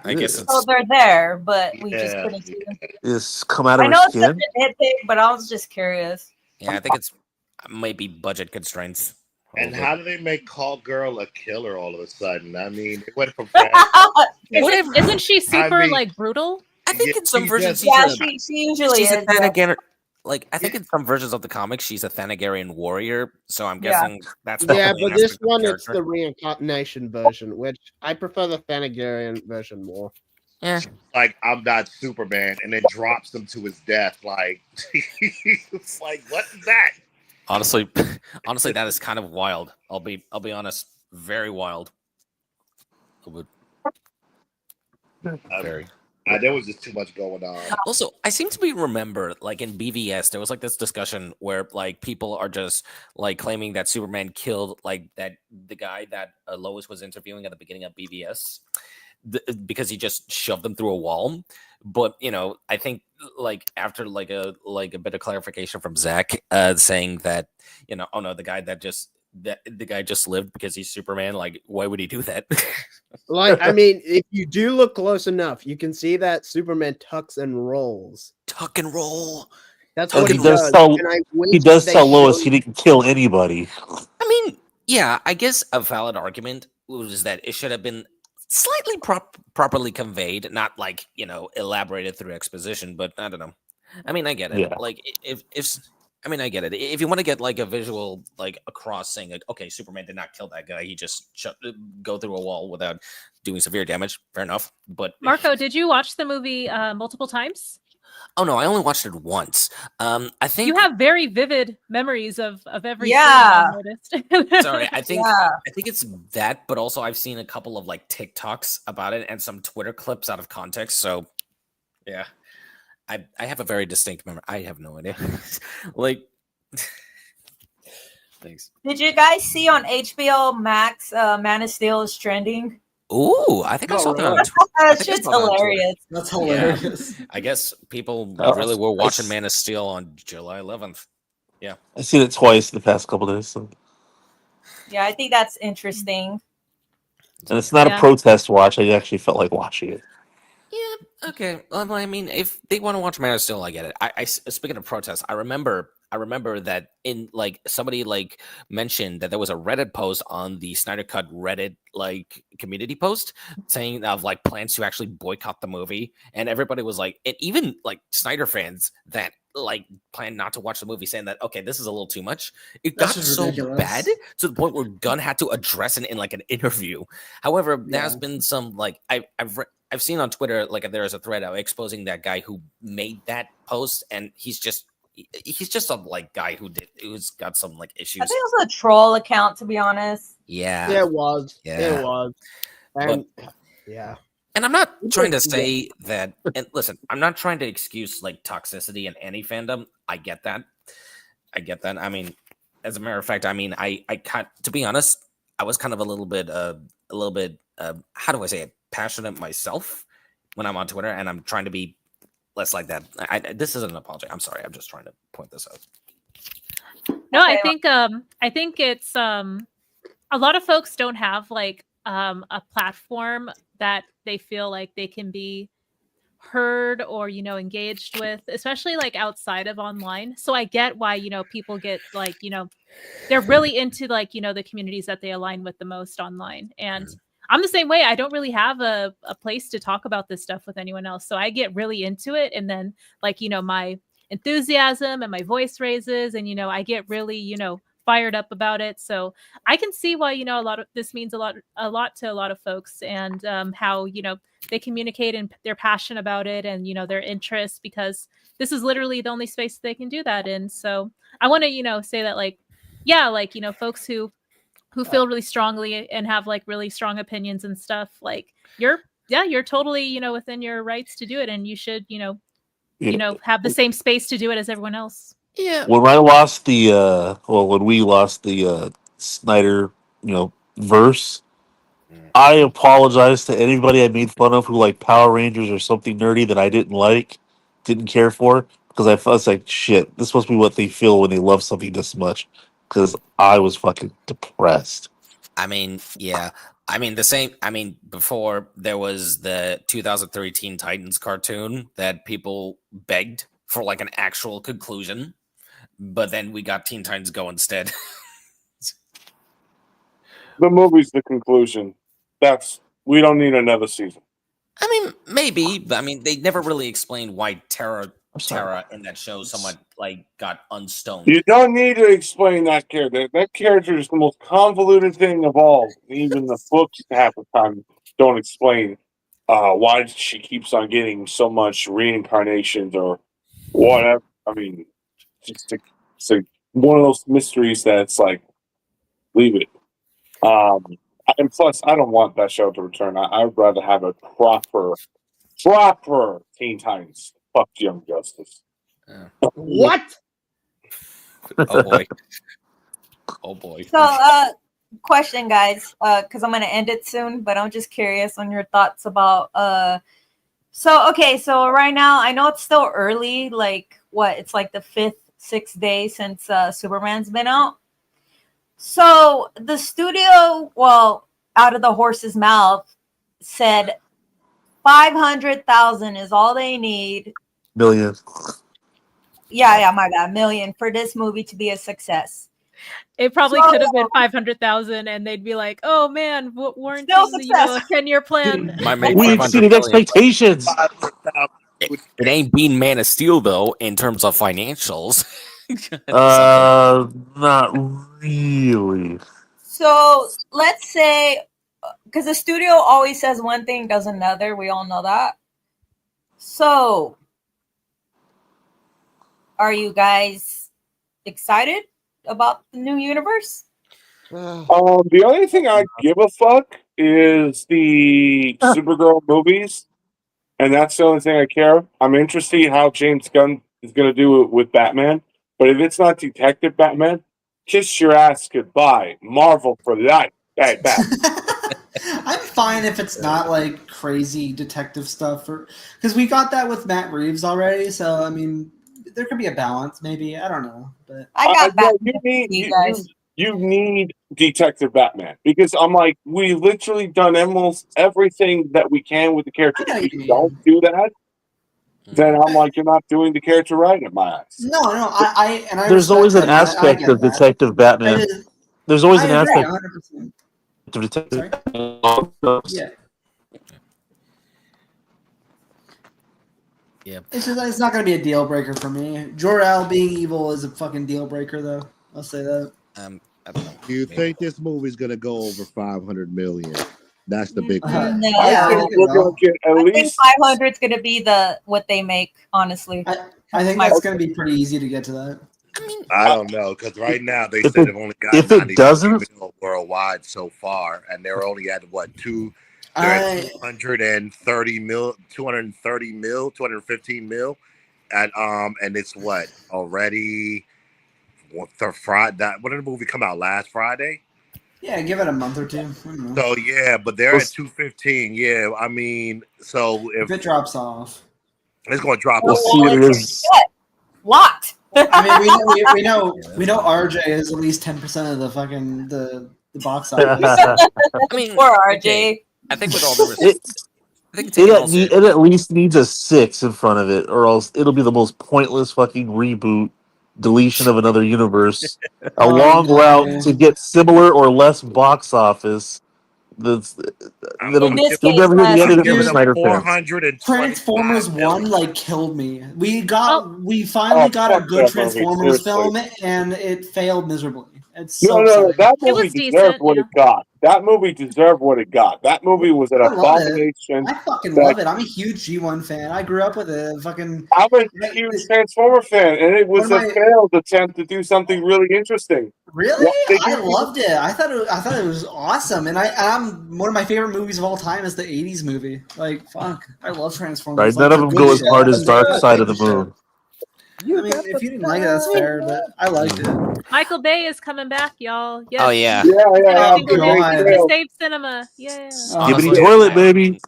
I guess So it's they're there, but we just Yeah. couldn't see them. Just come out I of know her it's such skin. a nitpick, but I was just curious. yeah. I think it's maybe budget constraints. a And little how bit. do they make Hawk Girl a killer all of a sudden? I mean, it went from Isn't she super mean- brutal? I think Yeah, in some she versions, does. Yeah, she's she usually a is. yeah. Thanagarian. I think in some versions of the comics, she's a Thanagarian warrior. So I'm Yeah. guessing that's Yeah, probably an but this aspect of one it's character. the reincarnation version, which I prefer the Thanagarian version more. Yeah. like, I'm not Superman, and then drops him to his death. Like, it's like, what is that? Honestly, that is kind of wild. I'll be honest, very wild. It would- Very. There was just too much going on. Also, I seem to remember, in BVS, there was this discussion where people are just claiming that Superman killed that the guy that Lois was interviewing at the beginning of BVS because he just shoved them through a wall. But I think after a bit of clarification from Zach saying that oh no, the guy just lived because he's Superman. Why would he do that? I mean, if you do look close enough, you can see that Superman tucks and rolls. Tuck and roll. That's And what he he does does. tell and I wish he does they tell Lois showed- he didn't kill anybody. I mean, yeah, I guess a valid argument was that it should have been slightly properly conveyed, not elaborated through exposition. But I don't know. I mean, I get it. Yeah. I get it. If you want to get a visual across saying okay, Superman did not kill that guy. He just go through a wall without doing severe damage. Fair enough. But Marco, did you watch the movie multiple times? oh no, I only watched it once. I think You have very vivid memories of every Yeah. scene, I noticed. Sorry, I think Yeah. I think it's that, but also I've seen a couple of TikToks about it and some Twitter clips out of context. So yeah, I have a very distinct memory. I have no idea. Thanks. Did you guys see on HBO Max Man of Steel is trending? Ooh, I think I Oh, saw that. really? On I That think I shit's saw that on Twitter. hilarious. That's Yeah. hilarious. I guess people Oh, really were I watching s- Man of Steel on July 11th. Yeah. I've seen it twice in the past couple days, so. Yeah, I think that's interesting. And it's not Yeah. a protest watch. I actually felt like watching it. Yeah. Okay. I mean, if they want to watch Man of Steel, I get it. Speaking of protests, I remember I remember that in like somebody like mentioned that there was a Reddit post on the Snyder Cut Reddit like community post saying of like plans to actually boycott the movie, and everybody was like, and even like Snyder fans that like plan not to watch the movie, saying that okay, this is a little too much. It That's got just so ridiculous. bad to the point where Gunn had to address it in like an interview. However, there's Yeah. been some like I've seen on Twitter like there is a thread out exposing that guy who made that post, and he's just some like guy who's got some like issues. I think it was a troll account, to be honest. Yeah, Yeah, it was. Yeah. It was. And yeah. And I'm not trying to say that. And listen, I'm not trying to excuse like toxicity in any fandom. I get that. I mean, as a matter of fact, I mean, I can't. To be honest, I was kind of a little bit, how do I say it? Passionate myself when I'm on Twitter, and I'm trying to be less like that. This isn't an apology. I'm sorry. I'm just trying to point this out. No, I think it's a lot of folks don't have like a platform that they feel like they can be heard or engaged with, especially like outside of online. So I get why people get like they're really into like the communities that they align with the most online. And I'm the same way. I don't really have a place to talk about this stuff with anyone else. So I get really into it, and then like my enthusiasm and my voice raises, and I get really fired up about it. So I can see why a lot of this means a lot to a lot of folks, and how they communicate and they're passionate about it, and their interests, because this is literally the only space they can do that in. So I want to say that like folks who feel really strongly and have like really strong opinions and stuff, like you're totally within your rights to do it, and you should have the same space to do it as everyone else. Yeah. When I lost when we lost the Snyder, verse, I apologize to anybody I made fun of who like Power Rangers or something nerdy that I didn't care for, because I was like, shit, this must be what they feel when they love something this much, because I was fucking depressed. I mean, yeah. I mean, before there was the 2003 Teen Titans cartoon that people begged for like an actual conclusion, but then we got Teen Titans Go instead. The movie's the conclusion. We don't need another season. I mean, maybe, but I mean, they never really explained why Tara in that show somewhat like got unstoned. You don't need to explain that character. That character is the most convoluted thing of all. Even the books half the time don't explain why she keeps on getting so much reincarnations or whatever. I mean, it's one of those mysteries that's like, leave it. And plus, I don't want that show to return. I'd rather have a proper Teen Titans. Fuck Young Justice. What? Oh boy. Oh boy. So, question, guys, because I'm gonna end it soon, but I'm just curious on your thoughts about. So right now I know it's still early. Like what? It's like the 6th day since Superman's been out. So the studio, well, out of the horse's mouth, said 500,000 is all they need. Million. Yeah, my bad. Million for this movie to be a success. It probably could have been 500,000, and they'd be like, "Oh man, weren't a 10-year plan?" We exceeded expectations. It ain't being Man of Steel though in terms of financials. Not really. So let's say, because the studio always says one thing, does another. We all know that. So, are you guys excited about the new universe? The only thing I give a fuck is the Supergirl movies, and that's the only thing I care. I'm interested to see how James Gunn is going to do it with Batman. But if it's not Detective Batman, kiss your ass goodbye. Marvel for life. Hey, I'm fine if it's not like crazy detective stuff, because we got that with Matt Reeves already. So I mean, there could be a balance, maybe. I don't know, but you need Detective Batman, because I'm like, we literally done almost everything that we can with the character. If you don't do that, then I'm like, you're not doing the character right in my eyes. No, I There's always an respect that, and I aspect get of that. Detective Batman. It is- There's always I an agree, aspect 100%. of Detective. Yeah. Yeah. It's not gonna be a deal breaker for me. Jor-El being evil is a fucking deal breaker, though. I'll say that. I don't know. Do you think this movie's gonna go over 500 million? That's the big No. one. Yeah, I think it We're gonna will. get at I think least 500 is gonna be what they make. Honestly, I think My- that's gonna be pretty easy to get to that. I don't know because right now they If said it- they've only got if it 90 doesn't- mil worldwide so far, and they're only at what two? They're at 230 mil, 215 mil, and it's what already. The Friday, when did the movie come out? Last Friday. Yeah, give it a month or two. I don't know. So yeah, but they're at 215. Yeah, I mean, so If it drops off, it's going to drop We'll off. see what it is. locked. I mean, we know RJ is at least 10% of the fucking the box office. I mean, Poor RJ. I think with all the respect, I think It at least needs a 6 in front of it, or else it'll be the most pointless fucking reboot, deletion of another universe. A long route to get similar or less box office. You'll never hear the end of it from Snyder fans. 420. Transformers 1 like killed me. We finally got a fuck good that movie, Transformers seriously. film, and it failed miserably. It's No, so no, upsetting. that It movie was deserved decent, what yeah. it got. That movie deserved what it got. That movie was an I love it. abomination. I fucking that- love it. I'm a huge G1 fan. I grew up with it. Fucking I'm a huge Transformer fan, and it was One a of my- failed attempt to do something really interesting. really, What they I did- loved it. I thought it was awesome, and I'm one of my favorite movies of all time is the '80s movie. Like fuck, I love Transformers. Right, Like, none of the them good go as shit. hard as Dark The Side of the good shit. Moon. I mean, if you didn't like it, that's fair, but I liked it. Michael Bay is coming back, y'all. Yes. Oh yeah. Yeah, Single God. day to save cinema. Yeah. Skibbity Honestly, toilet, baby.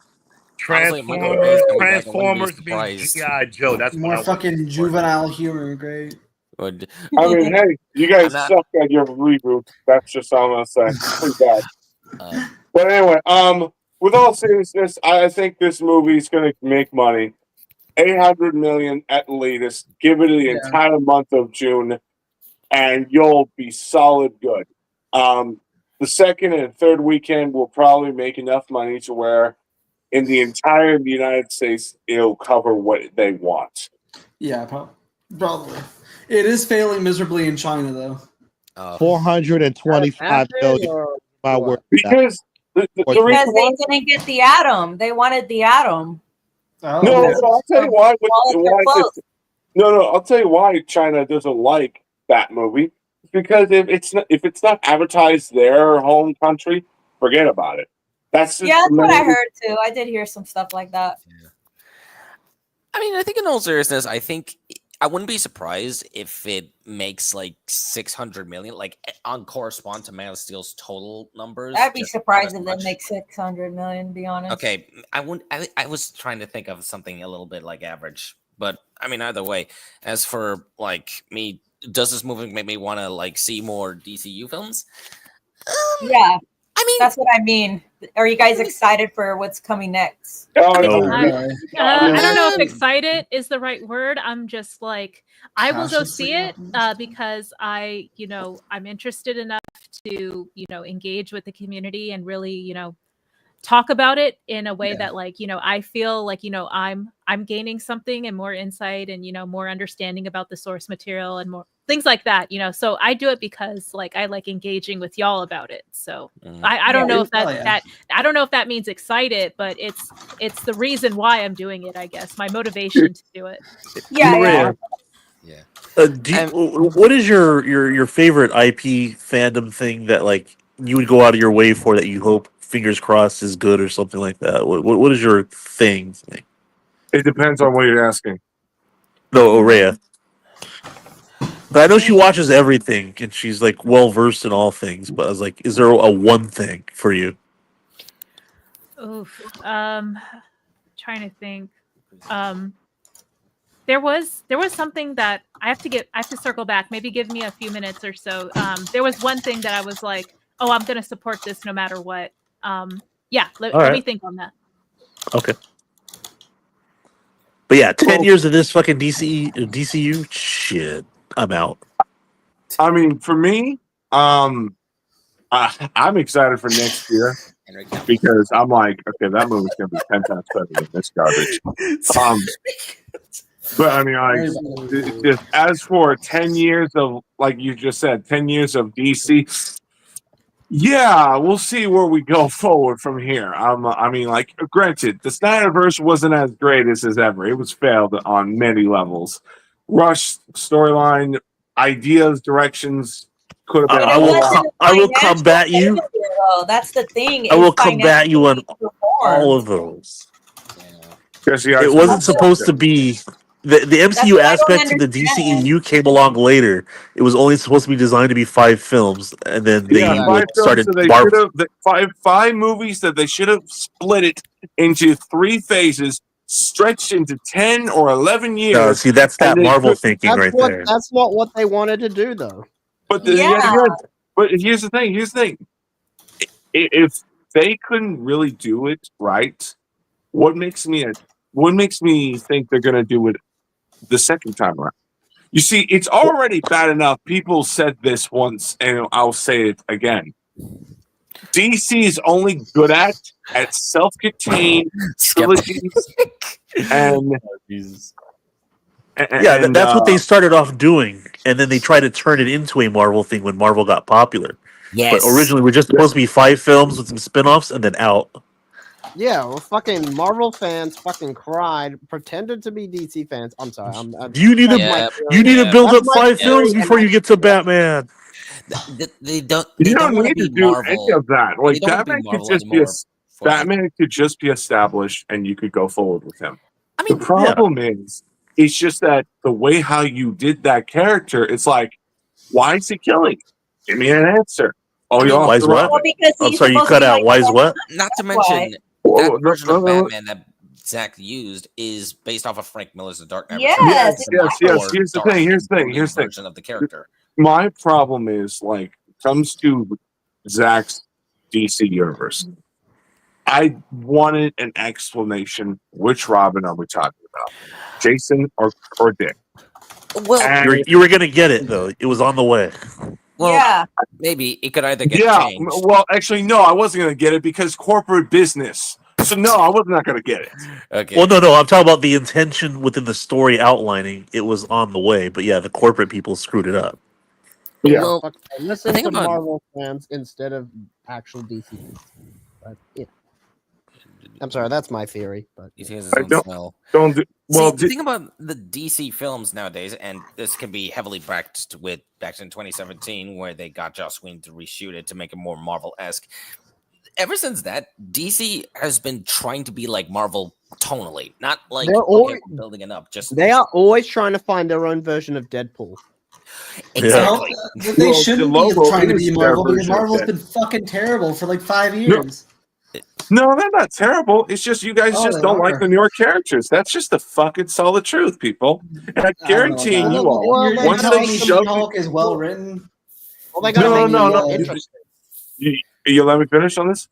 Honestly, Michael Bay is coming back. I wouldn't be Transformers surprised. means G.I. Joe. That's what More I fucking juvenile humor, great. Would- I mean, hey, you guys I'm not- suck at your reboot. That's just all I'm gonna say. Pretty bad. uh, But anyway, with all seriousness, I think this movie's gonna make money. 800 million at latest. Give it the Yeah. entire month of June, and you'll be solid good. The second and third weekend will probably make enough money to where, in the entire United States, it'll cover what they want. Yeah, probably. It is failing miserably in China, though. 425 million. My word. Because the Because reason why. they didn't get the atom. They wanted the atom. Oh, No, yeah. I'll tell you why. Quality close. No, I'll tell you why China doesn't like that movie. Because if it's not advertised their home country, forget about it. That's just Yeah, that's the what I main- heard too. I did hear some stuff like that. I mean, I think in all seriousness, I think I wouldn't be surprised if it makes like 600 million, like on correspond to Man of Steel's total numbers. I'd be just not surprised as if they much. make 600 million. To be honest. Okay, I wouldn't. I was trying to think of something a little bit like average, but I mean, either way. As for like me, does this movie make me want to like see more DCU films? Yeah, I mean, that's what I mean. Are you guys excited for what's coming next? Oh, I don't know if Um, excited is the right word. I'm just like, I will go Cautiously see it optimistic. because I'm interested enough to, engage with the community and really, talk about it in a way Yeah. that like, I feel like, I'm gaining something and more insight and, more understanding about the source material and more things like that, so I do it because like I like engaging with y'all about it. So I don't Yeah, know if oh, yeah. that I don't know if that means excited, but it's the reason why I'm doing it, I guess. My motivation to do it. Yeah, Maria, yeah. what is your favorite IP fandom thing that like you would go out of your way for that you hope, fingers crossed, is good or something like that? What is your thing? It depends on what you're asking. No, Oraya. But I know she watches everything and she's like well versed in all things. But I was like, is there a one thing for you? Oof. Trying to think. There was something that I have to circle back. Maybe give me a few minutes or so. There was one thing that I was like, oh, I'm gonna support this no matter what. Let me right. think on that. Okay. But yeah, 10 Well- years of this fucking DCU, shit, I'm out. I mean, for me, I'm excited for next year because I'm like, okay, that movie's gonna be 10 times better than this garbage. But I mean, like, just as for 10 years of, like you just said, 10 years of DC, yeah, we'll see where we go forward from here. I mean, like, granted, the Snyderverse wasn't as great as ever. It was failed on many levels. Rush storyline, ideas, directions could have been. I will combat you. Though. That's the thing. I will it's combat you on all of those. It wasn't supposed to be the MCU what I don't aspect of the DCEU came along later. It was only supposed to be designed to be 5 films, and then they Yeah, 5 films, started. so they Marvel- should have five movies that they should have split it into 3 phases, stretched into 10 or 11 years. No, see, that's that and they Marvel could- thinking right there. That's not what they wanted to do, though. But Yeah. but here's the thing. If they couldn't really do it right, what makes me think they're gonna do it the second time around? You see, it's already bad enough. People said this once, and I'll say it again. DC is only good at self-contained trilogies and Yeah, that's what they started off doing, and then they tried to turn it into a Marvel thing when Marvel got popular. Yes. But originally, we're just supposed to be 5 films with some spin-offs and then out. Yeah, well, fucking Marvel fans fucking cried, pretended to be DC fans. I'm sorry. You need to build up That's my 5 films theory, before and you get to Batman. They don't. You don't wanna need to be do Marvel. any of that. They Like don't wanna be Batman could Marvel just anymore. Batman could just be established, and you could go forward with him. The problem is, it's just that the way how you did that character, it's like, why is he killing? Give me an answer. Oh, you Why is what? Well, because I'm he's sorry, you supposed cut to be out. like Why is the- what? Not to That's mention why. that version of Batman that Zach used is based off of Frank Miller's The Dark Knight. Yes, Returns. It's a much yes. more Here's the dark thing. and brooding version of the character. My problem is, like, comes to Zach's DC universe. I wanted an explanation. Which Robin are we talking about? Jason or Dick? Well, You were gonna get it though. It was on the way. Well, maybe it could either get Yeah. changed. Well, actually, no, I wasn't going to get it because corporate business. So no, I was not going to get it. Okay. Well, no. I'm talking about the intention within the story outlining. It was on the way, but yeah, the corporate people screwed it up. Yeah. Well, Fuck, listen the thing to about- Marvel fans instead of actual DC fans. But, yeah. I'm sorry, that's my theory. But He has his I own don't- smell. Don't do, well. See, the thing about the DC films nowadays, and this can be heavily backed with back in 2017, where they got Joss Whedon to reshoot it to make it more Marvel-esque. Ever since that, DC has been trying to be like Marvel tonally, not like They're okay, always- we're building it up. Just they are always trying to find their own version of Deadpool. exactly. But they Well, shouldn't the be logo trying to is be their Marvel because version of Marvel's that. been fucking terrible for like 5 years. No, they're not terrible. It's just you guys Oh, just they don't are. like the newer characters. That's just the fucking solid truth, people. And I guarantee I don't know you about all, that. You're once telling they me shove She-Hulk is well written. Well, they gotta No, make no, it no. more interesting. you let me finish on this.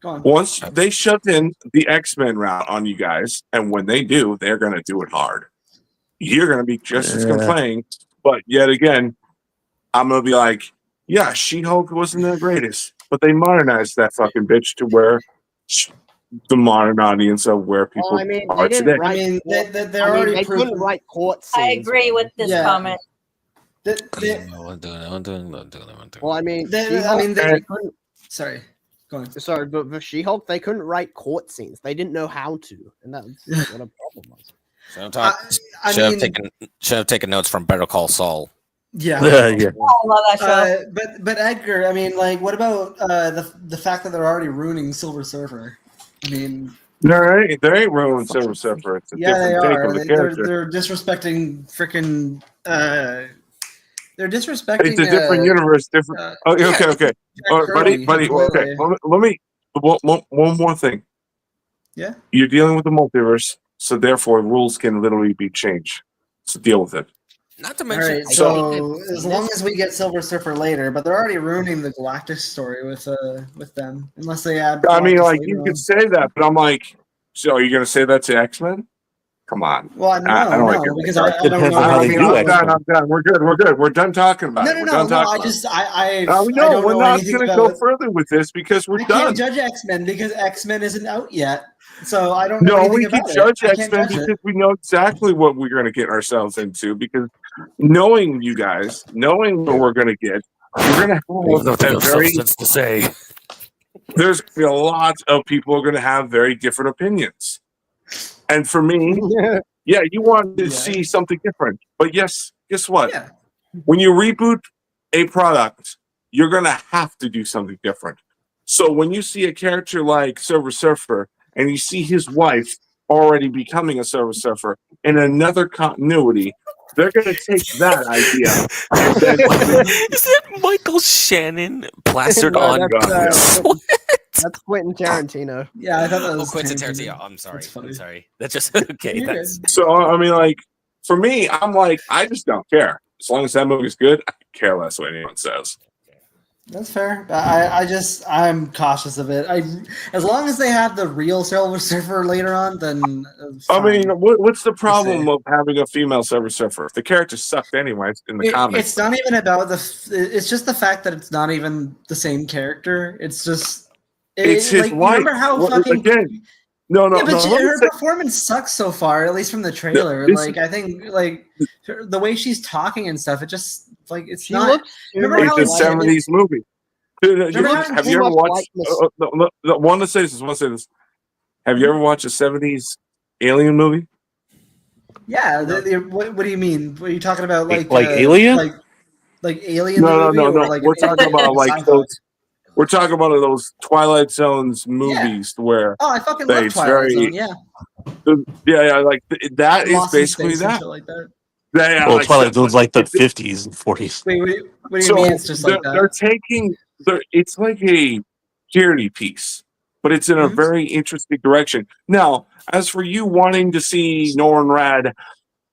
Go on. Once they shoved in the X-Men route on you guys, and when they do, they're gonna do it hard. You're gonna be just as Yeah. complaining, but yet again, I'm gonna be like, yeah, She-Hulk wasn't the greatest, but they modernized that fucking bitch to where the modern audience of where people Well, I mean, are they didn't today. I write. mean, they're I mean, already they couldn't proven. write court scenes. I agree with this Yeah. comment. Well, I mean, They- She-Hulk, I mean, they couldn't. Sorry, go on. Sorry, but for She-Hulk, they couldn't write court scenes. They didn't know how to, and that's what a problem was. I Should mean, have taken notes from Better Call Saul. yeah. Yeah. I love that show. But Edgar, I mean, like, what about the fact that they're already ruining Silver Surfer? I mean, They ain't ruining Silver Surfer. It's a yeah, they different take are. on the They're character. disrespecting freaking. They're disrespecting. It's a different universe. Different. Okay. Jack All right, buddy. completely. Okay. Let me. One more thing. Yeah. You're dealing with the multiverse, so therefore rules can literally be changed. So deal with it. Not to All mention, right, so as long as we get Silver Surfer later, but they're already ruining the Galactus story with them, unless they add. I mean, Galactus like later you on. could say that, but I'm like, so are you going to say that to X-Men? Come on. Well, I don't like it. because I don't Depends know. on how they anything do about I'm it. done. I'm done. We're good. We're good. We're done talking about No, it. no, We're no, done no. talking I about it. just I We don't know we're know not anything going to go about. further with this because we're I done. can't judge X-Men because X-Men isn't out yet, so I don't know No, anything we can about it. judge I can't X-Men judge it. because we know exactly what we're going to get ourselves into. Because knowing you guys, knowing what we're going to get, we're going We have to nothing have of a very. substance to say. There's going to be a lot of people who are going to have very different opinions, and for me, yeah, you want to see something different. But yes, guess what? Yeah. When you reboot a product, you're going to have to do something different. So when you see a character like Silver Surfer and you see his wife already becoming a Silver Surfer in another continuity, they're going to take that idea and then Is that Michael Shannon plastered No, on? that's, What? that's Quentin Tarantino. Yeah, I thought that Oh, was Quentin Tarantino. Tarantino. I'm sorry. That's funny. I'm sorry. That's just okay. You're That's so I mean, like for me, I'm like I just don't care as long as that movie's good. I care less what anyone says. That's fair. I'm cautious of it. As long as they have the real Silver Surfer later on, then I mean, what's the problem see. of having a female Silver Surfer? The character sucked anyways in the comics. It's not even about it's just the fact that it's not even the same character. It's just It's his like, wife. Remember how What- fucking again? No, yeah, but no. let me her say- performance sucks so far, at least from the trailer. this- Like I think like the way she's talking and stuff, it just like it's She not. looks Remember It's how a in '70s movie. Dude, Remember how have in you ever much watched? likeness- One to say this. One to say this. Have you ever watched a '70s alien movie? Yeah, what do you mean? What are you talking about? Like Alien? Like Alien? No, the movie, or like We're talking about like sci-fi? those. We're talking about those Twilight Zones movies where Oh, I fucking they- love it's Twilight very- Zone. Yeah, yeah, like that is Lost in basically Space and that. shit like that. Yeah, Well, like Twilight that, Zone's but like the it- 50s and 40s. Wait, what do you So mean? It's just like that. they're taking. It's like a charity piece, but it's in a Mhm. very interesting direction. Now, as for you wanting to see Norrin Rad,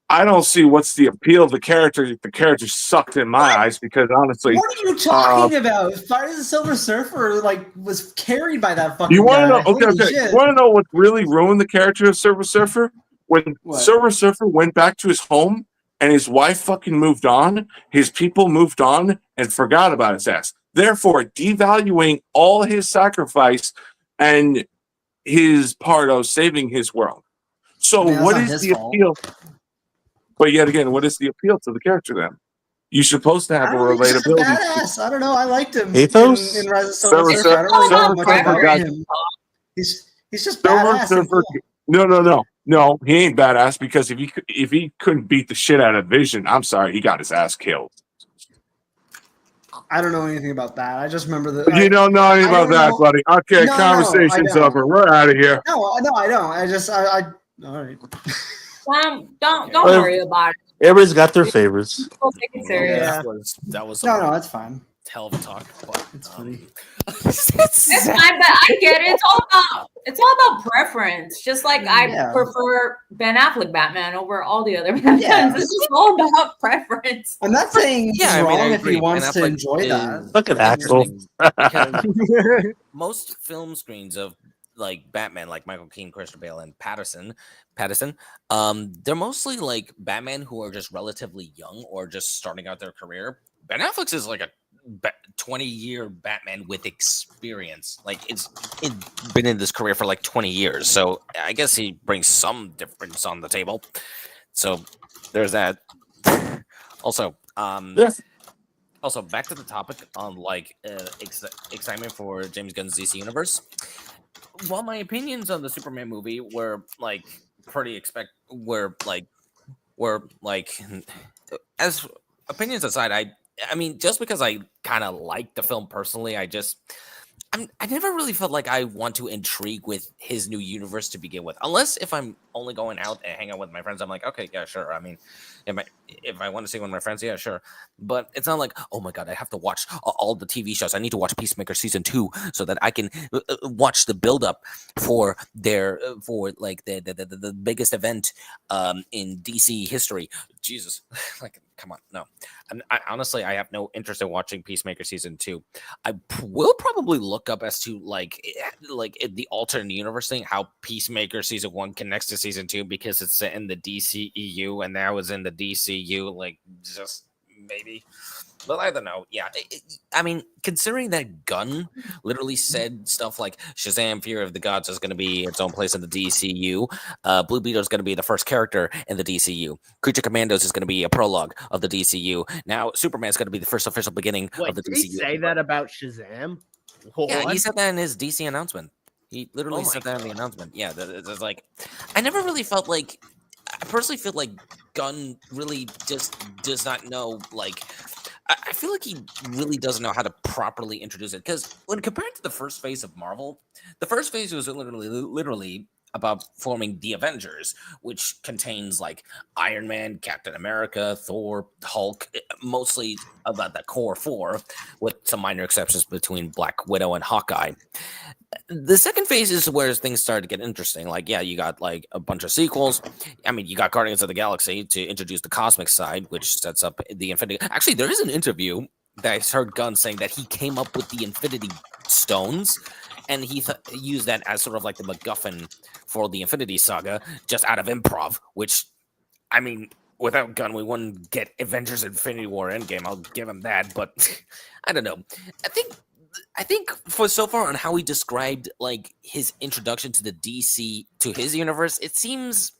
I don't see what's the appeal of the character. The character sucked in my eyes because honestly, What are you talking about? Fire the Silver Surfer like was carried by that fucking. you want to guy. know? Okay, Holy okay. shit. You want to know what really ruined the character of Silver Surfer? When What? Silver Surfer went back to his home and his wife fucking moved on, his people moved on and forgot about his ass. Therefore, devaluing all his sacrifice and his part of saving his world. So, I mean, that's what not is his the fault. appeal? But yet again, what is the appeal to the character then? You're supposed to have I a don't know, he's just a relatability. badass. I don't know. I liked him Ethos? in Rise of Silver Silver Surfer. I don't really know Silver much Surfer about got- him. He's just Silver badass. and Surfer. cool. No, he ain't badass because if he couldn't beat the shit out of Vision, I'm sorry, he got his ass killed. I don't know anything about that. I just remember that. You don't know anything I about don't that, know- buddy. Okay, No, I conversation's don't. over. We're out of here. No, I don't. I just all right. Don't Well, worry about it. Everybody's got their favorites. We'll take it serious. Yeah. That was No, it's fine. hell of a talk. But, It's funny. It's fine, but I get it. It's all about preference. Just like I Yeah. prefer Ben Affleck Batman over all the other Batmans. Yeah. It's just all about preference. I'm not saying he's Yeah, I mean, I wrong if agree. he wants Ben to Affleck enjoy that. Look at Axel. because most film screens of like Batman, like Michael Keaton, Christian Bale, and Patterson, they're mostly like Batman who are just relatively young or just starting out their career. Ben Affleck's is like a 20-year Batman with experience. Like it's been in this career for like 20 years, so I guess he brings some difference on the table. So there's that. Also, Yes. also, back to the topic on like excitement for James Gunn's DC universe. While my opinions on the Superman movie were like pretty were like as opinions aside, I mean, just because I kind of like the film personally, I never really felt like I want to intrigue with his new universe to begin with. Unless if I'm only going out and hang out with my friends, I'm like, okay, yeah, sure. I mean, if I want to see one of my friends, yeah, sure. But it's not like, oh my god, I have to watch all the TV shows. I need to watch Peacemaker season 2 so that I can watch the build up for their for like the biggest event in DC history. Jesus, like come on, no. Honestly, I have no interest in watching Peacemaker season 2. I will probably look up as to like the alternate universe thing, how Peacemaker season 1 connects to season 2 because it's set in the DCEU and that was in the DCU. Like, just maybe. But I don't know. Yeah, I mean, considering that Gunn literally said stuff like Shazam: Fury of the Gods is going to be its own place in the DCU. Blue Beetle is going to be the first character in the DCU. Creature Commandos is going to be a prologue of the DCU. Now Superman is going to be the first official beginning Wait, of the did DCU. he say that about Shazam? Yeah, he What? said that in his DC announcement. He literally said that in the announcement. Yeah, it's like I never really felt like. I personally feel like Gunn really just does not know like. I feel like he really doesn't know how to properly introduce it because when compared to the first phase of Marvel, the first phase was literally about forming the Avengers, which contains like Iron Man, Captain America, Thor, Hulk, mostly about the core four, with some minor exceptions between Black Widow and Hawkeye. The second phase is where things started to get interesting. Like, yeah, you got like a bunch of sequels. I mean, you got Guardians of the Galaxy to introduce the cosmic side, which sets up the Infinity. Actually, there is an interview that I heard Gunn saying that he came up with the Infinity Stones, and he used that as sort of like the MacGuffin for the Infinity Saga, just out of improv. Which, I mean, without Gunn, we wouldn't get Avengers: Infinity War Endgame. I'll give him that, but I don't know. I think for so far on how he described like his introduction to the DC to his universe, it seems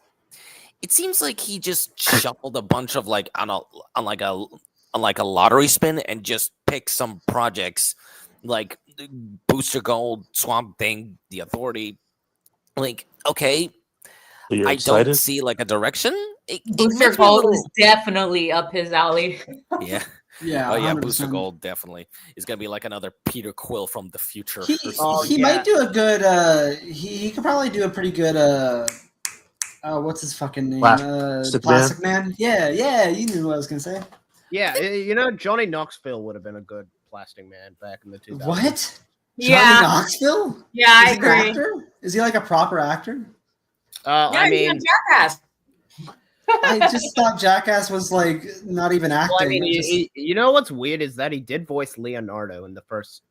like he just shuffled a bunch of like on a lottery spin and just picked some projects like Booster Gold, Swamp Thing, The Authority. Like, okay, You're I excited? don't see like a direction. It Booster makes me a Gold little- is definitely up his alley. Yeah. Yeah, Oh yeah, 100%. Booster Gold definitely is gonna be like another Peter Quill from the future. He, or something. he might do a good. He could probably do a pretty good. What's his fucking name? Plastic Plastic Man. Yeah. You knew what I was gonna say. Yeah, you know, Johnny Knoxville would have been a good Plastic Man back in the 2000s. What? Yeah. Johnny Knoxville? Yeah, I Is he an agree. actor? Is he like a proper actor? Yeah, I he's mean, a Jackass. I just thought Jackass was like not even acting. well, I mean, It just- you know what's weird is that he did voice Leonardo in the first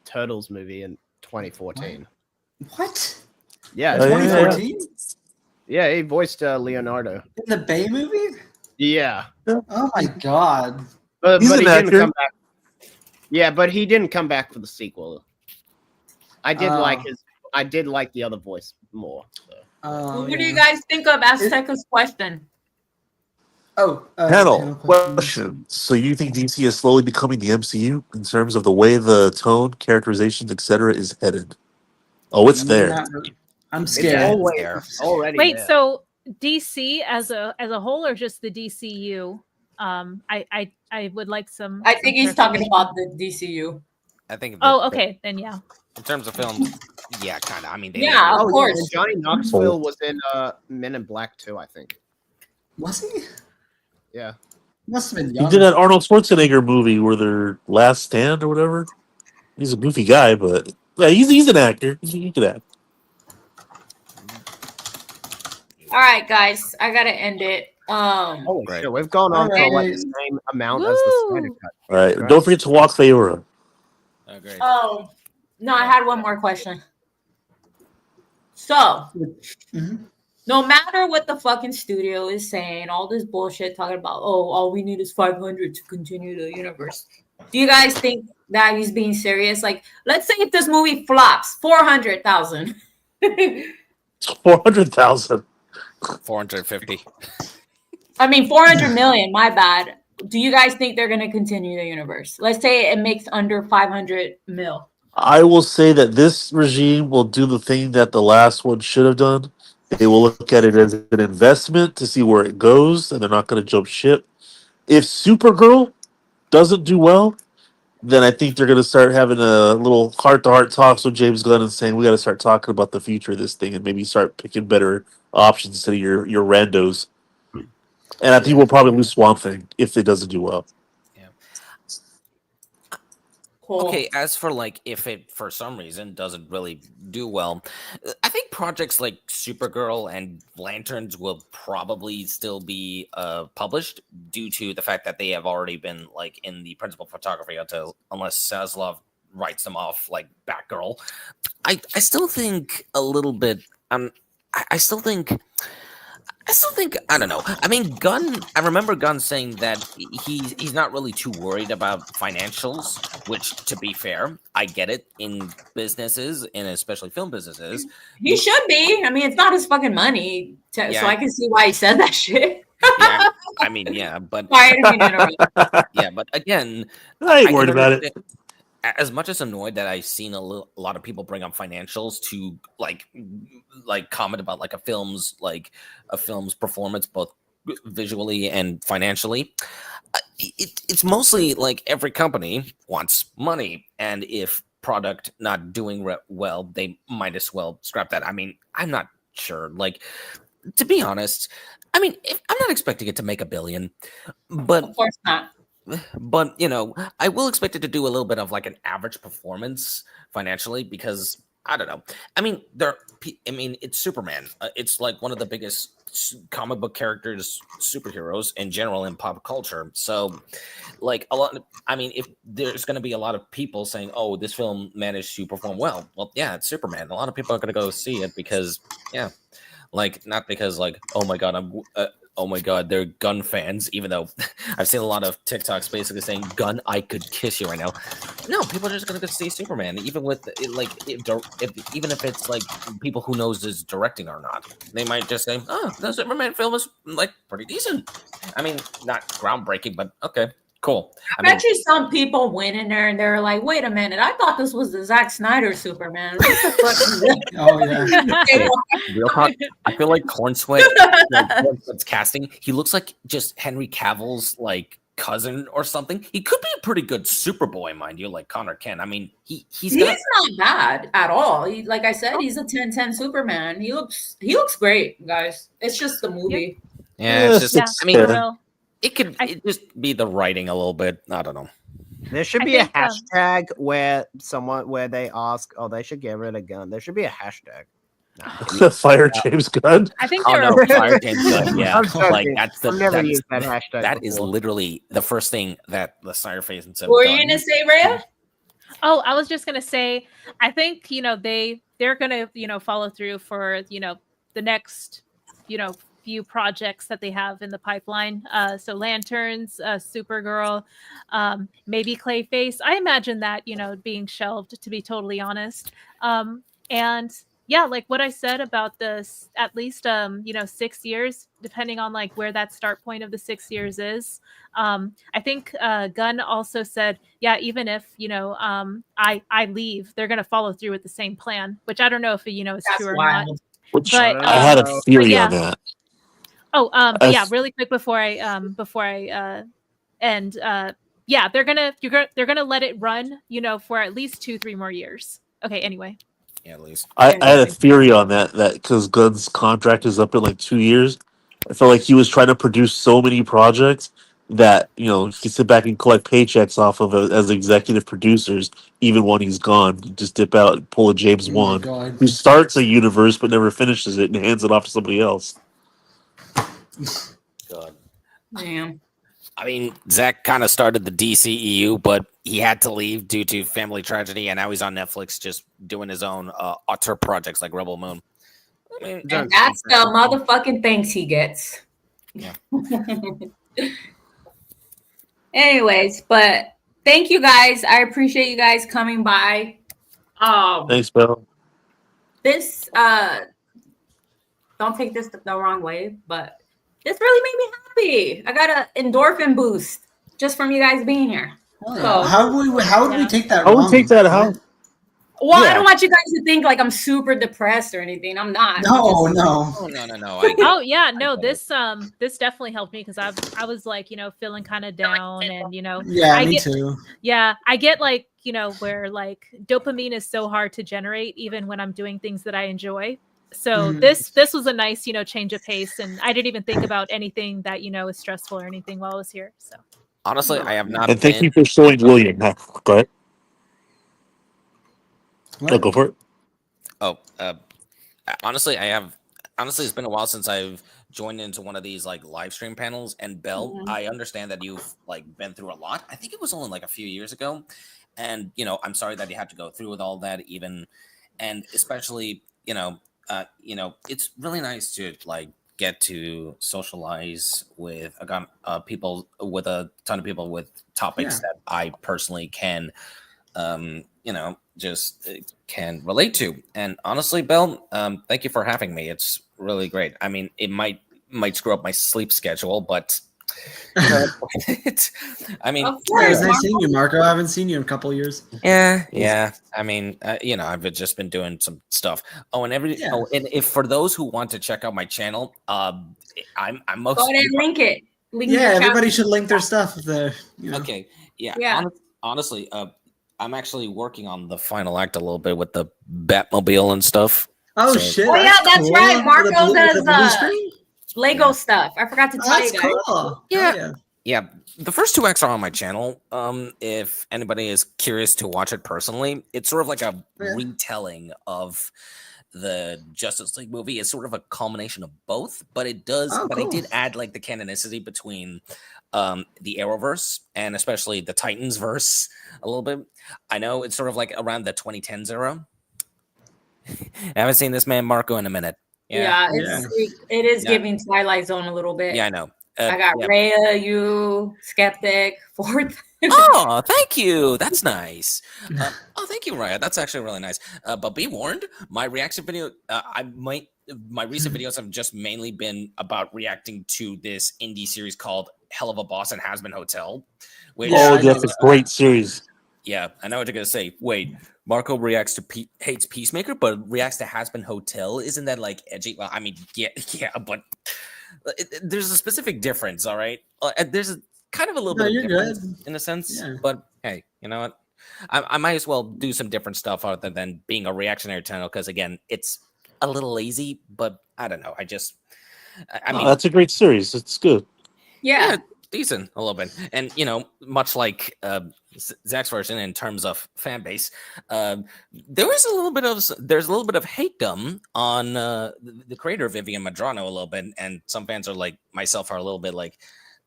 Turtles movie in 2014. What? Yeah, Oh, yeah, 2014? yeah, he voiced Leonardo. In the Bay movie? Yeah, Oh my god. but He's he an didn't actor. come back. Yeah, but he didn't come back for the sequel. I did like the other voice more. So. Oh, What do you guys think of Azteca's question? Oh, Panel question. So you think DC is slowly becoming the MCU in terms of the way the tone, characterizations, etc. is headed? Oh, it's there. Not really. I'm It's scared. already Wait, there. so DC as a whole, or just the DCU? I would like some. I think some he's talking clarification. about the DCU. I think. Oh, okay, then yeah. In terms of films, yeah, kind of. I mean, they Yeah, never- of course. And Johnny Knoxville was in Men in Black too, I think. Was he? Yeah. Must have been He young. did that Arnold Schwarzenegger movie where their last stand or whatever. He's a goofy guy, but yeah, he's an actor. He can act. All right, guys, I gotta end it. Holy shit, we've gone on for like the same amount as the Snyder Cut. All right, don't forget to walk Theora. Oh, great. Oh, no, I had one more question. So, Mm-hmm. no matter what the fucking studio is saying, all this bullshit talking about, oh, all we need is 500 to continue the universe. Do you guys think that he's being serious? Like, let's say if this movie flops, 400,000. 400,000. 450. I mean, 400 million, my bad. Do you guys think they're going to continue the universe? Let's say it makes under 500 mil. I will say that this regime will do the thing that the last one should have done. They will look at it as an investment to see where it goes, and they're not going to jump ship. If Supergirl doesn't do well, then I think they're going to start having a little heart-to-heart talks with James Gunn and saying, we got to start talking about the future of this thing and maybe start picking better options instead of your randos. And I think we'll probably lose Swamp Thing if it doesn't do well. Cool. Okay, as for like if it for some reason doesn't really do well, I think projects like Supergirl and Lanterns will probably still be published due to the fact that they have already been like in the principal photography unless Zaslav writes them off like Batgirl. I still think a little bit. I still think I don't know. I mean, Gunn. I remember Gunn saying that he's not really too worried about financials. Which, to be fair, I get it in businesses and especially film businesses. He should be. I mean, it's not his fucking money, so Yeah. I can see why he said that shit. Yeah, I mean, yeah, but Sorry, I didn't mean to interrupt. yeah, but again, I ain't can worried about it. understand- As much as annoyed that I've seen a lot of people bring up financials to like comment about like a film's performance both visually and financially, it's mostly like every company wants money, and if product not doing well, they might as well scrap that. I mean, I'm not sure. Like, to be honest, I mean, I'm not expecting it to make $1 billion, but Of course not. but you know, I will expect it to do a little bit of like an average performance financially because I don't know. I mean, it's Superman. It's like one of the biggest comic book characters, superheroes in general in pop culture. So, like a lot. I mean, if there's going to be a lot of people saying, "Oh, this film managed to perform well," well, yeah, it's Superman. A lot of people are going to go see it because, yeah, like not because like, oh my god, oh my god, they're Gunn fans, even though I've seen a lot of TikToks basically saying, Gunn, I could kiss you right now. No, people are just going to go see Superman, even with like, even if it's like people who knows is directing or not. They might just say, oh, the Superman film is like pretty decent. I mean, not groundbreaking, but okay, cool. I bet you some people went in there and they're like, wait a minute, I thought this was the Zack Snyder Superman. What the fuck is this? Oh yeah. Hey, real talk, I feel like Corn Sweat's casting, he looks like just Henry Cavill's like cousin or something. He could be a pretty good Superboy, mind you, like Connor Kent. I mean, he's not bad at all. Like I said, he's a 10/10 Superman. He looks great, guys. It's just the movie. Yeah, it's just, Yeah, I mean, for real. it could just be the writing a little bit. I don't know. There should I be a think, hashtag where they ask, oh, they should get rid of Gunn. There should be a hashtag. Fire James Gunn. I think Oh there no, are. Fire James Gunn. Yeah, I'm joking. like that's I've never that's- used that hashtag That is before. literally the first thing that the Snyder Phase have What were done. you gonna say, Rhea? Oh, I was just gonna say, I think they're gonna follow through for the next few projects that they have in the pipeline. So Lanterns, Supergirl, maybe Clayface. I imagine that being shelved, to be totally honest. And yeah, like what I said about this, at least 6 years, depending on like where that start point of the 6 years is. I think Gunn also said, yeah, even if I leave, they're gonna follow through with the same plan, which I don't know if is That's true or wild. not. Which But, I had a theory yeah. on that. Oh, but I yeah, s- really quick before I end. Yeah, they're gonna let it run, for at least 2-3 more years. Okay, anyway. Yeah, at least. I had a theory on that because Gunn's contract is up in like 2 years. I felt like he was trying to produce so many projects that he could sit back and collect paychecks off of it as executive producers, even when he's gone. Just dip out and pull a James Oh my Wan, God. who starts a universe but never finishes it and hands it off to somebody else. God. Damn. I mean, Zach kind of started the DCEU, but he had to leave due to family tragedy, and now he's on Netflix just doing his own auteur projects like Rebel Moon. I mean, And that's the motherfucking thanks he gets. Yeah. Anyways, but thank you guys. I appreciate you guys coming by. Thanks, Bill. This don't take this the wrong way, but this really made me happy. I got an endorphin boost just from you guys being here. So, How would we take that I wrong? would take that how? well, I yeah. don't want you guys to think like I'm super depressed or anything. I'm not. No, Just- no. Oh, no. Oh yeah, no, this definitely helped me because I was like feeling kind of down and Yeah, I me get, too. Yeah, I get like where like dopamine is so hard to generate even when I'm doing things that I enjoy. So Mhm. this was a nice change of pace, and I didn't even think about anything that is stressful or anything while I was here. So honestly, I have not And thank been. you for showing William. Go ahead. Oh, go for it. Oh, honestly, it's been a while since I've joined into one of these like live stream panels. And Belle, Mhm. I understand that you've like been through a lot. I think it was only like a few years ago, and I'm sorry that you had to go through with all that. Even, and especially, it's really nice to like get to socialize with people, with a ton of people with topics Yeah. that I personally can just can relate to. And honestly, Belle, thank you for having me. It's really great. I mean, it might screw up my sleep schedule, but I mean, Yeah, it was nice seeing you, Marco. I haven't seen you in a couple of years. yeah. I mean, I've just been doing some stuff. Oh, and and if for those who want to check out my channel, I'm most Go ahead and link it. Link Yeah, your channel. everybody should link their stuff there. Okay, yeah. Yeah. Honestly, I'm actually working on the final act a little bit with the Batmobile and stuff. Oh So- shit! Oh yeah, that's cool. right. With Marco the blue does screen? Lego stuff. I forgot to tell That's you guys. cool. Yeah. Yeah, the first 2 acts are on my channel. If anybody is curious to watch it personally, it's sort of like a retelling of the Justice League movie. It's sort of a culmination of both, but it does. Oh, but I cool. did add like the canonicity between the Arrowverse and especially the Titans verse a little bit. I know it's sort of like around the 2010s era. I haven't seen this man Marco in a minute. Yeah, it is Yeah. giving Twilight Zone a little bit. Yeah, I know. I got yeah. Rhea, you, Skeptic, Fourth. Oh, thank you. That's nice. Thank you, Raya. That's actually really nice. But be warned, my reaction video, my recent videos have just mainly been about reacting to this indie series called Hell of a Boss and Has Been Hotel. Which, That's a great series. yeah, I know what you're gonna say. Wait, Marco reacts to hates Peacemaker, but reacts to Has Been Hotel. Isn't that like edgy? Well, I mean, yeah, but there's a specific difference. All right, there's a kind of a little No, bit you're of difference good. in a sense. Yeah. But hey, you know what? I might as well do some different stuff other than being a reactionary channel because again, it's a little lazy. But I don't know. I mean, That's a great series. It's good. Yeah. decent a little bit, and much like Zach's version in terms of fan base, there's a little bit of hate-dom on the creator Vivian Madrano a little bit, and some fans are like myself are a little bit like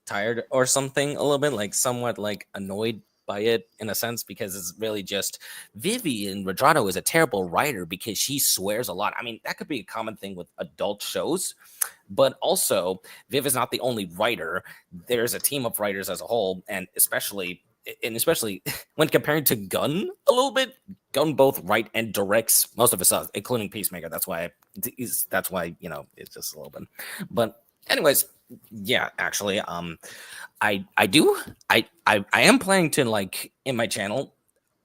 tired or something, a little bit like somewhat like annoyed by it in a sense because it's really just Vivian Madrano is a terrible writer because she swears a lot. I mean, that could be a common thing with adult shows, but also Viv is not the only writer. There's a team of writers as a whole, and especially when compared to Gunn a little bit, Gunn both write and directs most of his stuff, including Peacemaker. That's why it's just a little bit. But anyways, yeah, actually, I am planning to like in my channel.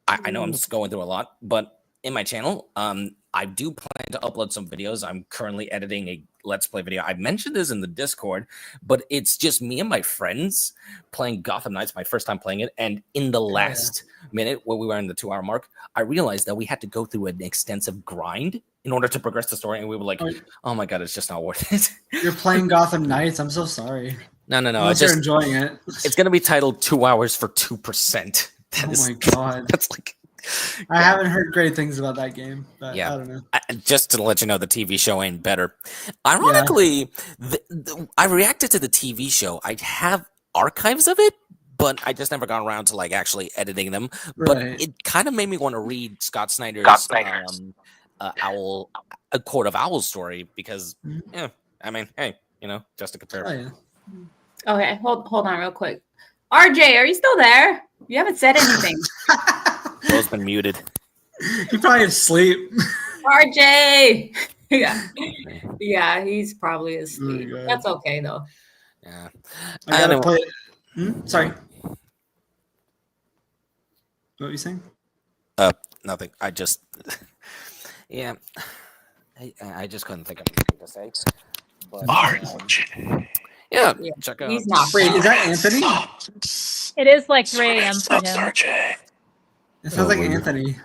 I know I'm just going through a lot, but in my channel, I do plan to upload some videos. I'm currently editing a Let's Play video. I mentioned this in the Discord, but it's just me and my friends playing Gotham Knights, my first time playing it. And in the last minute, when we were in the 2-hour mark, I realized that we had to go through an extensive grind in order to progress the story. And we were like, oh my God, it's just not worth it. You're playing Gotham Knights. I'm so sorry. No. Unless you're enjoying it. It's going to be titled 2 hours for 2%. My God. That's like... I haven't heard great things about that game, but Yeah. I don't know. Just to let you know, the TV show ain't better. Ironically, I reacted to the TV show. I have archives of it, but I just never got around to like actually editing them. But Right. it kind of made me want to read Scott Snyder's Owl, A Court of Owls story because, yeah, I mean, hey, just to compare. Oh, yeah. Okay, hold on real quick. RJ, are you still there? You haven't said anything. Joe's been muted. He probably asleep. RJ. yeah, he's probably asleep. That's okay though. Yeah. I gotta Anyway. play. Sorry. What were you saying? Nothing. I just, yeah, I just couldn't think of anything to say. But, yeah, check out. He's not. Wait, is that Anthony? It is like 3 a.m. for him. It sounds like Anthony.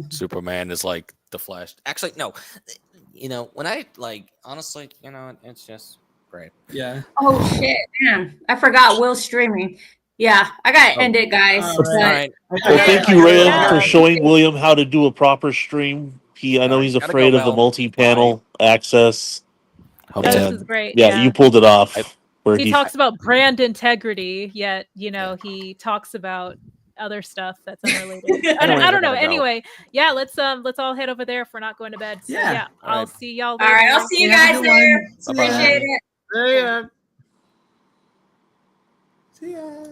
Superman is like the Flash. Actually, no. When I honestly, it's just great. Yeah. Oh shit, man! I forgot Will's streaming. Yeah, I gotta Oh. end it, guys. All but- right. Well, Okay. thank you, Rhea, Yeah. for showing William how to do a proper stream. I know Alright, he's gotta go, afraid of the Mel. multi-panel access. Hope Yeah, to- this is great. Yeah, you pulled it off. Where He talks about brand integrity, yet he talks about other stuff that's unrelated. I Anyways, don't know. I gotta go. Anyway, yeah, let's all head over there if we're not going to bed. So Yeah. yeah, All I'll right. see y'all All later. right, I'll see you Yeah, have a guys good there. one. See ya. Appreciate it. See ya. See ya.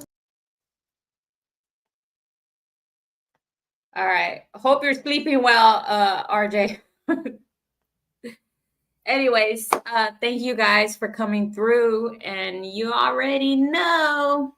All right. Hope you're sleeping well, RJ. Anyways, thank you guys for coming through, and you already know